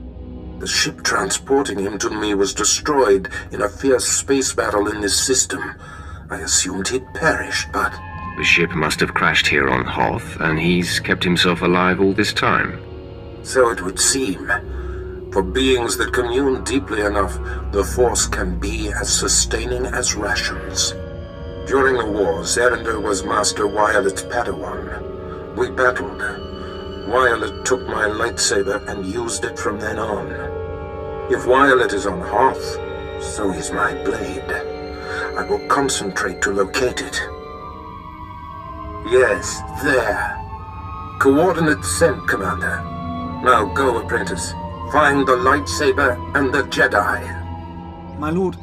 The ship transporting him to me was destroyed in a fierce space battle in this system. I assumed he'd perished, but... The ship must have crashed here on Hoth, and he's kept himself alive all this time. So it would seem. For beings that commune deeply enough, the Force can be as sustaining as rations. During the war, Zerender was Master Violet's Padawan. We battled. Violet took my lightsaber and used it from then on. If Violet is on Hoth, so is my blade. I will concentrate to locate it. Yes, there. Coordinates sent, Commander. Now go, Apprentice. Find the lightsaber and the Jedi. My lord,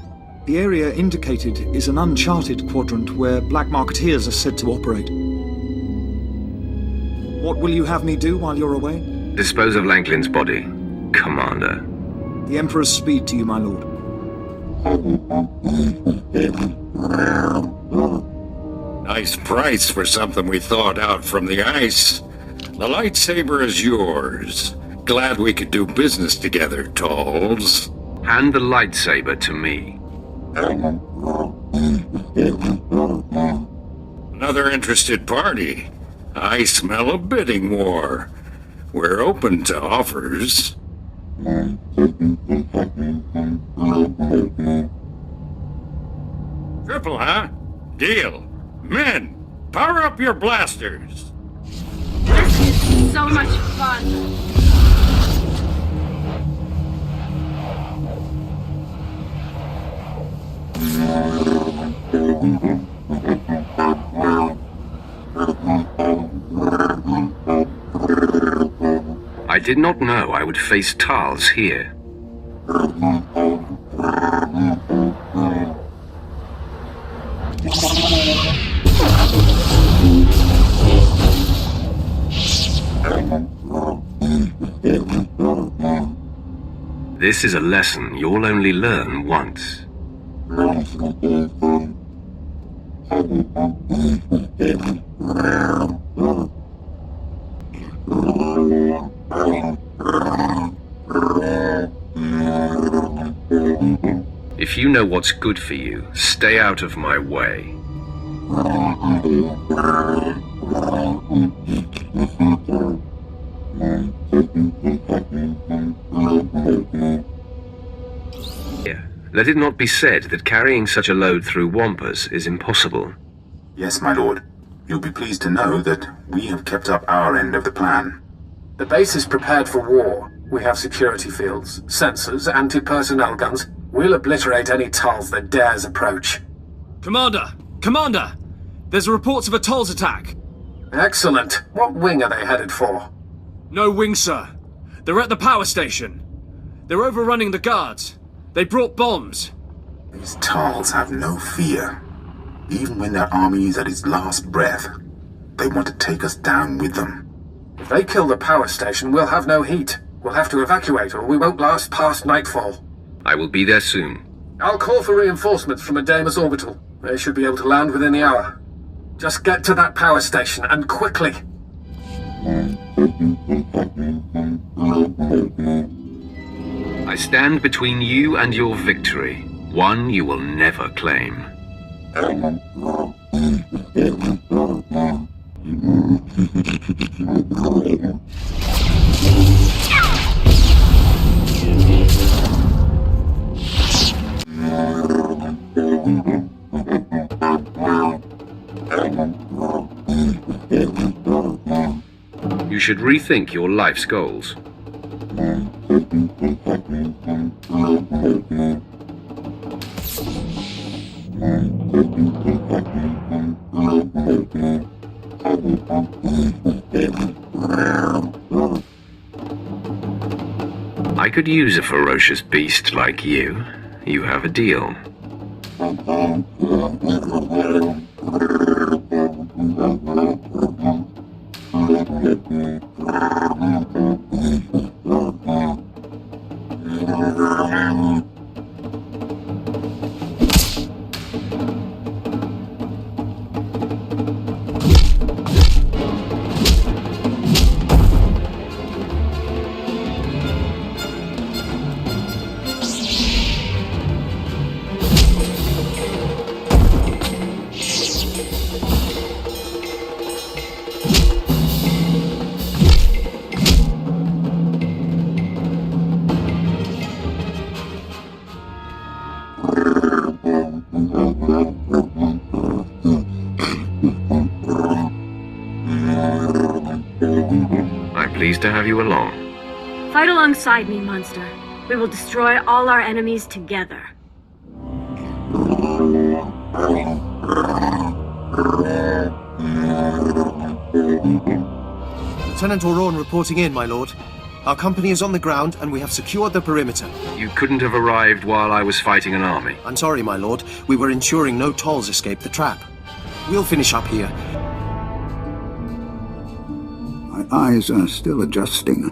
the area indicated is an uncharted quadrant where black marketeers are said to operate. What will you have me do while you're away? Dispose of Lanklin's body, Commander. The Emperor's speed to you, my lord. Nice price for something we thawed out from the ice. The lightsaber is yours. Glad we could do business together, Tals. Hand the lightsaber to me. Another interested party. I smell a bidding war. We're open to offers. Triple, huh? Deal. Men, power up your blasters. This is so much fun. I did not know I would face Tals here. This is a lesson you'll only learn once. If you know what's good for you, stay out of my way. Let it not be said that carrying such a load through Wampas is impossible. Yes, my lord. You'll be pleased to know that we have kept up our end of the plan. The base is prepared for war. We have security fields, sensors, anti-personnel guns. We'll obliterate any Tals that dares approach. Commander! Commander! There's reports of a Tals attack. Excellent. What wing are they headed for? No wing, sir. They're at the power station. They're overrunning the guards. They brought bombs. These Tals have no fear. Even when their army is at its last breath, they want to take us down with them. If they kill the power station, we'll have no heat. We'll have to evacuate, or we won't last past nightfall. I will be there soon. I'll call for reinforcements from Adamas orbital. They should be able to land within the hour. Just get to that power station, and quickly. I stand between you and your victory, one you will never claim. You should rethink your life's goals. I could use a ferocious beast like you. You have a deal. Pleased to have you along. Fight alongside me, monster. We will destroy all our enemies together. Lieutenant Auron reporting in, my lord. Our company is on the ground and we have secured the perimeter. You couldn't have arrived while I was fighting an army. I'm sorry, my lord. We were ensuring no Tals escape the trap. We'll finish up here. My eyes are still adjusting,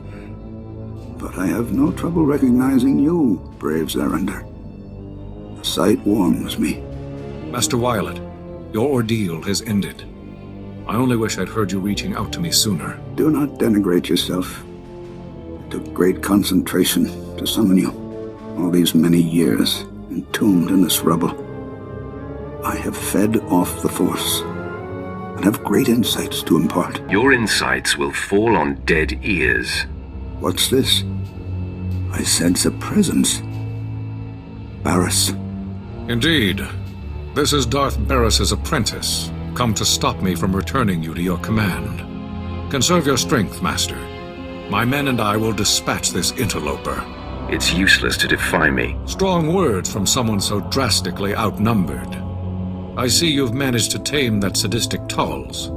but I have no trouble recognizing you, brave Zerander. The sight warms me. Master Violet, your ordeal has ended. I only wish I'd heard you reaching out to me sooner. Do not denigrate yourself. It took great concentration to summon you. All these many years, entombed in this rubble. I have fed off the Force. And have great insights to impart. Your insights will fall on dead ears. What's this? I sense a presence. Barriss. Indeed. This is Darth Barriss's apprentice, come to stop me from returning you to your command. Conserve your strength, Master. My men and I will dispatch this interloper. It's useless to defy me. Strong words from someone so drastically outnumbered. I see you've managed to tame that sadistic Tals.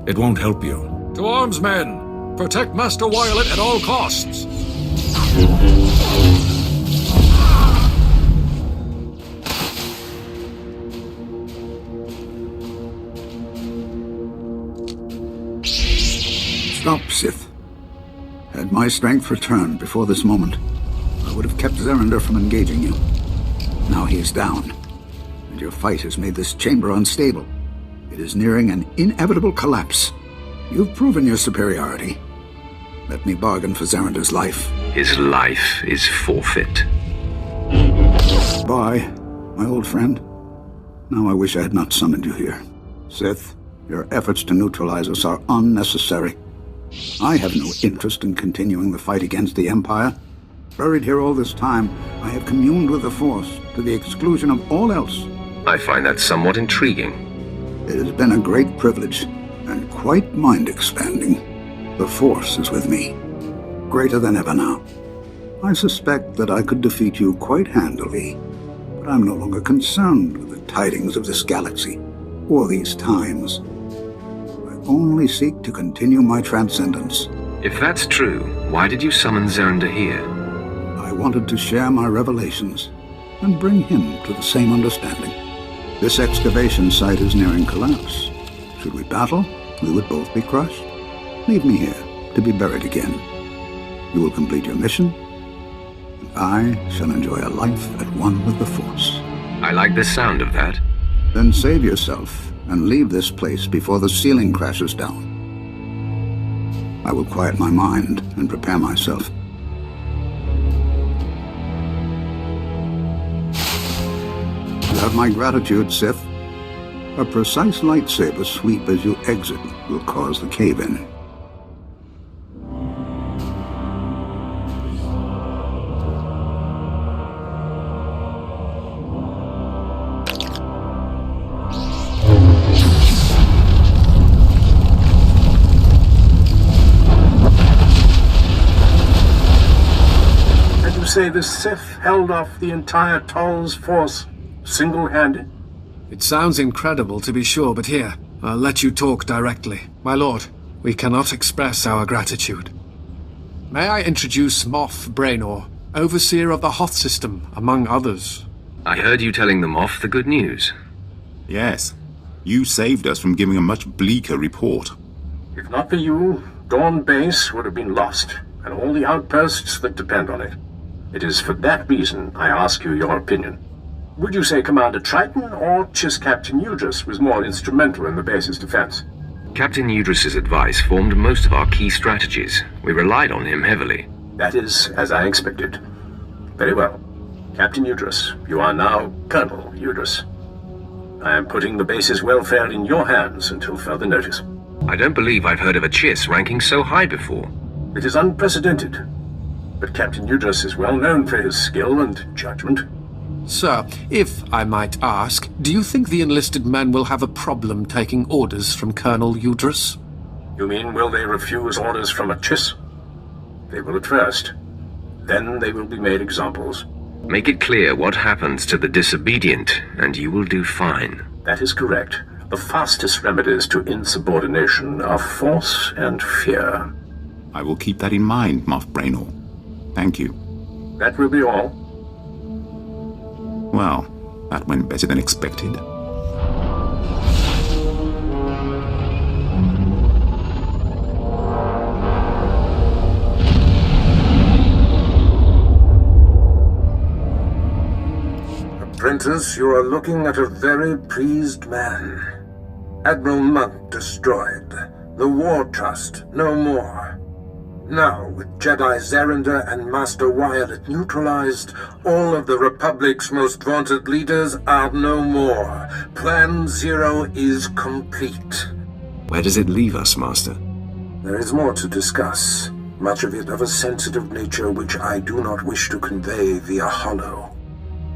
It won't help you. To arms, men! Protect Master Violet at all costs! Stop, Sith. Had my strength returned before this moment, I would have kept Zerander from engaging you. Now he is down. your fight has made this chamber unstable. It is nearing an inevitable collapse. You've proven your superiority. Let me bargain for Zarender's life. His life is forfeit. Bye, my old friend. Now I wish I had not summoned you here. Sith, your efforts to neutralize us are unnecessary. I have no interest in continuing the fight against the Empire. Buried here all this time, I have communed with the Force to the exclusion of all else. I find that somewhat intriguing. It has been a great privilege, and quite mind-expanding. The Force is with me, greater than ever now. I suspect that I could defeat you quite handily, but I'm no longer concerned with the tidings of this galaxy, or these times. I only seek to continue my transcendence. If that's true, why did you summon Zerender here? I wanted to share my revelations, and bring him to the same understanding. This excavation site is nearing collapse. Should we battle, we would both be crushed. Leave me here, to be buried again. You will complete your mission, and I shall enjoy a life at one with the Force. I like the sound of that. Then save yourself, and leave this place before the ceiling crashes down. I will quiet my mind and prepare myself. You have my gratitude, Sith. A precise lightsaber sweep as you exit will cause the cave-in. And you say the Sith held off the entire Tol's force single-handed? It sounds incredible, to be sure, but here, I'll let you talk directly. My lord, we cannot express our gratitude. May I introduce Moff Braynor, overseer of the Hoth system, among others. I heard you telling the Moff the good news. Yes. You saved us from giving a much bleaker report. If not for you, Dawn Base would have been lost, and all the outposts that depend on it. It is for that reason I ask you your opinion. Would you say Commander Triton or Chiss Captain Udris was more instrumental in the base's defense? Captain Udris's advice formed most of our key strategies. We relied on him heavily. That is as I expected. Very well. Captain Udris, you are now Colonel Udris. I am putting the base's welfare in your hands until further notice. I don't believe I've heard of a Chiss ranking so high before. It is unprecedented, but Captain Udris is well known for his skill and judgment. Sir, if I might ask, do you think the enlisted men will have a problem taking orders from Colonel Udris? You mean, will they refuse orders from a Chiss? They will at first. Then they will be made examples. Make it clear what happens to the disobedient, and you will do fine. That is correct. The fastest remedies to insubordination are force and fear. I will keep that in mind, Moff Braynor. Thank you. That will be all. Well, that went better than expected. Apprentice, you are looking at a very pleased man. Admiral Monk destroyed. The War Trust, no more. Now, with Jedi Zerender and Master Wyatt neutralized, all of the Republic's most vaunted leaders are no more. Plan Zero is complete. Where does it leave us, Master? There is more to discuss, much of it of a sensitive nature which I do not wish to convey via holo.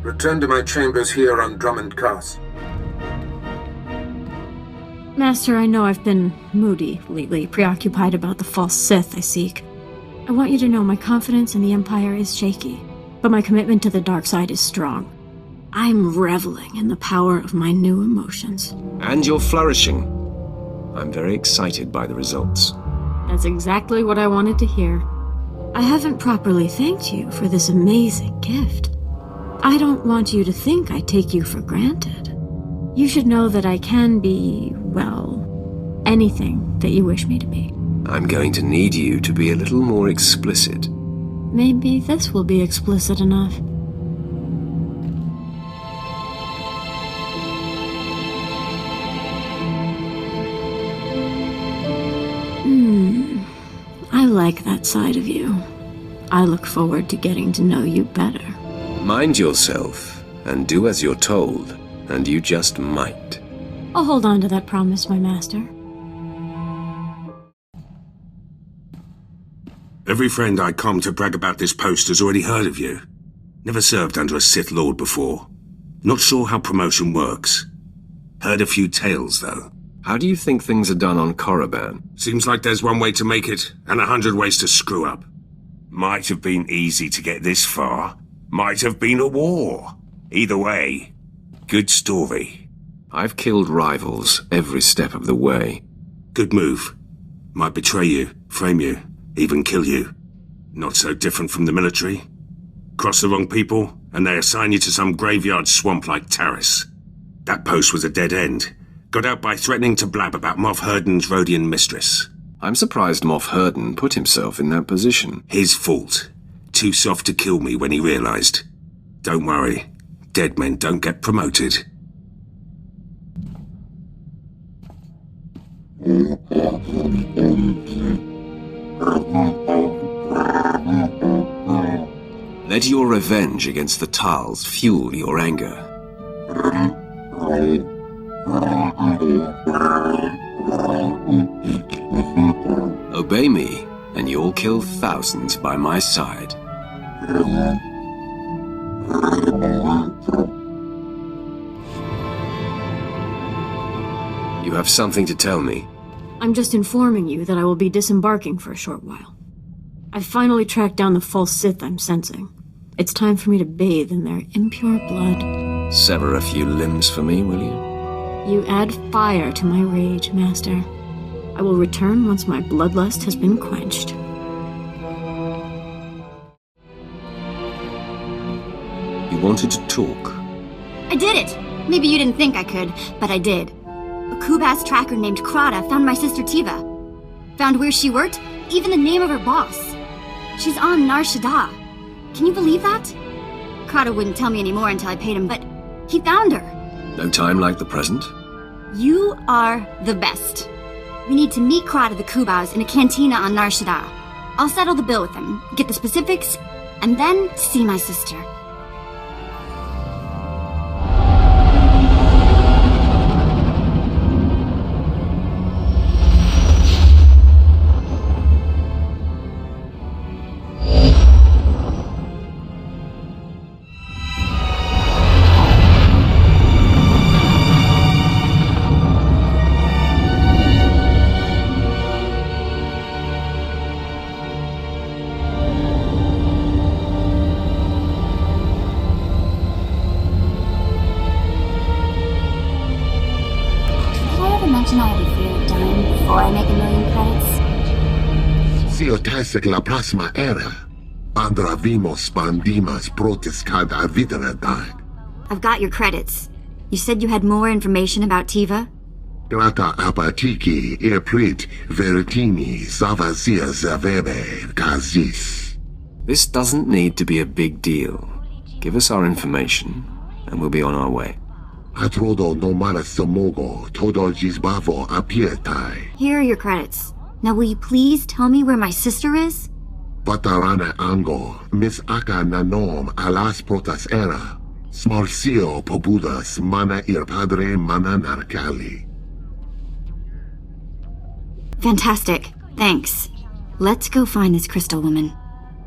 Return to my chambers here on Dromund Kass. Master, I know I've been moody lately, preoccupied about the false Sith I seek. I want you to know my confidence in the Empire is shaky, but my commitment to the dark side is strong. I'm reveling in the power of my new emotions. And you're flourishing. I'm very excited by the results. That's exactly what I wanted to hear. I haven't properly thanked you for this amazing gift. I don't want you to think I take you for granted. You should know that I can be, well, anything that you wish me to be. I'm going to need you to be a little more explicit. Maybe this will be explicit enough. like that side of you. I look forward to getting to know you better. Mind yourself, and do as you're told, and you just might. I'll hold on to that promise, my master. Every friend I come to brag about this post has already heard of you. Never served under a Sith Lord before. Not sure how promotion works. Heard a few tales, though. How do you think things are done on Korriban? Seems like there's one way to make it, and 100 ways to screw up. Might have been easy to get this far. Might have been a war. Either way, good story. I've killed rivals every step of the way. Good move. Might betray you, frame you, even kill you. Not so different from the military. Cross the wrong people, and they assign you to some graveyard swamp like Taris. That post was a dead end. Got out by threatening to blab about Moff Herden's Rhodian mistress. I'm surprised Moff Herden put himself in that position. His fault. Too soft to kill me when he realized. Don't worry. Dead men don't get promoted. Let your revenge against the Tals fuel your anger. Obey me, and you'll kill thousands by my side. You have something to tell me. I'm just informing you that I will be disembarking for a short while. I've finally tracked down the false Sith I'm sensing. It's time for me to bathe in their impure blood. Sever a few limbs for me, will you? You add fire to my rage, Master. I will return once my bloodlust has been quenched. You wanted to talk. I did it! Maybe you didn't think I could, but I did. A Kubas tracker named Krata found my sister Tiva. Found where she worked, even the name of her boss. She's on Nar Shaddaa. Can you believe that? Krata wouldn't tell me anymore until I paid him, but he found her. No time like the present? You are the best. We need to meet Krata the Kubas in a cantina on Nar Shaddaa. I'll settle the bill with him, get the specifics, and then see my sister. La próxima era, Andravimos Bandimas Protescada Videredad. I've got your credits. You said you had more information about Tiva? Grata apatiki eprit veritini savazia zavebe kazis. This doesn't need to be a big deal. Give us our information, and we'll be on our way. Atrodo nomara somogo todo gisbavo apietai. Here are your credits. Now will you please tell me where my sister is? Patarana ango, mis aka nanom alas protas era. Smarcio pobudas mana ir padre mana narcali. Fantastic. Thanks. Let's go find this crystal woman.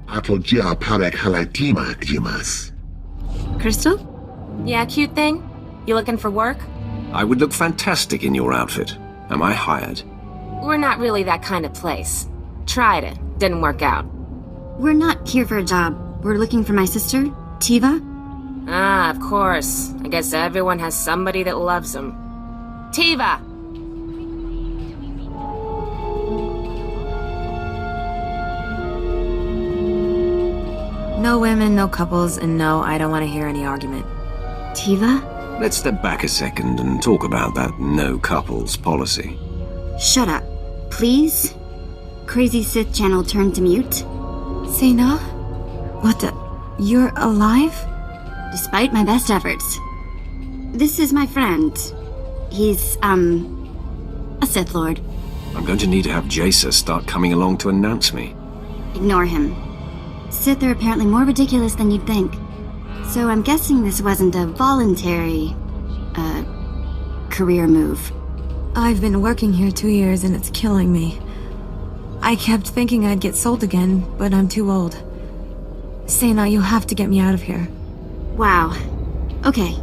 Atlogia parek halatima jimas. Crystal? Yeah, cute thing? You looking for work? I would look fantastic in your outfit. Am I hired? We're not really that kind of place. Tried it. Didn't work out. We're not here for a job. We're looking for my sister, Tiva. Ah, of course. I guess everyone has somebody that loves them. Tiva! No women, no couples, and no, I don't want to hear any argument. Tiva? Let's step back a second and talk about that no couples policy. Shut up, please. Crazy Sith channel turned to mute. Sena? What the? You're alive? Despite my best efforts. This is my friend. He's, a Sith Lord. I'm going to need to have Jacer start coming along to announce me. Ignore him. Sith are apparently more ridiculous than you'd think. So I'm guessing this wasn't a voluntary, career move. I've been working here 2 years and it's killing me. I kept thinking I'd get sold again, but I'm too old. Sena, you have to get me out of here. Wow. Okay.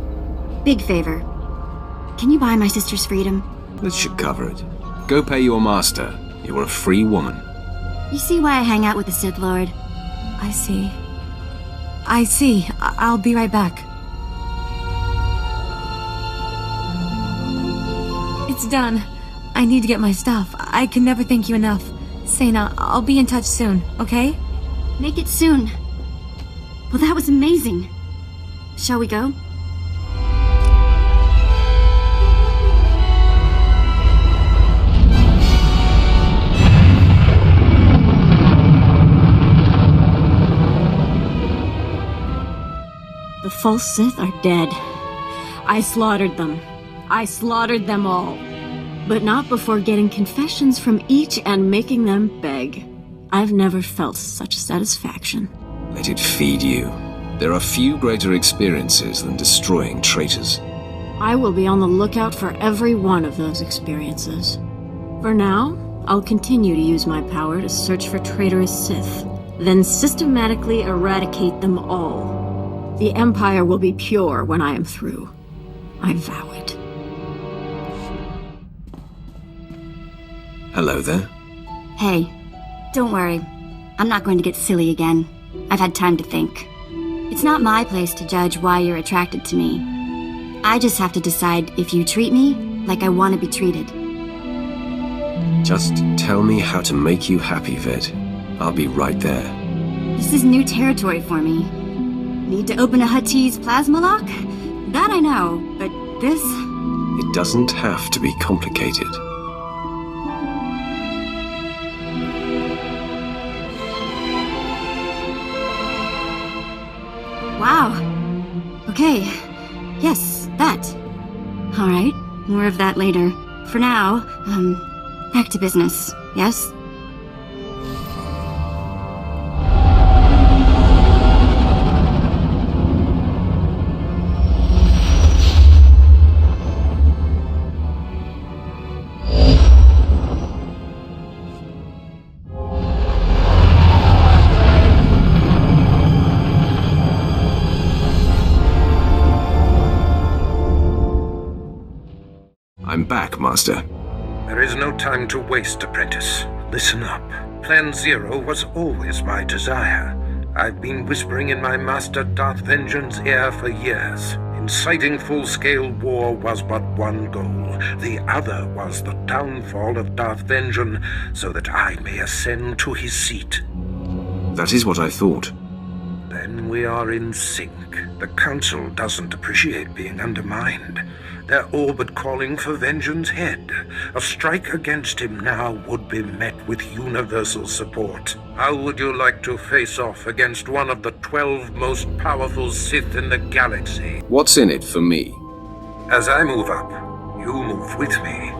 Big favor. Can you buy my sister's freedom? This should cover it. Go pay your master. You're a free woman. You see why I hang out with the Sith Lord? I see. I'll be right back. It's done. I need to get my stuff. I can never thank you enough. Sena, I'll be in touch soon, okay? Make it soon. Well, that was amazing. Shall we go? The false Sith are dead. I slaughtered them. I slaughtered them all. But not before getting confessions from each and making them beg. I've never felt such satisfaction. Let it feed you. There are few greater experiences than destroying traitors. I will be on the lookout for every one of those experiences. For now, I'll continue to use my power to search for traitorous Sith, then systematically eradicate them all. The Empire will be pure when I am through. I vow it. Hello there. Hey, don't worry. I'm not going to get silly again. I've had time to think. It's not my place to judge why you're attracted to me. I just have to decide if you treat me like I want to be treated. Just tell me how to make you happy, Vet. I'll be right there. This is new territory for me. Need to open a Huttese plasma lock? That I know, but this... It doesn't have to be complicated. Wow. Okay. Yes, that. Alright, more of that later. For now, back to business, yes? I'm back, Master. There is no time to waste, apprentice. Listen up. Plan Zero was always my desire. I've been whispering in my master Darth Vengean's ear for years. Inciting full-scale war was but one goal. The other was the downfall of Darth Vengean, so that I may ascend to his seat. That is what I thought. Then we are in sync. The Council doesn't appreciate being undermined. They're all but calling for Vengean's head. A strike against him now would be met with universal support. How would you like to face off against one of the 12 most powerful Sith in the galaxy? What's in it for me? As I move up, you move with me.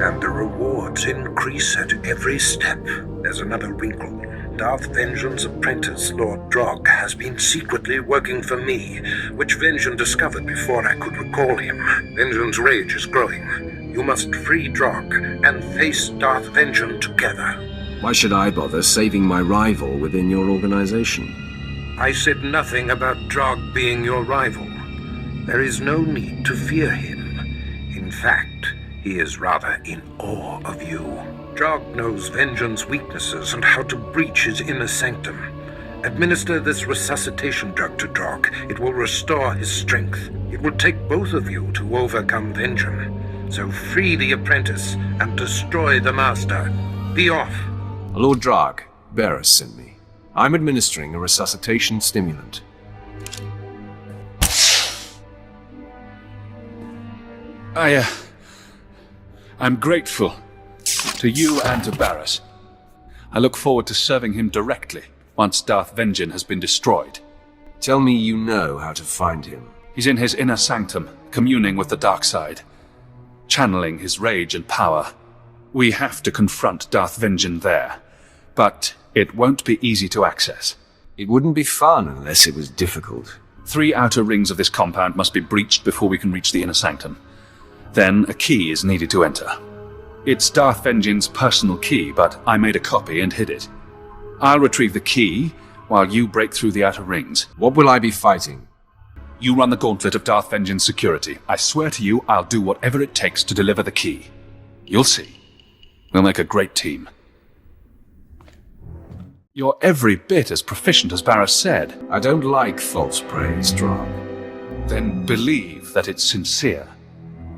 And the rewards increase at every step. There's another wrinkle. Darth Vengean's apprentice, Lord Drog, has been secretly working for me, which Vengean discovered before I could recall him. Vengean's rage is growing. You must free Drog and face Darth Vengean together. Why should I bother saving my rival within your organization? I said nothing about Drog being your rival. There is no need to fear him. In fact, he is rather in awe of you. Drog knows Vengean's weaknesses and how to breach his inner sanctum. Administer this resuscitation drug to Drog. It will restore his strength. It will take both of you to overcome Vengean. So free the apprentice and destroy the master. Be off. Lord Drog, Barris sent me. I'm administering a resuscitation stimulant. I'm grateful to you and to Barris. I look forward to serving him directly once Darth Vengean has been destroyed. Tell me you know how to find him. He's in his inner sanctum, communing with the dark side, channeling his rage and power. We have to confront Darth Vengean there, but it won't be easy to access. It wouldn't be fun unless it was difficult. 3 outer rings of this compound must be breached before we can reach the inner sanctum. Then a key is needed to enter. It's Darth Vengean's personal key, but I made a copy and hid it. I'll retrieve the key while you break through the outer rings. What will I be fighting? You run the gauntlet of Darth Vengean's security. I swear to you, I'll do whatever it takes to deliver the key. You'll see. We'll make a great team. You're every bit as proficient as Barriss said. I don't like false praise, Dromund. Then believe that it's sincere.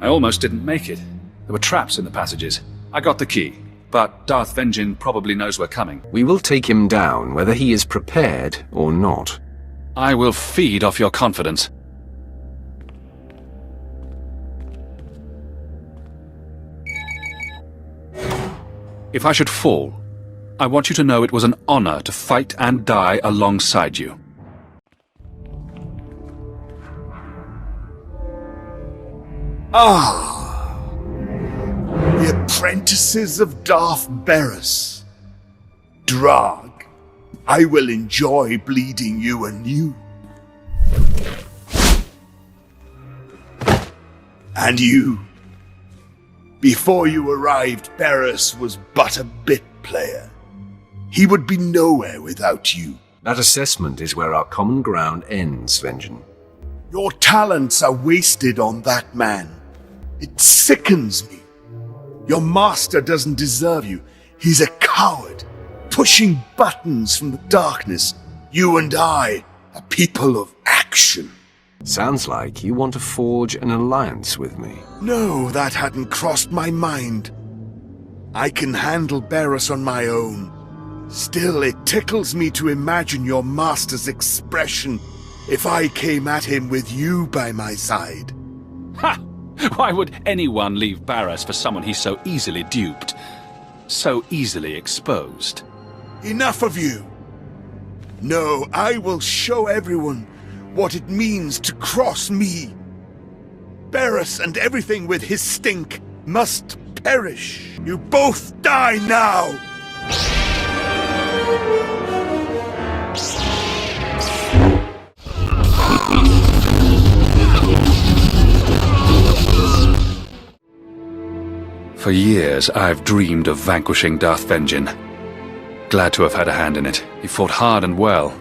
I almost didn't make it. There were traps in the passages. I got the key, but Darth Vengean probably knows we're coming. We will take him down, whether he is prepared or not. I will feed off your confidence. If I should fall, I want you to know it was an honor to fight and die alongside you. Ah! The apprentices of Darth Barriss. Drag, I will enjoy bleeding you anew. And you. Before you arrived, Barriss was but a bit player. He would be nowhere without you. That assessment is where our common ground ends, Vengean. Your talents are wasted on that man. It sickens me. Your master doesn't deserve you. He's a coward, pushing buttons from the darkness. You and I are people of action. Sounds like you want to forge an alliance with me. No, that hadn't crossed my mind. I can handle Barriss on my own. Still, it tickles me to imagine your master's expression if I came at him with you by my side. Ha! Why would anyone leave Barriss for someone he's so easily duped? So easily exposed? Enough of you! No, I will show everyone what it means to cross me. Barriss and everything with his stink must perish. You both die now! For years, I've dreamed of vanquishing Darth Vengean. Glad to have had a hand in it. He fought hard and well.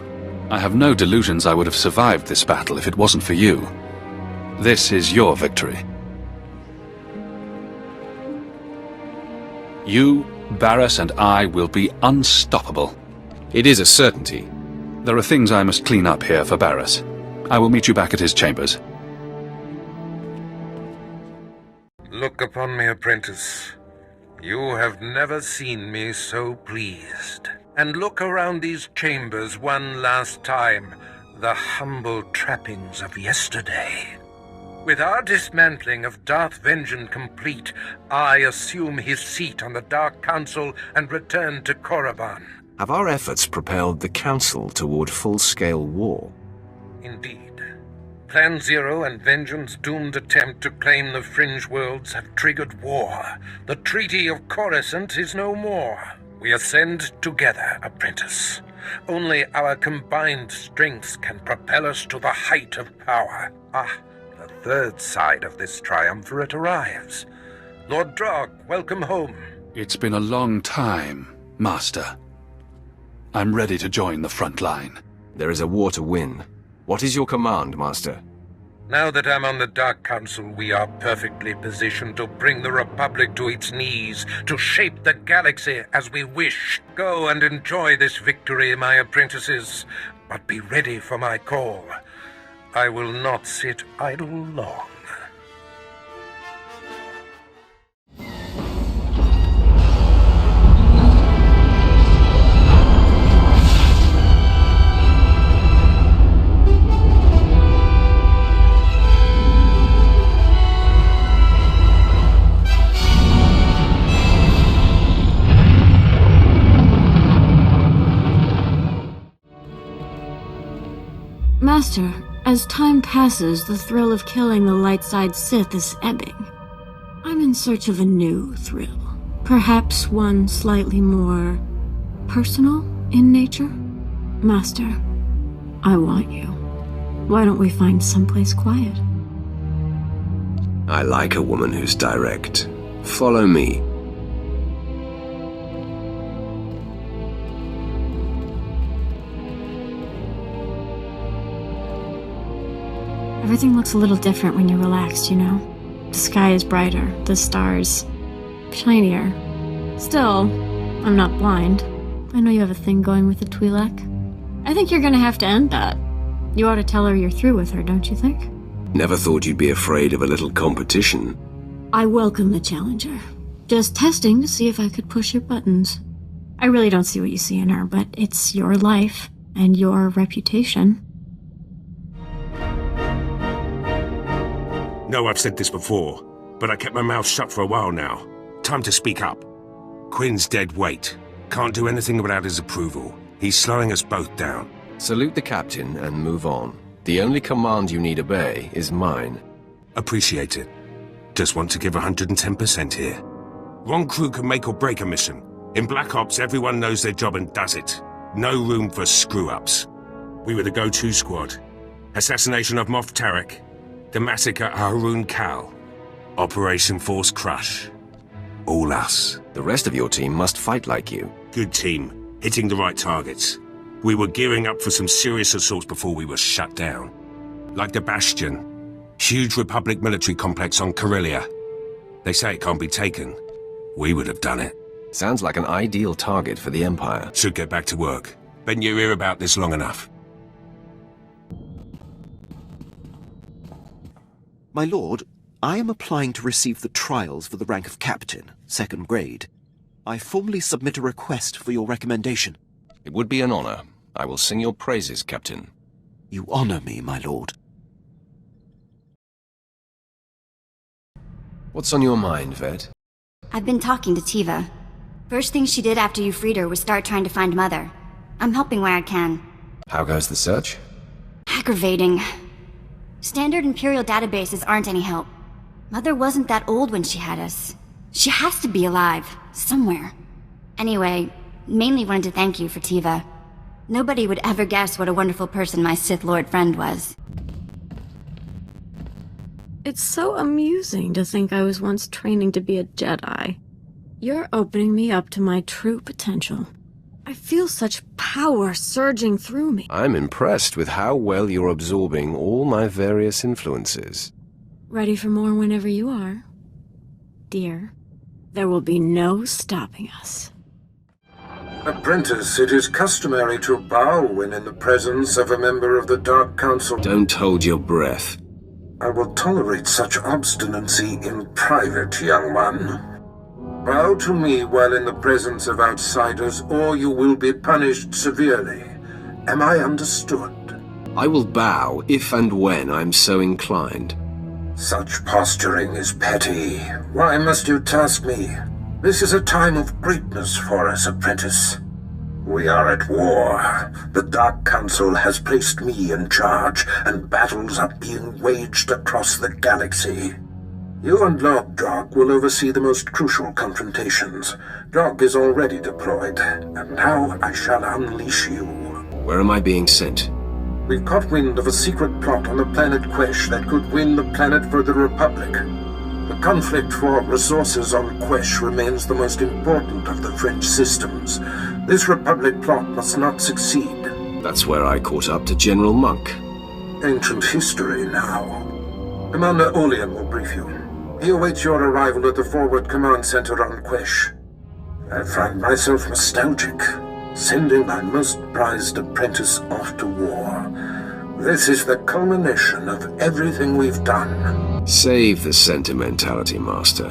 I have no delusions I would have survived this battle if it wasn't for you. This is your victory. You, Barriss, and I will be unstoppable. It is a certainty. There are things I must clean up here for Barriss. I will meet you back at his chambers. Look upon me, apprentice. You have never seen me so pleased. And look around these chambers one last time, the humble trappings of yesterday. With our dismantling of Darth Vengean complete, I assume his seat on the Dark Council and return to Korriban. Have our efforts propelled the Council toward full-scale war? Indeed. Plan Zero and Vengean's doomed attempt to claim the Fringe Worlds have triggered war. The Treaty of Coruscant is no more. We ascend together, apprentice. Only our combined strengths can propel us to the height of power. Ah, the third side of this triumvirate arrives. Lord Drog, welcome home. It's been a long time, Master. I'm ready to join the front line. There is a war to win. What is your command, Master? Now that I'm on the Dark Council, we are perfectly positioned to bring the Republic to its knees, to shape the galaxy as we wish. Go and enjoy this victory, my apprentices, but be ready for my call. I will not sit idle long. Master, as time passes, the thrill of killing the light side Sith is ebbing. I'm in search of a new thrill. Perhaps one slightly more personal in nature? Master, I want you. Why don't we find someplace quiet? I like a woman who's direct. Follow me. Everything looks a little different when you're relaxed, you know? The sky is brighter, the stars shinier. Still, I'm not blind. I know you have a thing going with the Twi'lek. I think you're gonna have to end that. You ought to tell her you're through with her, don't you think? Never thought you'd be afraid of a little competition. I welcome the challenger. Just testing to see if I could push your buttons. I really don't see what you see in her, but it's your life and your reputation. No, I've said this before, but I kept my mouth shut for a while now. Time to speak up. Quinn's dead weight. Can't do anything without his approval. He's slowing us both down. Salute the captain and move on. The only command you need obey is mine. Appreciate it. Just want to give 110% here. Wrong crew can make or break a mission. In Black Ops, everyone knows their job and does it. No room for screw-ups. We were the go-to squad. Assassination of Moff Tarek. The massacre at Haroon Kal. Operation Force Crush. All us. The rest of your team must fight like you. Good team. Hitting the right targets. We were gearing up for some serious assaults before we were shut down. Like the Bastion. Huge Republic military complex on Corellia. They say it can't be taken. We would have done it. Sounds like an ideal target for the Empire. Should get back to work. Been your ear about this long enough. My lord, I am applying to receive the trials for the rank of Captain, 2nd grade. I formally submit a request for your recommendation. It would be an honor. I will sing your praises, Captain. You honor me, my lord. What's on your mind, Vet? I've been talking to Tiva. First thing she did after you freed her was start trying to find Mother. I'm helping where I can. How goes the search? Aggravating. Standard Imperial databases aren't any help. Mother wasn't that old when she had us. She has to be alive, somewhere. Anyway, mainly wanted to thank you for Tiva. Nobody would ever guess what a wonderful person my Sith Lord friend was. It's so amusing to think I was once training to be a Jedi. You're opening me up to my true potential. I feel such power surging through me. I'm impressed with how well you're absorbing all my various influences. Ready for more whenever you are. Dear, there will be no stopping us. Apprentice, it is customary to bow when in the presence of a member of the Dark Council. Don't hold your breath. I will tolerate such obstinacy in private, young one. Bow to me while in the presence of outsiders, or you will be punished severely. Am I understood? I will bow if and when I'm so inclined. Such posturing is petty. Why must you task me? This is a time of greatness for us, apprentice. We are at war. The Dark Council has placed me in charge, and battles are being waged across the galaxy. You and Lord Jog will oversee the most crucial confrontations. Jog is already deployed, and now I shall unleash you. Where am I being sent? We caught wind of a secret plot on the planet Quesh that could win the planet for the Republic. The conflict for resources on Quesh remains the most important of the French systems. This Republic plot must not succeed. That's where I caught up to General Monk. Ancient history now. Commander Olean will brief you. He awaits your arrival at the Forward Command Center on Quesh. I find myself nostalgic, sending my most prized apprentice off to war. This is the culmination of everything we've done. Save the sentimentality, Master.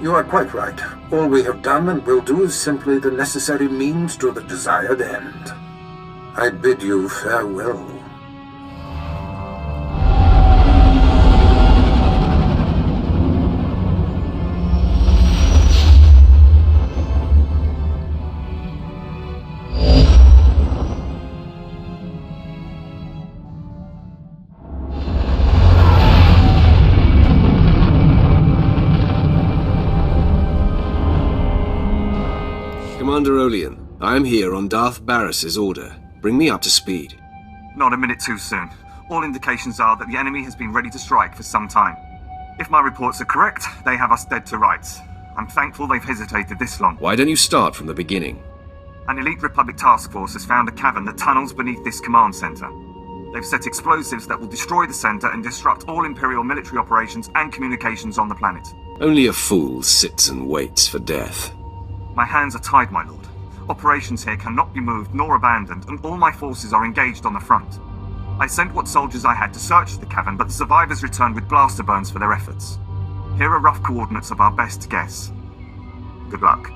You are quite right. All we have done and will do is simply the necessary means to the desired end. I bid you farewell. Commander Olean, I am here on Darth Barris's order. Bring me up to speed. Not a minute too soon. All indications are that the enemy has been ready to strike for some time. If my reports are correct, they have us dead to rights. I'm thankful they've hesitated this long. Why don't you start from the beginning? An elite Republic task force has found a cavern that tunnels beneath this command center. They've set explosives that will destroy the center and disrupt all Imperial military operations and communications on the planet. Only a fool sits and waits for death. My hands are tied, my lord. Operations here cannot be moved nor abandoned, and all my forces are engaged on the front. I sent what soldiers I had to search the cavern, but the survivors returned with blaster burns for their efforts. Here are rough coordinates of our best guess. Good luck.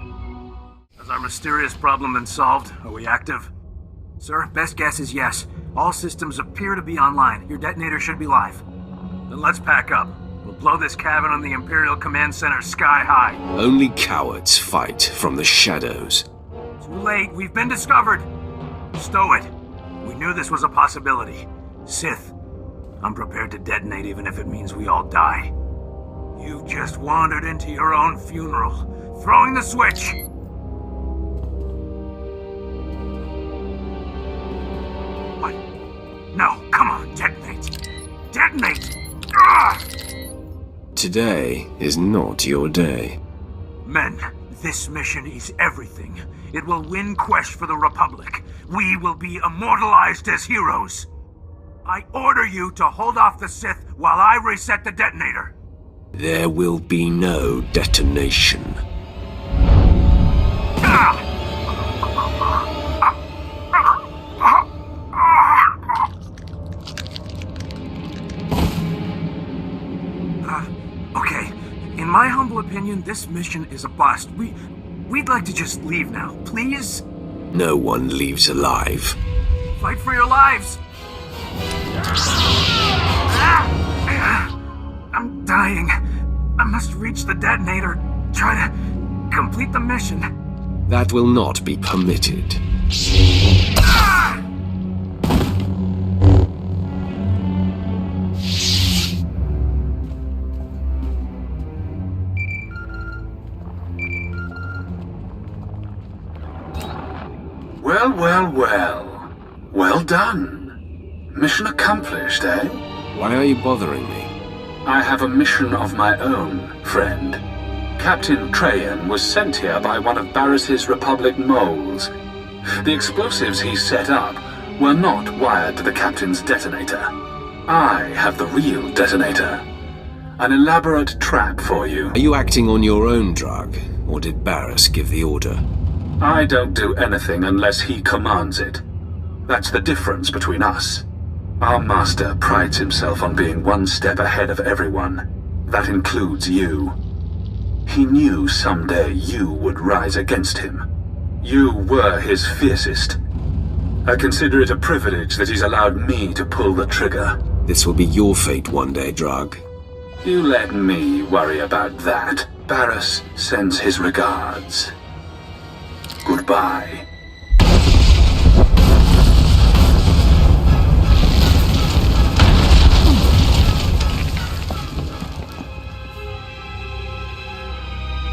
Has our mysterious problem been solved? Are we active? Sir, best guess is yes. All systems appear to be online. Your detonator should be live. Then let's pack up. We'll blow this cavern on the Imperial Command Center sky high. Only cowards fight from the shadows. Too late. We've been discovered. Stow it. We knew this was a possibility. Sith, I'm prepared to detonate even if it means we all die. You've just wandered into your own funeral. Throwing the switch! What? No, come on, detonate! Detonate! Ah! Today is not your day. Men, this mission is everything. It will win Quesh for the Republic. We will be immortalized as heroes. I order you to hold off the Sith while I reset the detonator. There will be no detonation. Okay, in my humble opinion, this mission is a bust. We'd like to just leave now, please? No one leaves alive. Fight for your lives! I'm dying. I must reach the detonator. Try to complete the mission. That will not be permitted. Well, well, well. Well done. Mission accomplished, eh? Why are you bothering me? I have a mission of my own, friend. Captain Trajan was sent here by one of Barris's Republic moles. The explosives he set up were not wired to the Captain's detonator. I have the real detonator. An elaborate trap for you. Are you acting on your own drug, or did Barris give the order? I don't do anything unless he commands it. That's the difference between us. Our master prides himself on being one step ahead of everyone. That includes you. He knew someday you would rise against him. You were his fiercest. I consider it a privilege that he's allowed me to pull the trigger. This will be your fate one day, Drug. You let me worry about that. Barris sends his regards. Goodbye.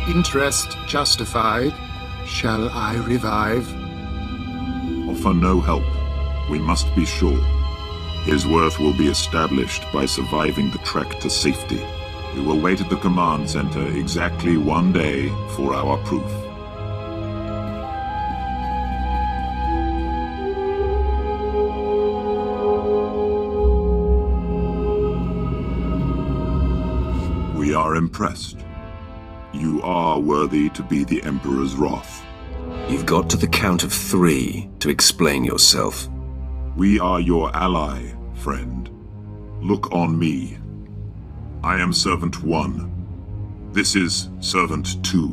Interest justified. Shall I revive? Offer no help. We must be sure. His worth will be established by surviving the trek to safety. We will wait at the command center exactly 1 day for our proof. We are impressed. You are worthy to be the Emperor's wrath. You've got to the count of 3 to explain yourself. We are your ally, friend. Look on me. I am Servant 1. This is Servant 2.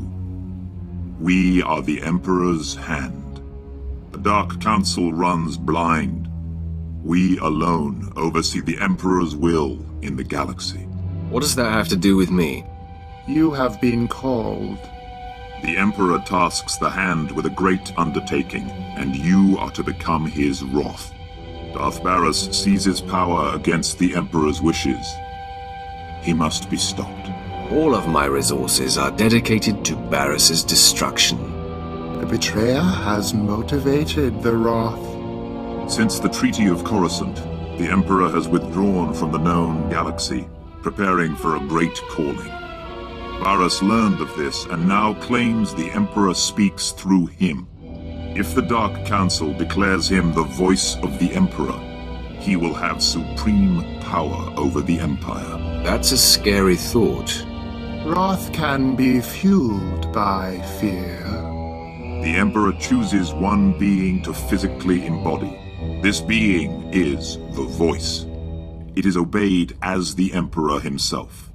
We are the Emperor's hand. The Dark Council runs blind. We alone oversee the Emperor's will in the galaxy. What does that have to do with me? You have been called. The Emperor tasks the Hand with a great undertaking, and you are to become his wrath. Darth Barris seizes power against the Emperor's wishes. He must be stopped. All of my resources are dedicated to Barris's destruction. The betrayer has motivated the wrath. Since the Treaty of Coruscant, the Emperor has withdrawn from the known galaxy, preparing for a great calling. Barriss learned of this and now claims the Emperor speaks through him. If the Dark Council declares him the voice of the Emperor, he will have supreme power over the Empire. That's a scary thought. Wrath can be fueled by fear. The Emperor chooses one being to physically embody. This being is the Voice. It is obeyed as the Emperor himself.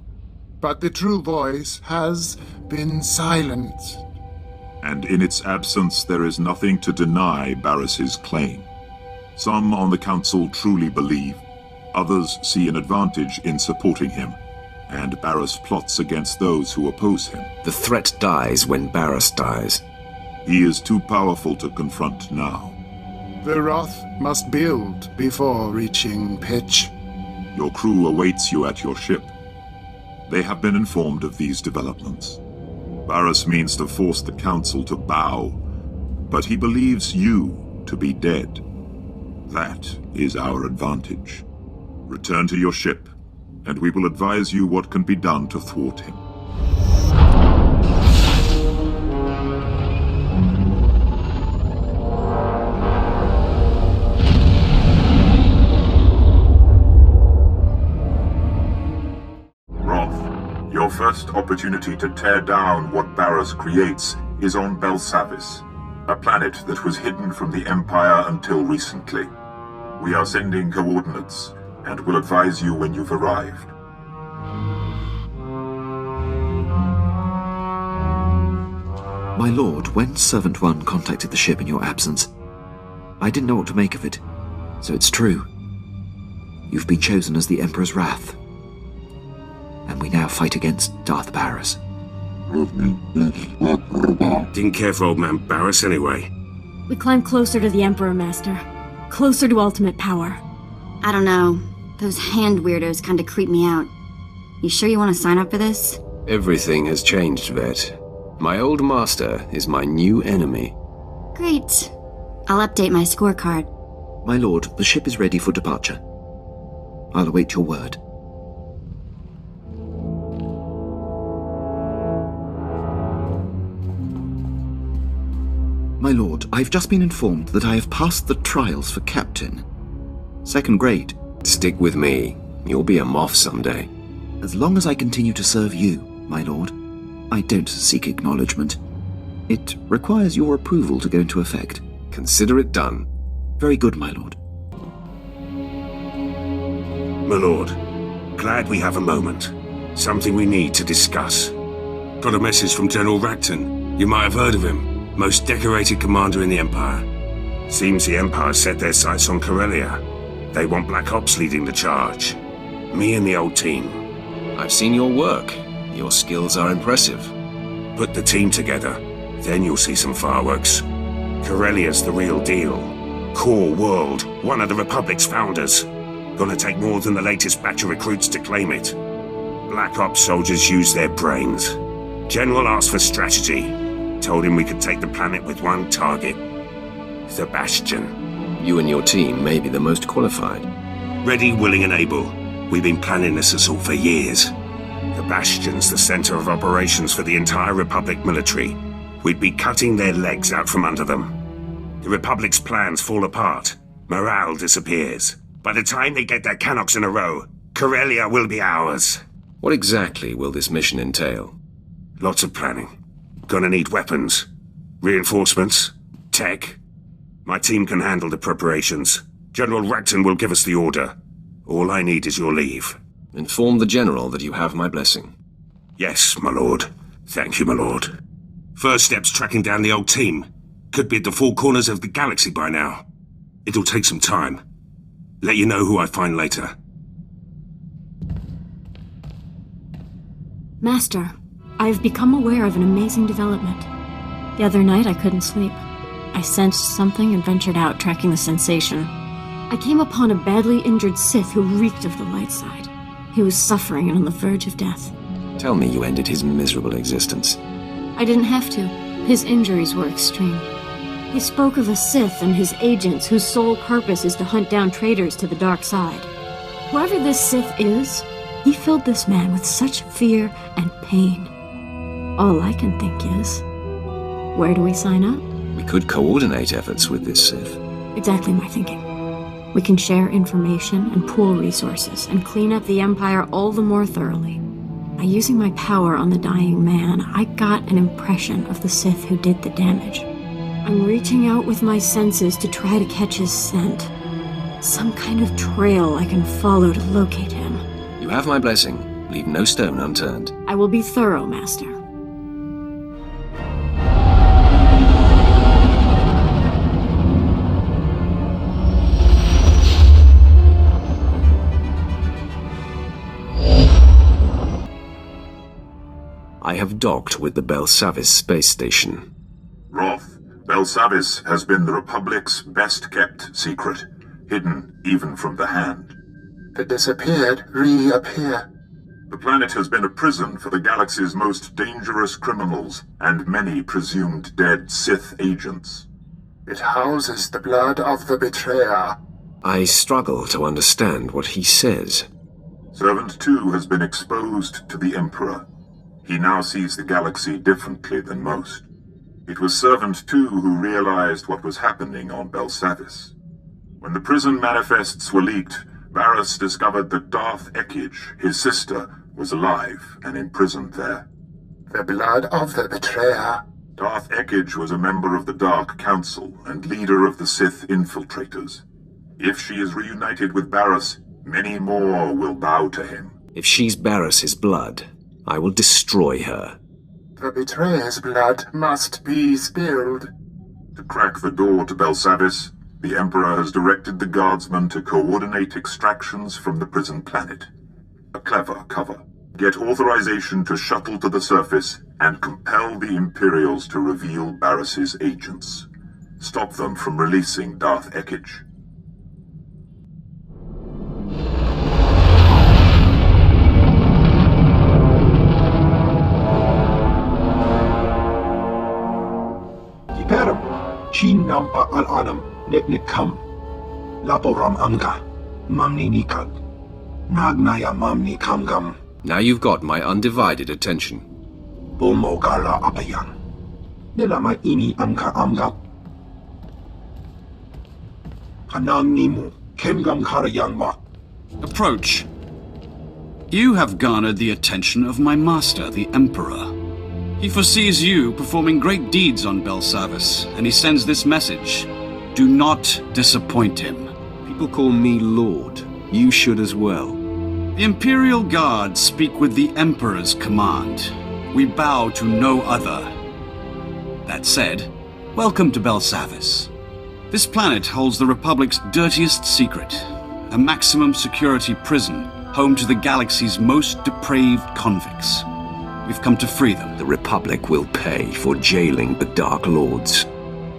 But the true voice has been silenced. And in its absence there is nothing to deny Barriss's claim. Some on the Council truly believe, others see an advantage in supporting him, and Barriss plots against those who oppose him. The threat dies when Barriss dies. He is too powerful to confront now. The wrath must build before reaching pitch. Your crew awaits you at your ship. They have been informed of these developments. Barriss means to force the Council to bow, but he believes you to be dead. That is our advantage. Return to your ship, and we will advise you what can be done to thwart him. Your first opportunity to tear down what Barriss creates is on Belsavis, a planet that was hidden from the Empire until recently. We are sending coordinates, and will advise you when you've arrived. My lord, when Servant 1 contacted the ship in your absence, I didn't know what to make of it, so it's true. You've been chosen as the Emperor's wrath. And we now fight against Darth Barriss. Didn't care for old man Barriss anyway. We climb closer to the Emperor, Master. Closer to ultimate power. I don't know. Those hand weirdos kinda creep me out. You sure you want to sign up for this? Everything has changed, Vet. My old master is my new enemy. Great. I'll update my scorecard. My lord, the ship is ready for departure. I'll await your word. My lord, I've just been informed that I have passed the trials for Captain. 2nd grade. Stick with me. You'll be a Moff someday. As long as I continue to serve you, my lord, I don't seek acknowledgement. It requires your approval to go into effect. Consider it done. Very good, my lord. My lord, glad we have a moment. Something we need to discuss. Got a message from General Racton. You might have heard of him. Most decorated commander in the Empire. Seems the Empire set their sights on Corellia. They want Black Ops leading the charge. Me and the old team. I've seen your work. Your skills are impressive. Put the team together, then you'll see some fireworks. Corellia's the real deal. Core world, one of the Republic's founders. Gonna take more than the latest batch of recruits to claim it. Black Ops soldiers use their brains. General asked for strategy. Told him we could take the planet with one target. Sebastian. You and your team may be the most qualified. Ready, willing and able. We've been planning this assault for years. Sebastian's the center of operations for the entire Republic military. We'd be cutting their legs out from under them. The Republic's plans fall apart. Morale disappears. By the time they get their cannocks in a row, Corellia will be ours. What exactly will this mission entail? Lots of planning. Gonna need weapons, reinforcements, tech. My team can handle the preparations. General Racton will give us the order. All I need is your leave. Inform the General that you have my blessing. Yes, my lord. Thank you, my lord. First step's tracking down the old team. Could be at the four corners of the galaxy by now. It'll take some time. Let you know who I find later. Master, I've become aware of an amazing development. The other night I couldn't sleep. I sensed something and ventured out, tracking the sensation. I came upon a badly injured Sith who reeked of the light side. He was suffering and on the verge of death. Tell me you ended his miserable existence. I didn't have to. His injuries were extreme. He spoke of a Sith and his agents whose sole purpose is to hunt down traitors to the dark side. Whoever this Sith is, he filled this man with such fear and pain. All I can think is, where do we sign up? We could coordinate efforts with this Sith. Exactly my thinking. We can share information and pool resources and clean up the Empire all the more thoroughly. By using my power on the dying man, I got an impression of the Sith who did the damage. I'm reaching out with my senses to try to catch his scent. Some kind of trail I can follow to locate him. You have my blessing. Leave no stone unturned. I will be thorough, Master. I have docked with the Belsavis space station. Roth, Belsavis has been the Republic's best-kept secret, hidden even from the Hand. The disappeared reappear. The planet has been a prison for the galaxy's most dangerous criminals and many presumed dead Sith agents. It houses the blood of the betrayer. I struggle to understand what he says. Servant 2 has been exposed to the Emperor. He now sees the galaxy differently than most. It was Servant 2 who realized what was happening on Belsavis. When the prison manifests were leaked, Barriss discovered that Darth Ekij, his sister, was alive and imprisoned there. The blood of the betrayer. Darth Ekij was a member of the Dark Council and leader of the Sith infiltrators. If she is reunited with Barriss, many more will bow to him. If she's Barriss's blood, I will destroy her. The betrayer's blood must be spilled. To crack the door to Belsavis, the Emperor has directed the guardsmen to coordinate extractions from the prison planet. A clever cover. Get authorization to shuttle to the surface and compel the Imperials to reveal Barriss's agents. Stop them from releasing Darth Ekij. Chin nampa al-anam neknikam. Laporam amga. Mamni nikag. Nagnaya mamni kamgam. Now you've got my undivided attention. Bomogala apayan. Nilama ini amka amga. Kanang nimu. Kemgam karayangma. Approach. You have garnered the attention of my master, the Emperor. He foresees you performing great deeds on Belsavis, and he sends this message. Do not disappoint him. People call me Lord. You should as well. The Imperial Guard speak with the Emperor's command. We bow to no other. That said, welcome to Belsavis. This planet holds the Republic's dirtiest secret, a maximum security prison home to the galaxy's most depraved convicts. We've come to free them. The Republic will pay for jailing the Dark Lords.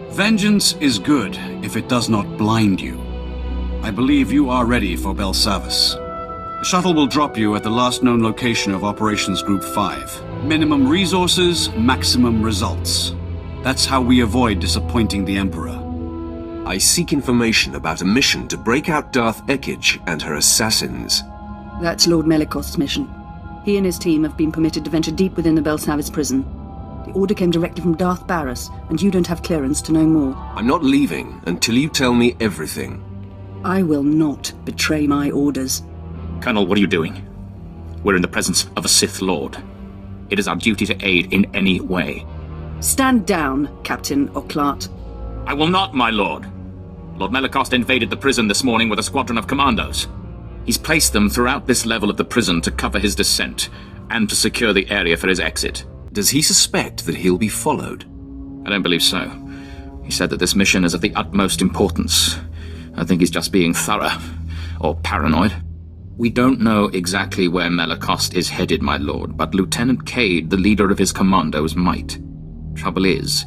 Vengeance is good if it does not blind you. I believe you are ready for Belsavis. The shuttle will drop you at the last known location of Operations Group 5. Minimum resources, maximum results. That's how we avoid disappointing the Emperor. I seek information about a mission to break out Darth Ekij and her assassins. That's Lord Melikost's mission. He and his team have been permitted to venture deep within the Belsavis prison. The order came directly from Darth Barriss, and you don't have clearance to know more. I'm not leaving until you tell me everything. I will not betray my orders. Colonel, what are you doing? We're in the presence of a Sith Lord. It is our duty to aid in any way. Stand down, Captain Oclart. I will not, my lord. Lord Melikost invaded the prison this morning with a squadron of commandos. He's placed them throughout this level of the prison to cover his descent, and to secure the area for his exit. Does he suspect that he'll be followed? I don't believe so. He said that this mission is of the utmost importance. I think he's just being thorough, or paranoid. We don't know exactly where Melikost is headed, my lord, but Lieutenant Cade, the leader of his commandos, might. Trouble is,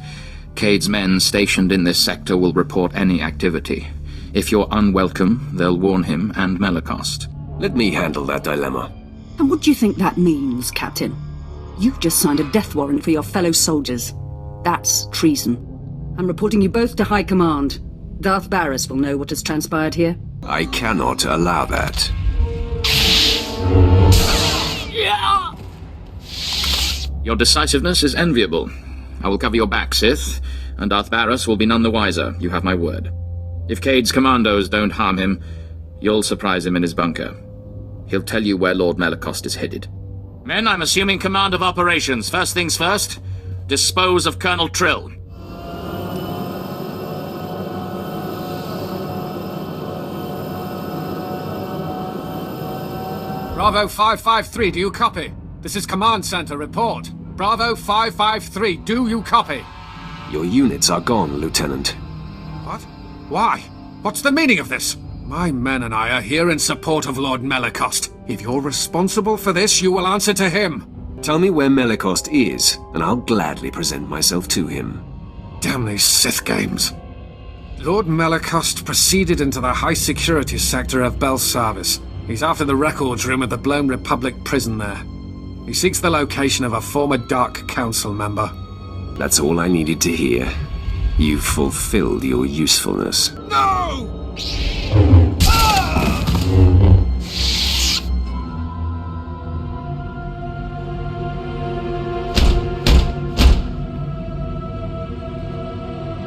Cade's men stationed in this sector will report any activity. If you're unwelcome, they'll warn him and Melikost. Let me handle that dilemma. And what do you think that means, Captain? You've just signed a death warrant for your fellow soldiers. That's treason. I'm reporting you both to High Command. Darth Barris will know what has transpired here. I cannot allow that. Your decisiveness is enviable. I will cover your back, Sith, and Darth Barris will be none the wiser, you have my word. If Cade's commandos don't harm him, you'll surprise him in his bunker. He'll tell you where Lord Melicost is headed. Men, I'm assuming command of operations. First things first, dispose of Colonel Trill. Bravo 553, do you copy? This is Command Center, report. Bravo 553, do you copy? Your units are gone, Lieutenant. What? Why? What's the meaning of this? My men and I are here in support of Lord Melicost. If you're responsible for this, you will answer to him. Tell me where Melicost is, and I'll gladly present myself to him. Damn these Sith games. Lord Melicost proceeded into the high-security sector of Belsavis. He's after the records room at the Blown Republic prison there. He seeks the location of a former Dark Council member. That's all I needed to hear. You've fulfilled your usefulness. No!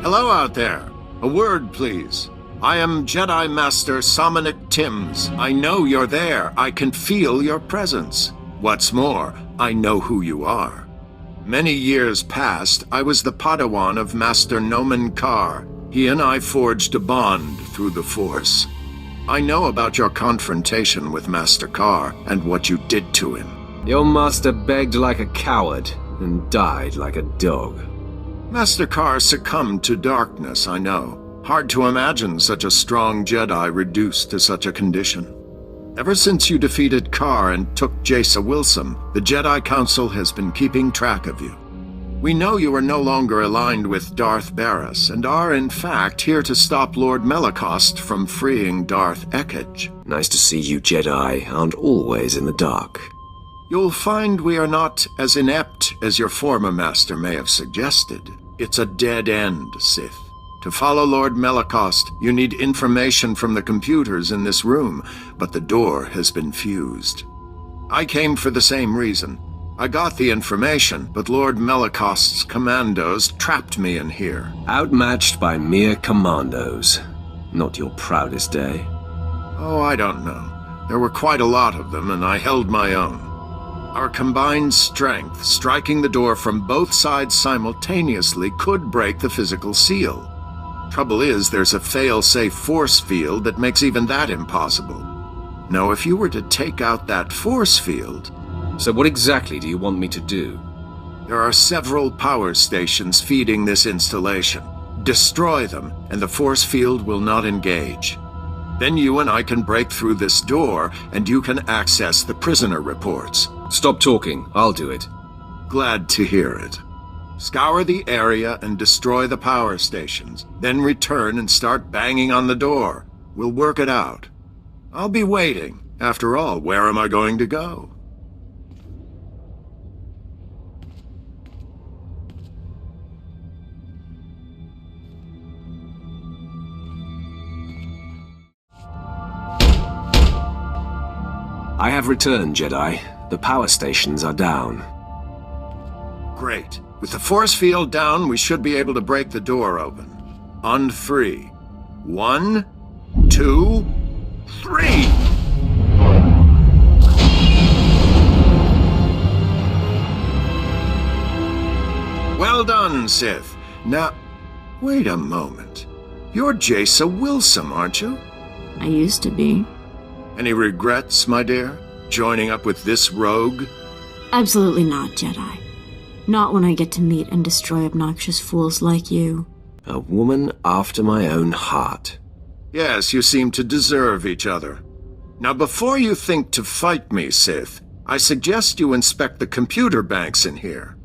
Hello out there. A word, please. I am Jedi Master Sominic Timms. I know you're there. I can feel your presence. What's more, I know who you are. Many years past, I was the Padawan of Master Nomen Karr. He and I forged a bond through the Force. I know about your confrontation with Master Karr and what you did to him. Your master begged like a coward and died like a dog. Master Karr succumbed to darkness, I know. Hard to imagine such a strong Jedi reduced to such a condition. Ever since you defeated Karr and took Jace Wilson, the Jedi Council has been keeping track of you. We know you are no longer aligned with Darth Barris, and are in fact here to stop Lord Melicost from freeing Darth Ekage. Nice to see you Jedi aren't always in the dark. You'll find we are not as inept as your former master may have suggested. It's a dead end, Sith. To follow Lord Melicost, you need information from the computers in this room, but the door has been fused. I came for the same reason. I got the information, but Lord Melicost's commandos trapped me in here. Outmatched by mere commandos. Not your proudest day. Oh, I don't know. There were quite a lot of them, and I held my own. Our combined strength, striking the door from both sides simultaneously, could break the physical seal. Trouble is, there's a fail-safe force field that makes even that impossible. Now, if you were to take out that force field... So what exactly do you want me to do? There are several power stations feeding this installation. Destroy them, and the force field will not engage. Then you and I can break through this door, and you can access the prisoner reports. Stop talking. I'll do it. Glad to hear it. Scour the area and destroy the power stations. Then return and start banging on the door. We'll work it out. I'll be waiting. After all, where am I going to go? I have returned, Jedi. The power stations are down. Great. With the force field down, we should be able to break the door open. On 3. 1, 2, 3! Well done, Sith. Now, wait a moment. You're Jace Wilson, aren't you? I used to be. Any regrets, my dear? Joining up with this rogue? Absolutely not, Jedi. Not when I get to meet and destroy obnoxious fools like you. A woman after my own heart. Yes, you seem to deserve each other. Now, before you think to fight me, Sith, I suggest you inspect the computer banks in here.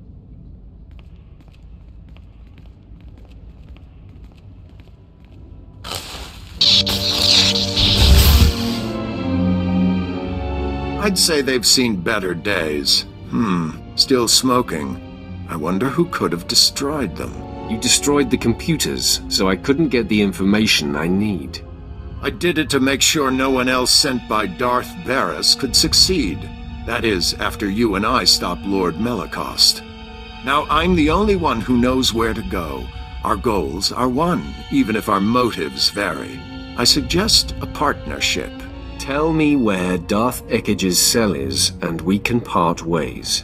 I'd say they've seen better days. Still smoking. I wonder who could have destroyed them. You destroyed the computers, so I couldn't get the information I need. I did it to make sure no one else sent by Darth Barris could succeed. That is, after you and I stopped Lord Melicost. Now I'm the only one who knows where to go. Our goals are one, even if our motives vary. I suggest a partnership. Tell me where Darth Ekkage's cell is, and we can part ways.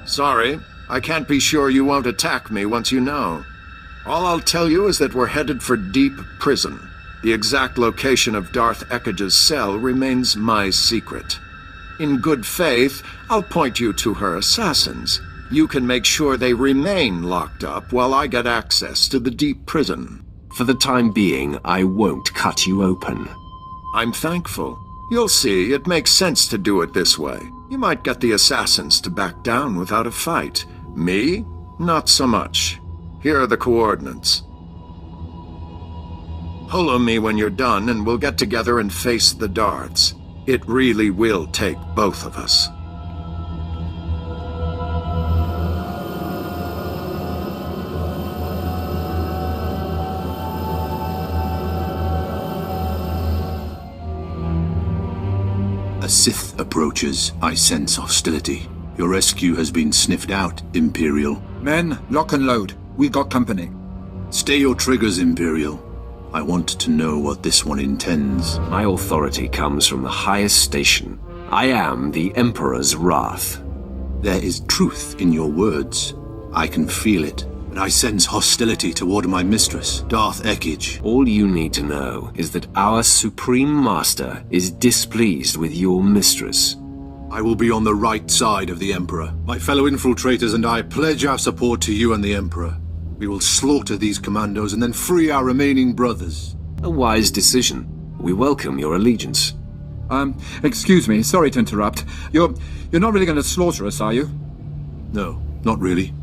Sorry, I can't be sure you won't attack me once you know. All I'll tell you is that we're headed for Deep Prison. The exact location of Darth Ekkage's cell remains my secret. In good faith, I'll point you to her assassins. You can make sure they remain locked up while I get access to the Deep Prison. For the time being, I won't cut you open. I'm thankful. You'll see, it makes sense to do it this way. You might get the assassins to back down without a fight. Me? Not so much. Here are the coordinates. Holo me when you're done, and we'll get together and face the Darths. It really will take both of us. A Sith approaches. I sense hostility. Your rescue has been sniffed out, Imperial. Men, lock and load. We got company. Stay your triggers, Imperial. I want to know what this one intends. My authority comes from the highest station. I am the Emperor's wrath. There is truth in your words. I can feel it. But I sense hostility toward my mistress, Darth Ekkage. All you need to know is that our Supreme Master is displeased with your mistress. I will be on the right side of the Emperor. My fellow infiltrators and I pledge our support to you and the Emperor. We will slaughter these commandos and then free our remaining brothers. A wise decision. We welcome your allegiance. Excuse me, sorry to interrupt. You're not really going to slaughter us, are you? No, not really.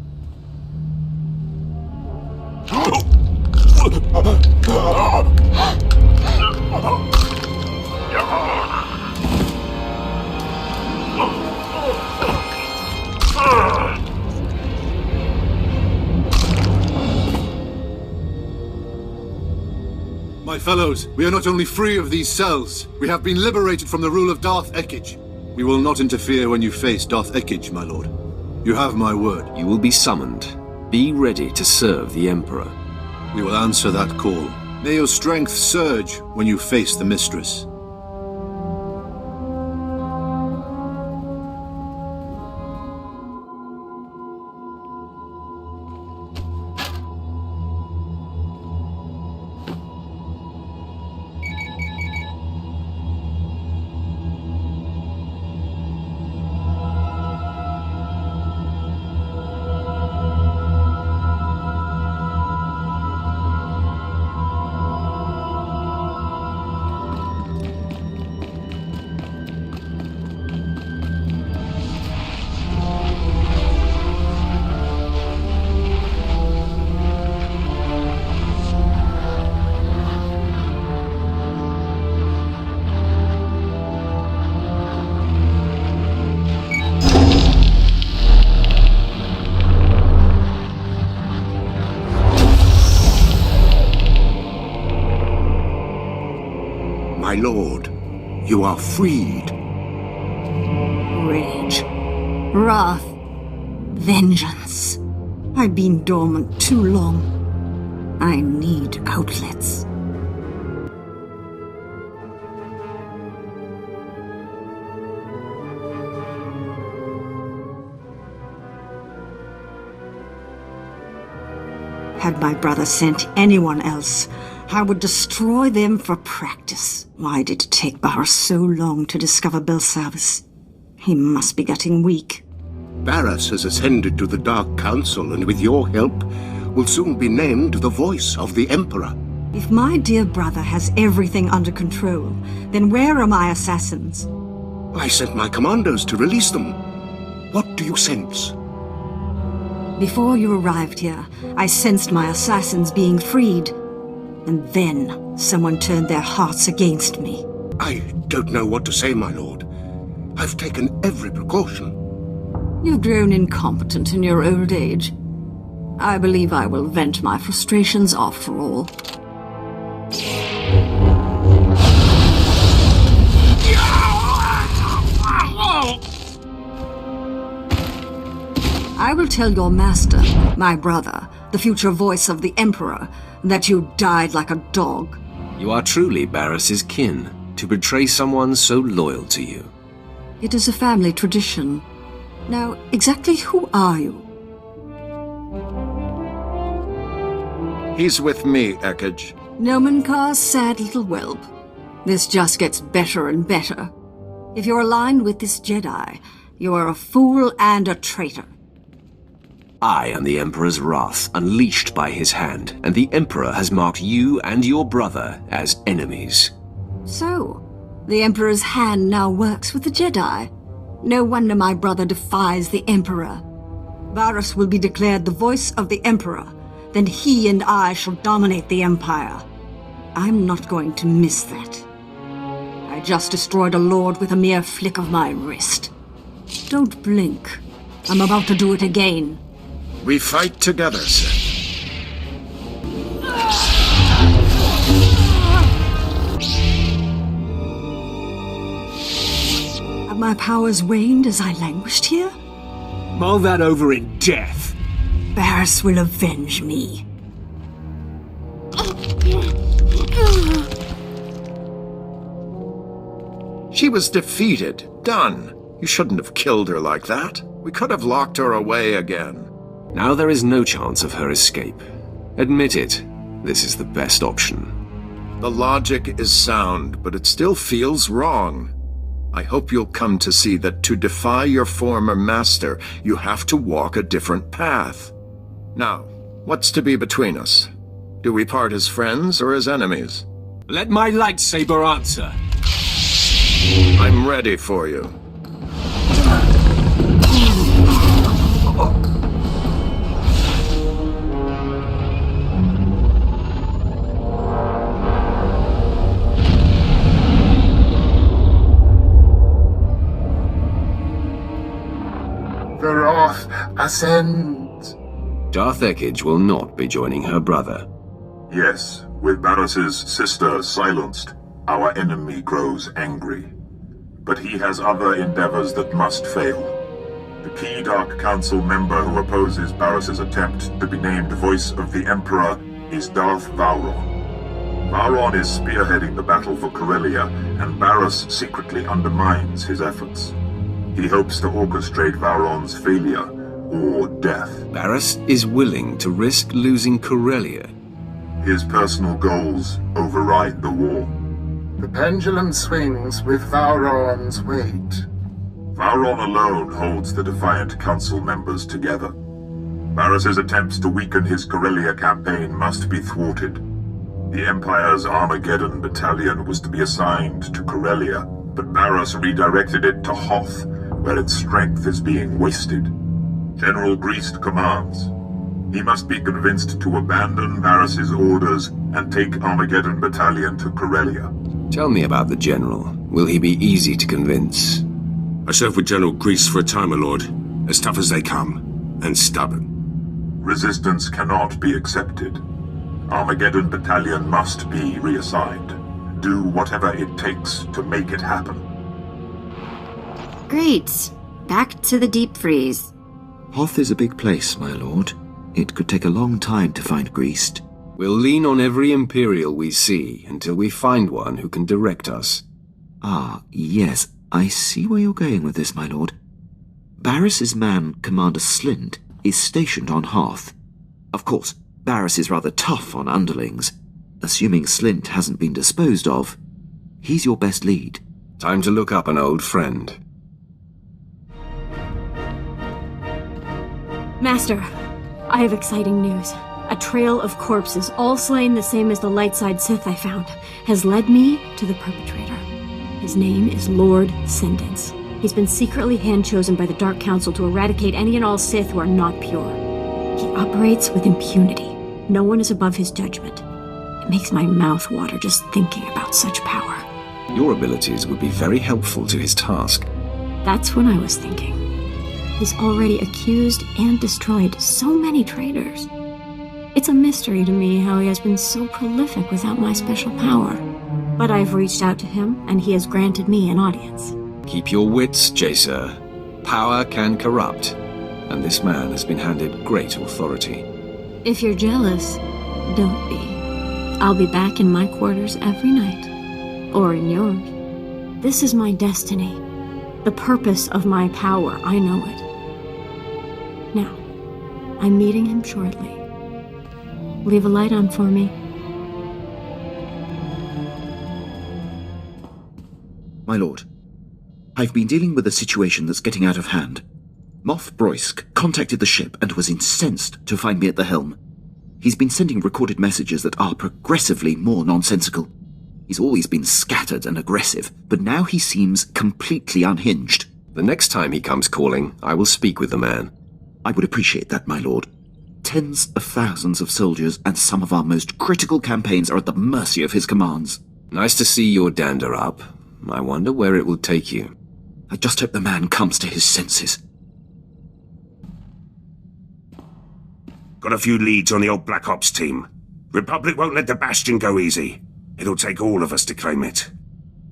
My fellows, we are not only free of these cells, we have been liberated from the rule of Darth Ekkage. We will not interfere when you face Darth Ekkage, my lord. You have my word. You will be summoned. Be ready to serve the Emperor. We will answer that call. May your strength surge when you face the Mistress. My lord, you are freed. Rage. Wrath. Vengeance. I've been dormant too long. I need outlets. Had my brother sent anyone else, I would destroy them for practice. Why did it take Barris so long to discover Belsavis? He must be getting weak. Barris has ascended to the Dark Council, and with your help, will soon be named the voice of the Emperor. If my dear brother has everything under control, then where are my assassins? I sent my commandos to release them. What do you sense? Before you arrived here, I sensed my assassins being freed. And then someone turned their hearts against me. I don't know what to say, my lord. I've taken every precaution. You've grown incompetent in your old age. I believe I will vent my frustrations after all. I will tell your master, my brother, the future voice of the Emperor, that you died like a dog. You are truly Barris's kin, to betray someone so loyal to you. It is a family tradition. Now, exactly who are you? He's with me, Ekage. Dromund Kass, sad little whelp. This just gets better and better. If you're aligned with this Jedi, you are a fool and a traitor. I am the Emperor's wrath, unleashed by his hand, and the Emperor has marked you and your brother as enemies. So, the Emperor's hand now works with the Jedi. No wonder my brother defies the Emperor. Barris will be declared the voice of the Emperor. Then he and I shall dominate the Empire. I'm not going to miss that. I just destroyed a lord with a mere flick of my wrist. Don't blink. I'm about to do it again. We fight together, Sith. Have my powers waned as I languished here? Mull that over in death. Barris will avenge me. She was defeated. Done. You shouldn't have killed her like that. We could have locked her away again. Now there is no chance of her escape. Admit it, this is the best option. The logic is sound, but it still feels wrong. I hope you'll come to see that to defy your former master, you have to walk a different path. Now, what's to be between us? Do we part as friends or as enemies? Let my lightsaber answer. I'm ready for you. The wrath ascends. Darth Ekage will not be joining her brother. Yes, with Barris's sister silenced, our enemy grows angry. But he has other endeavors that must fail. The key Dark Council member who opposes Barris's attempt to be named Voice of the Emperor is Darth Vowron. Vowron is spearheading the battle for Corellia, and Barris secretly undermines his efforts. He hopes to orchestrate Vowron's failure, or death. Barris is willing to risk losing Corellia. His personal goals override the war. The pendulum swings with Vowron's weight. Vowron alone holds the defiant council members together. Barris's attempts to weaken his Corellia campaign must be thwarted. The Empire's Armageddon battalion was to be assigned to Corellia, but Barris redirected it to Hoth, where its strength is being wasted. General Greast commands. He must be convinced to abandon Barris's orders and take Armageddon battalion to Corellia. Tell me about the General. Will he be easy to convince? I served with General Greast for a time, my lord. As tough as they come, and stubborn. Resistance cannot be accepted. Armageddon battalion must be reassigned. Do whatever it takes to make it happen. Great. Back to the deep freeze. Hoth is a big place, my lord. It could take a long time to find Greast. We'll lean on every Imperial we see until we find one who can direct us. Ah, yes, I see where you're going with this, my lord. Barris's man, Commander Slint, is stationed on Hoth. Of course, Barris is rather tough on underlings. Assuming Slint hasn't been disposed of, he's your best lead. Time to look up an old friend. Master, I have exciting news. A trail of corpses, all slain the same as the light-side Sith I found, has led me to the perpetrator. His name is Lord Sindens. He's been secretly hand-chosen by the Dark Council to eradicate any and all Sith who are not pure. He operates with impunity. No one is above his judgment. It makes my mouth water just thinking about such power. Your abilities would be very helpful to his task. That's what I was thinking. He's already accused and destroyed so many traitors. It's a mystery to me how he has been so prolific without my special power. But I've reached out to him, and he has granted me an audience. Keep your wits, Jacer. Power can corrupt, and this man has been handed great authority. If you're jealous, don't be. I'll be back in my quarters every night. Or in yours. This is my destiny. The purpose of my power, I know it. Now, I'm meeting him shortly. Leave a light on for me. My lord, I've been dealing with a situation that's getting out of hand. Moff Broysk contacted the ship and was incensed to find me at the helm. He's been sending recorded messages that are progressively more nonsensical. He's always been scattered and aggressive, but now he seems completely unhinged. The next time he comes calling, I will speak with the man. I would appreciate that, my lord. Tens of thousands of soldiers and some of our most critical campaigns are at the mercy of his commands. Nice to see your dander up. I wonder where it will take you. I just hope the man comes to his senses. Got a few leads on the old Black Ops team. Republic won't let the Bastion go easy. It'll take all of us to claim it.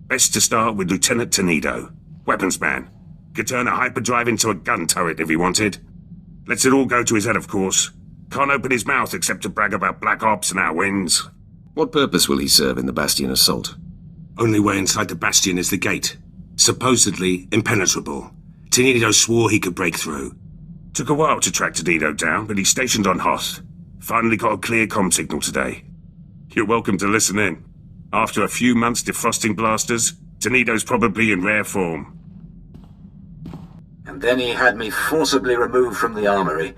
Best to start with Lieutenant Tenido. Weapons man. Could turn a hyperdrive into a gun turret if he wanted. Lets it all go to his head, of course. Can't open his mouth except to brag about Black Ops and our wins. What purpose will he serve in the Bastion assault? Only way inside the Bastion is the gate. Supposedly impenetrable. Tenido swore he could break through. Took a while to track Tenido down, but he's stationed on Hoth. Finally got a clear comm signal today. You're welcome to listen in. After a few months defrosting blasters, Tenido's probably in rare form. And then he had me forcibly removed from the armory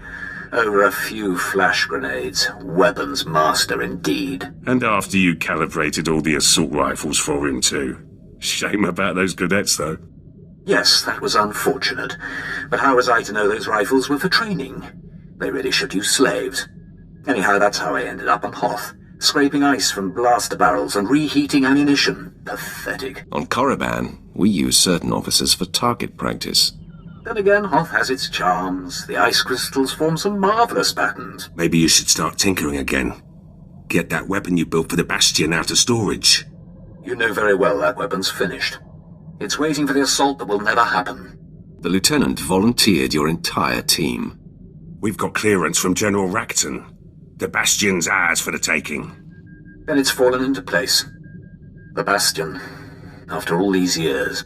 over a few flash grenades. Weapons master indeed. And after you calibrated all the assault rifles for him too. Shame about those cadets though. Yes, that was unfortunate. But how was I to know those rifles were for training? They really should use slaves. Anyhow, that's how I ended up on Hoth. Scraping ice from blaster barrels and reheating ammunition. Pathetic. On Korriban, we use certain officers for target practice. Then again, Hoth has its charms. The ice crystals form some marvelous patterns. Maybe you should start tinkering again. Get that weapon you built for the Bastion out of storage. You know very well that weapon's finished. It's waiting for the assault that will never happen. The Lieutenant volunteered your entire team. We've got clearance from General Racton. The Bastion's ours for the taking. Then it's fallen into place. The Bastion. After all these years.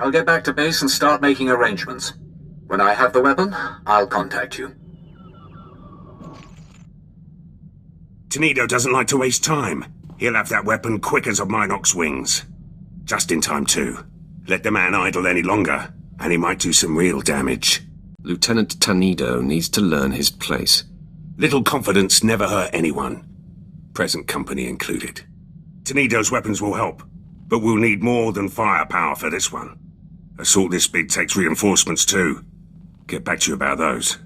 I'll get back to base and start making arrangements. When I have the weapon, I'll contact you. Tenido doesn't like to waste time. He'll have that weapon quick as a Minox wings. Just in time too. Let the man idle any longer, and he might do some real damage. Lieutenant Tenido needs to learn his place. Little confidence never hurt anyone. Present company included. Tenido's weapons will help, but we'll need more than firepower for this one. Assault this big takes reinforcements too. Get back to you about those.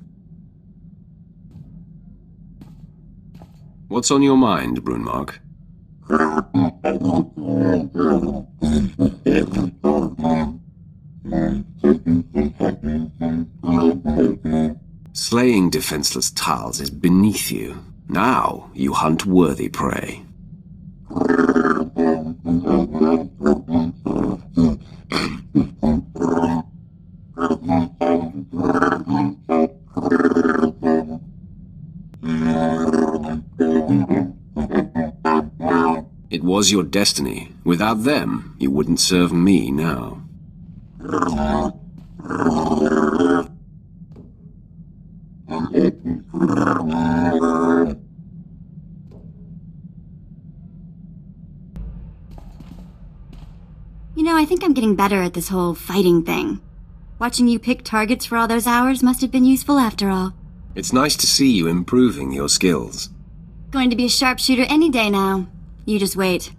What's on your mind, Brunmark? Slaying defenseless Tals is beneath you. Now you hunt worthy prey. It was your destiny. Without them, you wouldn't serve me now. You know, I think I'm getting better at this whole fighting thing. Watching you pick targets for all those hours must have been useful after all. It's nice to see you improving your skills. Going to be a sharpshooter any day now. You just wait.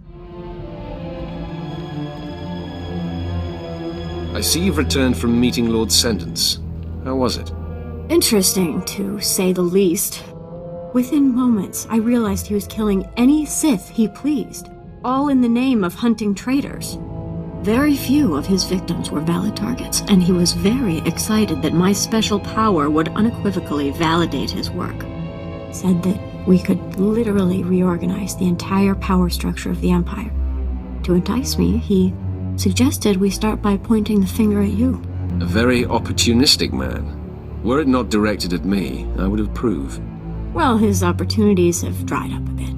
I see you've returned from meeting Lord Sentence. How was it? Interesting, to say the least. Within moments, I realized he was killing any Sith he pleased, all in the name of hunting traitors. Very few of his victims were valid targets, and he was very excited that my special power would unequivocally validate his work. Said that we could literally reorganize the entire power structure of the Empire. To entice me, he suggested we start by pointing the finger at you. A very opportunistic man. Were it not directed at me, I would approve. Well, his opportunities have dried up a bit.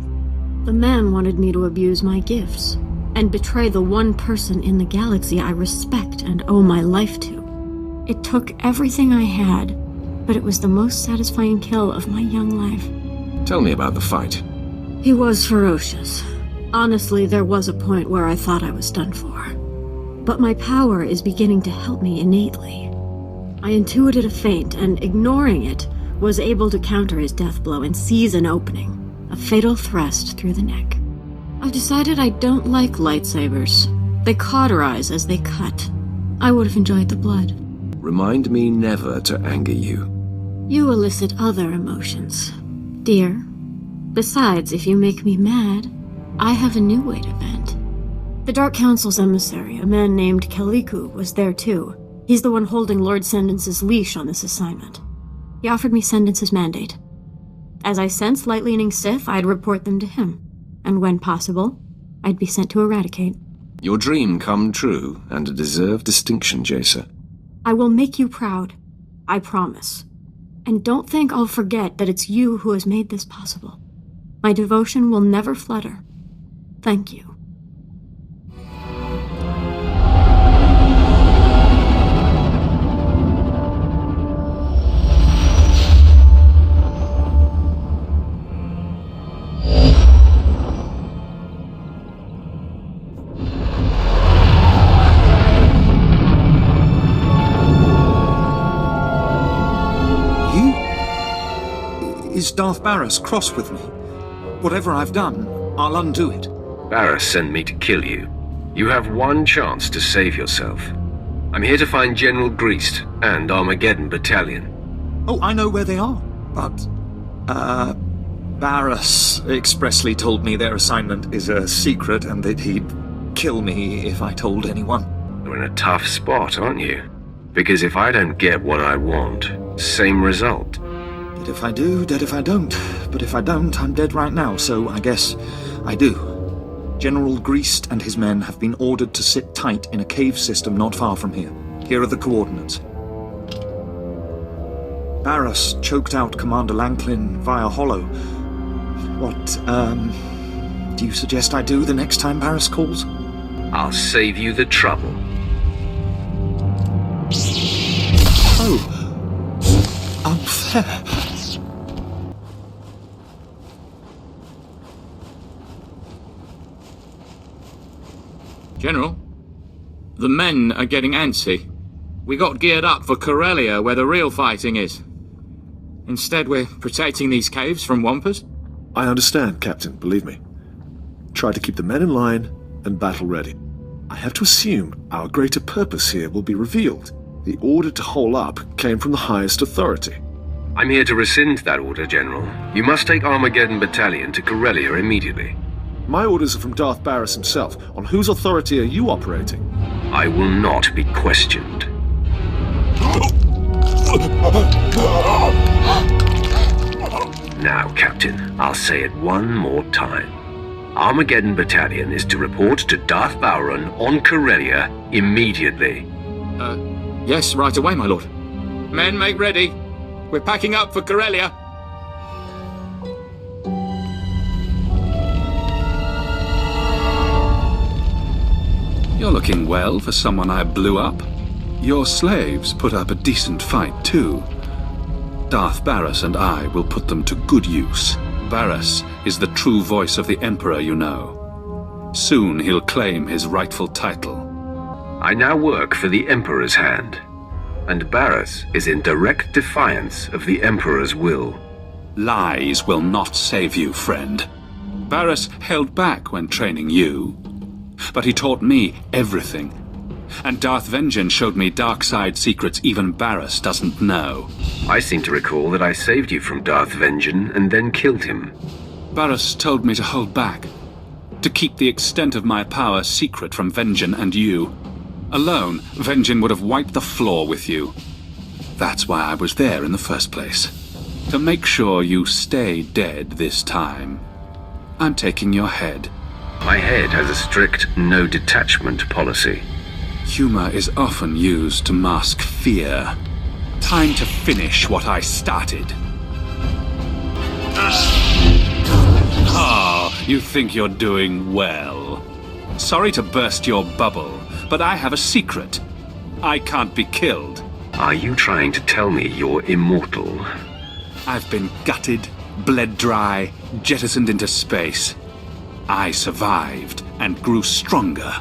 The man wanted me to abuse my gifts, and betray the one person in the galaxy I respect and owe my life to. It took everything I had, but it was the most satisfying kill of my young life. Tell me about the fight. He was ferocious. Honestly, there was a point where I thought I was done for. But my power is beginning to help me innately. I intuited a feint, and ignoring it, was able to counter his death blow and seize an opening, a fatal thrust through the neck. I've decided I don't like lightsabers. They cauterize as they cut. I would have enjoyed the blood. Remind me never to anger you. You elicit other emotions, dear. Besides, if you make me mad, I have a new way to vent. The Dark Council's emissary, a man named Kaliku, was there too. He's the one holding Lord Sendence's leash on this assignment. He offered me Sendence's mandate. As I sensed light-leaning Sith, I'd report them to him. And when possible, I'd be sent to eradicate. Your dream come true, and a deserved distinction, Jacer. I will make you proud. I promise. And don't think I'll forget that it's you who has made this possible. My devotion will never flutter. Thank you. Is Darth Barris cross with me? Whatever I've done, I'll undo it. Barris sent me to kill you. You have one chance to save yourself. I'm here to find General Greast and Armageddon Battalion. Oh, I know where they are. But, Barris expressly told me their assignment is a secret and that he'd kill me if I told anyone. You're in a tough spot, aren't you? Because if I don't get what I want, same result. Dead if I do, dead if I don't. But if I don't, I'm dead right now, so I guess I do. General Greast and his men have been ordered to sit tight in a cave system not far from here. Here are the coordinates. Barris choked out Commander Lanklin via hollow. What, do you suggest I do the next time Barris calls? I'll save you the trouble. Oh. Unfair. General, the men are getting antsy. We got geared up for Corellia, where the real fighting is. Instead, we're protecting these caves from Wampus. I understand, Captain, believe me. Try to keep the men in line and battle ready. I have to assume our greater purpose here will be revealed. The order to hole up came from the highest authority. I'm here to rescind that order, General. You must take Armageddon Battalion to Corellia immediately. My orders are from Darth Barris himself. On whose authority are you operating? I will not be questioned. Now, Captain, I'll say it one more time. Armageddon Battalion is to report to Darth Bowron on Corellia immediately. Yes, right away, my lord. Men, make ready. We're packing up for Corellia. You're looking well for someone I blew up. Your slaves put up a decent fight, too. Darth Barris and I will put them to good use. Barris is the true voice of the Emperor, you know. Soon he'll claim his rightful title. I now work for the Emperor's hand, and Barris is in direct defiance of the Emperor's will. Lies will not save you, friend. Barris held back when training you, but he taught me everything. And Darth Vengean showed me dark side secrets even Barris doesn't know. I seem to recall that I saved you from Darth Vengean and then killed him. Barris told me to hold back. to keep the extent of my power secret from Vengean and you. Alone, Vengean would have wiped the floor with you. That's why I was there in the first place. To make sure you stay dead this time. I'm taking your head. My head has a strict no detachment policy. Humor is often used to mask fear. Time to finish what I started. Ah, you think you're doing well. Sorry to burst your bubble, but I have a secret. I can't be killed. Are you trying to tell me you're immortal? I've been gutted, bled dry, jettisoned into space. I survived and grew stronger.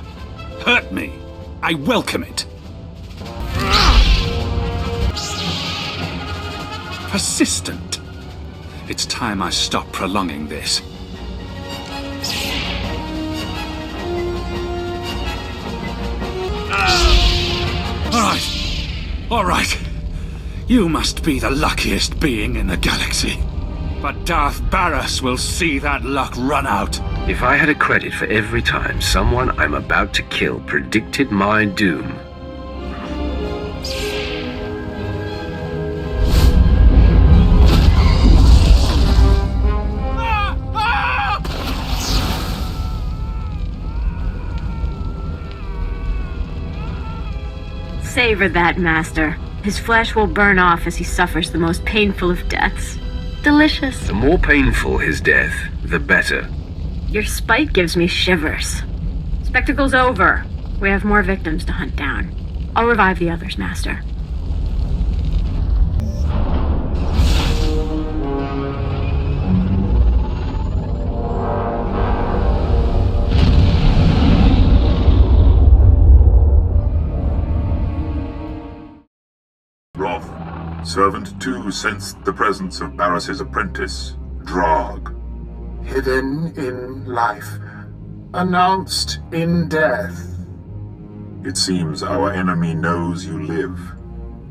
Hurt me. I welcome it. Persistent. It's time I stop prolonging this. All right. You must be the luckiest being in the galaxy. But Darth Barras will see that luck run out. If I had a credit for every time someone I'm about to kill predicted my doom. Savor that, Master. His flesh will burn off as he suffers the most painful of deaths. Delicious. The more painful his death, the better. Your spite gives me shivers. Spectacle's over. We have more victims to hunt down. I'll revive the others, Master. Servant 2 sensed the presence of Barris's apprentice, Drog. Hidden in life, announced in death. It seems our enemy knows you live.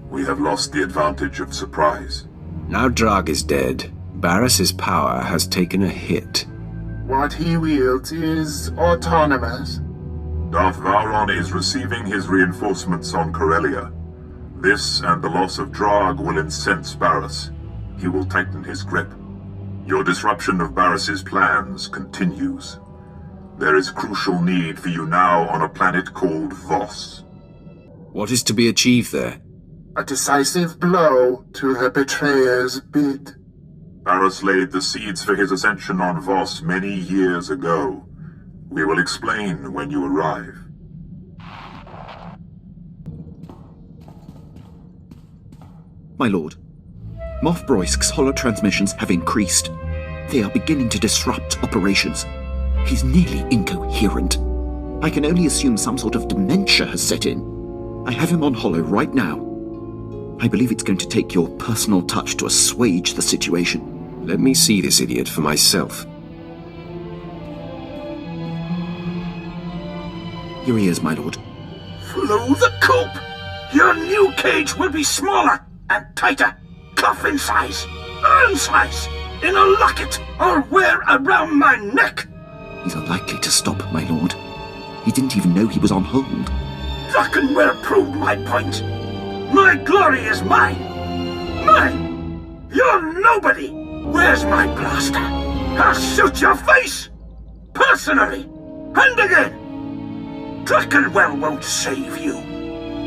We have lost the advantage of surprise. Now Drog is dead, Barris's power has taken a hit. What he wields is autonomous. Darth Vowron is receiving his reinforcements on Corellia. This and the loss of Drog will incense Barris. He will tighten his grip. Your disruption of Barris's plans continues. There is crucial need for you now on a planet called Voss. What is to be achieved there? A decisive blow to the betrayer's bid. Barris laid the seeds for his ascension on Voss many years ago. We will explain when you arrive. My lord, Moff Broisk's holotransmissions have increased. They are beginning to disrupt operations. He's nearly incoherent. I can only assume some sort of dementia has set in. I have him on holo right now. I believe it's going to take your personal touch to assuage the situation. Let me see this idiot for myself. Here he is, my lord. Flow the coop! Your new cage will be smaller and tighter. Coffin size, urn size, in a locket, or wear around my neck. He's unlikely to stop, my lord. He didn't even know he was on hold. That can well prove my point. My glory is mine. Mine. You're nobody. Where's my blaster? I'll shoot your face. Personally. And again. Drackenwell won't save you.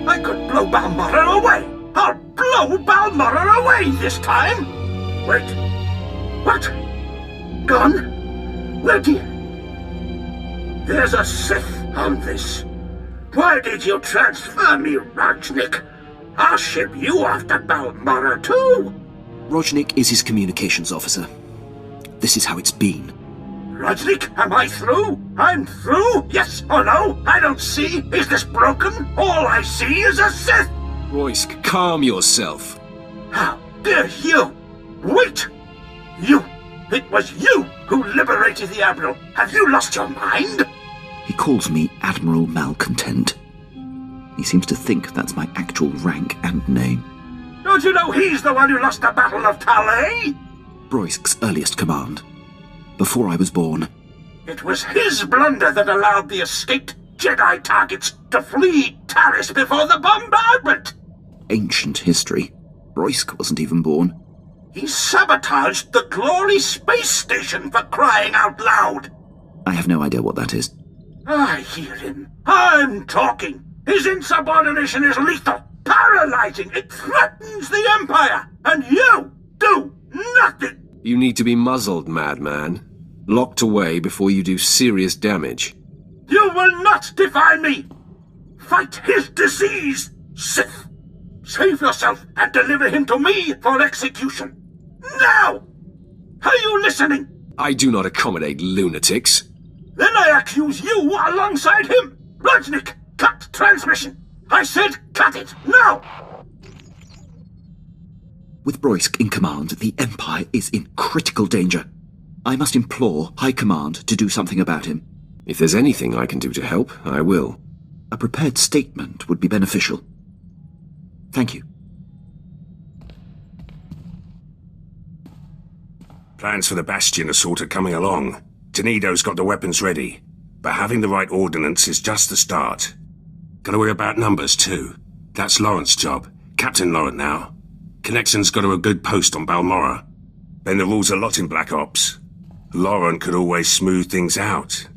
I could blow Balmorra away. I'll blow Balmorra away this time! Wait. What? Gone? Where did... There's a Sith on this. Why did you transfer me, Rajnik? I'll ship you off to Balmorra too! Rojnik is his communications officer. This is how it's been. Rajnik, am I through? I'm through? Yes or no? I don't see. Is this broken? All I see is a Sith! Roysk, calm yourself. How dare you! Wait! You! It was you who liberated the Admiral! Have you lost your mind? He calls me Admiral Malcontent. He seems to think that's my actual rank and name. Don't you know he's the one who lost the Battle of Talay? Broisk's earliest command. Before I was born, It was his blunder that allowed the escaped Jedi targets to flee Taris before the bombardment! Ancient history. Roysk wasn't even born. He sabotaged the Glory Space Station, for crying out loud! I have no idea what that is. I hear him. I'm talking. His insubordination is lethal, paralyzing. It threatens the Empire, and you do nothing! You need to be muzzled, madman. Locked away before you do serious damage. You will not defy me! Fight his disease, Sith! Save yourself and deliver him to me for execution! Now! Are you listening? I do not accommodate lunatics. Then I accuse you alongside him! Rajnik, cut transmission! I said cut it, now! With Roysk in command, the Empire is in critical danger. I must implore High Command to do something about him. If there's anything I can do to help, I will. A prepared statement would be beneficial. Thank you. Plans for the Bastion are sort of coming along. Tenido's got the weapons ready, but having the right ordnance is just the start. Gotta worry about numbers, too. That's Laurent's job. Captain Laurent now. Connection's got to a good post on Balmorra. Then the rules a lot in Black Ops. Laurent could always smooth things out.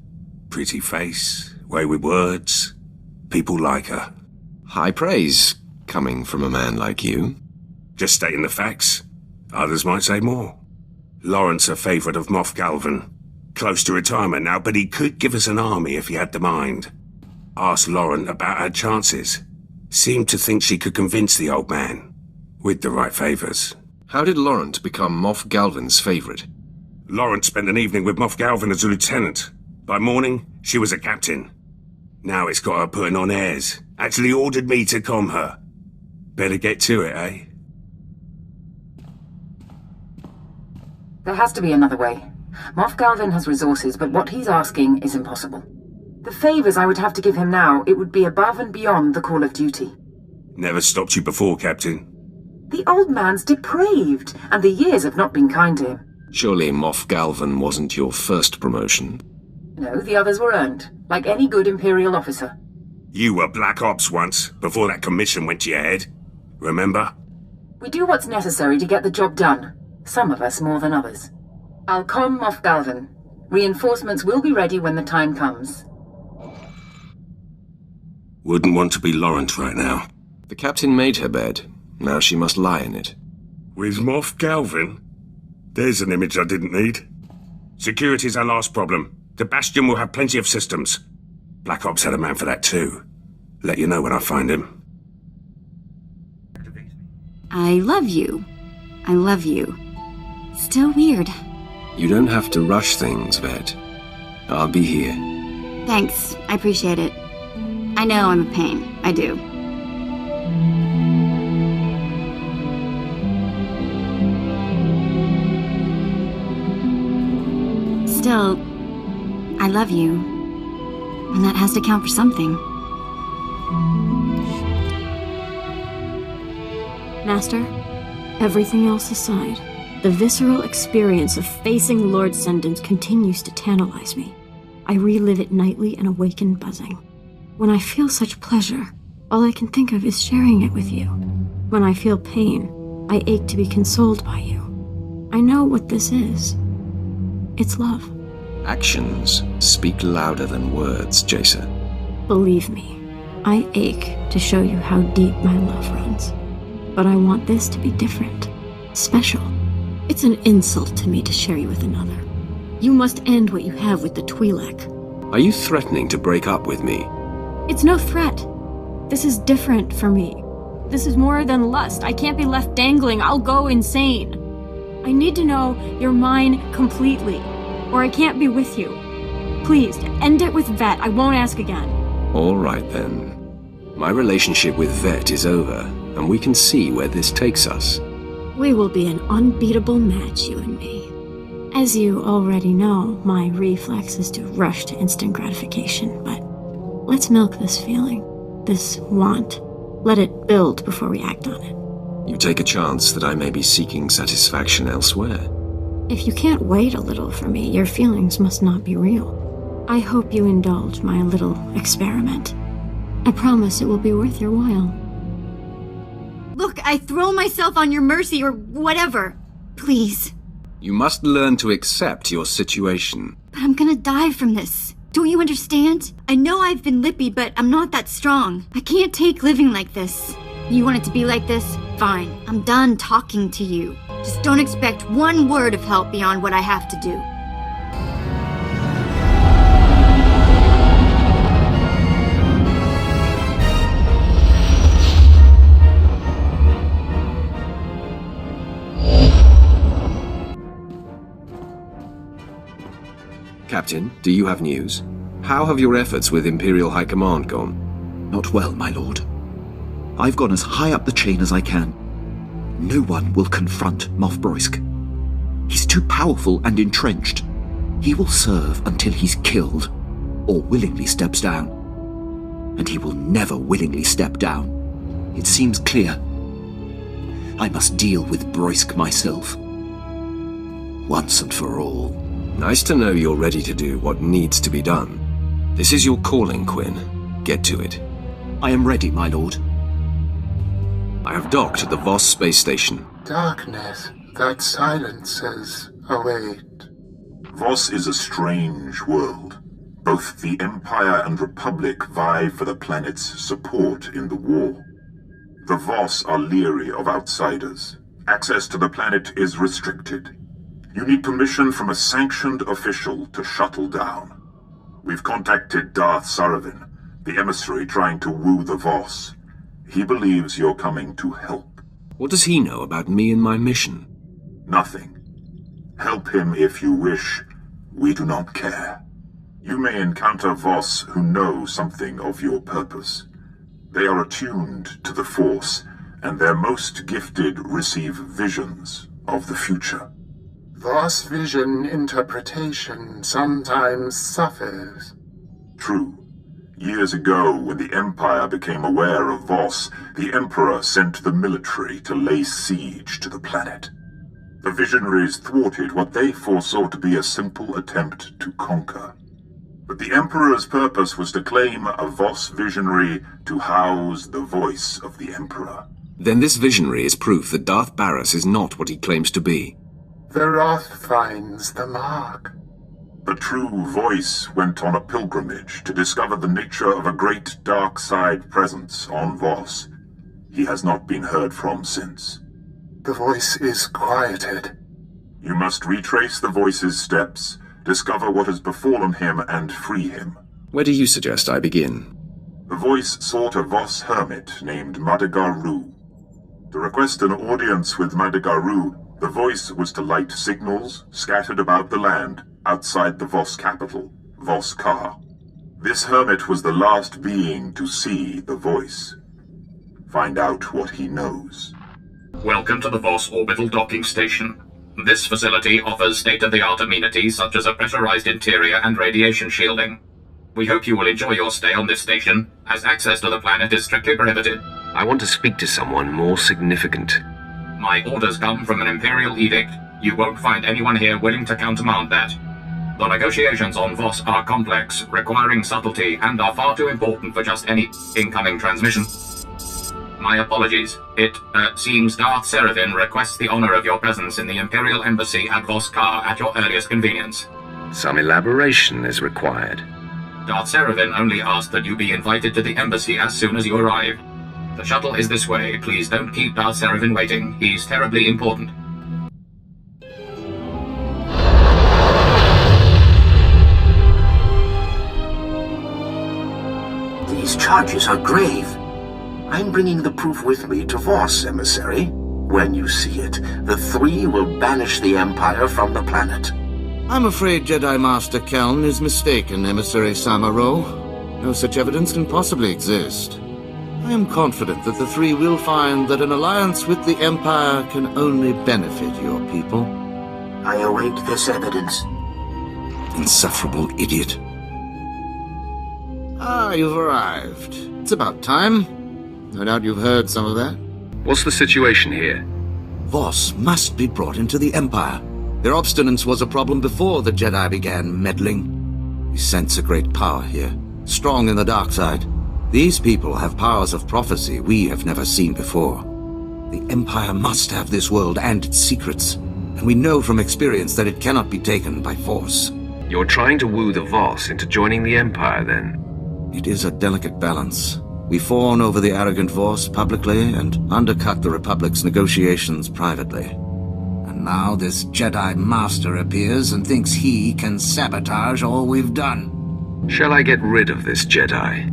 Pretty face, way with words. People like her. High praise, coming from a man like you. Just stating the facts. Others might say more. Laurent's a favourite of Moff Galvan. Close to retirement now, but he could give us an army if he had the mind. Asked Laurent about her chances. Seemed to think she could convince the old man. With the right favours. How did Laurent become Moff Galvan's favourite? Laurent spent an evening with Moff Galvan as a lieutenant. By morning, she was a captain. Now it's got her putting on airs. Actually ordered me to calm her. Better get to it, eh? There has to be another way. Moff Galvan has resources, but what he's asking is impossible. The favours I would have to give him now, it would be above and beyond the call of duty. Never stopped you before, Captain. The old man's depraved, and the years have not been kind to him. Surely Moff Galvan wasn't your first promotion. No, the others were earned, like any good Imperial officer. You were Black Ops once, before that commission went to your head. Remember? We do what's necessary to get the job done. Some of us more than others. I'll calm Moff Galvan. Reinforcements will be ready when the time comes. Wouldn't want to be Laurent right now. The captain made her bed. Now she must lie in it. With Moff Galvan? There's an image I didn't need. Security's our last problem. The Bastion will have plenty of systems. Black Ops had a man for that too. Let you know when I find him. I love you. I love you. Still weird. You don't have to rush things, Vet. I'll be here. Thanks. I appreciate it. I know I'm a pain. I do. Still, I love you. And that has to count for something. Master, everything else aside, the visceral experience of facing Lord Sendens continues to tantalize me. I relive it nightly and awaken buzzing. When I feel such pleasure, all I can think of is sharing it with you. When I feel pain, I ache to be consoled by you. I know what this is. It's love. Actions speak louder than words, Jason. Believe me, I ache to show you how deep my love runs. But I want this to be different. Special. It's an insult to me to share you with another. You must end what you have with the Twi'lek. Are you threatening to break up with me? It's no threat. This is different for me. This is more than lust. I can't be left dangling. I'll go insane. I need to know you're mine completely, or I can't be with you. Please, end it with Vet. I won't ask again. All right, then. My relationship with Vet is over, and we can see where this takes us. We will be an unbeatable match, you and me. As you already know, my reflex is to rush to instant gratification, but let's milk this feeling, this want. Let it build before we act on it. You take a chance that I may be seeking satisfaction elsewhere. If you can't wait a little for me, your feelings must not be real. I hope you indulge my little experiment. I promise it will be worth your while. Look, I throw myself on your mercy or whatever. Please. You must learn to accept your situation. But I'm gonna die from this. Don't you understand? I know I've been lippy, but I'm not that strong. I can't take living like this. You want it to be like this? Fine. I'm done talking to you. Just don't expect one word of help beyond what I have to do. Captain, do you have news? How have your efforts with Imperial High Command gone? Not well, my lord. I've gone as high up the chain as I can. No one will confront Moff Broisk. He's too powerful and entrenched. He will serve until he's killed, or willingly steps down. And he will never willingly step down. It seems clear. I must deal with Broisk myself. Once and for all. Nice to know you're ready to do what needs to be done. This is your calling, Quinn. Get to it. I am ready, my lord. I have docked at the Voss space station. Darkness that silences await. Voss is a strange world. Both the Empire and Republic vie for the planet's support in the war. The Voss are leery of outsiders. Access to the planet is restricted. You need permission from a sanctioned official to shuttle down. We've contacted Darth Saravin, the emissary trying to woo the Voss. He believes you're coming to help. What does he know about me and my mission? Nothing. Help him if you wish. We do not care. You may encounter Voss who know something of your purpose. They are attuned to the Force, and their most gifted receive visions of the future. Voss vision interpretation sometimes suffers. True. Years ago, when the Empire became aware of Voss, the Emperor sent the military to lay siege to the planet. The visionaries thwarted what they foresaw to be a simple attempt to conquer. But the Emperor's purpose was to claim a Voss visionary to house the voice of the Emperor. Then this visionary is proof that Darth Barris is not what he claims to be. The Wrath finds the mark. The true voice went on a pilgrimage to discover the nature of a great dark side presence on Voss. He has not been heard from since. The voice is quieted. You must retrace the voice's steps, discover what has befallen him, and free him. Where do you suggest I begin? The voice sought a Voss hermit named Madagar-Ru. To request an audience with Madagar-Ru, the voice was to light signals scattered about the land outside the Voss capital, Voss-Ka. This hermit was the last being to see the voice. Find out what he knows. Welcome to the Voss Orbital Docking Station. This facility offers state-of-the-art amenities such as a pressurized interior and radiation shielding. We hope you will enjoy your stay on this station, as access to the planet is strictly prohibited. I want to speak to someone more significant. My orders come from an Imperial edict. You won't find anyone here willing to countermand that. The negotiations on Voss are complex, requiring subtlety, and are far too important for just any incoming transmission. My apologies. It seems Darth Saravin requests the honor of your presence in the Imperial Embassy at Voss-Ka at your earliest convenience. Some elaboration is required. Darth Saravin only asked that you be invited to the embassy as soon as you arrive. The shuttle is this way. Please don't keep Darth Saravin waiting. He's terribly important. These charges are grave. I'm bringing the proof with me to Voss, emissary. When you see it, the three will banish the Empire from the planet. I'm afraid Jedi Master Keln is mistaken, Emissary Samaro. No such evidence can possibly exist. I am confident that the three will find that an alliance with the Empire can only benefit your people. I await this evidence. Insufferable idiot. Ah, you've arrived. It's about time. No doubt you've heard some of that. What's the situation here? Voss must be brought into the Empire. Their obstinance was a problem before the Jedi began meddling. We sense a great power here, strong in the dark side. These people have powers of prophecy we have never seen before. The Empire must have this world and its secrets, and we know from experience that it cannot be taken by force. You're trying to woo the Voss into joining the Empire, then? It is a delicate balance. We fawn over the arrogant Voss publicly and undercut the Republic's negotiations privately. And now this Jedi Master appears and thinks he can sabotage all we've done. Shall I get rid of this Jedi?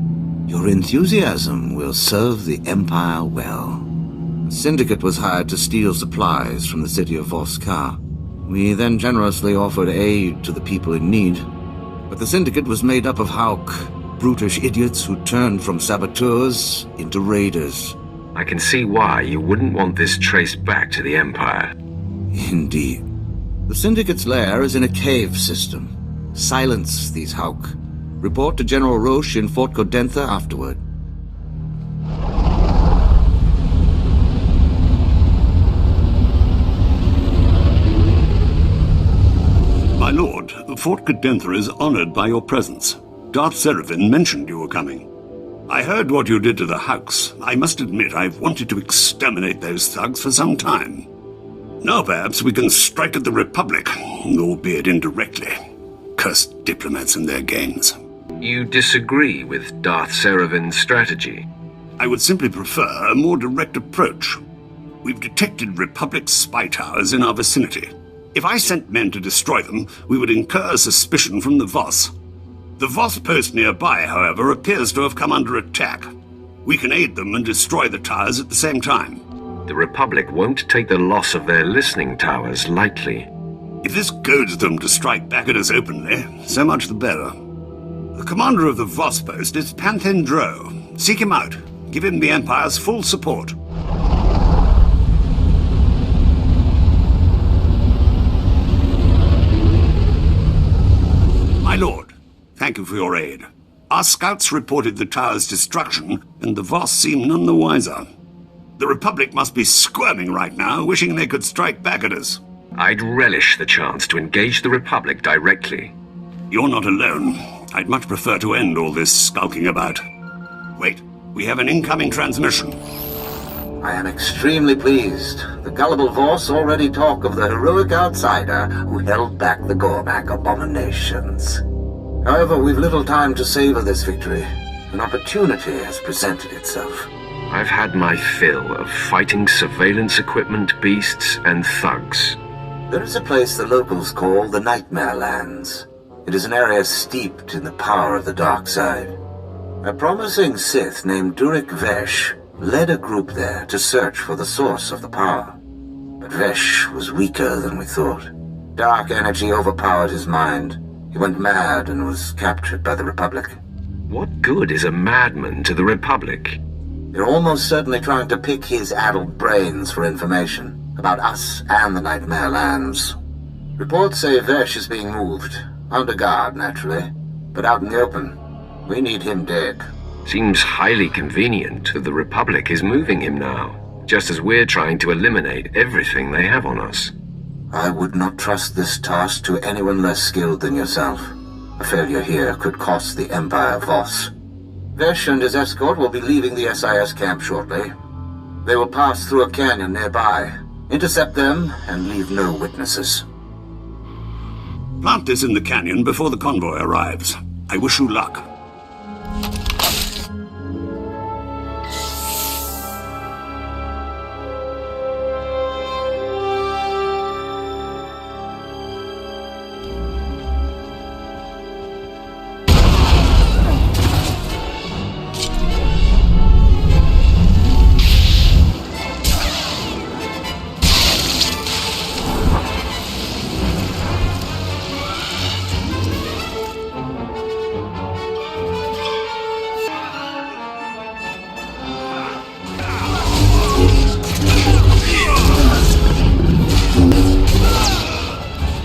Your enthusiasm will serve the Empire well. The Syndicate was hired to steal supplies from the city of Voss. We then generously offered aid to the people in need. But the Syndicate was made up of Hauk, brutish idiots who turned from saboteurs into raiders. I can see why you wouldn't want this traced back to the Empire. Indeed. The Syndicate's lair is in a cave system. Silence these Hauk. Report to General Roche in Fort Codentha afterward. My lord, Fort Codentha is honored by your presence. Darth Serevin mentioned you were coming. I heard what you did to the Hux. I must admit I've wanted to exterminate those thugs for some time. Now perhaps we can strike at the Republic, albeit indirectly. Cursed diplomats and their games. You disagree with Darth Serevin's strategy? I would simply prefer a more direct approach. We've detected Republic spy towers in our vicinity. If I sent men to destroy them, we would incur suspicion from the Voss. The Voss post nearby, however, appears to have come under attack. We can aid them and destroy the towers at the same time. The Republic won't take the loss of their listening towers lightly. If this goads them to strike back at us openly, so much the better. The commander of the Voss post is Panthen Dro. Seek him out. Give him the Empire's full support. My lord, thank you for your aid. Our scouts reported the tower's destruction, and the Voss seem none the wiser. The Republic must be squirming right now, wishing they could strike back at us. I'd relish the chance to engage the Republic directly. You're not alone. I'd much prefer to end all this skulking about. Wait, we have an incoming transmission. I am extremely pleased. The gullible Voss already talk of the heroic outsider who held back the Gormak abominations. However, we've little time to savor this victory. An opportunity has presented itself. I've had my fill of fighting surveillance equipment, beasts, and thugs. There is a place the locals call the Nightmare Lands. It is an area steeped in the power of the dark side. A promising Sith named Durik Vesh led a group there to search for the source of the power. But Vesh was weaker than we thought. Dark energy overpowered his mind. He went mad and was captured by the Republic. What good is a madman to the Republic? They're almost certainly trying to pick his addled brains for information about us and the Nightmare Lands. Reports say Vesh is being moved, under guard naturally, but out in the open. We need him dead. Seems highly convenient that the Republic is moving him now, just as we're trying to eliminate everything they have on us. I would not trust this task to anyone less skilled than yourself. A failure here could cost the Empire Voss. Vesh and his escort will be leaving the SIS camp shortly. They will pass through a canyon nearby, intercept them, and leave no witnesses. Plant this in the canyon before the convoy arrives. I wish you luck.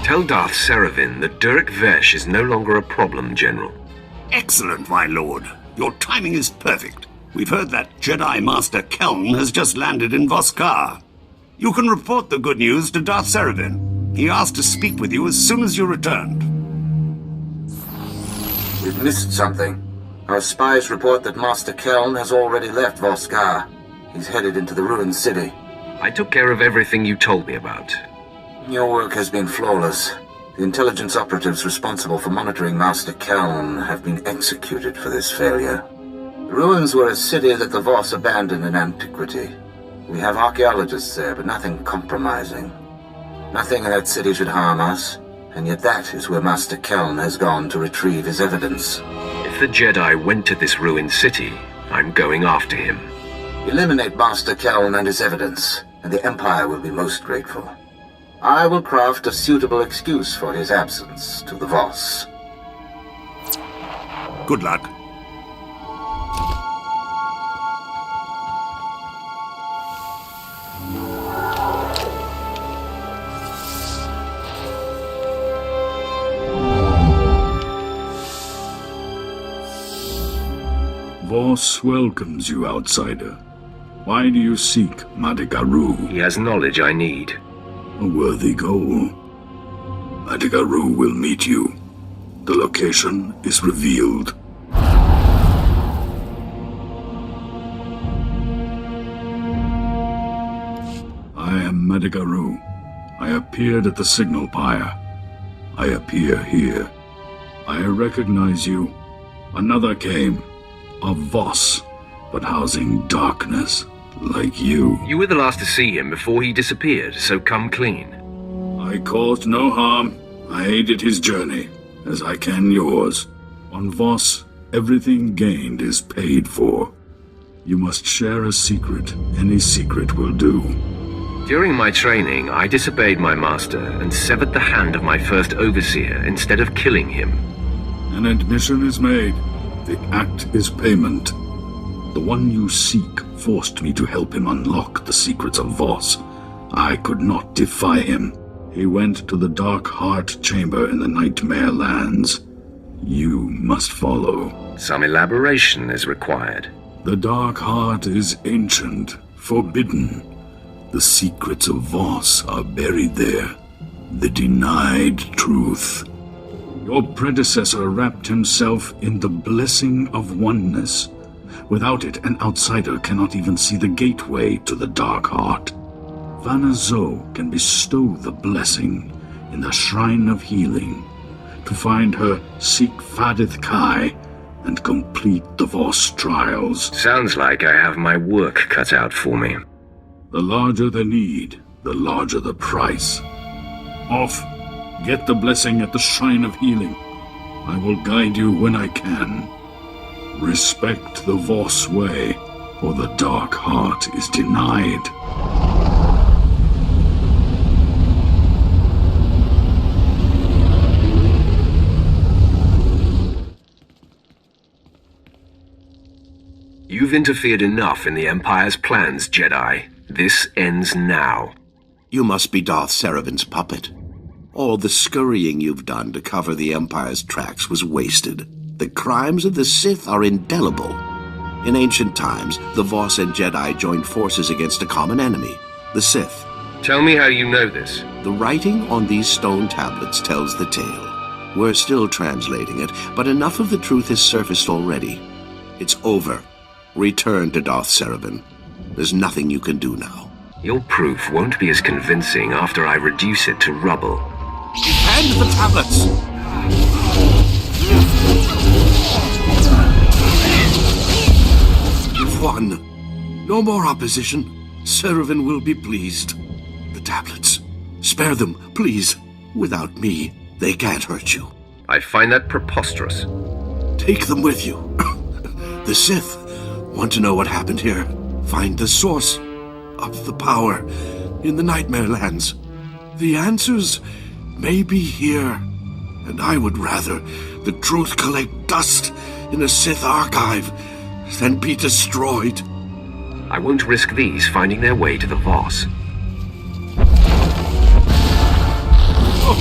Tell Darth Serevin that Durik Vesh is no longer a problem, General. Excellent, my lord. Your timing is perfect. We've heard that Jedi Master Keln has just landed in Voss. You can report the good news to Darth Serevin. He asked to speak with you as soon as you returned. We've missed something. Our spies report that Master Keln has already left Voss. He's headed into the ruined city. I took care of everything you told me about. Your work has been flawless. The intelligence operatives responsible for monitoring Master Keln have been executed for this failure. The ruins were a city that the Voss abandoned in antiquity. We have archaeologists there, but nothing compromising. Nothing in that city should harm us, and yet that is where Master Keln has gone to retrieve his evidence. If the Jedi went to this ruined city, I'm going after him. Eliminate Master Keln and his evidence, and the Empire will be most grateful. I will craft a suitable excuse for his absence to the Voss. Good luck. Voss welcomes you, outsider. Why do you seek Madigaru? He has knowledge I need. A worthy goal. Madigaru will meet you. The location is revealed. I am Madigaru. I appeared at the signal pyre. I appear here. I recognize you. Another came. A Voss, but housing darkness, like you. You were the last to see him before he disappeared, so come clean. I caused no harm. I aided his journey, as I can yours. On Voss, everything gained is paid for. You must share a secret. Any secret will do. During my training, I disobeyed my master and severed the hand of my first overseer instead of killing him. An admission is made. The act is payment. The one you seek forced me to help him unlock the secrets of Voss. I could not defy him. He went to the Dark Heart Chamber in the Nightmare Lands. You must follow. Some elaboration is required. The Dark Heart is ancient, forbidden. The secrets of Voss are buried there. The denied truth. Your predecessor wrapped himself in the blessing of oneness. Without it, an outsider cannot even see the gateway to the Dark Heart. Vanna Zo can bestow the blessing in the Shrine of Healing to find her Seek Fadith Kai and complete the Voss trials. Sounds like I have my work cut out for me. The larger the need, the larger the price. Off! Get the blessing at the Shrine of Healing. I will guide you when I can. Respect the Voss way, or the Dark Heart is denied. You've interfered enough in the Empire's plans, Jedi. This ends now. You must be Darth Seravin's puppet. All the scurrying you've done to cover the Empire's tracks was wasted. The crimes of the Sith are indelible. In ancient times, the Voss and Jedi joined forces against a common enemy, the Sith. Tell me how you know this. The writing on these stone tablets tells the tale. We're still translating it, but enough of the truth has surfaced already. It's over. Return to Darth Seravin. There's nothing you can do now. Your proof won't be as convincing after I reduce it to rubble. Hand the tablets! You've won. No more opposition. Seravin will be pleased. The tablets. Spare them, please. Without me, they can't hurt you. I find that preposterous. Take them with you. The Sith want to know what happened here. Find the source of the power in the Nightmare Lands. The answers may be here, and I would rather the truth collect dust in a Sith archive than be destroyed. I won't risk these finding their way to the Voss.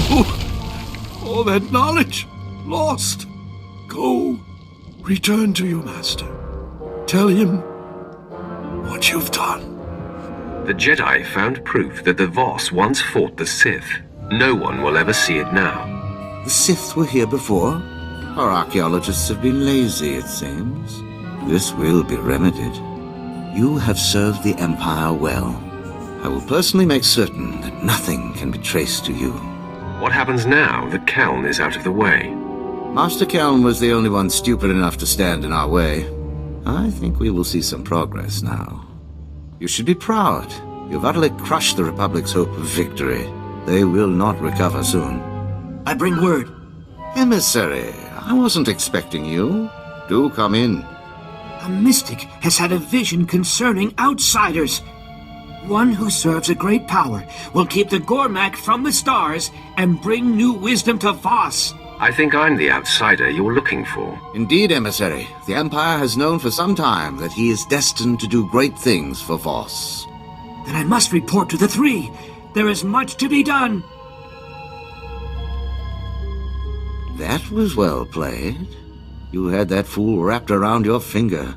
Oh, all that knowledge lost. Go, return to your master. Tell him what you've done. The Jedi found proof that the Voss once fought the Sith. No one will ever see it now. The Sith were here before. Our archaeologists have been lazy, it seems. This will be remedied. You have served the Empire well. I will personally make certain that nothing can be traced to you. What happens now that Keln is out of the way? Master Keln was the only one stupid enough to stand in our way. I think we will see some progress now. You should be proud. You've utterly crushed the Republic's hope of victory. They will not recover soon. I bring word. Emissary, I wasn't expecting you. Do come in. A mystic has had a vision concerning outsiders. One who serves a great power will keep the Gormak from the stars and bring new wisdom to Voss. I think I'm the outsider you're looking for. Indeed, Emissary. The Empire has known for some time that he is destined to do great things for Voss. Then I must report to the three. There is much to be done. That was well played. You had that fool wrapped around your finger.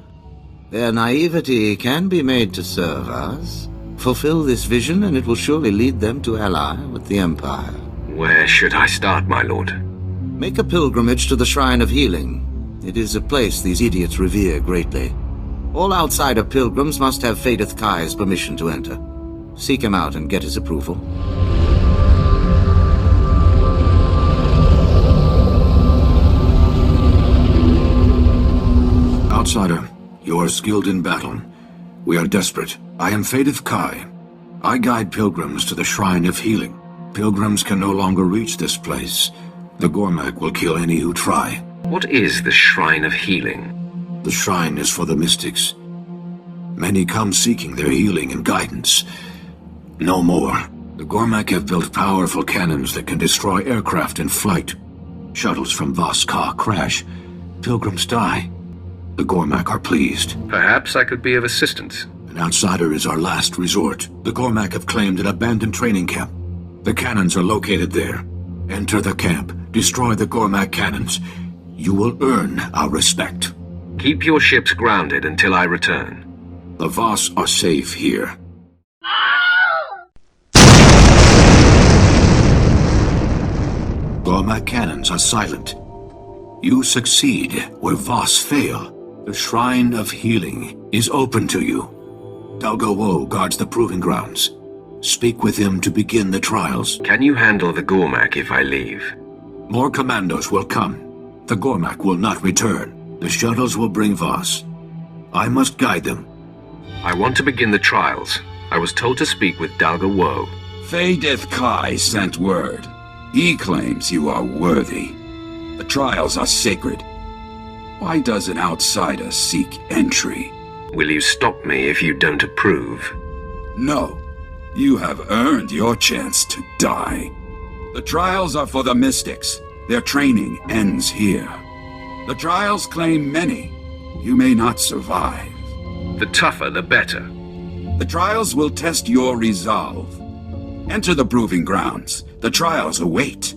Their naivety can be made to serve us. Fulfill this vision, and it will surely lead them to ally with the Empire. Where should I start, my lord? Make a pilgrimage to the Shrine of Healing. It is a place these idiots revere greatly. All outsider pilgrims must have Fadeth Kai's permission to enter. Seek him out and get his approval. Outsider, you are skilled in battle. We are desperate. I am Fadeth Kai. I guide pilgrims to the Shrine of Healing. Pilgrims can no longer reach this place. The Gormak will kill any who try. What is the Shrine of Healing? The shrine is for the mystics. Many come seeking their healing and guidance. No more. The Gormak have built powerful cannons that can destroy aircraft in flight. Shuttles from Voss crash. Pilgrims die. The Gormak are pleased. Perhaps I could be of assistance. An outsider is our last resort. The Gormak have claimed an abandoned training camp. The cannons are located there. Enter the camp. Destroy the Gormak cannons. You will earn our respect. Keep your ships grounded until I return. The Voss are safe here. Gormak cannons are silent. You succeed where Voss fail. The Shrine of Healing is open to you. Dalgo Wo guards the proving grounds. Speak with him to begin the trials. Can you handle the Gormak if I leave? More commandos will come. The Gormak will not return. The shuttles will bring Voss. I must guide them. I want to begin the trials. I was told to speak with Dalgo Wo. Fadeth Kai sent word. He claims you are worthy. The trials are sacred. Why does an outsider seek entry? Will you stop me if you don't approve? No. You have earned your chance to die. The trials are for the mystics. Their training ends here. The trials claim many. You may not survive. The tougher, the better. The trials will test your resolve. Enter the proving grounds. The trials await.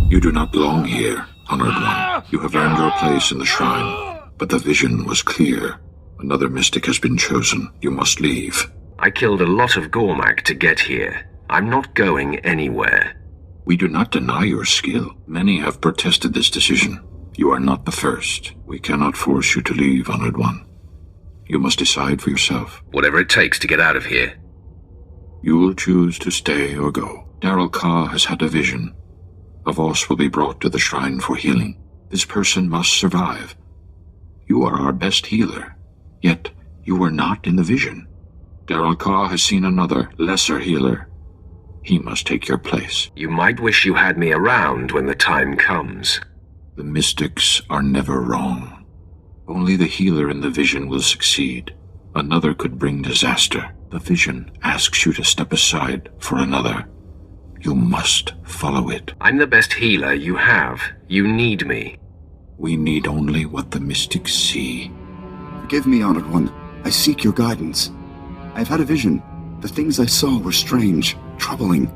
You do not belong here, Honored One. You have earned your place in the shrine, but the vision was clear. Another mystic has been chosen. You must leave. I killed a lot of Gormak to get here. I'm not going anywhere. We do not deny your skill. Many have protested this decision. You are not the first. We cannot force you to leave, Honored One. You must decide for yourself. Whatever it takes to get out of here. You will choose to stay or go. Darrell Ka has had a vision. A Voss will be brought to the Shrine for Healing. This person must survive. You are our best healer, yet you were not in the vision. Darrell Ka has seen another, lesser healer. He must take your place. You might wish you had me around when the time comes. The mystics are never wrong. Only the healer in the vision will succeed. Another could bring disaster. The vision asks you to step aside for another. You must follow it. I'm the best healer you have. You need me. We need only what the mystics see. Forgive me, Honored One. I seek your guidance. I have had a vision. The things I saw were strange, troubling.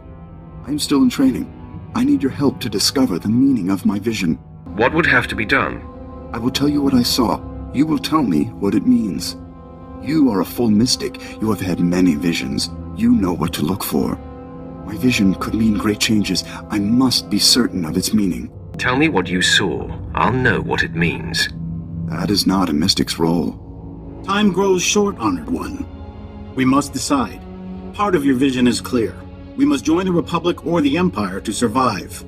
I am still in training. I need your help to discover the meaning of my vision. What would have to be done? I will tell you what I saw. You will tell me what it means. You are a full mystic. You have had many visions. You know what to look for. My vision could mean great changes. I must be certain of its meaning. Tell me what you saw. I'll know what it means. That is not a mystic's role. Time grows short, Honored One. We must decide. Part of your vision is clear. We must join the Republic or the Empire to survive.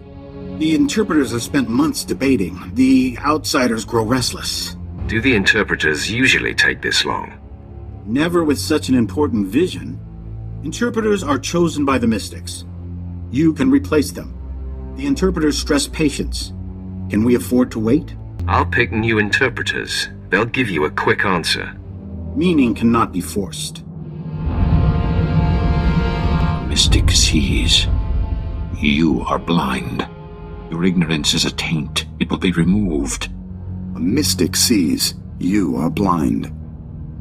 The Interpreters have spent months debating. The Outsiders grow restless. Do the Interpreters usually take this long? Never with such an important vision. Interpreters are chosen by the Mystics. You can replace them. The Interpreters stress patience. Can we afford to wait? I'll pick new Interpreters. They'll give you a quick answer. Meaning cannot be forced. Mystic sees. You are blind. Your ignorance is a taint. It will be removed. A mystic sees. You are blind.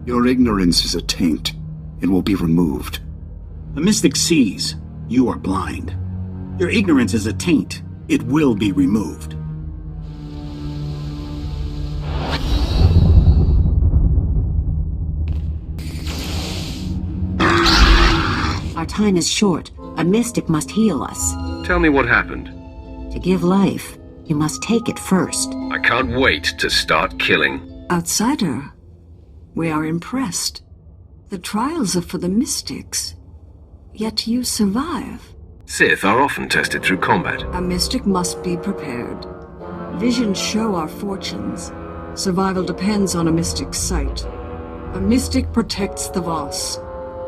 Your ignorance is a taint. It will be removed. A mystic sees. You are blind. Your ignorance is a taint. It will be removed. Our time is short. A mystic must heal us. Tell me what happened. To give life, you must take it first. I can't wait to start killing. Outsider, we are impressed. The trials are for the mystics, yet you survive. Sith are often tested through combat. A mystic must be prepared. Visions show our fortunes. Survival depends on a mystic's sight. A mystic protects the Voss.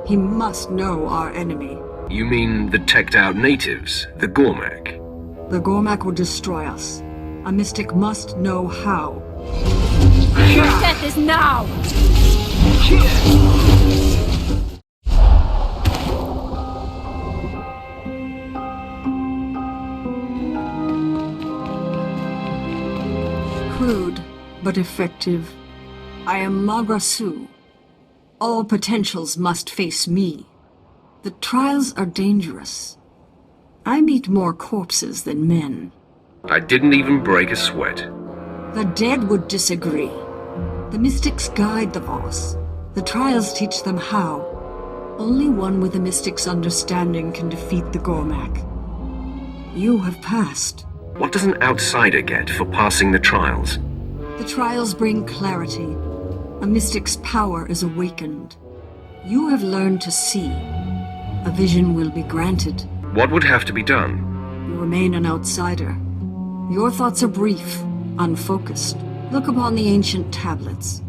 He must know our enemy. You mean the teched-out natives, the Gormak? The Gormak will destroy us. A mystic must know how. Your death is now! Crude, but effective. I am Magrasu. All potentials must face me. The trials are dangerous. I meet more corpses than men. I didn't even break a sweat. The dead would disagree. The mystics guide the Voss. The trials teach them how. Only one with the mystic's understanding can defeat the Gormak. You have passed. What does an outsider get for passing the trials? The trials bring clarity. A mystic's power is awakened. You have learned to see. A vision will be granted. What would have to be done? You remain an outsider. Your thoughts are brief, unfocused. Look upon the ancient tablets.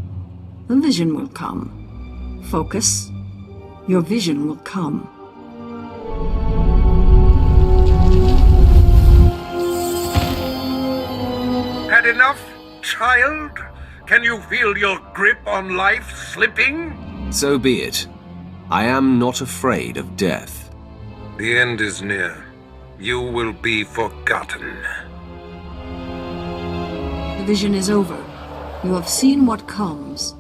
The vision will come. Focus. Your vision will come. Had enough, child? Can you feel your grip on life slipping? So be it. I am not afraid of death. The end is near. You will be forgotten. The vision is over. You have seen what comes.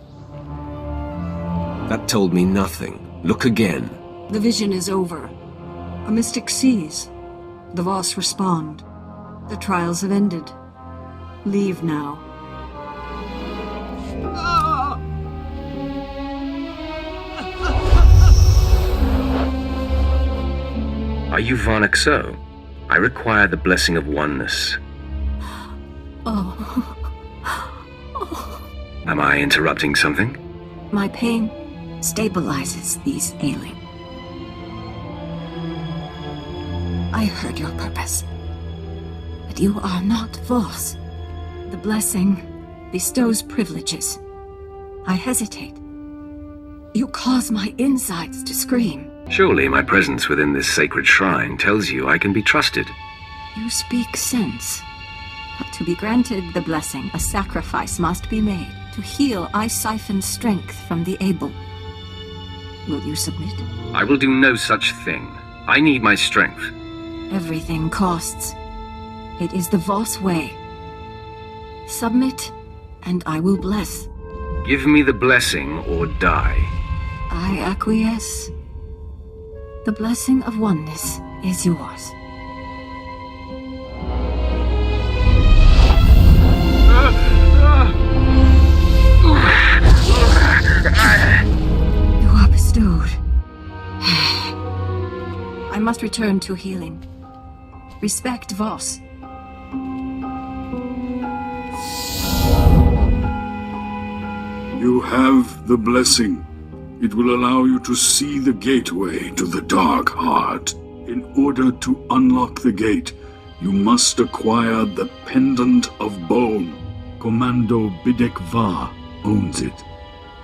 That told me nothing. Look again. The vision is over. A mystic sees. The Voss respond. The trials have ended. Leave now. Are you Varnak so? I require the blessing of oneness. Oh. Am I interrupting something? My pain stabilizes these ailing. I heard your purpose. But you are not Voss. The blessing bestows privileges. I hesitate. You cause my insides to scream. Surely my presence within this sacred shrine tells you I can be trusted. You speak sense. But to be granted the blessing, a sacrifice must be made. To heal, I siphon strength from the able. Will you submit? I will do no such thing. I need my strength. Everything costs. It is the Voss way. Submit, and I will bless. Give me the blessing or die. I acquiesce. The blessing of oneness is yours. bestowed. I must return to healing. Respect Voss. You have the blessing. It will allow you to see the gateway to the Dark Heart. In order to unlock the gate, you must acquire the Pendant of Bone. Commando Bidek Va owns it.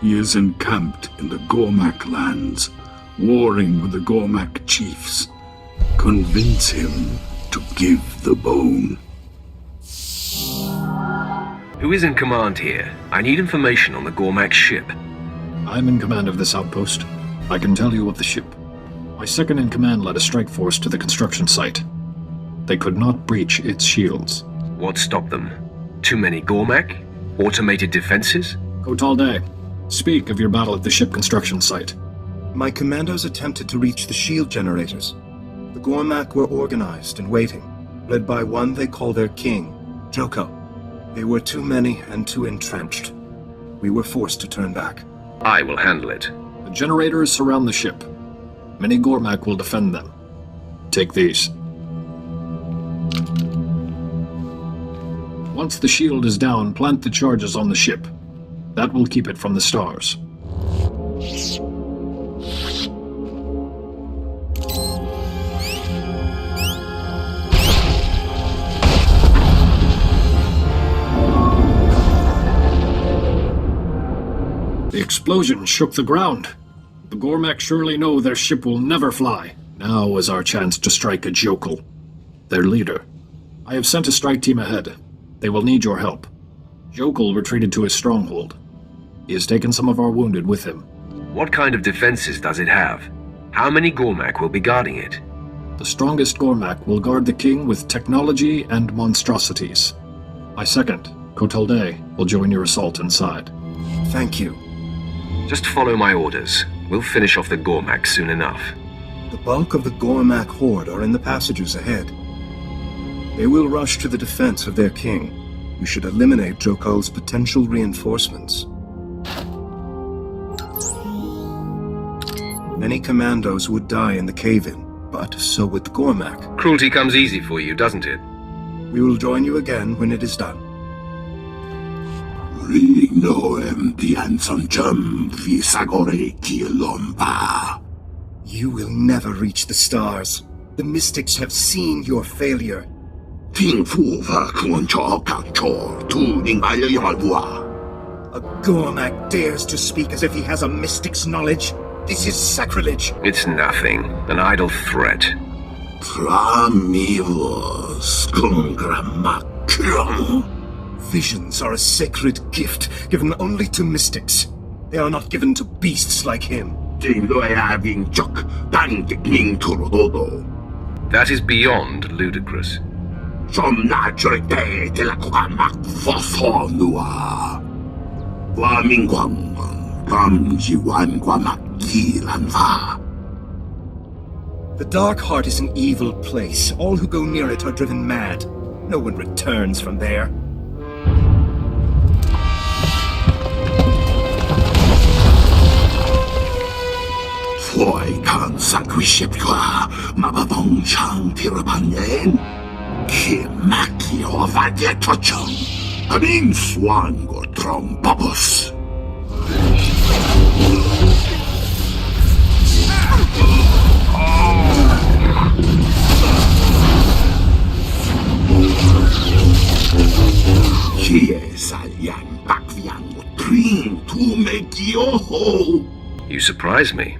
He is encamped in the Gormak lands, warring with the Gormak chiefs. Convince him to give the bone. Who is in command here? I need information on the Gormak ship. I'm in command of this outpost. I can tell you of the ship. My second-in-command led a strike force to the construction site. They could not breach its shields. What stopped them? Too many Gormak? Automated defenses? Kotalde, speak of your battle at the ship construction site. My commandos attempted to reach the shield generators. The Gormak were organized and waiting, led by one they call their king, Joko. They were too many and too entrenched. We were forced to turn back. I will handle it. The generators surround the ship. Many Gormak will defend them. Take these. Once the shield is down, plant the charges on the ship. That will keep it from the stars. The explosion shook the ground. The Gormak surely know their ship will never fly. Now is our chance to strike a Jokul, their leader. I have sent a strike team ahead. They will need your help. Jokul retreated to his stronghold. He has taken some of our wounded with him. What kind of defenses does it have? How many Gormak will be guarding it? The strongest Gormak will guard the king with technology and monstrosities. My second, Kotalde, will join your assault inside. Thank you. Just follow my orders. We'll finish off the Gormak soon enough. The bulk of the Gormak horde are in the passages ahead. They will rush to the defense of their king. We should eliminate Jokul's potential reinforcements. Many commandos would die in the cave-in, but so would the Gormak. Cruelty comes easy for you, doesn't it? We will join you again when it is done. You will never reach the stars. The mystics have seen your failure. A Gormak dares to speak as if he has a mystic's knowledge. This is sacrilege. It's nothing. An idle threat. Visions are a sacred gift given only to mystics. They are not given to beasts like him. That is beyond ludicrous. The Dark Heart is an evil place. All who go near it are driven mad. No one returns from there. You surprise me.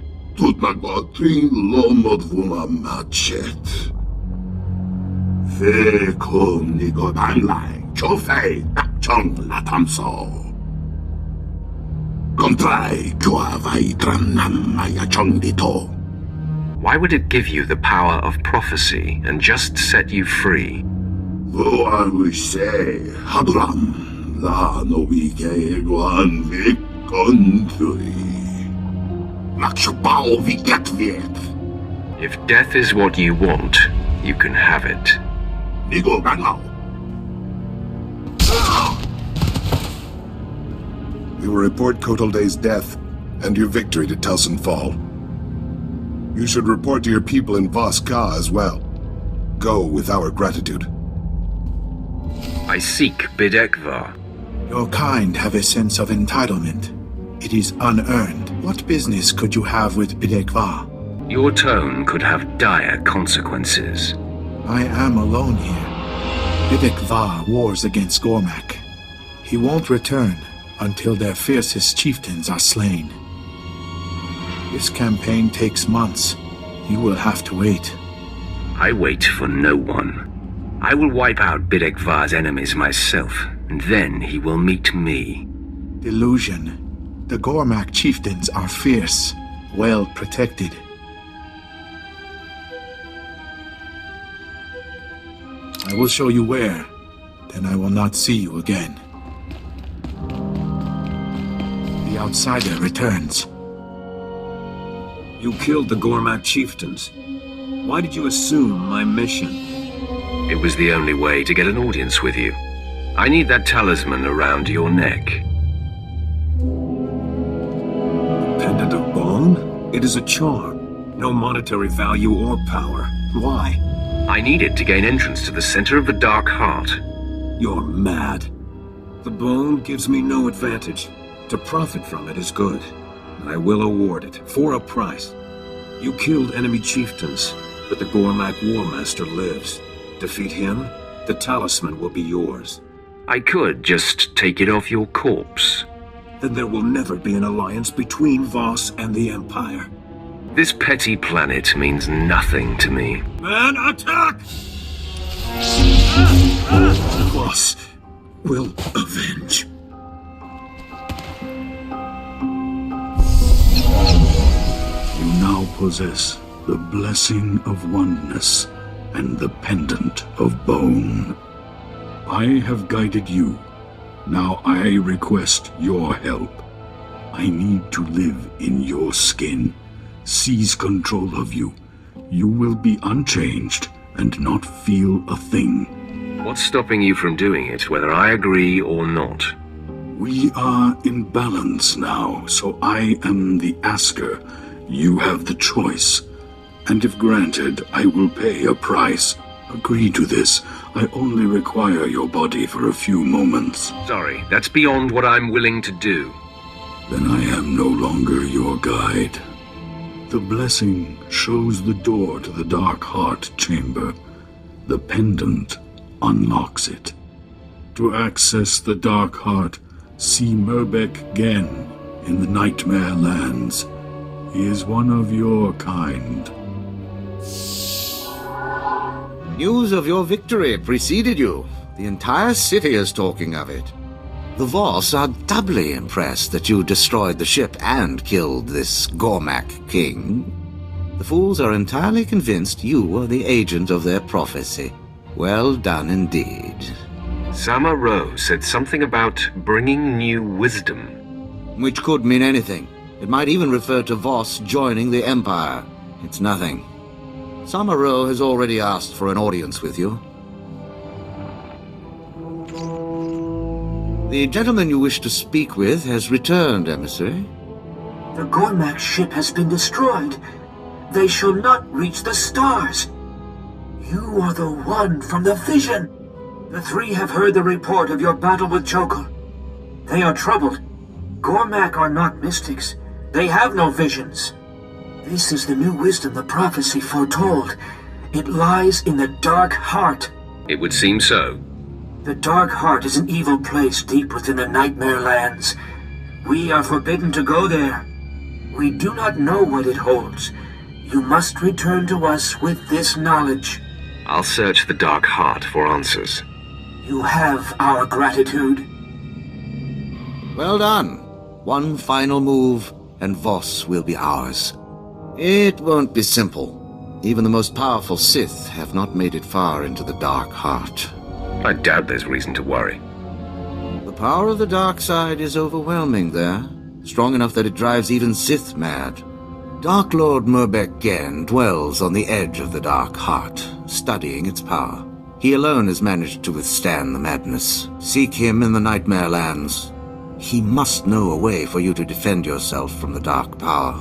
Why would it give you the power of prophecy and just set you free? If death is what you want, you can have it. We will report Kotalde's death. and your victory to Telsin Fall. You should report to your people in Voss Ka as well. Go with our gratitude. I seek Bidekvar. Your kind have a sense of entitlement. It is unearned. What business could you have with Bidekvar? Your tone could have dire consequences. I am alone here. Bidekvar wars against Gormak. He won't return until their fiercest chieftains are slain. This campaign takes months. You will have to wait. I wait for no one. I will wipe out Bidekvar's enemies myself, and then he will meet me. Delusion. The Gormak chieftains are fierce, well protected. I will show you where, then I will not see you again. The outsider returns. You killed the Gormak chieftains. Why did you assume my mission? It was the only way to get an audience with you. I need that talisman around your neck. Pendant of bone? It is a charm. No monetary value or power. Why? I need it to gain entrance to the center of the Dark Heart. You're mad. The bone gives me no advantage. To profit from it is good. I will award it, for a price. You killed enemy chieftains, but the Gormak Warmaster lives. Defeat him, the talisman will be yours. I could just take it off your corpse. Then there will never be an alliance between Voss and the Empire. This petty planet means nothing to me. Man, attack! Voss will avenge. You now possess the blessing of oneness and the pendant of bone. I have guided you. Now I request your help. I need to live in your skin, seize control of you. You will be unchanged and not feel a thing. What's stopping you from doing it, whether I agree or not? We are in balance now, so I am the asker. You have the choice. And if granted, I will pay a price. Agree to this. I only require your body for a few moments. Sorry, that's beyond what I'm willing to do. Then I am no longer your guide. The blessing shows the door to the Dark Heart chamber. The pendant unlocks it. To access the Dark Heart, see Murbek Gen in the Nightmare Lands. He is one of your kind. News of your victory preceded you. The entire city is talking of it. The Voss are doubly impressed that you destroyed the ship and killed this Gormak king. The fools are entirely convinced you are the agent of their prophecy. Well done indeed. Sama Ro said something about bringing new wisdom. Which could mean anything. It might even refer to Voss joining the Empire. It's nothing. Sama Ro has already asked for an audience with you. The gentleman you wish to speak with has returned, emissary. The Gormak ship has been destroyed. They shall not reach the stars. You are the one from the vision. The three have heard the report of your battle with Chokol. They are troubled. Gormak are not mystics. They have no visions. This is the new wisdom the prophecy foretold. It lies in the Dark Heart. It would seem so. The Dark Heart is an evil place deep within the Nightmare Lands. We are forbidden to go there. We do not know what it holds. You must return to us with this knowledge. I'll search the Dark Heart for answers. You have our gratitude. Well done. One final move, and Voss will be ours. It won't be simple. Even the most powerful Sith have not made it far into the Dark Heart. I doubt there's reason to worry. The power of the dark side is overwhelming there, strong enough that it drives even Sith mad. Dark Lord Murbek Gen dwells on the edge of the Dark Heart, studying its power. He alone has managed to withstand the madness. Seek him in the Nightmare Lands. He must know a way for you to defend yourself from the Dark Power.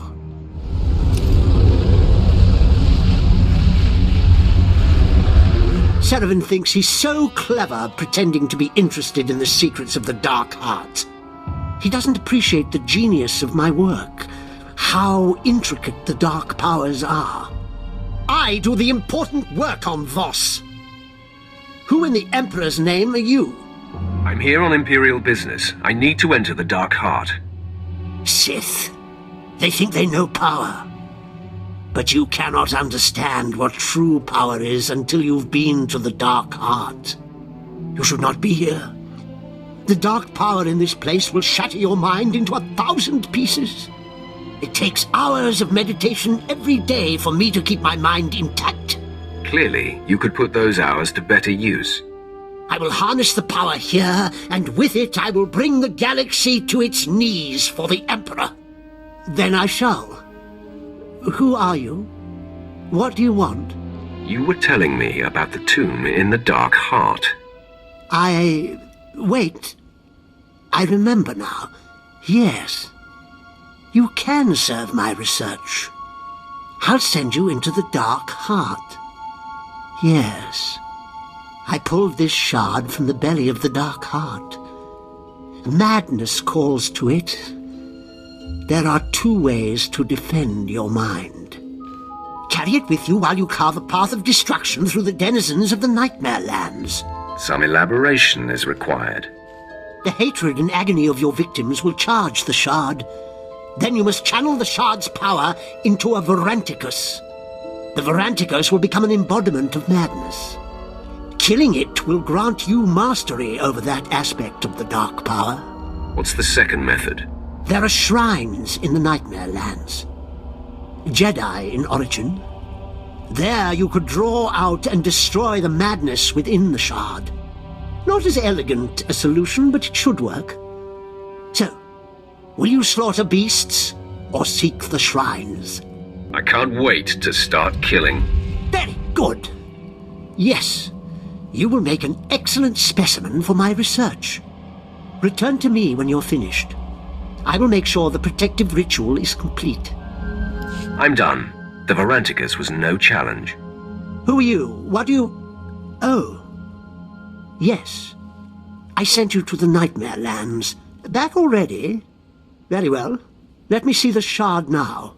Serevin thinks he's so clever pretending to be interested in the secrets of the Dark Heart. He doesn't appreciate the genius of my work, how intricate the Dark Powers are. I do the important work on Voss. Who in the Emperor's name are you? I'm here on Imperial business. I need to enter the Dark Heart. Sith. They think they know power. But you cannot understand what true power is until you've been to the Dark Heart. You should not be here. The dark power in this place will shatter your mind into 1,000 pieces. It takes hours of meditation every day for me to keep my mind intact. Clearly, you could put those hours to better use. I will harness the power here, and with it I will bring the galaxy to its knees for the Emperor. Then I shall. Who are you? What do you want? You were telling me about the tomb in the Dark Heart. Wait. I remember now. Yes. You can serve my research. I'll send you into the Dark Heart. Yes. I pulled this shard from the belly of the Dark Heart. Madness calls to it. There are 2 ways to defend your mind. Carry it with you while you carve a path of destruction through the denizens of the Nightmare Lands. Some elaboration is required. The hatred and agony of your victims will charge the shard. Then you must channel the shard's power into a Varanticus. The Varanticus will become an embodiment of madness. Killing it will grant you mastery over that aspect of the dark power. What's the second method? There are shrines in the Nightmare Lands. Jedi in origin. There you could draw out and destroy the madness within the shard. Not as elegant a solution, but it should work. So, will you slaughter beasts or seek the shrines? I can't wait to start killing. Very good. Yes, you will make an excellent specimen for my research. Return to me when you're finished. I will make sure the protective ritual is complete. I'm done. The Varanticus was no challenge. Who are you? What do you... Oh. Yes. I sent you to the Nightmare Lands. Back already? Very well. Let me see the shard now.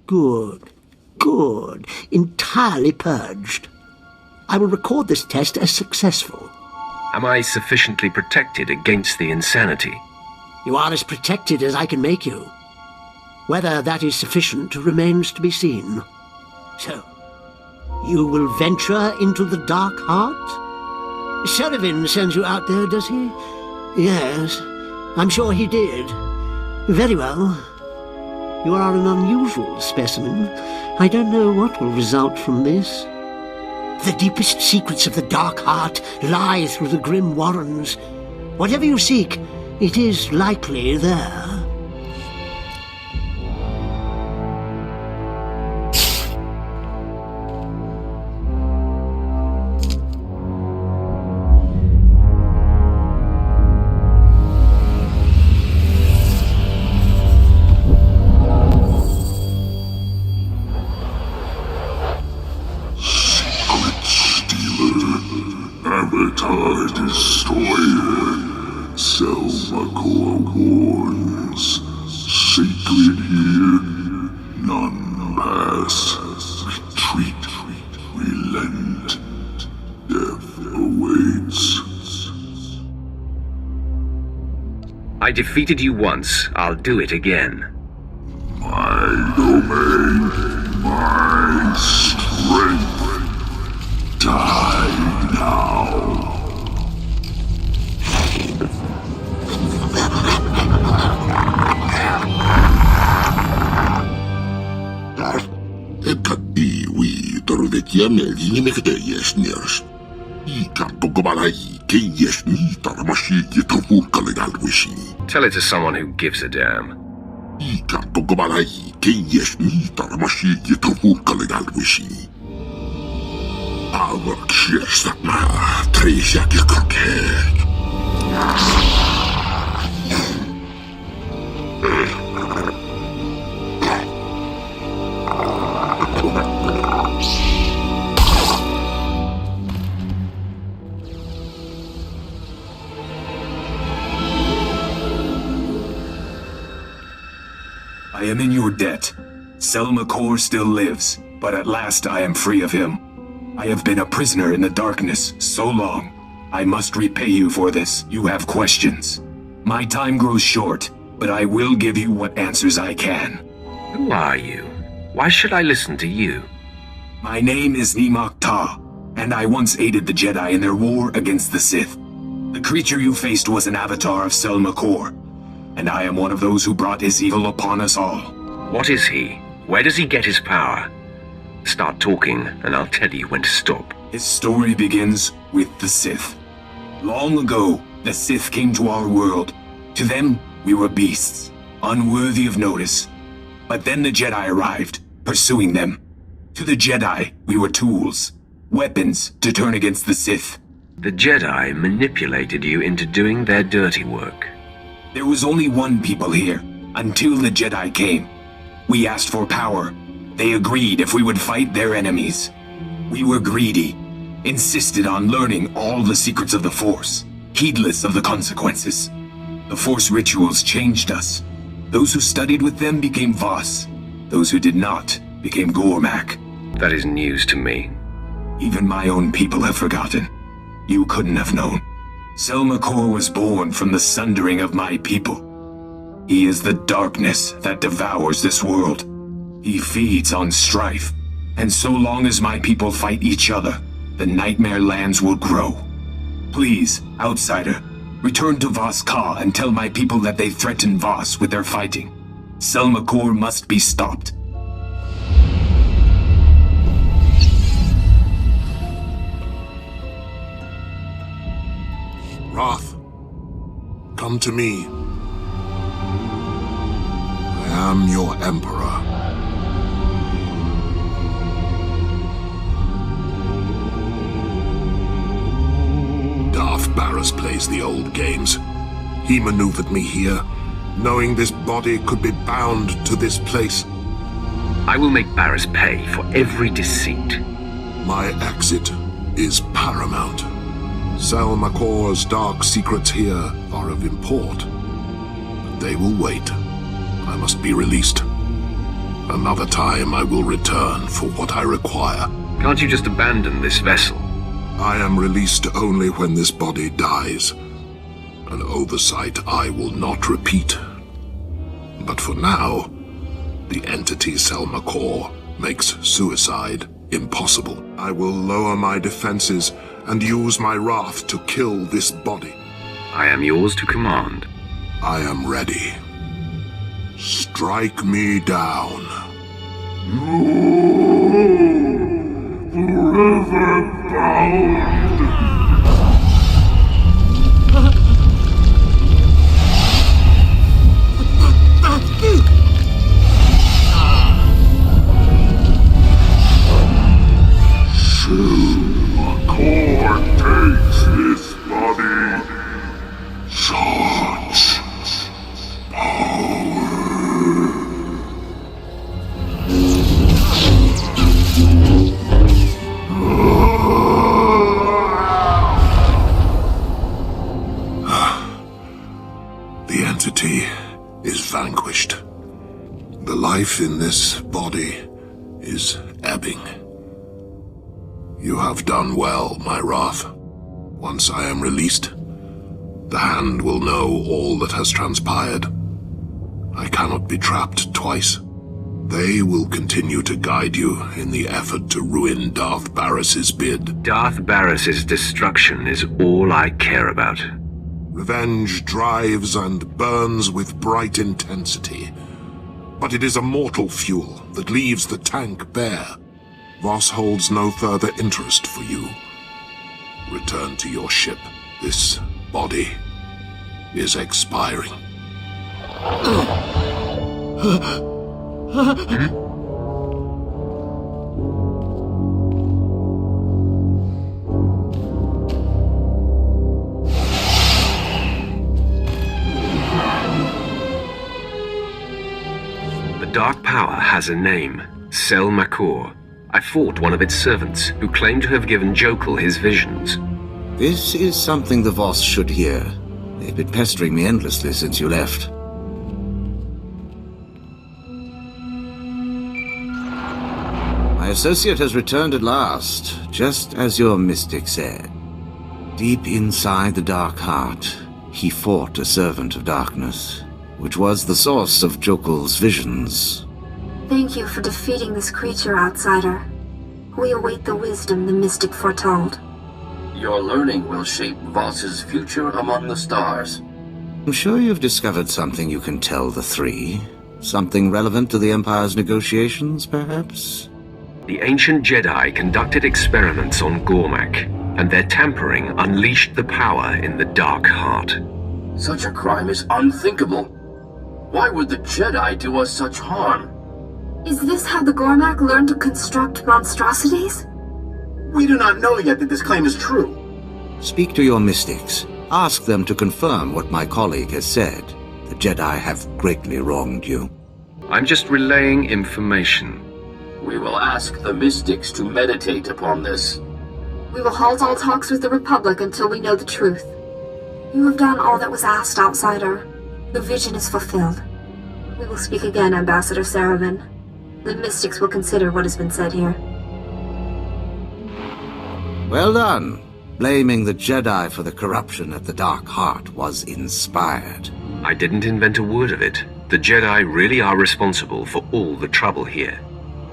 Good. Good. Entirely purged. I will record this test as successful. Am I sufficiently protected against the insanity? You are as protected as I can make you. Whether that is sufficient remains to be seen. So, you will venture into the Dark Heart? Serevin sends you out there, does he? Yes, I'm sure he did. Very well. You are an unusual specimen. I don't know what will result from this. The deepest secrets of the Dark Heart lie through the grim warrens. Whatever you seek, it is likely there. I defeated you once, I'll do it again. My domain, my strength. Die now. Iwi torvetiameli nimekdejes nirst. Tell it to someone who gives a damn. I am in your debt. Selma Kor still lives, but at last I am free of him. I have been a prisoner in the darkness so long. I must repay you for this. You have questions. My time grows short, but I will give you what answers I can. Who are you? Why should I listen to you? My name is Nimak Ta, and I once aided the Jedi in their war against the Sith. The creature you faced was an avatar of Selma Kor, and I am one of those who brought his evil upon us all. What is he? Where does he get his power? Start talking, and I'll tell you when to stop. His story begins with the Sith. Long ago, the Sith came to our world. To them, we were beasts, unworthy of notice. But then the Jedi arrived, pursuing them. To the Jedi, we were tools, weapons to turn against the Sith. The Jedi manipulated you into doing their dirty work. There was only one people here, until the Jedi came. We asked for power. They agreed if we would fight their enemies. We were greedy, insisted on learning all the secrets of the Force, heedless of the consequences. The Force rituals changed us. Those who studied with them became Voss. Those who did not became Gormak. That is news to me. Even my own people have forgotten. You couldn't have known. Selma Kor was born from the sundering of my people. He is the darkness that devours this world. He feeds on strife, and so long as my people fight each other, the Nightmare Lands will grow. Please, outsider, return to Voss Ka and tell my people that they threaten Voss with their fighting. Selma Kor must be stopped. Wrath, come to me. I am your Emperor. Darth Barris plays the old games. He maneuvered me here, knowing this body could be bound to this place. I will make Barris pay for every deceit. My exit is paramount. Selma Kor's dark secrets here are of import, but they will wait. I must be released. Another time I will return for what I require. Can't you just abandon this vessel? I am released only when this body dies. An oversight I will not repeat. But for now, the entity Selma Kor makes suicide impossible. I will lower my defenses and use my wrath to kill this body. I am yours to command. I am ready. Strike me down. Forever bound. Selma Kor takes this body. Such power. The entity is vanquished. The life in this body is ebbing. You have done well, my Wrath. Once I am released, the Hand will know all that has transpired. I cannot be trapped twice. They will continue to guide you in the effort to ruin Darth Barris's bid. Darth Barris's destruction is all I care about. Revenge drives and burns with bright intensity. But it is a mortal fuel that leaves the tank bare. Voss holds no further interest for you. Return to your ship. This body is expiring. dark power has a name, Sel Makor. I fought one of its servants, who claimed to have given Jokul his visions. This is something the Voss should hear. They've been pestering me endlessly since you left. My associate has returned at last, just as your mystic said. Deep inside the Dark Heart, he fought a servant of darkness, which was the source of Jokul's visions. Thank you for defeating this creature, outsider. We await the wisdom the mystic foretold. Your learning will shape Voss's future among the stars. I'm sure you've discovered something you can tell the three. Something relevant to the Empire's negotiations, perhaps? The ancient Jedi conducted experiments on Gormak, and their tampering unleashed the power in the Dark Heart. Such a crime is unthinkable. Why would the Jedi do us such harm? Is this how the Gormak learned to construct monstrosities? We do not know yet that this claim is true. Speak to your mystics. Ask them to confirm what my colleague has said. The Jedi have greatly wronged you. I'm just relaying information. We will ask the mystics to meditate upon this. We will halt all talks with the Republic until we know the truth. You have done all that was asked, outsider. The vision is fulfilled. We will speak again, Ambassador Saravan. The mystics will consider what has been said here. Well done. Blaming the Jedi for the corruption at the Dark Heart was inspired. I didn't invent a word of it. The Jedi really are responsible for all the trouble here.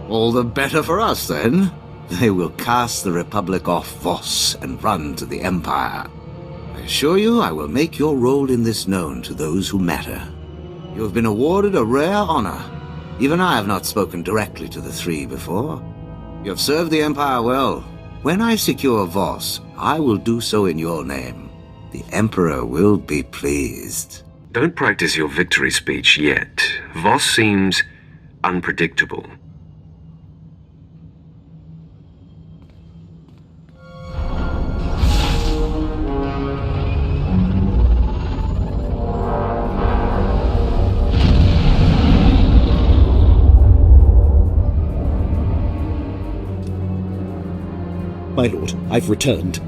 All the better for us, then. They will cast the Republic off Voss and run to the Empire. I assure you I will make your role in this known to those who matter. You have been awarded a rare honor. Even I have not spoken directly to the three before. You have served the Empire well. When I secure Voss, I will do so in your name. The Emperor will be pleased. Don't practice your victory speech yet. Voss seems unpredictable. My lord, I've returned.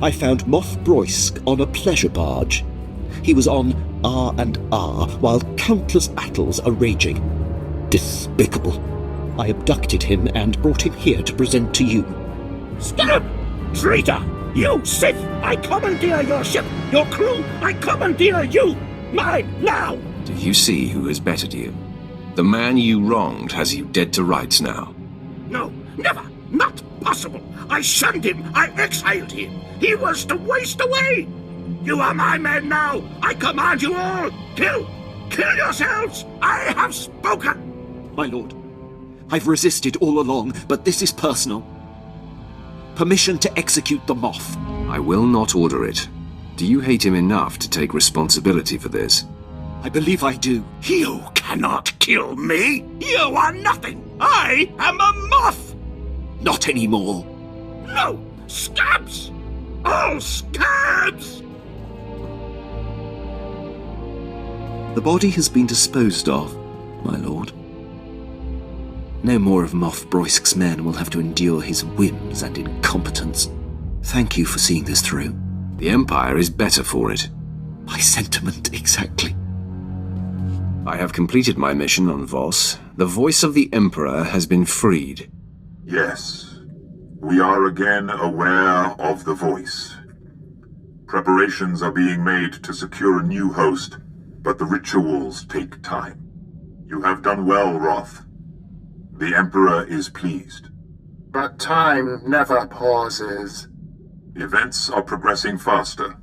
I found Moff Broysk on a pleasure barge. He was on R&R while countless battles are raging. Despicable. I abducted him and brought him here to present to you. Stop! Traitor! You, Sith! I commandeer your ship! Your crew! I commandeer you! Mine, now! Do you see who has bettered you? The man you wronged has you dead to rights now. No, never! Not possible! I shunned him! I exiled him! He was to waste away! You are my men now! I command you all! Kill! Kill yourselves! I have spoken! My lord, I've resisted all along, but this is personal. Permission to execute the Moff. I will not order it. Do you hate him enough to take responsibility for this? I believe I do. You cannot kill me! You are nothing! I am a Moff! Not anymore. No! Scabs! All scabs! The body has been disposed of, my lord. No more of Moff Broysk's men will have to endure his whims and incompetence. Thank you for seeing this through. The Empire is better for it. My sentiment exactly. I have completed my mission on Voss. The voice of the Emperor has been freed. Yes, we are again aware of the voice. Preparations are being made to secure a new host, but the rituals take time. You have done well, Roth. The Emperor is pleased. But time never pauses. Events are progressing faster.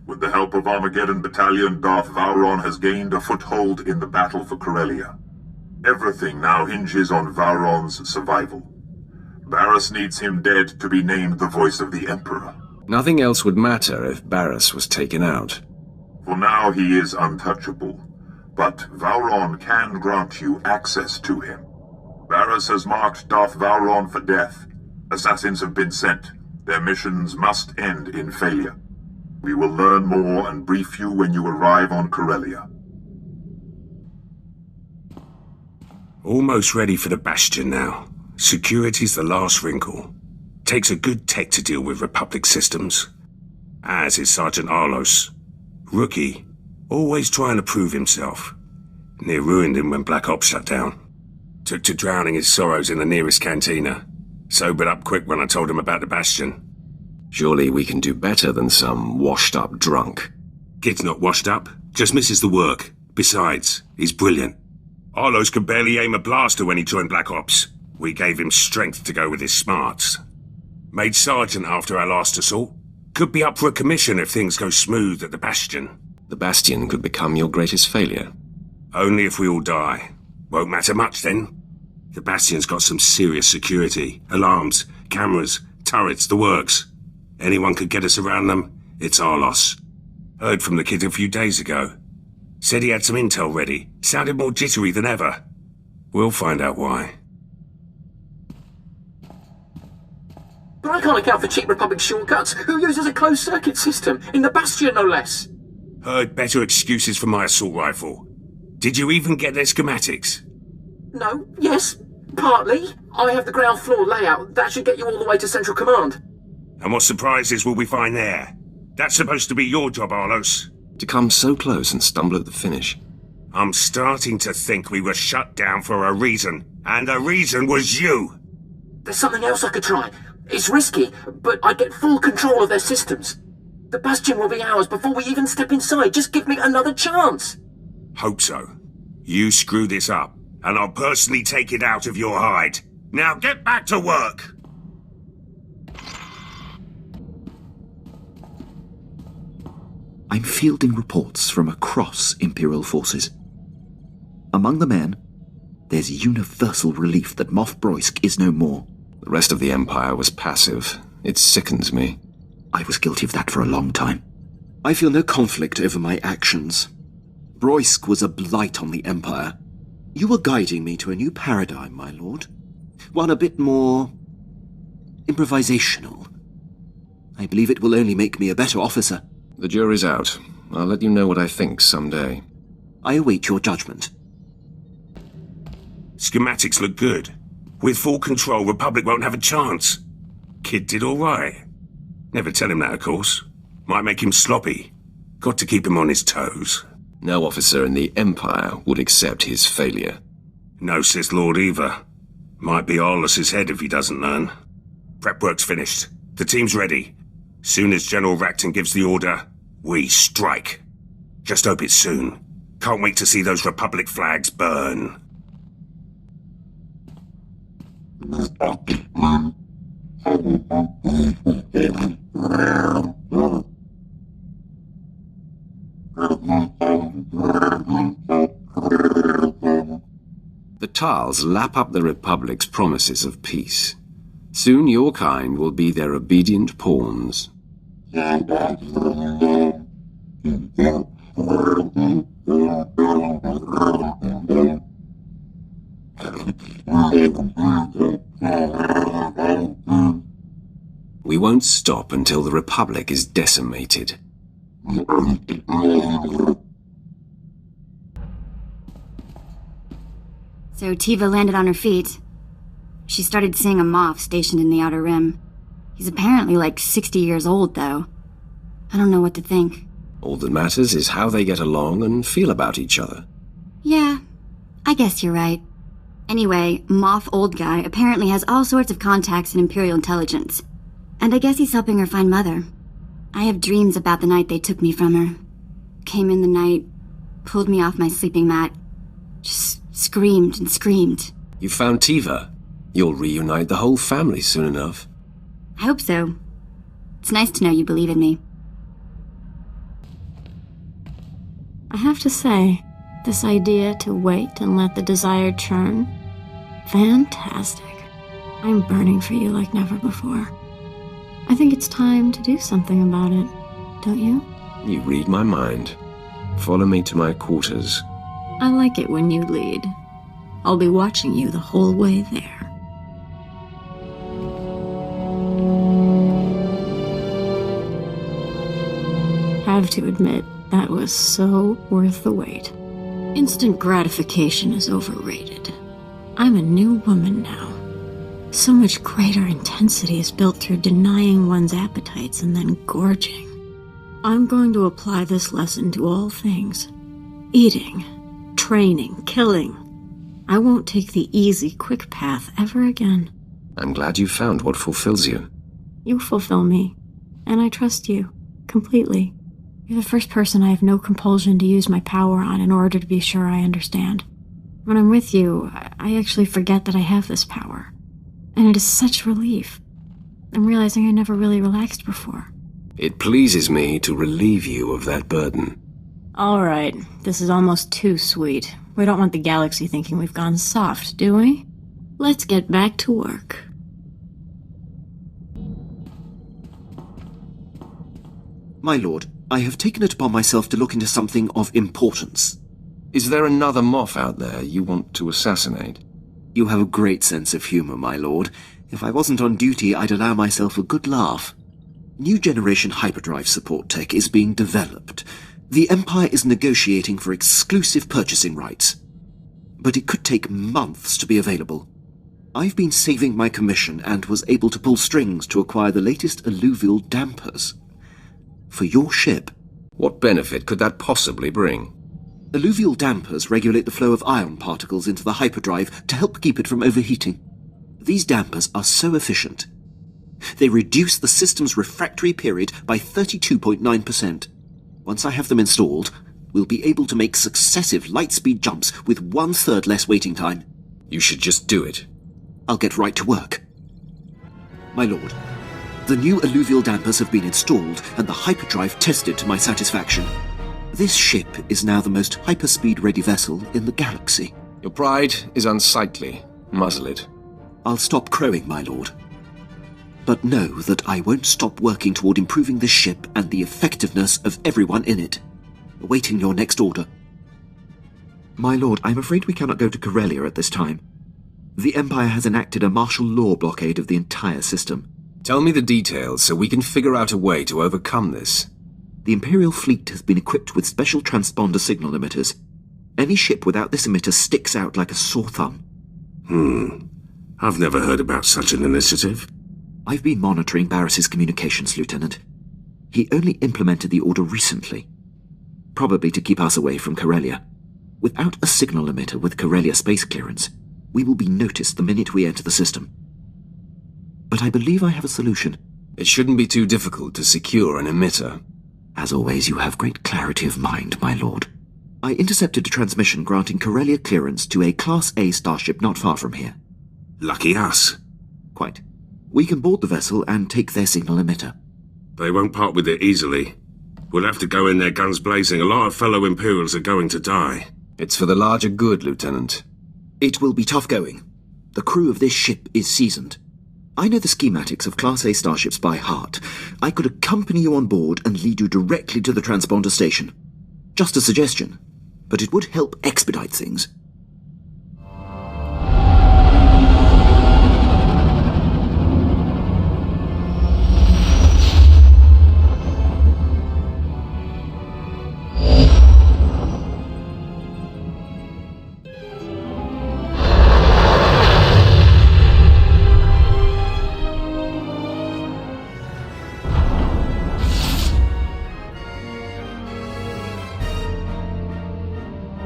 With the help of Armageddon Battalion, Darth Vowron has gained a foothold in the battle for Corellia. Everything now hinges on Vowron's survival. Barriss needs him dead to be named the voice of the Emperor. Nothing else would matter if Barriss was taken out. For now he is untouchable, but Vowron can grant you access to him. Barriss has marked Darth Vowron for death. Assassins have been sent. Their missions must end in failure. We will learn more and brief you when you arrive on Corellia. Almost ready for the Bastion now. Security's the last wrinkle. Takes a good tech to deal with Republic systems. As is Sergeant Arlos. Rookie, always trying to prove himself. Near ruined him when Black Ops shut down. Took to drowning his sorrows in the nearest cantina. Sobered up quick when I told him about the Bastion. Surely we can do better than some washed-up drunk. Kid's not washed up, just misses the work. Besides, he's brilliant. Arlos could barely aim a blaster when he joined Black Ops. We gave him strength to go with his smarts. Made Sergeant after our last assault. Could be up for a commission if things go smooth at the Bastion. The Bastion could become your greatest failure. Only if we all die. Won't matter much then. The Bastion's got some serious security. Alarms, cameras, turrets, the works. Anyone could get us around them, it's our loss. Heard from the kid a few days ago. Said he had some intel ready. Sounded more jittery than ever. We'll find out why. But I can't account for cheap Republic shortcuts. Who uses a closed-circuit system? In the Bastion, no less. Heard better excuses for my assault rifle. Did you even get their schematics? No, yes, partly. I have the ground floor layout. That should get you all the way to Central Command. And what surprises will we find there? That's supposed to be your job, Arlos. To come so close and stumble at the finish. I'm starting to think we were shut down for a reason. And the reason was you. There's something else I could try. It's risky, but I get full control of their systems. The Bastion will be ours before we even step inside. Just give me another chance. Hope so. You screw this up, and I'll personally take it out of your hide. Now get back to work! I'm fielding reports from across Imperial forces. Among the men, there's universal relief that Moff Broisk is no more. The rest of the Empire was passive. It sickens me. I was guilty of that for a long time. I feel no conflict over my actions. Broisk was a blight on the Empire. You are guiding me to a new paradigm, my lord. One a bit more improvisational. I believe it will only make me a better officer. The jury's out. I'll let you know what I think someday. I await your judgment. Schematics look good. With full control, Republic won't have a chance. Kid did all right. Never tell him that, of course. Might make him sloppy. Got to keep him on his toes. No officer in the Empire would accept his failure. No Sith Lord either. Might be Arlos's head if he doesn't learn. Prep work's finished. The team's ready. Soon as General Racton gives the order, we strike. Just hope it's soon. Can't wait to see those Republic flags burn. The Tals lap up the Republic's promises of peace. Soon your kind will be their obedient pawns. We won't stop until the Republic is decimated. So Tiva landed on her feet. She started seeing a Moff stationed in the Outer Rim. He's apparently like 60 years old, though. I don't know what to think. All that matters is how they get along and feel about each other. Yeah, I guess you're right. Anyway, Moff Old Guy apparently has all sorts of contacts in Imperial intelligence. And I guess he's helping her find Mother. I have dreams about the night they took me from her. Came in the night, pulled me off my sleeping mat, just screamed and screamed. You found Tiva. You'll reunite the whole family soon enough. I hope so. It's nice to know you believe in me. I have to say, this idea to wait and let the desire churn, fantastic. I'm burning for you like never before. I think it's time to do something about it, don't you? You read my mind. Follow me to my quarters. I like it when you lead. I'll be watching you the whole way there. Have to admit, that was so worth the wait. Instant gratification is overrated. I'm a new woman now. So much greater intensity is built through denying one's appetites and then gorging. I'm going to apply this lesson to all things. Eating, training, killing. I won't take the easy, quick path ever again. I'm glad you found what fulfills you. You fulfill me, and I trust you, completely. You're the first person I have no compulsion to use my power on in order to be sure I understand. When I'm with you, I actually forget that I have this power. And it is such relief. I'm realizing I never really relaxed before. It pleases me to relieve you of that burden. All right, this is almost too sweet. We don't want the galaxy thinking we've gone soft, do we? Let's get back to work. My lord, I have taken it upon myself to look into something of importance. Is there another Moff out there you want to assassinate? You have a great sense of humor, my lord. If I wasn't on duty, I'd allow myself a good laugh. New generation hyperdrive support tech is being developed. The Empire is negotiating for exclusive purchasing rights. But it could take months to be available. I've been saving my commission and was able to pull strings to acquire the latest alluvial dampers. For your ship. What benefit could that possibly bring? Alluvial dampers regulate the flow of ion particles into the hyperdrive to help keep it from overheating. These dampers are so efficient. They reduce the system's refractory period by 32.9%. Once I have them installed, we'll be able to make successive light-speed jumps with 1/3 less waiting time. You should just do it. I'll get right to work. My lord, the new alluvial dampers have been installed and the hyperdrive tested to my satisfaction. This ship is now the most hyperspeed-ready vessel in the galaxy. Your pride is unsightly. Muzzle it. I'll stop crowing, my lord. But know that I won't stop working toward improving this ship and the effectiveness of everyone in it. Awaiting your next order. My lord, I'm afraid we cannot go to Corellia at this time. The Empire has enacted a martial law blockade of the entire system. Tell me the details so we can figure out a way to overcome this. The Imperial Fleet has been equipped with special transponder signal emitters. Any ship without this emitter sticks out like a sore thumb. I've never heard about such an initiative. I've been monitoring Barris's communications, Lieutenant. He only implemented the order recently. Probably to keep us away from Corellia. Without a signal emitter with Corellia space clearance, we will be noticed the minute we enter the system. But I believe I have a solution. It shouldn't be too difficult to secure an emitter. As always, you have great clarity of mind, my lord. I intercepted a transmission granting Corellia clearance to a Class A starship not far from here. Lucky us. Quite. We can board the vessel and take their signal emitter. They won't part with it easily. We'll have to go in there guns blazing. A lot of fellow Imperials are going to die. It's for the larger good, Lieutenant. It will be tough going. The crew of this ship is seasoned. I know the schematics of Class A starships by heart. I could accompany you on board and lead you directly to the transponder station. Just a suggestion, but it would help expedite things.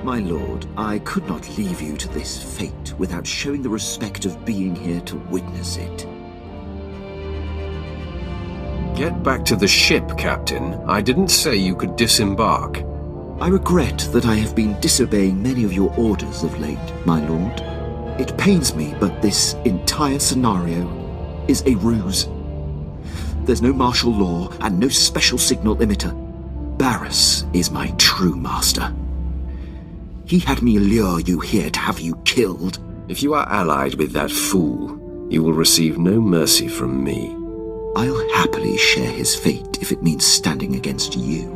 My lord, I could not leave you to this fate without showing the respect of being here to witness it. Get back to the ship, Captain. I didn't say you could disembark. I regret that I have been disobeying many of your orders of late, my lord. It pains me, but this entire scenario is a ruse. There's no martial law and no special signal emitter. Barris is my true master. He had me lure you here to have you killed. If you are allied with that fool, you will receive no mercy from me. I'll happily share his fate if it means standing against you.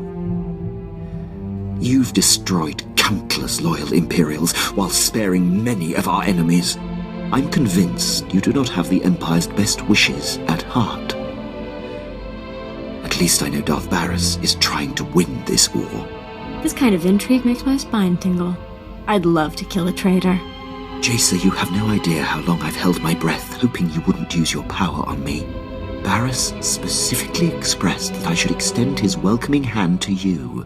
You've destroyed countless loyal Imperials while sparing many of our enemies. I'm convinced you do not have the Empire's best wishes at heart. At least I know Darth Barris is trying to win this war. This kind of intrigue makes my spine tingle. I'd love to kill a traitor. Jacer, you have no idea how long I've held my breath, hoping you wouldn't use your power on me. Barriss specifically expressed that I should extend his welcoming hand to you.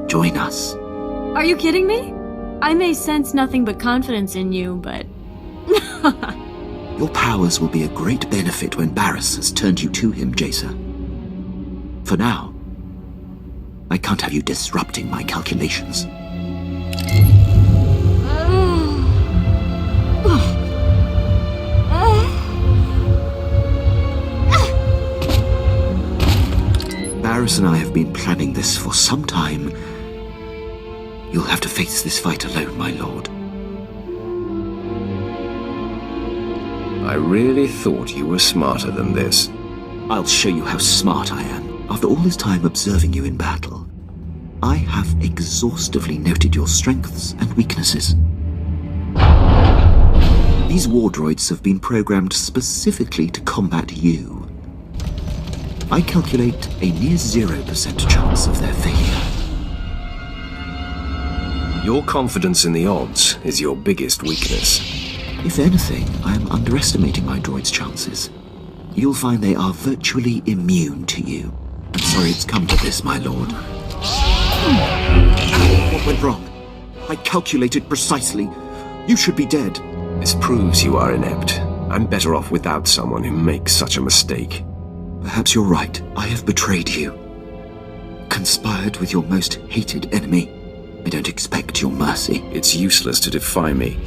Join us. Are you kidding me? I may sense nothing but confidence in you, but... Your powers will be a great benefit when Barriss has turned you to him, Jacer. For now, I can't have you disrupting my calculations. Barriss and I have been planning this for some time. You'll have to face this fight alone, my lord. I really thought you were smarter than this. I'll show you how smart I am. After all this time observing you in battle, I have exhaustively noted your strengths and weaknesses. These war droids have been programmed specifically to combat you. I calculate a near 0% chance of their failure. Your confidence in the odds is your biggest weakness. If anything, I am underestimating my droid's chances. You'll find they are virtually immune to you. I'm sorry it's come to this, my lord. What went wrong? I calculated precisely. You should be dead. This proves you are inept. I'm better off without someone who makes such a mistake. Perhaps you're right. I have betrayed you. Conspired with your most hated enemy. I don't expect your mercy. It's useless to defy me.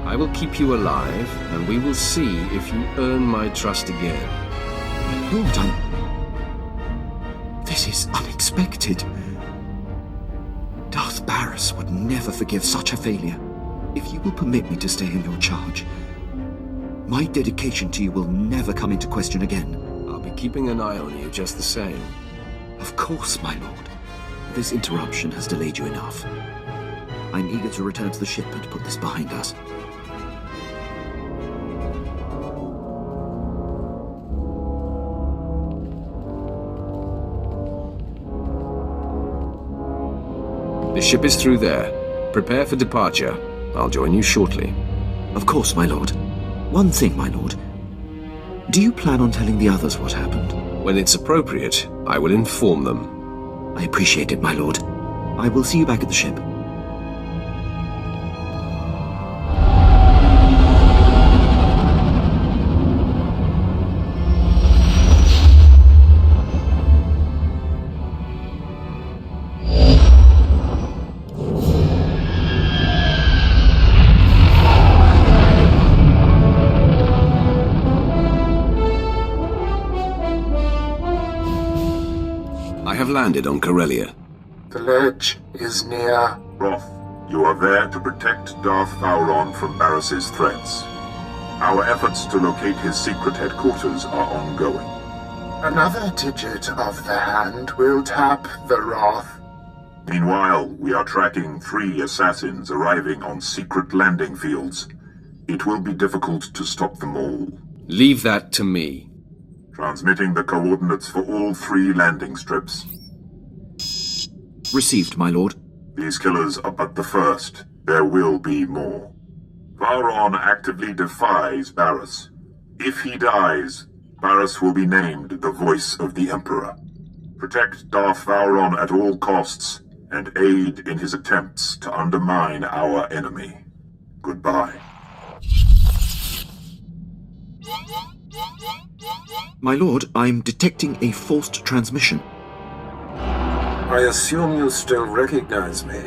I will keep you alive, and we will see if you earn my trust again. Lord, This is unexpected. Darth Barriss would never forgive such a failure. If you will permit me to stay in your charge, my dedication to you will never come into question again. I'll be keeping an eye on you just the same. Of course, my lord. This interruption has delayed you enough. I'm eager to return to the ship and put this behind us. The ship is through there. Prepare for departure. I'll join you shortly. Of course, my lord. One thing, my lord. Do you plan on telling the others what happened? When it's appropriate, I will inform them. I appreciate it, my lord. I will see you back at the ship. I have landed on Corellia. The ledge is near. Roth, you are there to protect Darth Vowron from Barriss's threats. Our efforts to locate his secret headquarters are ongoing. Another digit of the hand will tap the Roth. Meanwhile, we are tracking 3 assassins arriving on secret landing fields. It will be difficult to stop them all. Leave that to me. Transmitting the coordinates for all 3 landing strips. Received, my lord. These killers are but the first. There will be more. Vowron actively defies Barriss. If he dies, Barriss will be named the Voice of the Emperor. Protect Darth Vowron at all costs, and aid in his attempts to undermine our enemy. Goodbye. My lord, I'm detecting a forced transmission. I assume you still recognize me.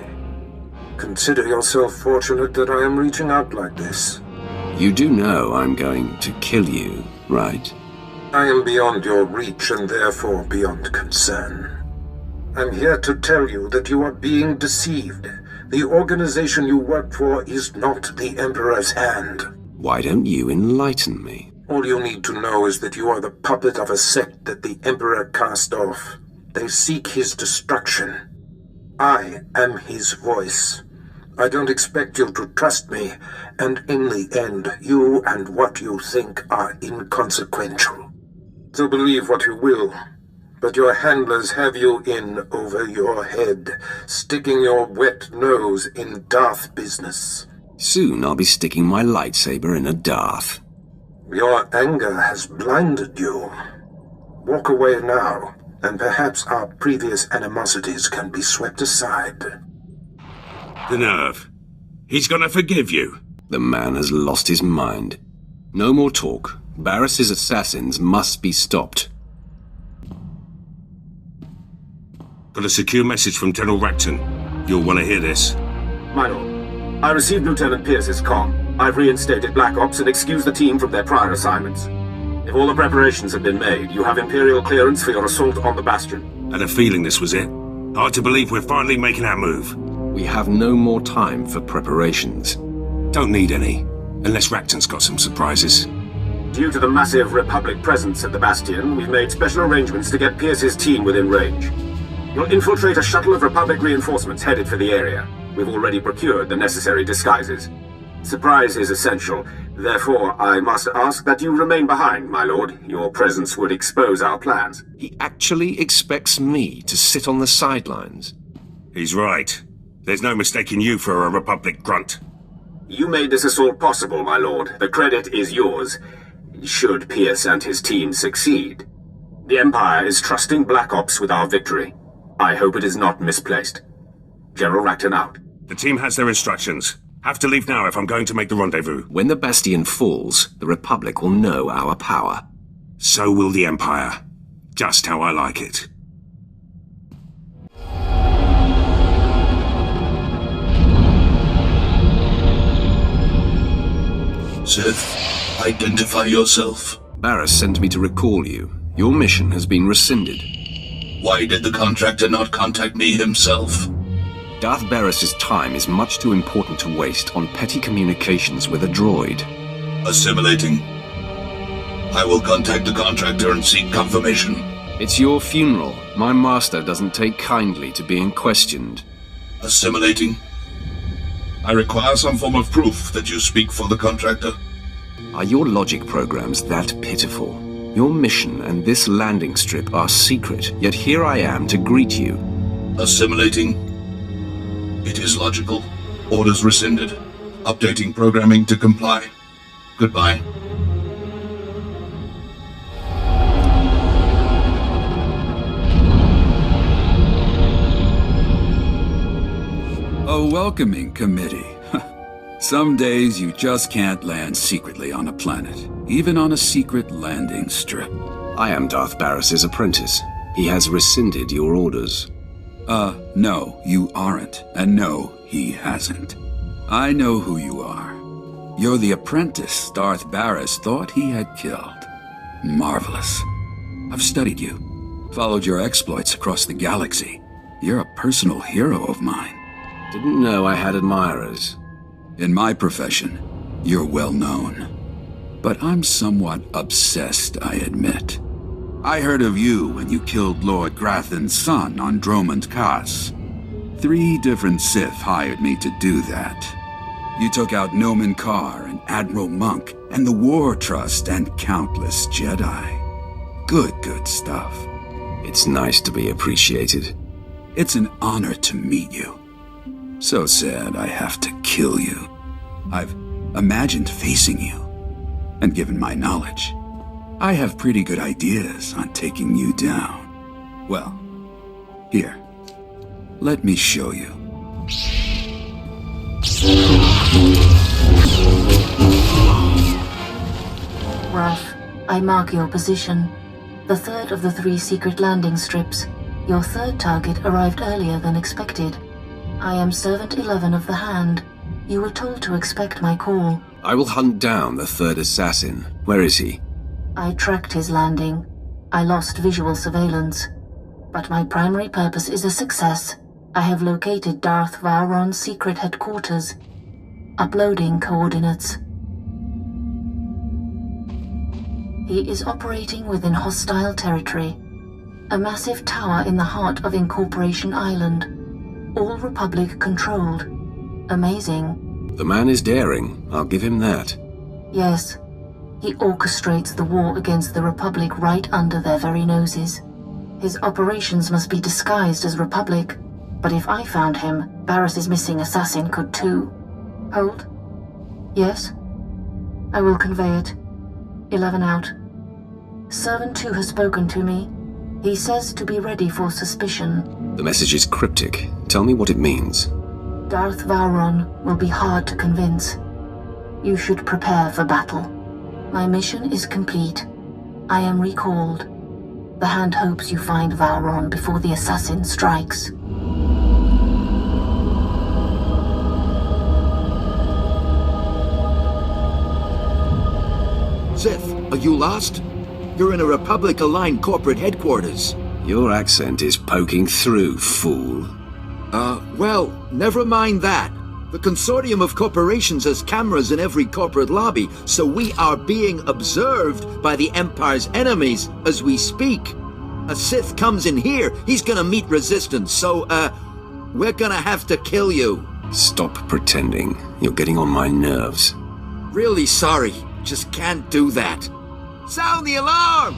Consider yourself fortunate that I am reaching out like this. You do know I'm going to kill you, right? I am beyond your reach and therefore beyond concern. I'm here to tell you that you are being deceived. The organization you work for is not the Emperor's hand. Why don't you enlighten me? All you need to know is that you are the puppet of a sect that the Emperor cast off. They seek his destruction. I am his voice. I don't expect you to trust me, and in the end, you and what you think are inconsequential. So believe what you will, but your handlers have you in over your head, sticking your wet nose in Darth business. Soon I'll be sticking my lightsaber in a Darth. Your anger has blinded you. Walk away now, and perhaps our previous animosities can be swept aside. The nerve. He's gonna forgive you. The man has lost his mind. No more talk. Barris's assassins must be stopped. Got a secure message from General Racton. You'll want to hear this. My lord, I received Lieutenant Pierce's comm. I've reinstated Black Ops and excused the team from their prior assignments. If all the preparations have been made, you have Imperial clearance for your assault on the Bastion. Had a feeling this was it. Hard to believe we're finally making our move. We have no more time for preparations. Don't need any, unless Racton's got some surprises. Due to the massive Republic presence at the Bastion, we've made special arrangements to get Pierce's team within range. You'll infiltrate a shuttle of Republic reinforcements headed for the area. We've already procured the necessary disguises. Surprise is essential. Therefore, I must ask that you remain behind, my lord. Your presence would expose our plans. He actually expects me to sit on the sidelines. He's right. There's no mistaking you for a Republic grunt. You made this assault possible, my lord. The credit is yours, should Pierce and his team succeed. The Empire is trusting Black Ops with our victory. I hope it is not misplaced. General Racton out. The team has their instructions. Have to leave now if I'm going to make the rendezvous. When the Bastion falls, the Republic will know our power. So will the Empire. Just how I like it. Sith, identify yourself. Barris sent me to recall you. Your mission has been rescinded. Why did the contractor not contact me himself? Darth Barris's time is much too important to waste on petty communications with a droid. Assimilating. I will contact the contractor and seek confirmation. It's your funeral. My master doesn't take kindly to being questioned. Assimilating. I require some form of proof that you speak for the contractor. Are your logic programs that pitiful? Your mission and this landing strip are secret, yet here I am to greet you. Assimilating. It is logical. Orders rescinded. Updating programming to comply. Goodbye. A welcoming committee. Some days you just can't land secretly on a planet, even on a secret landing strip. I am Darth Barris's apprentice. He has rescinded your orders. No, you aren't. And no, he hasn't. I know who you are. You're the apprentice Darth Barris thought he had killed. Marvelous. I've studied you, followed your exploits across the galaxy. You're a personal hero of mine. Didn't know I had admirers. In my profession, you're well known. But I'm somewhat obsessed, I admit. I heard of you when you killed Lord Grathan's son on Dromund Kass. 3 different Sith hired me to do that. You took out Nomen Karr and Admiral Monk and the War Trust and countless Jedi. Good stuff. It's nice to be appreciated. It's an honor to meet you. So sad I have to kill you. I've imagined facing you, and given my knowledge, I have pretty good ideas on taking you down. Well, here, let me show you. Ralph, I mark your position. The third of the 3 secret landing strips. Your third target arrived earlier than expected. I am Servant 11 of the Hand. You were told to expect my call. I will hunt down the third assassin. Where is he? I tracked his landing. I lost visual surveillance. But my primary purpose is a success. I have located Darth Vowron's secret headquarters. Uploading coordinates. He is operating within hostile territory. A massive tower in the heart of Incorporation Island. All Republic controlled. Amazing. The man is daring. I'll give him that. Yes. He orchestrates the war against the Republic right under their very noses. His operations must be disguised as Republic. But if I found him, Barris's missing assassin could too. Hold. Yes? I will convey it. 11 out. Servant 2 has spoken to me. He says to be ready for suspicion. The message is cryptic. Tell me what it means. Darth Vowron will be hard to convince. You should prepare for battle. My mission is complete. I am recalled. The Hand hopes you find Vowron before the assassin strikes. Sith, are you lost? You're in a Republic-aligned corporate headquarters. Your accent is poking through, fool. Well, never mind that. The consortium of corporations has cameras in every corporate lobby, so we are being observed by the Empire's enemies as we speak. A Sith comes in here, he's gonna meet resistance, so, we're gonna have to kill you. Stop pretending. You're getting on my nerves. Really sorry. Just can't do that. Sound the alarm!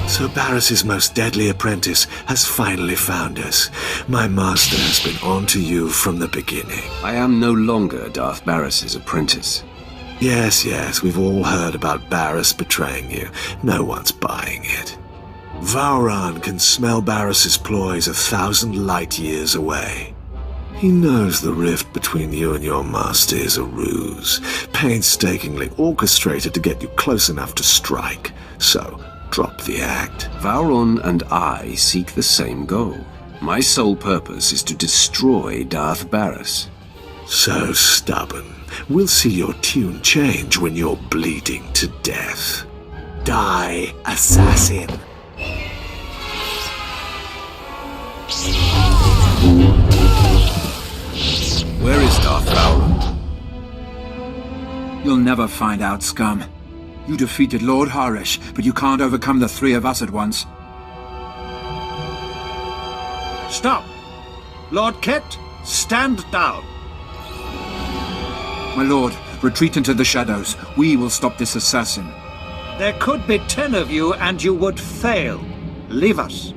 So Barris's most deadly apprentice has finally found us. My master has been on to you from the beginning. I am no longer Darth Barris's apprentice. Yes, we've all heard about Barris betraying you. No one's buying it. Vowron can smell Barris's ploys 1,000 light years away. He knows the rift between you and your master is a ruse, painstakingly orchestrated to get you close enough to strike. So, drop the act. Vowron and I seek the same goal. My sole purpose is to destroy Darth Barris. So stubborn. We'll see your tune change when you're bleeding to death. Die, assassin! Where is Darth Vowron? You'll never find out, scum. You defeated Lord Harish, but you can't overcome the three of us at once. Stop! Lord Kett, stand down. My lord, retreat into the shadows. We will stop this assassin. There could be 10 of you, and you would fail. Leave us.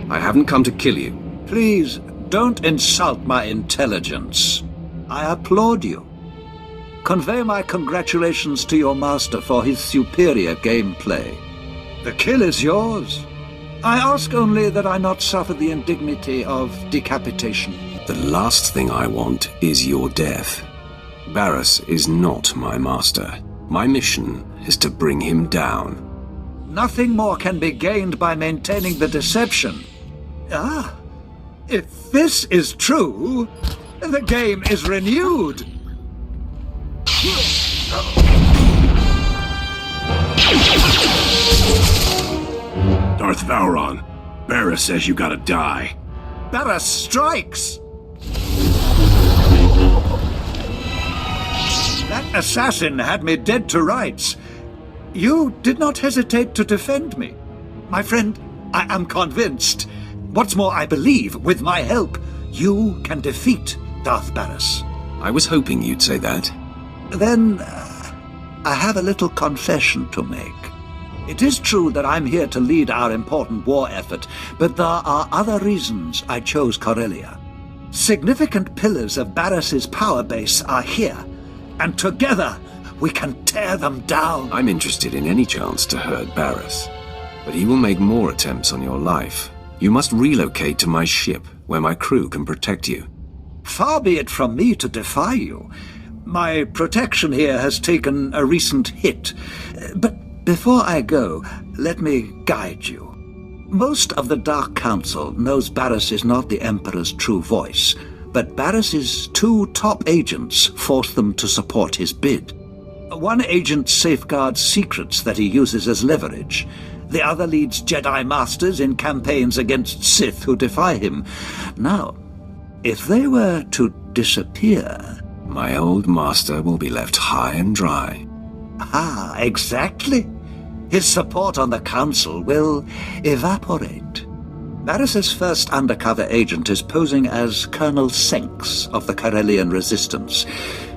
I haven't come to kill you. Please, don't insult my intelligence. I applaud you. Convey my congratulations to your master for his superior gameplay. The kill is yours. I ask only that I not suffer the indignity of decapitation. The last thing I want is your death. Barris is not my master. My mission is to bring him down. Nothing more can be gained by maintaining the deception. If this is true, the game is renewed. Darth Vowron, Barris says you gotta die. Barris strikes! That assassin had me dead to rights. You did not hesitate to defend me. My friend, I am convinced. What's more, I believe, with my help, you can defeat Darth Barris. I was hoping you'd say that. Then, I have a little confession to make. It is true that I'm here to lead our important war effort, but there are other reasons I chose Corellia. Significant pillars of Barris's power base are here, and together we can tear them down. I'm interested in any chance to hurt Barris, but he will make more attempts on your life. You must relocate to my ship, where my crew can protect you. Far be it from me to defy you, My protection here has taken a recent hit. But before I go, let me guide you. Most of the Dark Council knows Barriss is not the Emperor's true voice, but Barriss's 2 top agents forced them to support his bid. One agent safeguards secrets that he uses as leverage. The other leads Jedi Masters in campaigns against Sith who defy him. Now, if they were to disappear... My old master will be left high and dry. Ah, exactly. His support on the Council will evaporate. Barriss's first undercover agent is posing as Colonel Senks of the Corellian Resistance.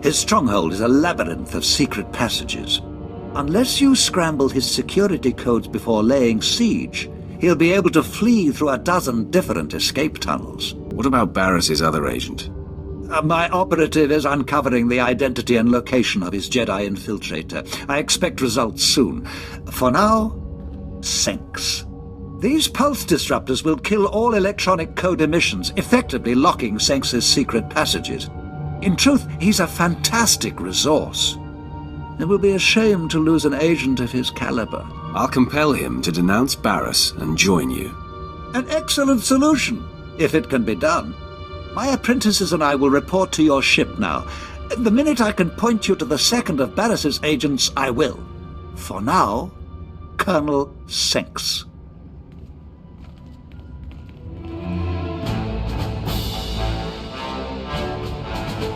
His stronghold is a labyrinth of secret passages. Unless you scramble his security codes before laying siege, he'll be able to flee through a dozen different escape tunnels. What about Barriss's other agent? My operative is uncovering the identity and location of his Jedi infiltrator. I expect results soon. For now, Senks. These pulse disruptors will kill all electronic code emissions, effectively locking Senks's secret passages. In truth, he's a fantastic resource. It will be a shame to lose an agent of his caliber. I'll compel him to denounce Barriss and join you. An excellent solution, if it can be done. My apprentices and I will report to your ship now. The minute I can point you to the second of Barriss's agents, I will. For now, Colonel Senks.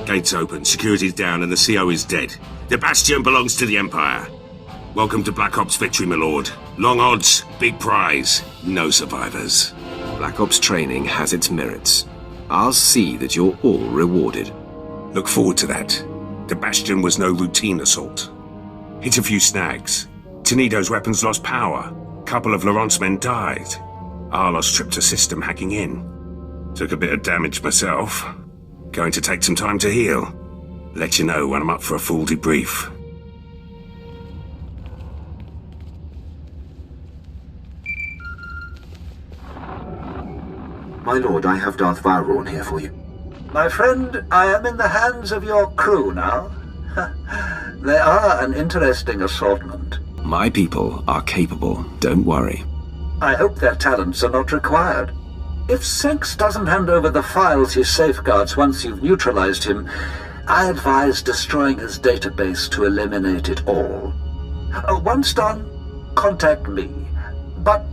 Gates open, security's down, and the CO is dead. The Bastion belongs to the Empire. Welcome to Black Ops victory, my lord. Long odds, big prize, no survivors. Black Ops training has its merits. I'll see that you're all rewarded. Look forward to that. The Bastion was no routine assault. Hit a few snags. Tenido's weapons lost power. Couple of Laurent's men died. Arlos tripped a system hacking in. Took a bit of damage myself. Going to take some time to heal. Let you know when I'm up for a full debrief. My lord, I have Darth Varon here for you. My friend, I am in the hands of your crew now. They are an interesting assortment. My people are capable, don't worry. I hope their talents are not required. If Senks doesn't hand over the files he safeguards once you've neutralized him, I advise destroying his database to eliminate it all. Once done, contact me. But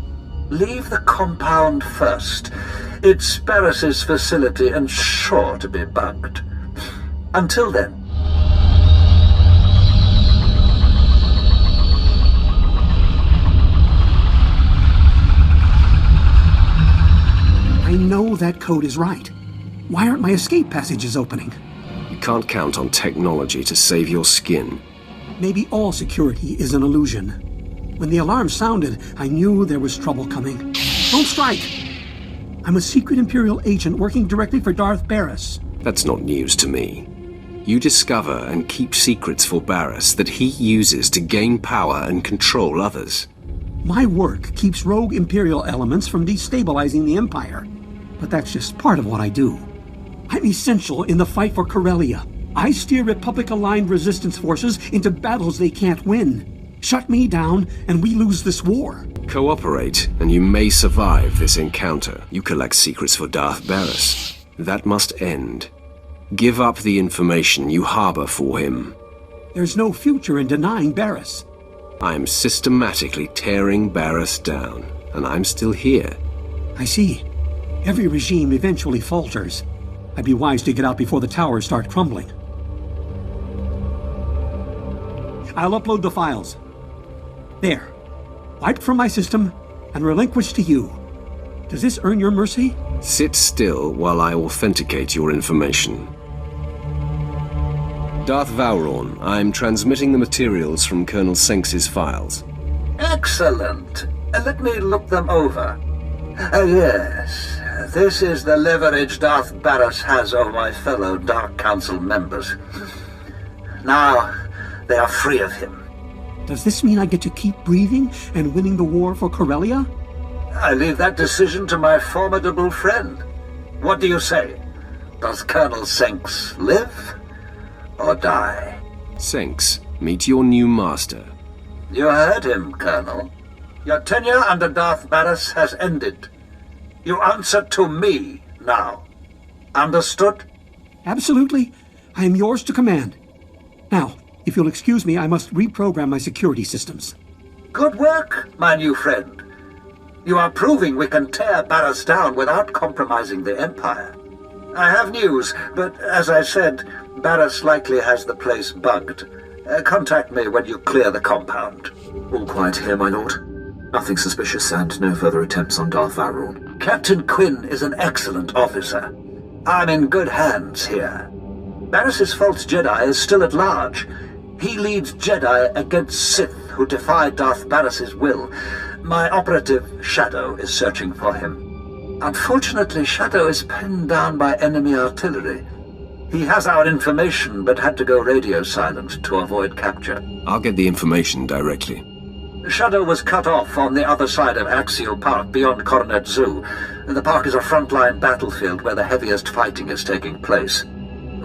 leave the compound first. It's Barriss's facility and sure to be bugged. Until then. I know that code is right. Why aren't my escape passages opening? You can't count on technology to save your skin. Maybe all security is an illusion. When the alarm sounded, I knew there was trouble coming. Don't strike! I'm a secret Imperial agent working directly for Darth Barriss. That's not news to me. You discover and keep secrets for Barriss that he uses to gain power and control others. My work keeps rogue Imperial elements from destabilizing the Empire. But that's just part of what I do. I'm essential in the fight for Corellia. I steer Republic-aligned resistance forces into battles they can't win. Shut me down, and we lose this war. Cooperate, and you may survive this encounter. You collect secrets for Darth Barriss. That must end. Give up the information you harbor for him. There's no future in denying Barriss. I'm systematically tearing Barriss down, and I'm still here. I see. Every regime eventually falters. I'd be wise to get out before the towers start crumbling. I'll upload the files. There. Wiped from my system and relinquished to you. Does this earn your mercy? Sit still while I authenticate your information. Darth Varon, I'm transmitting the materials from Colonel Senks's files. Excellent. Let me look them over. Yes. This is the leverage Darth Barriss has over my fellow Dark Council members. Now, they are free of him. Does this mean I get to keep breathing and winning the war for Corellia? I leave that decision to my formidable friend. What do you say? Does Colonel Senks live? or die. Senks, meet your new master. You heard him, Colonel. Your tenure under Darth Barris has ended. You answer to me now. Understood? Absolutely. I am yours to command. Now, if you'll excuse me, I must reprogram my security systems. Good work, my new friend. You are proving we can tear Barris down without compromising the Empire. I have news, but as I said, Barris likely has the place bugged. Contact me when you clear the compound. All quiet here, my lord. Nothing suspicious and no further attempts on Darth Vowrawn. Captain Quinn is an excellent officer. I'm in good hands here. Barris's false Jedi is still at large. He leads Jedi against Sith who defy Darth Barris's will. My operative, Shadow, is searching for him. Unfortunately, Shadow is pinned down by enemy artillery. He has our information, but had to go radio silent to avoid capture. I'll get the information directly. Shadow was cut off on the other side of Axial Park beyond Coronet Zoo. The park is a frontline battlefield where the heaviest fighting is taking place.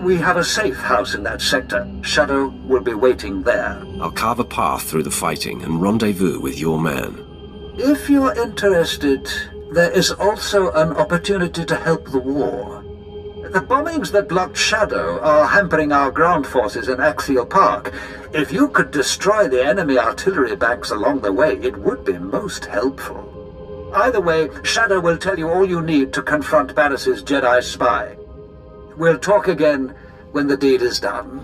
We have a safe house in that sector. Shadow will be waiting there. I'll carve a path through the fighting and rendezvous with your man. If you're interested, there is also an opportunity to help the war. The bombings that blocked Shadow are hampering our ground forces in Axial Park. If you could destroy the enemy artillery banks along the way, it would be most helpful. Either way, Shadow will tell you all you need to confront Barris's Jedi spy. We'll talk again when the deed is done.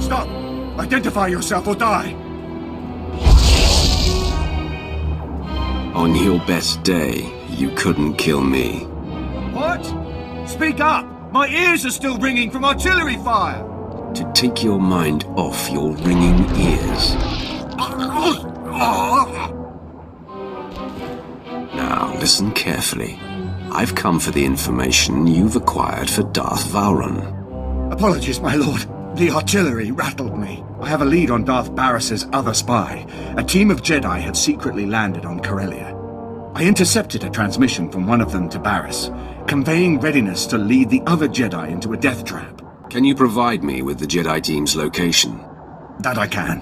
Stop! Identify yourself or die! On your best day, you couldn't kill me. What? Speak up! My ears are still ringing from artillery fire! To take your mind off your ringing ears. Now, listen carefully. I've come for the information you've acquired for Darth Vowrawn. Apologies, my lord. The artillery rattled me. I have a lead on Darth Barris's other spy. A team of Jedi had secretly landed on Corellia. I intercepted a transmission from one of them to Barris, conveying readiness to lead the other Jedi into a death trap. Can you provide me with the Jedi team's location? That I can.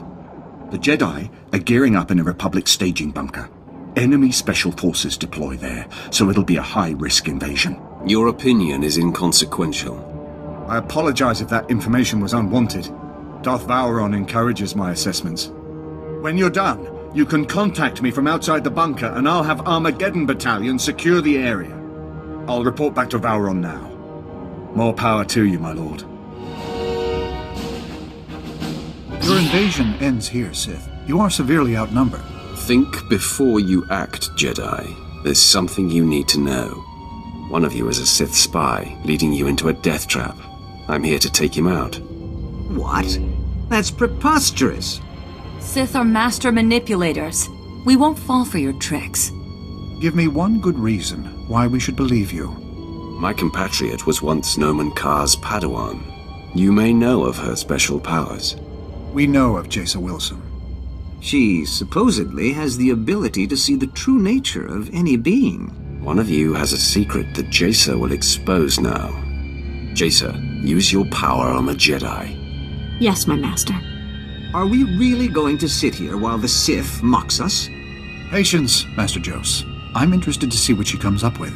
The Jedi are gearing up in a Republic staging bunker. Enemy special forces deploy there, so it'll be a high-risk invasion. Your opinion is inconsequential. I apologize if that information was unwanted. Darth Vowrawn encourages my assessments. When you're done, you can contact me from outside the bunker and I'll have Armageddon Battalion secure the area. I'll report back to Vowrawn now. More power to you, my lord. Your invasion ends here, Sith. You are severely outnumbered. Think before you act, Jedi. There's something you need to know. One of you is a Sith spy, leading you into a death trap. I'm here to take him out. What? That's preposterous. Sith are master manipulators. We won't fall for your tricks. Give me one good reason why we should believe you. My compatriot was once Dromund Kass' Padawan. You may know of her special powers. We know of Jaisa Wilson. She supposedly has the ability to see the true nature of any being. One of you has a secret that Jaisa will expose now. Jaisa, use your power on the Jedi. Yes, my master. Are we really going to sit here while the Sith mocks us? Patience, Master Jose. I'm interested to see what she comes up with.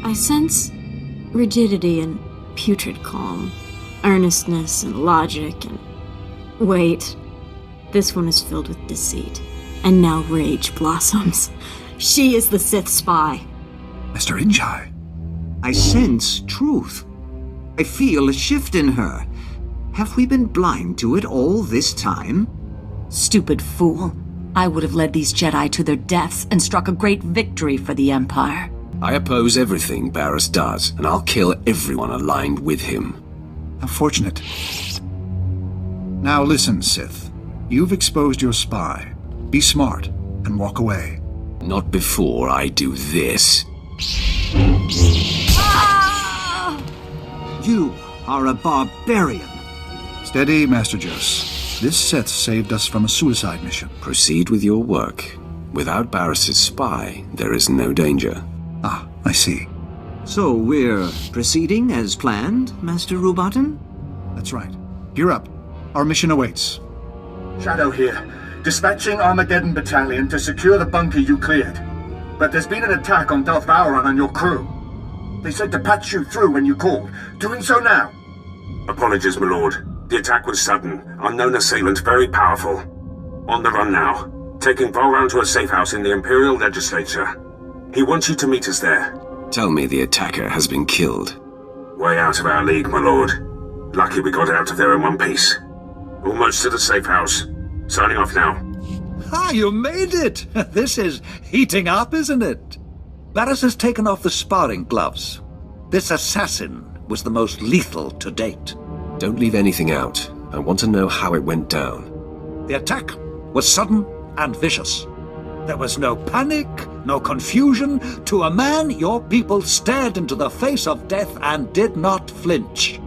I sense rigidity and putrid calm, earnestness and logic and... Wait. This one is filled with deceit. And now rage blossoms. She is the Sith spy. Mr. Injai. I sense truth. I feel a shift in her. Have we been blind to it all this time? Stupid fool. I would have led these Jedi to their deaths and struck a great victory for the Empire. I oppose everything Barris does, and I'll kill everyone aligned with him. How fortunate. Now listen, Sith. You've exposed your spy. Be smart and walk away. Not before I do this. You are a barbarian. Steady, Master Jos. This Sith saved us from a suicide mission. Proceed with your work. Without Barris's spy, there is no danger. Ah, I see. So we're proceeding as planned, Master Rubaten? That's right. Gear up. Our mission awaits. Shadow here. Dispatching Armageddon Battalion to secure the bunker you cleared. But there's been an attack on Darth Varon and your crew. They said to patch you through when you called. Doing so now. Apologies, my lord. The attack was sudden. Unknown assailant, very powerful. On the run now. Taking Varon to a safe house in the Imperial Legislature. He wants you to meet us there. Tell me the attacker has been killed. Way out of our league, my lord. Lucky we got out of there in one piece. Almost to the safe house. Signing off now. Ah, you made it! This is heating up, isn't it? Barris has taken off the sparring gloves. This assassin was the most lethal to date. Don't leave anything out. I want to know how it went down. The attack was sudden and vicious. There was no panic, no confusion. To a man, your people stared into the face of death and did not flinch.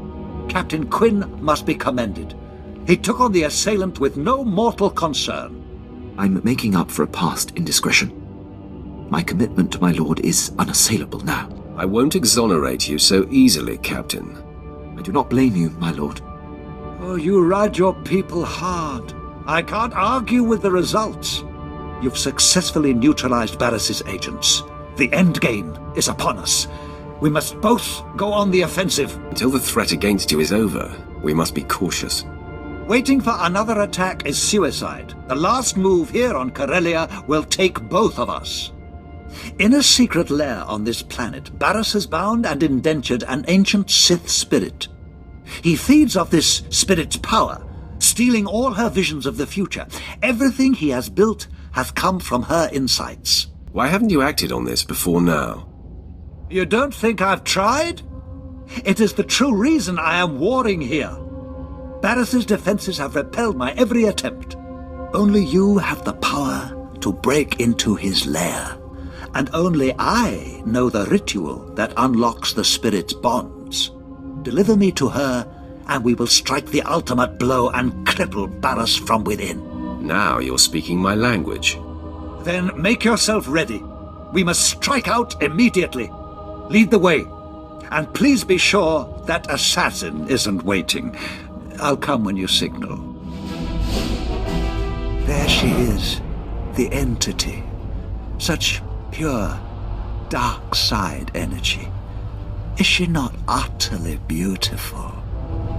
Captain Quinn must be commended. He took on the assailant with no mortal concern. I'm making up for a past indiscretion. My commitment to my lord is unassailable now. I won't exonerate you so easily, Captain. I do not blame you, my lord. Oh, you ride your people hard. I can't argue with the results. You've successfully neutralized Barris's agents. The end game is upon us. We must both go on the offensive. Until the threat against you is over, we must be cautious. Waiting for another attack is suicide. The last move here on Corellia will take both of us. In a secret lair on this planet, Barris has bound and indentured an ancient Sith spirit. He feeds off this spirit's power, stealing all her visions of the future. Everything he has built has come from her insights. Why haven't you acted on this before now? You don't think I've tried? It is the true reason I am warring here. Barris's defenses have repelled my every attempt. Only you have the power to break into his lair. And only I know the ritual that unlocks the spirit's bonds. Deliver me to her, and we will strike the ultimate blow and cripple Barris from within. Now you're speaking my language. Then make yourself ready. We must strike out immediately. Lead the way. And please be sure that assassin isn't waiting. I'll come when you signal. There she is, the entity. Such pure, dark side energy. Is she not utterly beautiful?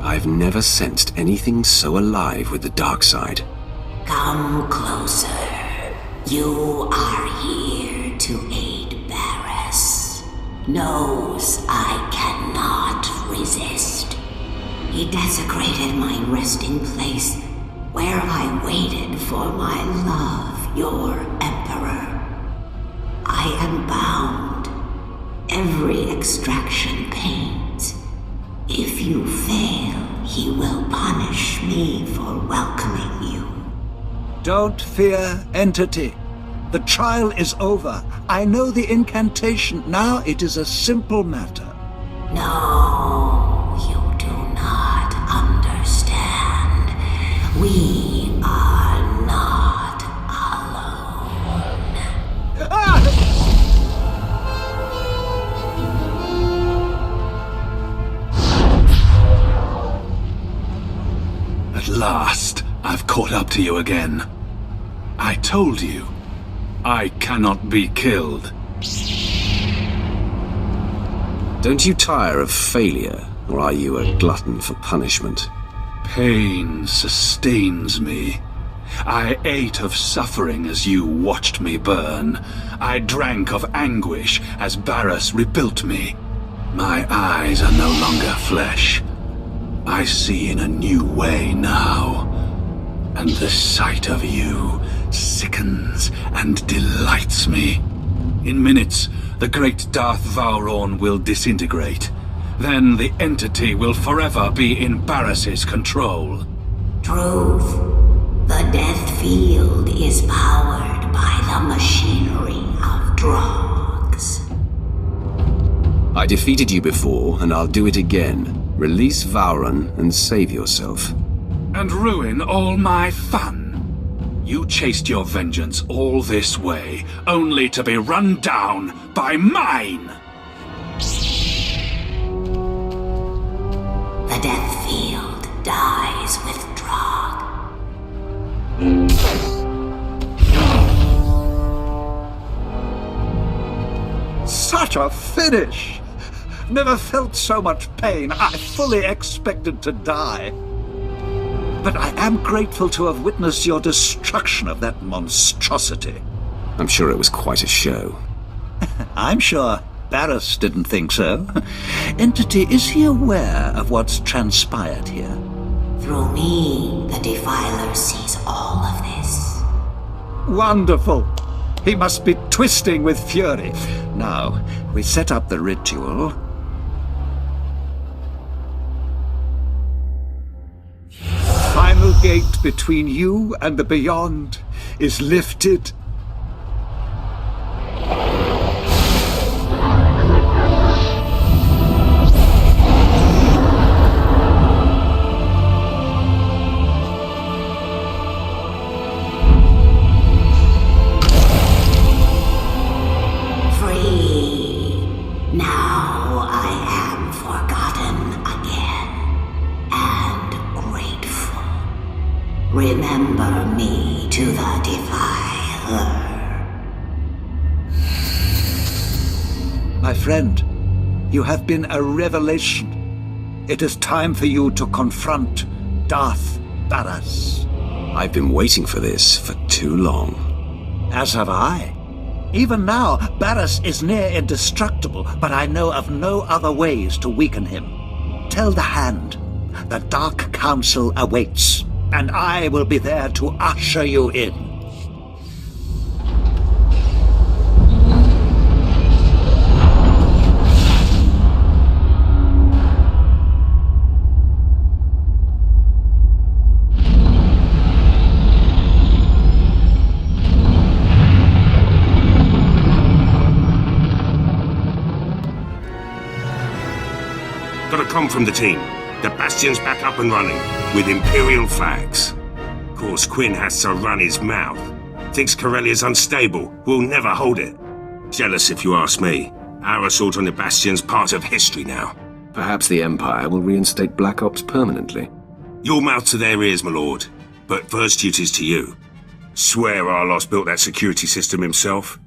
I've never sensed anything so alive with the dark side. Come closer. You are here to aid Barris. Knows I cannot resist. He desecrated my resting place, where I waited for my love, your Emperor. I am bound. Every extraction pains. If you fail, he will punish me for welcoming you. Don't fear, entity. The trial is over. I know the incantation. Now it is a simple matter. No, you do not understand. We are not alone. At last, I've caught up to you again. I told you, I cannot be killed. Don't you tire of failure, or are you a glutton for punishment? Pain sustains me. I ate of suffering as you watched me burn. I drank of anguish as Barris rebuilt me. My eyes are no longer flesh. I see in a new way now. And the sight of you sickens and delights me. In minutes, the great Darth Varon will disintegrate. Then the entity will forever be in Barris's control. Truth. The death field is powered by the machinery of drugs. I defeated you before, and I'll do it again. Release Vowran and save yourself. And ruin all my fun. You chased your vengeance all this way, only to be run down by mine! The death field dies with Drog. Such a finish! Never felt so much pain. I fully expected to die. But I am grateful to have witnessed your destruction of that monstrosity. I'm sure it was quite a show. I'm sure Barriss didn't think so. Entity, is he aware of what's transpired here? Through me, the Defiler sees all of this. Wonderful. He must be twisting with fury. Now, we set up the ritual. Final gate between you and the beyond is lifted. Remember me to the Defiler. My friend, you have been a revelation. It is time for you to confront Darth Barriss. I've been waiting for this for too long. As have I. Even now, Barriss is near indestructible, but I know of no other ways to weaken him. Tell the Hand, the Dark Council awaits, and I will be there to usher you in. Got a comm from the team. The Bastion's back up and running, with Imperial flags. Of course, Quinn has to run his mouth. Thinks Corellia's unstable, will never hold it. Jealous if you ask me. Our assault on the Bastion's part of history now. Perhaps the Empire will reinstate Black Ops permanently. Your mouth to their ears, my lord. But first duty's to you. Swear Arlos built that security system himself.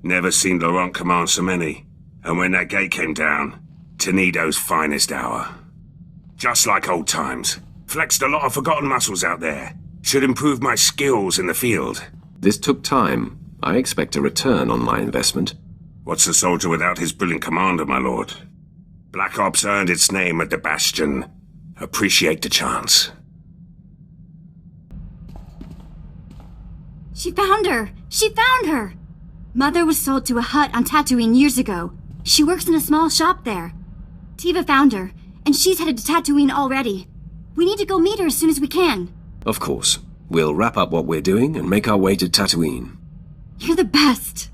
Never seen Laurent command so many. And when that gate came down, Tenedo's finest hour. Just like old times. Flexed a lot of forgotten muscles out there. Should improve my skills in the field. This took time. I expect a return on my investment. What's a soldier without his brilliant commander, my lord? Black Ops earned its name at the Bastion. Appreciate the chance. She found her! She found her! Mother was sold to a Hutt on Tatooine years ago. She works in a small shop there. Tiva found her, and she's headed to Tatooine already. We need to go meet her as soon as we can. Of course. We'll wrap up what we're doing and make our way to Tatooine. You're the best.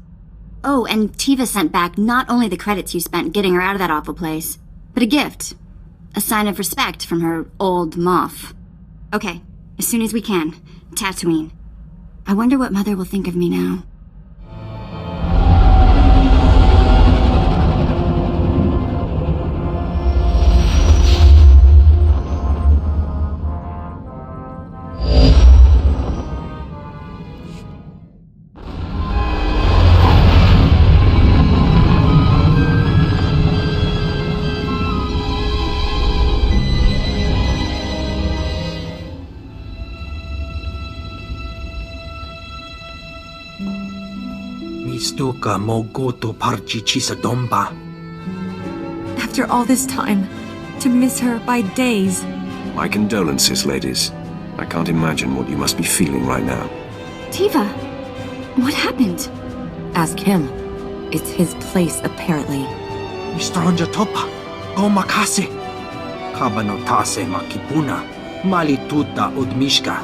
Oh, and Tiva sent back not only the credits you spent getting her out of that awful place, but a gift. A sign of respect from her old Moff. Okay, as soon as we can. Tatooine. I wonder what Mother will think of me now. After all this time, to miss her by days. My condolences, ladies. I can't imagine what you must be feeling right now. Tiva, what happened? Ask him. It's his place, apparently. Mr. Topa, Gomakase. Kabanotase Makipuna, Malituta Udmishka.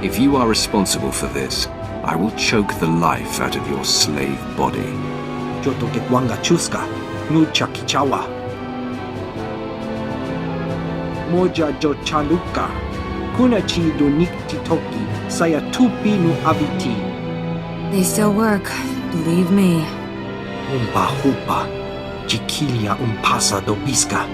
If you are responsible for this, I will choke the life out of your slave body. Jotokekwanga Chuska, Nucha Kichawa. moja jo chaluka. Kuna chi do niktitoki, saya tupi nu habiti. They still work, believe me. Umpa hupa, jikilia umpasa do biska.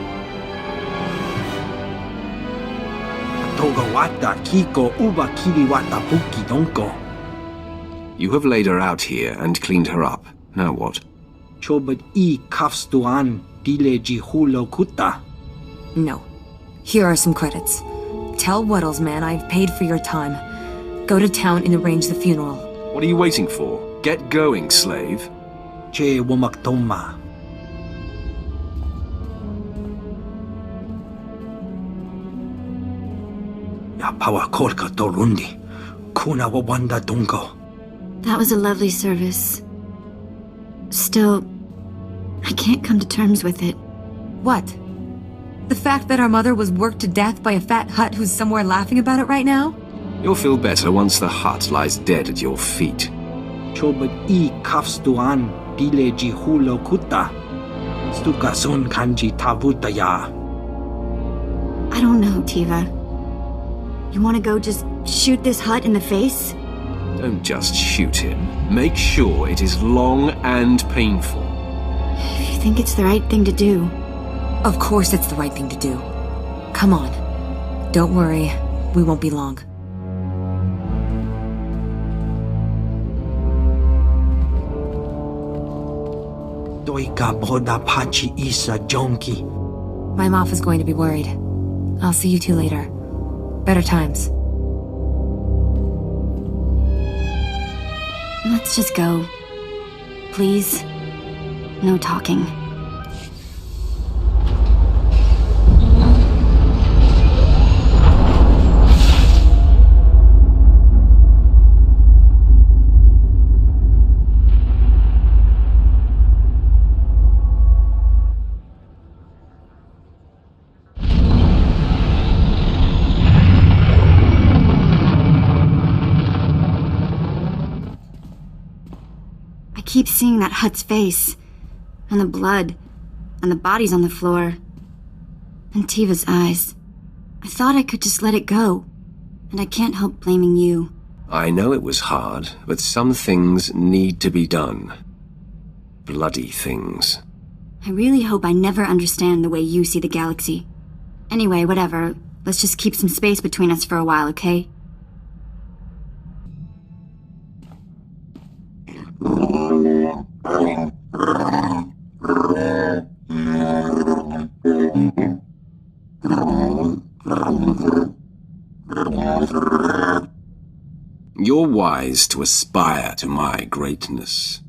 Toga wata kiko uba kiliwata buki donko. You have laid her out here and cleaned her up. Now what? Chobad I kafstuan dileji hulo kuta. No. Here are some credits. Tell Weddle's man I've paid for your time. Go to town and arrange the funeral. What are you waiting for? Get going, slave. Che womaktoma. Ya pawa kolka dorundi. Kuna wawanda dungo. That was a lovely service. Still, I can't come to terms with it. What? The fact that our mother was worked to death by a fat Hutt who's somewhere laughing about it right now? You'll feel better once the Hutt lies dead at your feet. Chobad I kafstuan dileji hulo kuta. Stukasun kanji tavutaya. I don't know, Tiva. You want to go just shoot this Hutt in the face? Don't just shoot him. Make sure it is long and painful. If you think it's the right thing to do. Of course it's the right thing to do. Come on. Don't worry. We won't be long. Doika boda pachi isa jonki. My Moff is going to be worried. I'll see you two later. Better times. Let's just go. Please. No talking. I keep seeing that Hutt's face, and the blood, and the bodies on the floor, and Tiva's eyes. I thought I could just let it go, and I can't help blaming you. I know it was hard, but some things need to be done. Bloody things. I really hope I never understand the way you see the galaxy. Anyway, whatever. Let's just keep some space between us for a while, okay? You're wise to aspire to my greatness.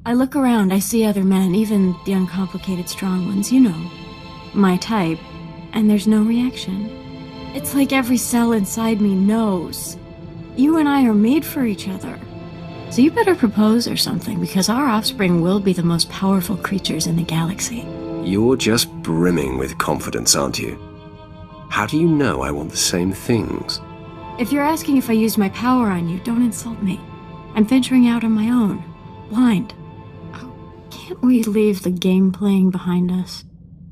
I look around, I see other men, even the uncomplicated strong ones, you know. My type, and there's no reaction. It's like every cell inside me knows. You and I are made for each other. So you better propose or something, because our offspring will be the most powerful creatures in the galaxy. You're just brimming with confidence, aren't you? How do you know I want the same things? If you're asking if I used my power on you, don't insult me. I'm venturing out on my own. Blind. Can't we leave the game playing behind us?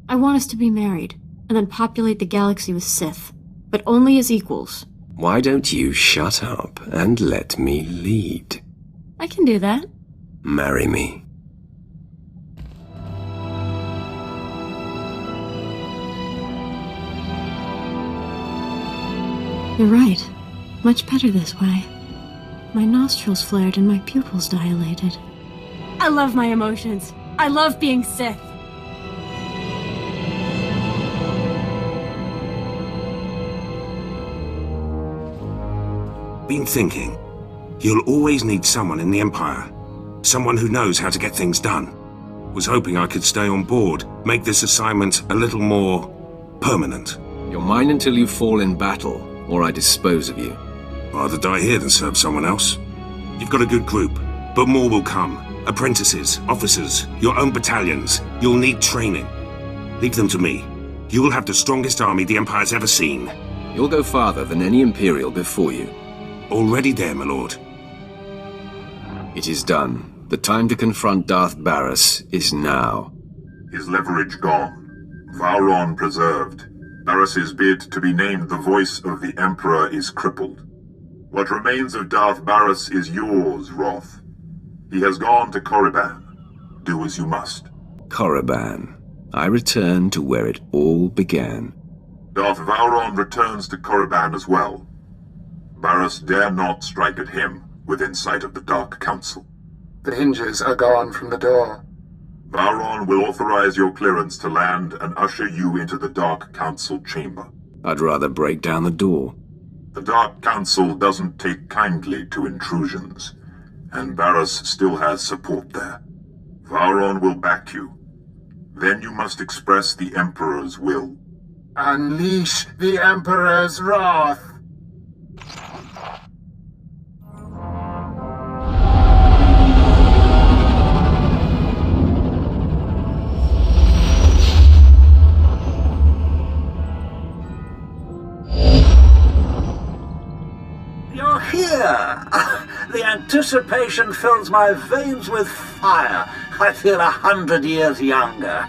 I want us to be married, and then populate the galaxy with Sith, but only as equals. Why don't you shut up and let me lead? I can do that. Marry me. You're right. Much better this way. My nostrils flared and my pupils dilated. I love my emotions. I love being Sith. Been thinking. You'll always need someone in the Empire. Someone who knows how to get things done. Was hoping I could stay on board, make this assignment a little more permanent. You're mine until you fall in battle, or I dispose of you. Rather die here than serve someone else. You've got a good group, but more will come. Apprentices, officers, your own battalions. You'll need training. Leave them to me. You'll have the strongest army the Empire's ever seen. You'll go farther than any Imperial before you. Already there, my lord. It is done. The time to confront Darth Barris is now. His leverage gone. Vowron preserved. Barris's bid to be named the voice of the Emperor is crippled. What remains of Darth Barris is yours, Roth. He has gone to Korriban. Do as you must. Korriban. I return to where it all began. Darth Vowron returns to Korriban as well. Barris dare not strike at him within sight of the Dark Council. The hinges are gone from the door. Vowron will authorize your clearance to land and usher you into the Dark Council chamber. I'd rather break down the door. The Dark Council doesn't take kindly to intrusions, and Barris still has support there. Vowron will back you. Then you must express the Emperor's will. Unleash the Emperor's wrath! You're here! The anticipation fills my veins with fire. I feel 100 years younger.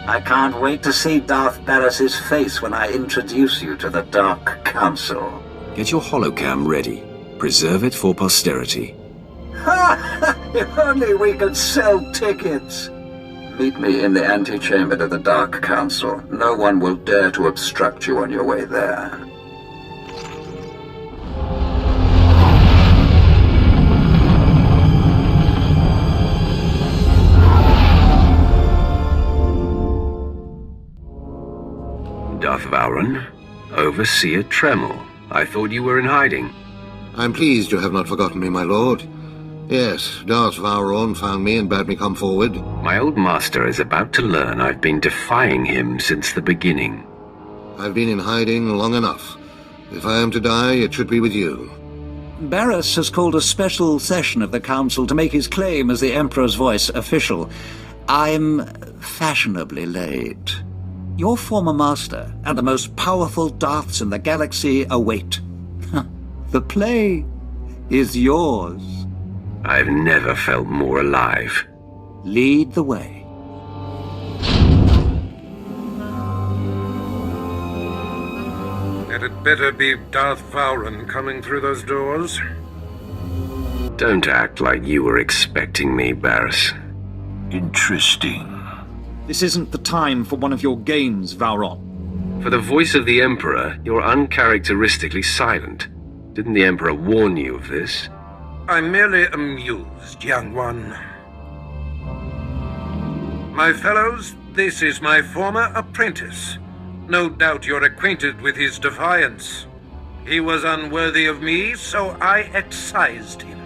I can't wait to see Darth Barris's face when I introduce you to the Dark Council. Get your holocam ready. Preserve it for posterity. Ha! If only we could sell tickets! Meet me in the antechamber to the Dark Council. No one will dare to obstruct you on your way there. Darth Vowron, Overseer Tremel. I thought you were in hiding. I'm pleased you have not forgotten me, my lord. Yes, Darth Vowron found me and bade me come forward. My old master is about to learn I've been defying him since the beginning. I've been in hiding long enough. If I am to die, it should be with you. Barris has called a special session of the Council to make his claim as the Emperor's voice official. I'm fashionably late. Your former master and the most powerful Darths in the galaxy await. The play is yours. I've never felt more alive. Lead the way. Had it better be Darth Vowron coming through those doors? Don't act like you were expecting me, Barris. Interesting. This isn't the time for one of your games, Vowron. For the voice of the Emperor, you're uncharacteristically silent. Didn't the Emperor warn you of this? I'm merely amused, young one. My fellows, this is my former apprentice. No doubt you're acquainted with his defiance. He was unworthy of me, so I excised him.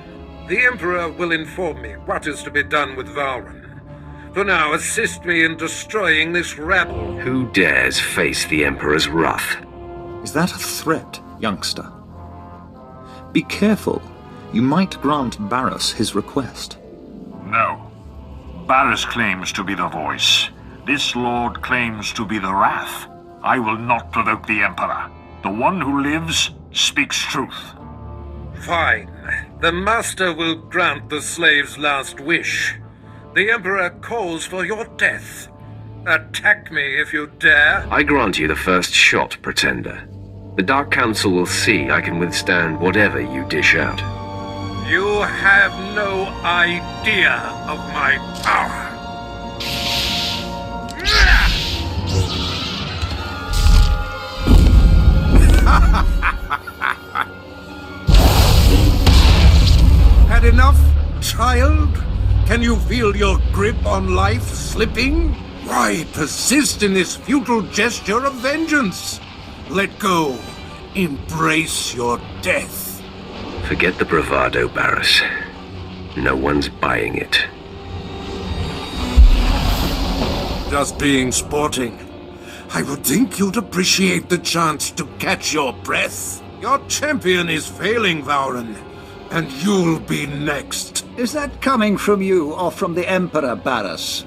The Emperor will inform me what is to be done with Vowron. For now, assist me in destroying this rabble. Who dares face the Emperor's wrath? Is that a threat, youngster? Be careful. You might grant Barris his request. No. Barris claims to be the voice. This lord claims to be the wrath. I will not provoke the Emperor. The one who lives speaks truth. Fine. The Master will grant the slave's last wish. The Emperor calls for your death. Attack me if you dare. I grant you the first shot, Pretender. The Dark Council will see I can withstand whatever you dish out. You have no idea of my power. Had enough, child? Can you feel your grip on life slipping? Why persist in this futile gesture of vengeance? Let go. Embrace your death. Forget the bravado, Barris. No one's buying it. Just being sporting. I would think you'd appreciate the chance to catch your breath. Your champion is failing, Vowron, and you'll be next. Is that coming from you or from the Emperor, Barris?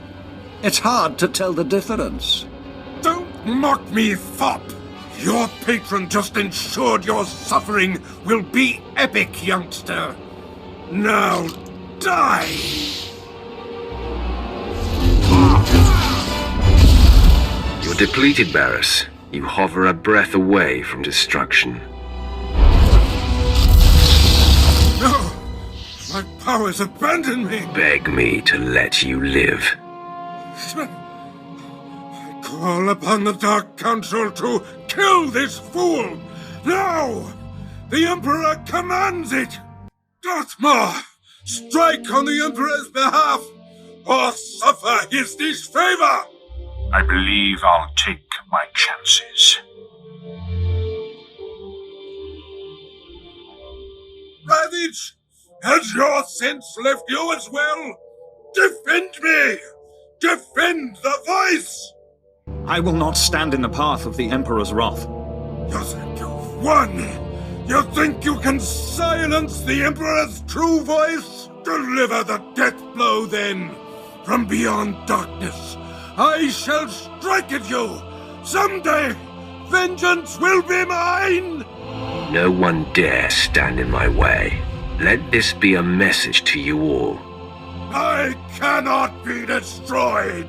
It's hard to tell the difference. Don't mock me, fop! Your patron just ensured your suffering will be epic, youngster. Now, die! You're depleted, Barriss. You hover a breath away from destruction. No! My powers abandon me! Beg me to let you live. I call upon the Dark Council to kill this fool! Now! The Emperor commands it! Darth, strike on the Emperor's behalf, or suffer his disfavor! I believe I'll take my chances. Ravage! Has your sense left you as well? Defend me! Defend the voice! I will not stand in the path of the Emperor's wrath. You think you've won? You think you can silence the Emperor's true voice? Deliver the death blow then! From beyond darkness, I shall strike at you! Someday, vengeance will be mine! No one dare stand in my way. Let this be a message to you all. I cannot be destroyed!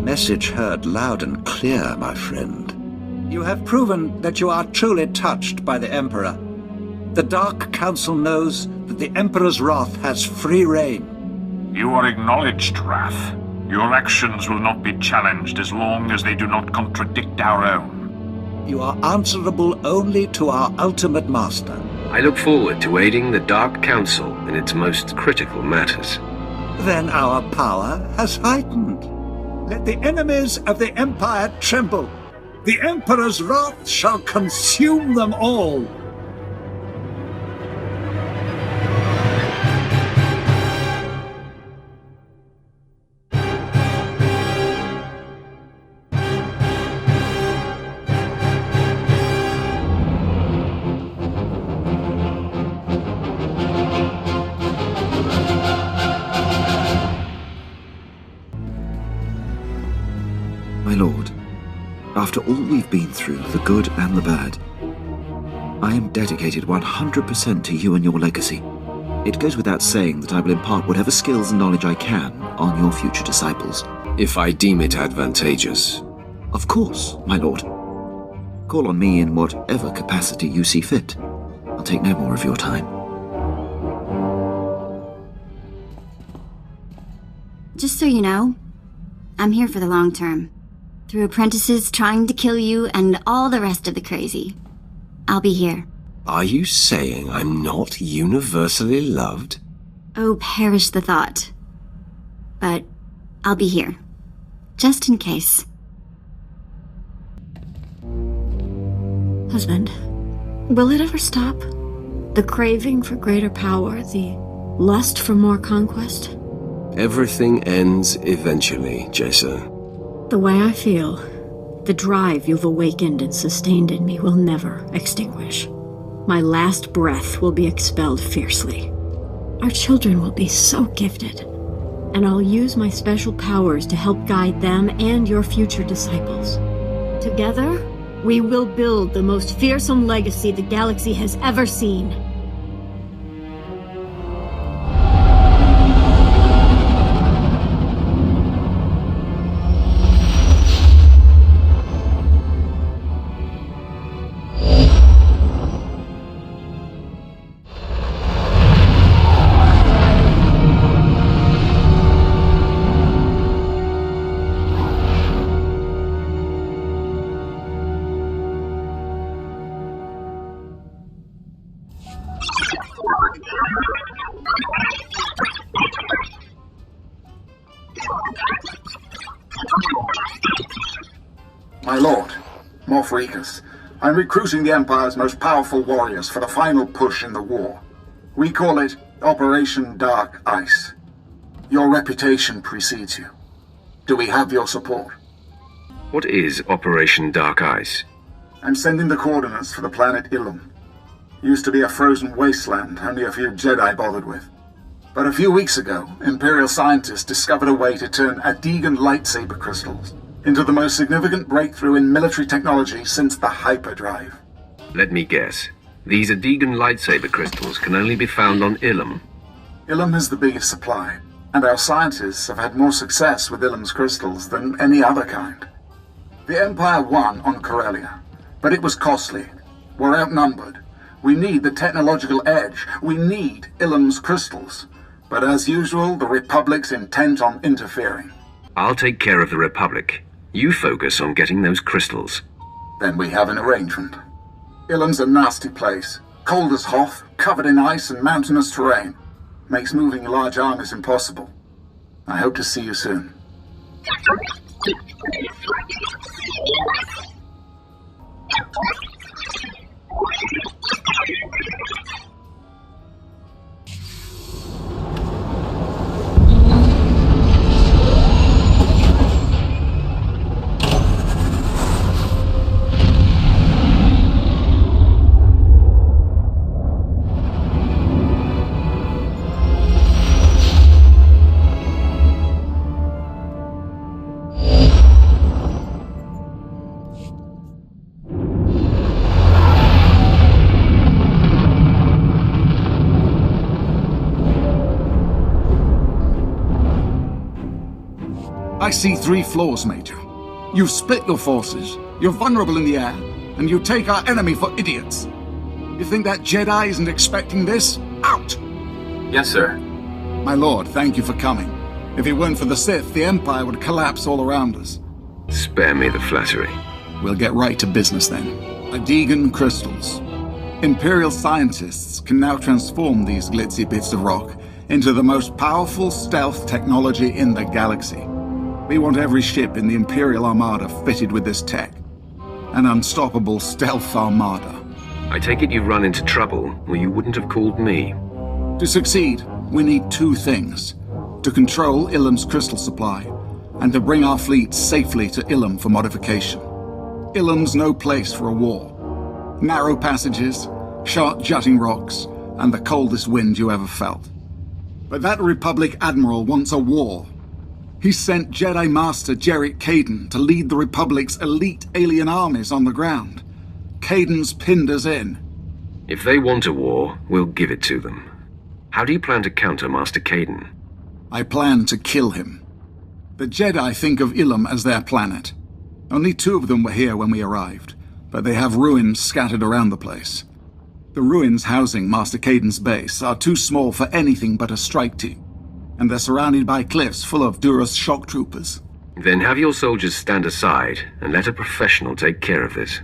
Message heard loud and clear, my friend. You have proven that you are truly touched by the Emperor. The Dark Council knows that the Emperor's wrath has free reign. You are acknowledged, Wrath. Your actions will not be challenged as long as they do not contradict our own. You are answerable only to our ultimate master. I look forward to aiding the Dark Council in its most critical matters. Then our power has heightened. Let the enemies of the Empire tremble. The Emperor's wrath shall consume them all. My lord, after all we've been through, the good and the bad, I am dedicated 100% to you and your legacy. It goes without saying that I will impart whatever skills and knowledge I can on your future disciples. If I deem it advantageous. Of course, my lord. Call on me in whatever capacity you see fit. I'll take no more of your time. Just so you know, I'm here for the long term. Through apprentices trying to kill you and all the rest of the crazy. I'll be here. Are you saying I'm not universally loved? Oh, perish the thought. But I'll be here. Just in case. Husband, will it ever stop? The craving for greater power, the lust for more conquest? Everything ends eventually, Jacer. The way I feel, the drive you've awakened and sustained in me will never extinguish. My last breath will be expelled fiercely. Our children will be so gifted, and I'll use my special powers to help guide them and your future disciples. Together, we will build the most fearsome legacy the galaxy has ever seen. My lord, Morphrikas, I'm recruiting the Empire's most powerful warriors for the final push in the war. We call it Operation Dark Ice. Your reputation precedes you. Do we have your support? What is Operation Dark Ice? I'm sending the coordinates for the planet Ilum. Used to be a frozen wasteland only a few Jedi bothered with. But a few weeks ago, Imperial scientists discovered a way to turn Adegan lightsaber crystals into the most significant breakthrough in military technology since the hyperdrive. Let me guess. These Adegan lightsaber crystals can only be found on Ilum. Ilum is the biggest supply, and our scientists have had more success with Ilum's crystals than any other kind. The Empire won on Corellia, but it was costly. We're outnumbered. We need the technological edge. We need Ilum's crystals. But as usual, the Republic's intent on interfering. I'll take care of the Republic. You focus on getting those crystals. Then we have an arrangement. Ilum's a nasty place. Cold as Hoth, covered in ice and mountainous terrain. Makes moving large armies impossible. I hope to see you soon. I see 3 flaws, Major. You've split your forces, you're vulnerable in the air, and you take our enemy for idiots. You think that Jedi isn't expecting this? Out! Yes, sir. My lord, thank you for coming. If it weren't for the Sith, the Empire would collapse all around us. Spare me the flattery. We'll get right to business then. Adegan crystals. Imperial scientists can now transform these glitzy bits of rock into the most powerful stealth technology in the galaxy. We want every ship in the Imperial Armada fitted with this tech. An unstoppable stealth armada. I take it you've run into trouble, or you wouldn't have called me. To succeed, we need 2 things. To control Ilum's crystal supply, and to bring our fleet safely to Ilum for modification. Ilum's no place for a war. Narrow passages, sharp jutting rocks, and the coldest wind you ever felt. But that Republic Admiral wants a war. He sent Jedi Master Jarek Kaden to lead the Republic's elite alien armies on the ground. Kaden's pinned us in. If they want a war, we'll give it to them. How do you plan to counter Master Kaden? I plan to kill him. The Jedi think of Ilum as their planet. Only 2 of them were here when we arrived, but they have ruins scattered around the place. The ruins housing Master Kaden's base are too small for anything but a strike team, and they're surrounded by cliffs full of Duras shock troopers. Then have your soldiers stand aside and let a professional take care of this.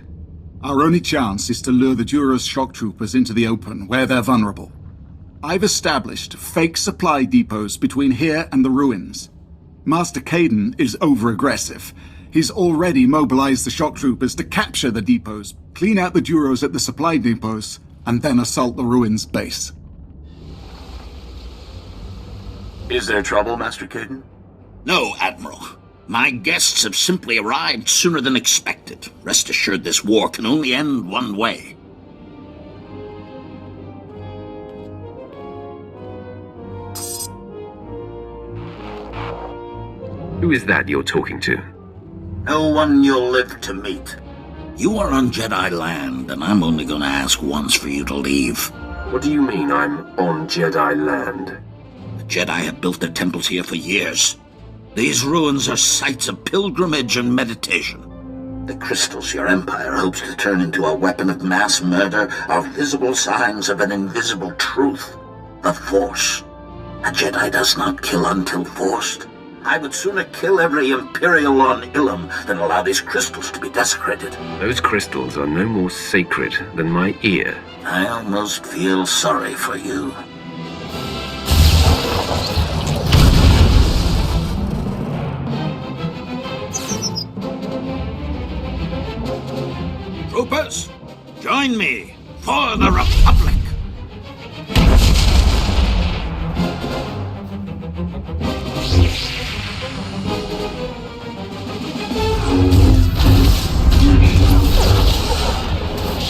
Our only chance is to lure the Duras shock troopers into the open, where they're vulnerable. I've established fake supply depots between here and the ruins. Master Kaden is over-aggressive. He's already mobilized the shock troopers to capture the depots, clean out the Duros at the supply depots, and then assault the ruins base. Is there trouble, Master Kaden? No, Admiral. My guests have simply arrived sooner than expected. Rest assured this war can only end one way. Who is that you're talking to? No one you'll live to meet. You are on Jedi land, and I'm only going to ask once for you to leave. What do you mean I'm on Jedi land? The Jedi have built their temples here for years. These ruins are sites of pilgrimage and meditation. The crystals your empire hopes to turn into a weapon of mass murder are visible signs of an invisible truth. The Force. A Jedi does not kill until forced. I would sooner kill every Imperial on Ilum than allow these crystals to be desecrated. Those crystals are no more sacred than my ear. I almost feel sorry for you. Troopers, join me for the Republic!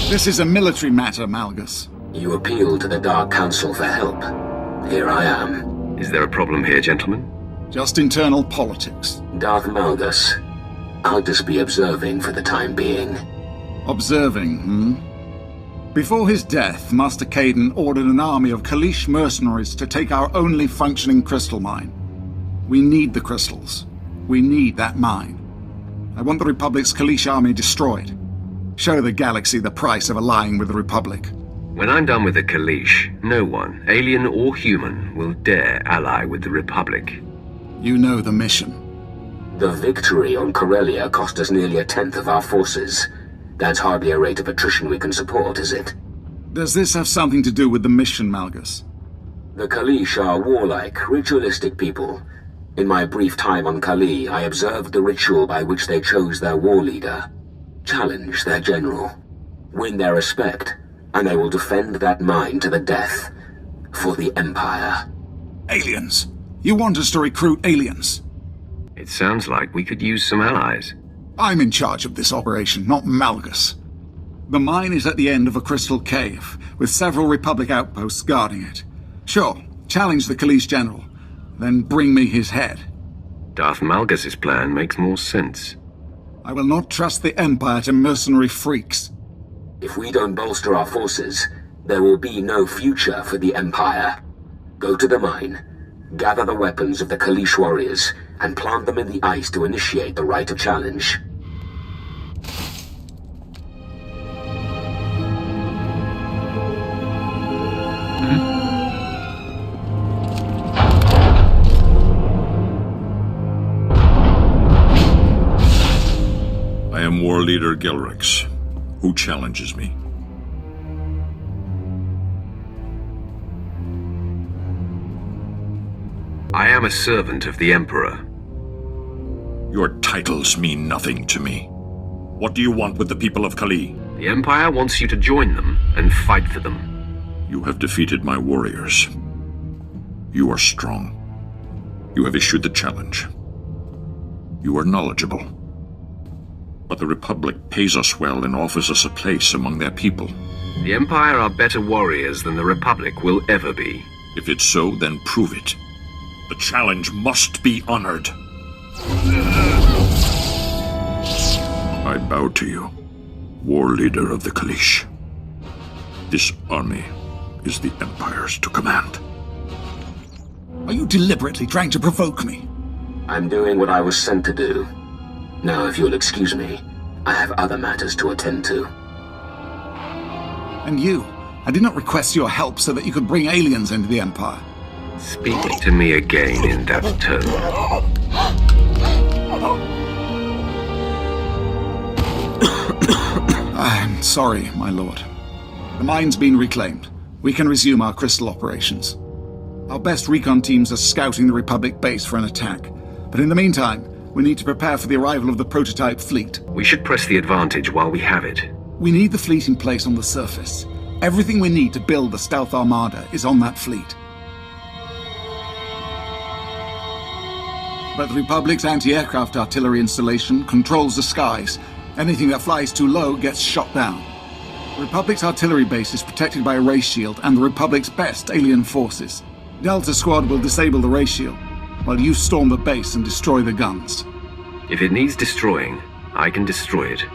This is a military matter, Malgus. You appealed to the Dark Council for help. Here I am. Is there a problem here, gentlemen? Just internal politics. Darth Malgus. I'll just be observing for the time being. Observing, Before his death, Master Caden ordered an army of Kaleesh mercenaries to take our only functioning crystal mine. We need the crystals. We need that mine. I want the Republic's Kaleesh army destroyed. Show the galaxy the price of allying with the Republic. When I'm done with the Kaleesh, no one, alien or human, will dare ally with the Republic. You know the mission. The victory on Corellia cost us nearly 1/10 of our forces. That's hardly a rate of attrition we can support, is it? Does this have something to do with the mission, Malgus? The Kaleesh are warlike, ritualistic people. In my brief time on Kali, I observed the ritual by which they chose their war leader. Challenge their general. Win their respect, and they will defend that mine to the death. For the Empire. Aliens! You want us to recruit aliens? It sounds like we could use some allies. I'm in charge of this operation, not Malgus. The mine is at the end of a crystal cave, with several Republic outposts guarding it. Sure, challenge the Kaleesh general, then bring me his head. Darth Malgus's plan makes more sense. I will not trust the Empire to mercenary freaks. If we don't bolster our forces, there will be no future for the Empire. Go to the mine, gather the weapons of the Kaleesh warriors, and plant them in the ice to initiate the rite of challenge. I am War Leader Gelrix. Who challenges me? I am a servant of the Emperor. Your titles mean nothing to me. What do you want with the people of Kali? The Empire wants you to join them and fight for them. You have defeated my warriors. You are strong. You have issued the challenge. You are knowledgeable. But the Republic pays us well and offers us a place among their people. The Empire are better warriors than the Republic will ever be. If it's so, then prove it. The challenge must be honored. I bow to you, War Leader of the Kaleesh. This army is the Empire's to command. Are you deliberately trying to provoke me? I'm doing what I was sent to do. Now, if you'll excuse me, I have other matters to attend to. And you? I did not request your help so that you could bring aliens into the Empire. Speak to me again in that tone. I'm sorry, my lord. The mine's been reclaimed. We can resume our crystal operations. Our best recon teams are scouting the Republic base for an attack. But in the meantime, we need to prepare for the arrival of the prototype fleet. We should press the advantage while we have it. We need the fleet in place on the surface. Everything we need to build the stealth armada is on that fleet. But the Republic's anti-aircraft artillery installation controls the skies. Anything that flies too low gets shot down. The Republic's artillery base is protected by a ray shield and the Republic's best alien forces. Delta Squad will disable the ray shield, while you storm the base and destroy the guns. If it needs destroying, I can destroy it.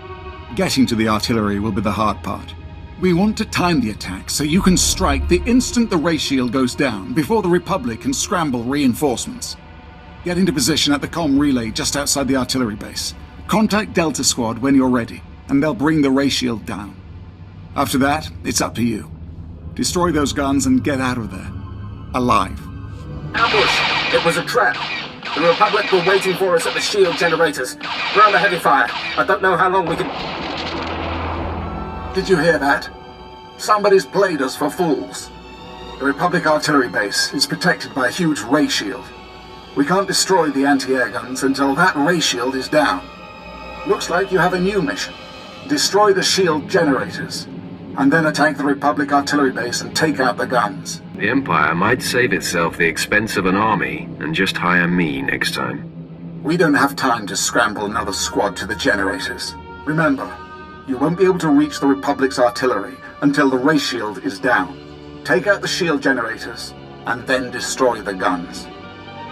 Getting to the artillery will be the hard part. We want to time the attack so you can strike the instant the ray shield goes down, before the Republic can scramble reinforcements. Get into position at the comm relay just outside the artillery base. Contact Delta Squad when you're ready, and they'll bring the ray shield down. After that, it's up to you. Destroy those guns and get out of there. Alive. Ambush! It was a trap. The Republic were waiting for us at the shield generators. We're under heavy fire. I don't know how long we can... Did you hear that? Somebody's played us for fools. The Republic artillery base is protected by a huge ray shield. We can't destroy the anti-air guns until that ray shield is down. Looks like you have a new mission. Destroy the shield generators, and then attack the Republic artillery base and take out the guns. The Empire might save itself the expense of an army and just hire me next time. We don't have time to scramble another squad to the generators. Remember, You won't be able to reach the Republic's artillery until the ray shield is down. Take out the shield generators, and then destroy the guns.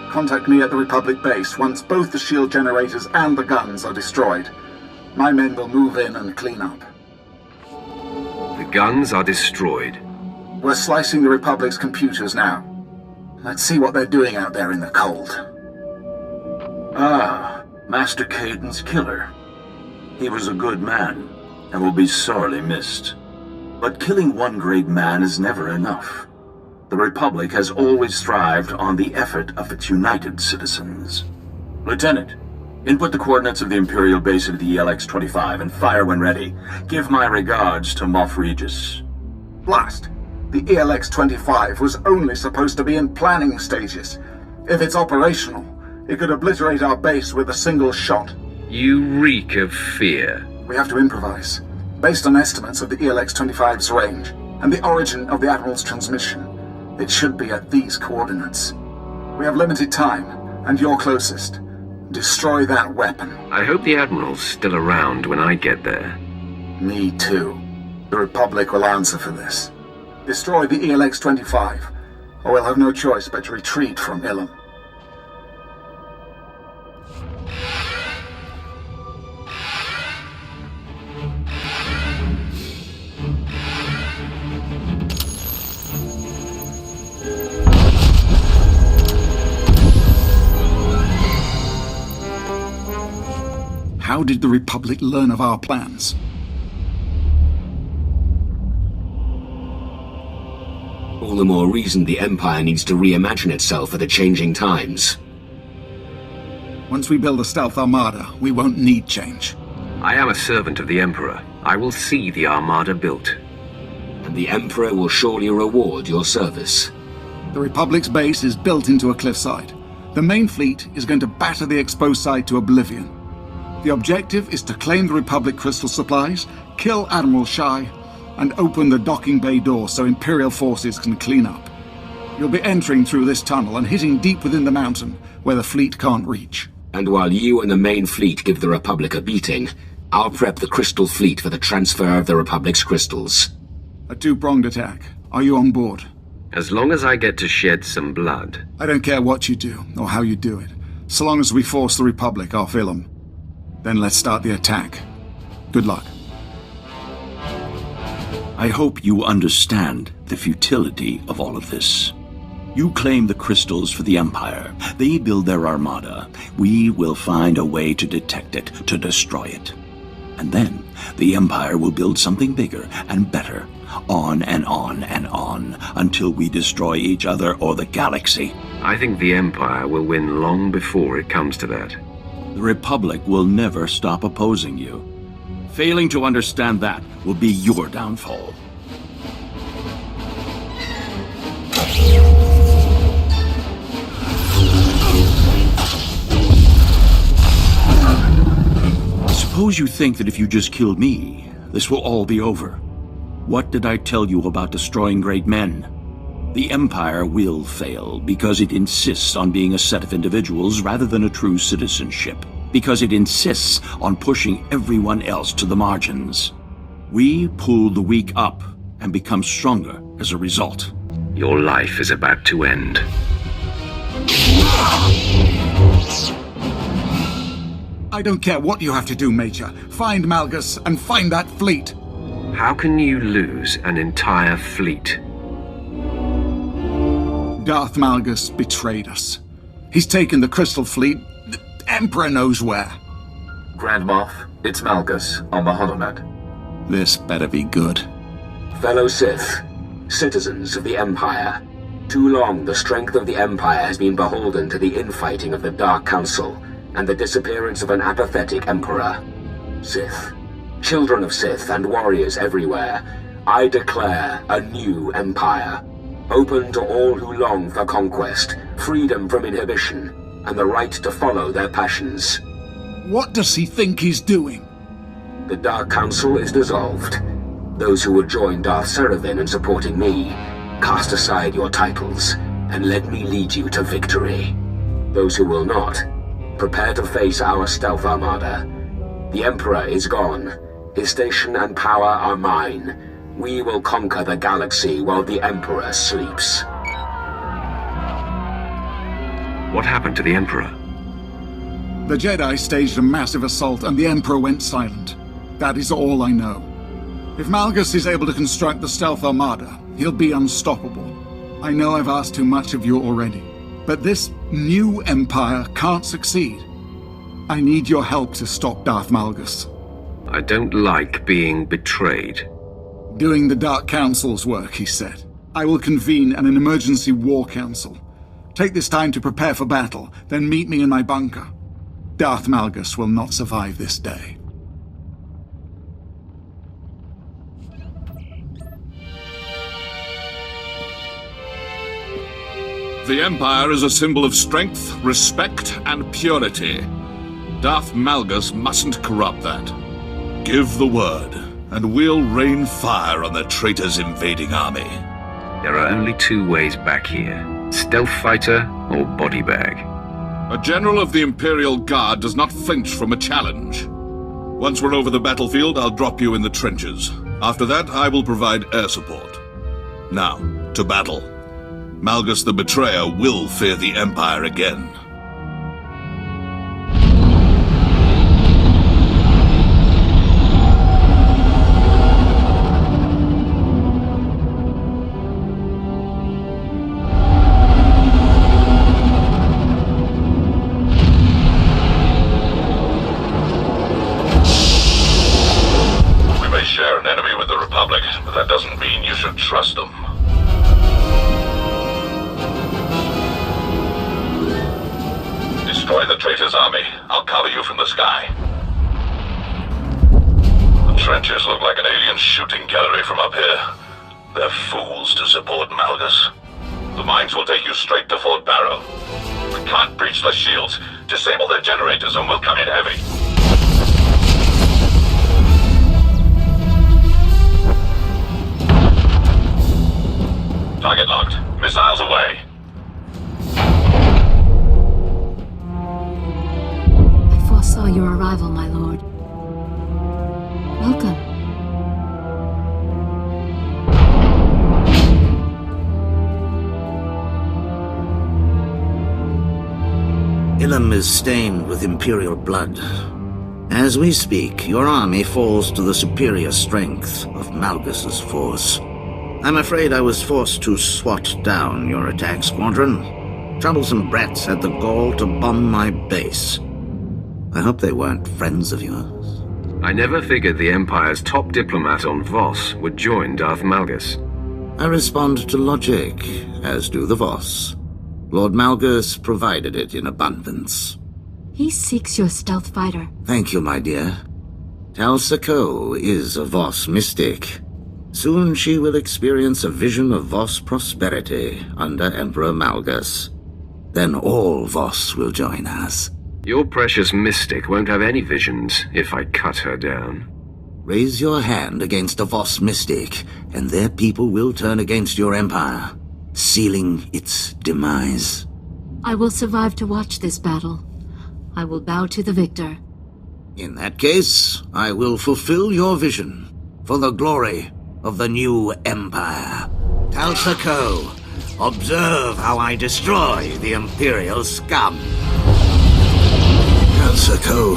Contact me at the Republic base once both the shield generators and the guns are destroyed. My men will move in and clean up. The guns are destroyed. We're slicing the Republic's computers now. Let's see what they're doing out there in the cold. Ah, Master Caden's killer. He was a good man, and will be sorely missed. But killing one great man is never enough. The Republic has always thrived on the effort of its united citizens. Lieutenant, input the coordinates of the Imperial base into the ELX-25 and fire when ready. Give my regards to Moff Regis. Blast! The ELX-25 was only supposed to be in planning stages. If it's operational, it could obliterate our base with a single shot. You reek of fear. We have to improvise. Based on estimates of the ELX-25's range and the origin of the Admiral's transmission, it should be at these coordinates. We have limited time, and you're closest. Destroy that weapon. I hope the Admiral's still around when I get there. Me too. The Republic will answer for this. Destroy the ELX-25, or we'll have no choice but to retreat from Ilum. How did the Republic learn of our plans? All the more reason the Empire needs to reimagine itself for the changing times. Once we build a stealth armada, we won't need change. I am a servant of the Emperor. I will see the armada built. And the Emperor will surely reward your service. The Republic's base is built into a cliffside. The main fleet is going to batter the exposed side to oblivion. The objective is to claim the Republic crystal supplies, kill Admiral Shai, and open the docking bay door so Imperial forces can clean up. You'll be entering through this tunnel and hitting deep within the mountain, where the fleet can't reach. And while you and the main fleet give the Republic a beating, I'll prep the Crystal Fleet for the transfer of the Republic's crystals. A two-pronged attack. Are you on board? As long as I get to shed some blood. I don't care what you do, or how you do it, so long as we force the Republic off Ilum. Then let's start the attack. Good luck. I hope you understand the futility of all of this. You claim the crystals for the Empire. They build their armada. We will find a way to detect it, to destroy it. And then the Empire will build something bigger and better. On and on and on, until we destroy each other or the galaxy. I think the Empire will win long before it comes to that. The Republic will never stop opposing you. Failing to understand that will be your downfall. Suppose you think that if you just killed me, this will all be over. What did I tell you about destroying great men? The Empire will fail because it insists on being a set of individuals rather than a true citizenship. Because it insists on pushing everyone else to the margins. We pull the weak up and become stronger as a result. Your life is about to end. I don't care what you have to do, Major. Find Malgus and find that fleet. How can you lose an entire fleet? Darth Malgus betrayed us. He's taken the Crystal Fleet, the Emperor knows where. Grand Moff, it's Malgus on the holonet. This better be good. Fellow Sith, citizens of the Empire, too long the strength of the Empire has been beholden to the infighting of the Dark Council and the disappearance of an apathetic Emperor. Sith, children of Sith and warriors everywhere, I declare a new Empire. Open to all who long for conquest, freedom from inhibition, and the right to follow their passions. What does he think he's doing? The Dark Council is dissolved. Those who will join Darth Seraphim in supporting me, cast aside your titles, and let me lead you to victory. Those who will not, prepare to face our stealth armada. The Emperor is gone. His station and power are mine. We will conquer the galaxy while the Emperor sleeps. What happened to the Emperor? The Jedi staged a massive assault and the Emperor went silent. That is all I know. If Malgus is able to construct the stealth armada, he'll be unstoppable. I know I've asked too much of you already, but this new Empire can't succeed. I need your help to stop Darth Malgus. I don't like being betrayed. Doing the Dark Council's work, he said. I will convene an emergency war council. Take this time to prepare for battle, then meet me in my bunker. Darth Malgus will not survive this day. The Empire is a symbol of strength, respect, and purity. Darth Malgus mustn't corrupt that. Give the word, and we'll rain fire on the traitor's invading army. There are only two ways back here. Stealth fighter or body bag. A general of the Imperial Guard does not flinch from a challenge. Once we're over the battlefield, I'll drop you in the trenches. After that, I will provide air support. Now, to battle. Malgus the Betrayer will fear the Empire again. Trust them. Destroy the traitor's army. I'll cover you from the sky. The trenches look like an alien shooting gallery from up here. They're fools to support Malgus. The mines will take you straight to Fort Barrow. We can't breach the shields. Disable their generators and we'll come in heavy. Target locked. Missiles away. I foresaw your arrival, my lord. Welcome. Ilum is stained with Imperial blood. As we speak, your army falls to the superior strength of Malgus's force. I'm afraid I was forced to swat down your attack squadron. Troublesome brats had the gall to bomb my base. I hope they weren't friends of yours. I never figured the Empire's top diplomat on Voss would join Darth Malgus. I respond to logic, as do the Voss. Lord Malgus provided it in abundance. He seeks your stealth fighter. Thank you, my dear. Tal Sako is a Voss mystic. Soon she will experience a vision of Voss prosperity under Emperor Malgus. Then all Voss will join us. Your precious mystic won't have any visions if I cut her down. Raise your hand against a Voss mystic, and their people will turn against your empire, sealing its demise. I will survive to watch this battle. I will bow to the victor. In that case, I will fulfill your vision for the glory of the new empire. Tal Sako, observe how I destroy the Imperial scum. Tal Sako,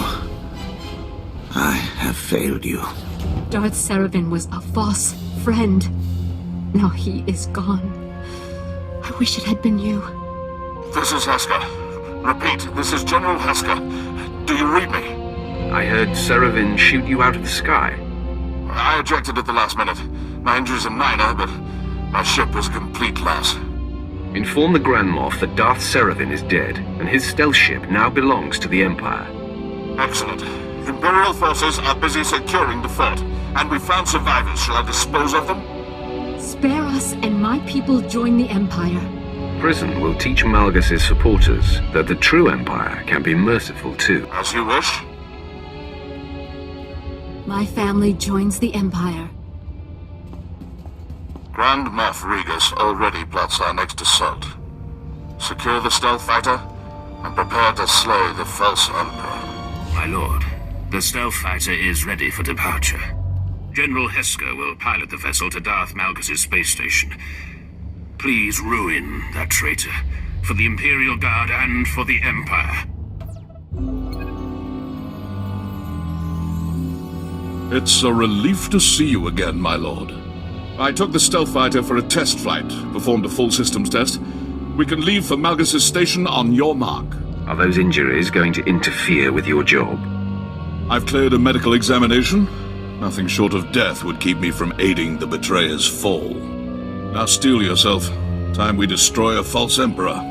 I have failed you. Darth Seravan was a Voss friend. Now he is gone. I wish it had been you. This is Heska. Repeat, this is General Heska. Do you read me? I heard Seravan shoot you out of the sky. I ejected at the last minute. My injuries are minor, but my ship was a complete loss. Inform the Grand Moff that Darth Seravan is dead, and his stealth ship now belongs to the Empire. Excellent. Imperial forces are busy securing the fort, and we found survivors. Shall I dispose of them? Spare us, and my people join the Empire. Prison will teach Malgus's supporters that the true Empire can be merciful too. As you wish. My family joins the Empire. Grand Moff Regus already plots our next assault. Secure the stealth fighter, and prepare to slay the false Emperor. My lord, The stealth fighter is ready for departure. General Hesker will pilot the vessel to Darth Malgus' space station. Please ruin that traitor, for the Imperial Guard and for the Empire. It's a relief to see you again, my lord. I took the stealth fighter for a test flight, performed a full systems test. We can leave for Malgus' station on your mark. Are those injuries going to interfere with your job? I've cleared a medical examination. Nothing short of death would keep me from aiding the betrayer's fall. Now steel yourself. Time we destroy a false emperor.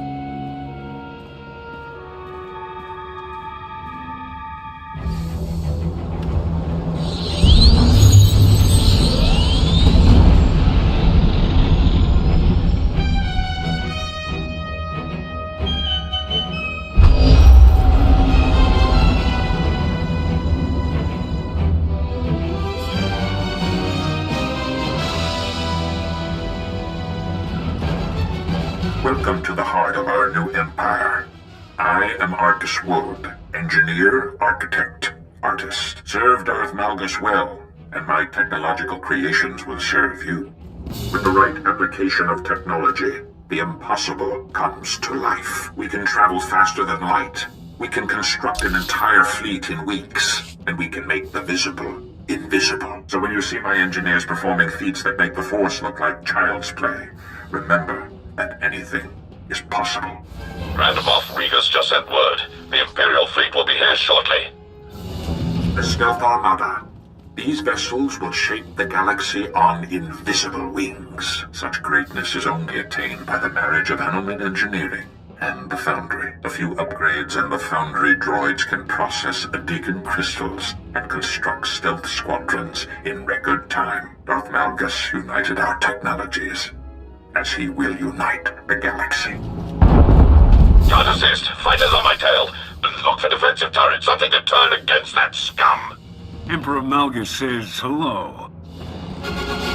Welcome to the heart of our new empire. I am Arcus Wood, engineer, architect, artist. Serve Darth Malgus well, and my technological creations will serve you. With the right application of technology, the impossible comes to life. We can travel faster than light. We can construct an entire fleet in weeks, and we can make the visible invisible. So when you see my engineers performing feats that make the Force look like child's play, remember that anything is possible. Grand Moff Regus just sent word. The Imperial Fleet will be here shortly. The Stealth Armada. These vessels will shape the galaxy on invisible wings. Such greatness is only attained by the marriage of Anomen engineering and the Foundry. A few upgrades and the Foundry droids can process Adegan crystals and construct stealth squadrons in record time. Darth Malgus united our technologies, as he will unite the galaxy. Guard assist, fighters on my tail. Look for defensive turrets, something to turn against that scum. Emperor Malgus says hello.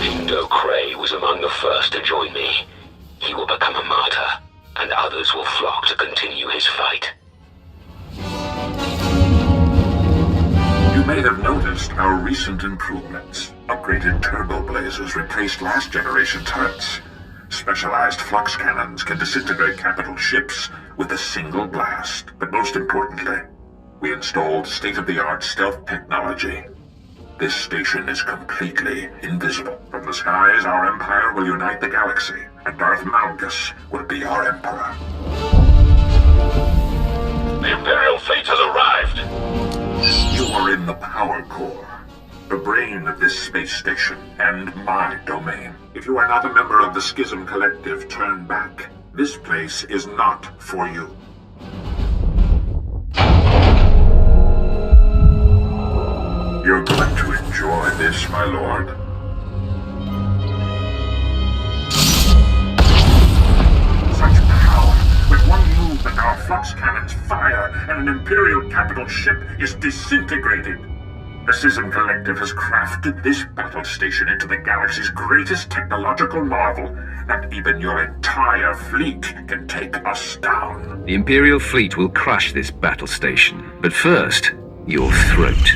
Shindo Cray was among the first to join me. He will become a martyr, and others will flock to continue his fight. You may have noticed our recent improvements. Upgraded turbo blazers replaced last generation turrets. Specialized flux cannons can disintegrate capital ships with a single blast. But most importantly, we installed state-of-the-art stealth technology. This station is completely invisible. From the skies, our empire will unite the galaxy, and Darth Malgus will be our emperor. The Imperial Fleet has arrived. You are in the power core, the brain of this space station, and my domain. If you are not a member of the Schism Collective, turn back. This place is not for you. You're going to enjoy this, my lord. Such power. With one movement, our flux cannons fire, and an Imperial capital ship is disintegrated. The Schism Collective has crafted this battle station into the galaxy's greatest technological marvel, that even your entire fleet can take us down. The Imperial Fleet will crush this battle station, but first, your throat.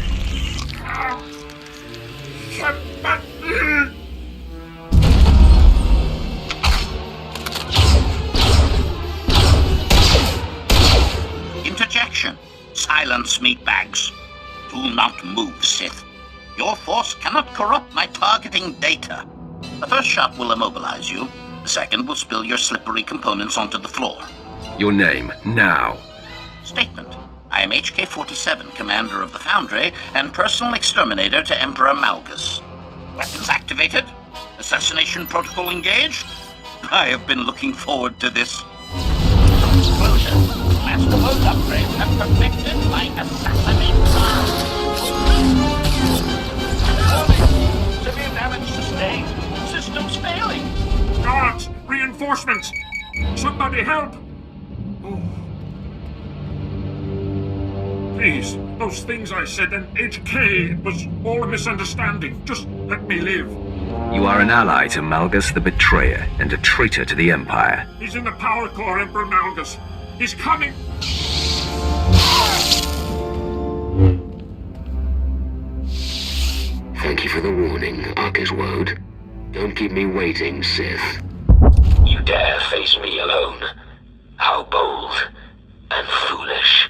Interjection. Silence, meatbags. Do not move, Sith. Your force cannot corrupt my targeting data. The first shot will immobilize you. The second will spill your slippery components onto the floor. Your name, now. Statement. I am HK-47, commander of the Foundry, and personal exterminator to Emperor Malgus. Weapons activated? Assassination protocol engaged? I have been looking forward to this. Disclosure. Masterworld upgrades have perfected my assassinate plan. Severe damage sustained. Systems failing. Guards! Reinforcements! Somebody help! Oh. Please, those things I said, and HK, it was all a misunderstanding. Just let me live. You are an ally to Malgus the Betrayer, and a traitor to the Empire. He's in the power core, Emperor Malgus. He's coming! You're going to enjoy this, my lord. Masterworld upgrades have perfected my assassinate plan. Disclosure. Masterworld upgrades have perfected my assassinate plan. Somebody help! Please, those things I said, and HK, it was all a misunderstanding. Just let me live. You are an ally to Malgus the Betrayer, and a traitor to the Empire. He's in the power core, Emperor Malgus. He's coming! Thank you for the warning, Arkeswold. Don't keep me waiting, Sith. You dare face me alone? How bold and foolish.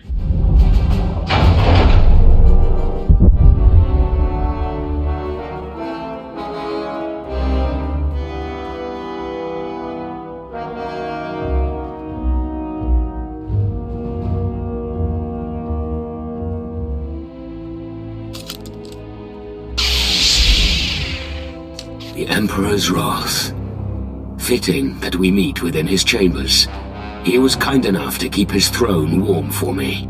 The Emperor's wrath. Fitting that we meet within his chambers. He was kind enough to keep his throne warm for me.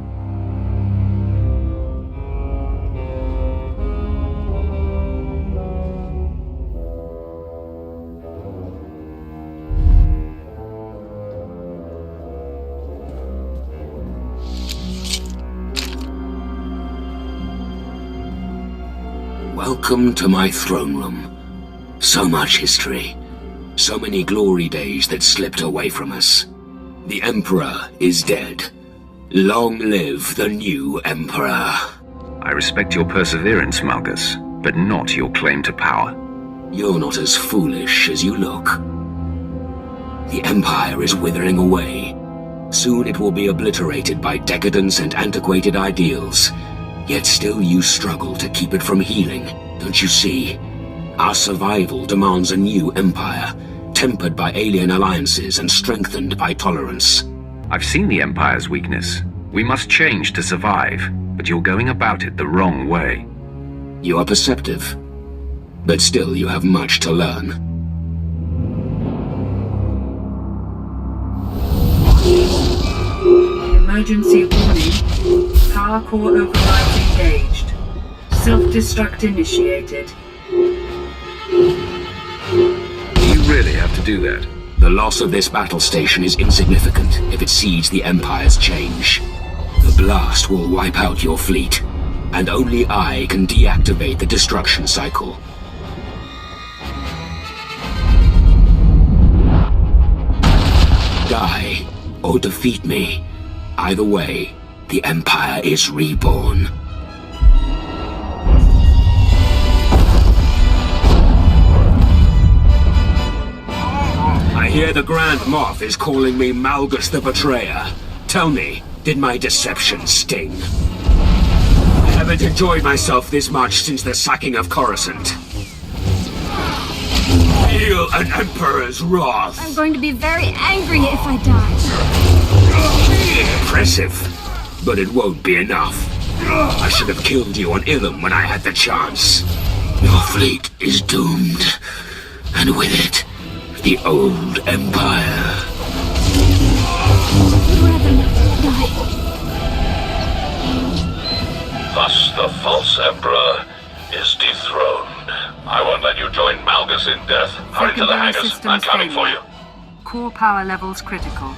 Welcome to my throne room. So much history. So many glory days that slipped away from us. The Emperor is dead. Long live the new Emperor. I respect your perseverance, Malgus, but not your claim to power. You're not as foolish as you look. The Empire is withering away. Soon it will be obliterated by decadence and antiquated ideals. Yet still you struggle to keep it from healing, don't you see? Our survival demands a new empire, tempered by alien alliances and strengthened by tolerance. I've seen the Empire's weakness. We must change to survive, but you're going about it the wrong way. You are perceptive, but still you have much to learn. Emergency warning. Power core overrides engaged. Self-destruct initiated. You really have to do that? The loss of this battle station is insignificant if it seeds the Empire's change. The blast will wipe out your fleet, and only I can deactivate the destruction cycle. Die, or defeat me. Either way, the Empire is reborn. I hear the Grand Moff is calling me Malgus the Betrayer. Tell me, did my deception sting? I haven't enjoyed myself this much since the sacking of Coruscant. Feel an Emperor's wrath. I'm going to be very angry if I die. Impressive, but it won't be enough. I should have killed you on Ilum when I had the chance. Your fleet is doomed, and with it, the old Empire. Thus the false Emperor is dethroned. I won't let you join Malgus in death. Hurry to the hangars. I'm coming for you. Core power levels critical.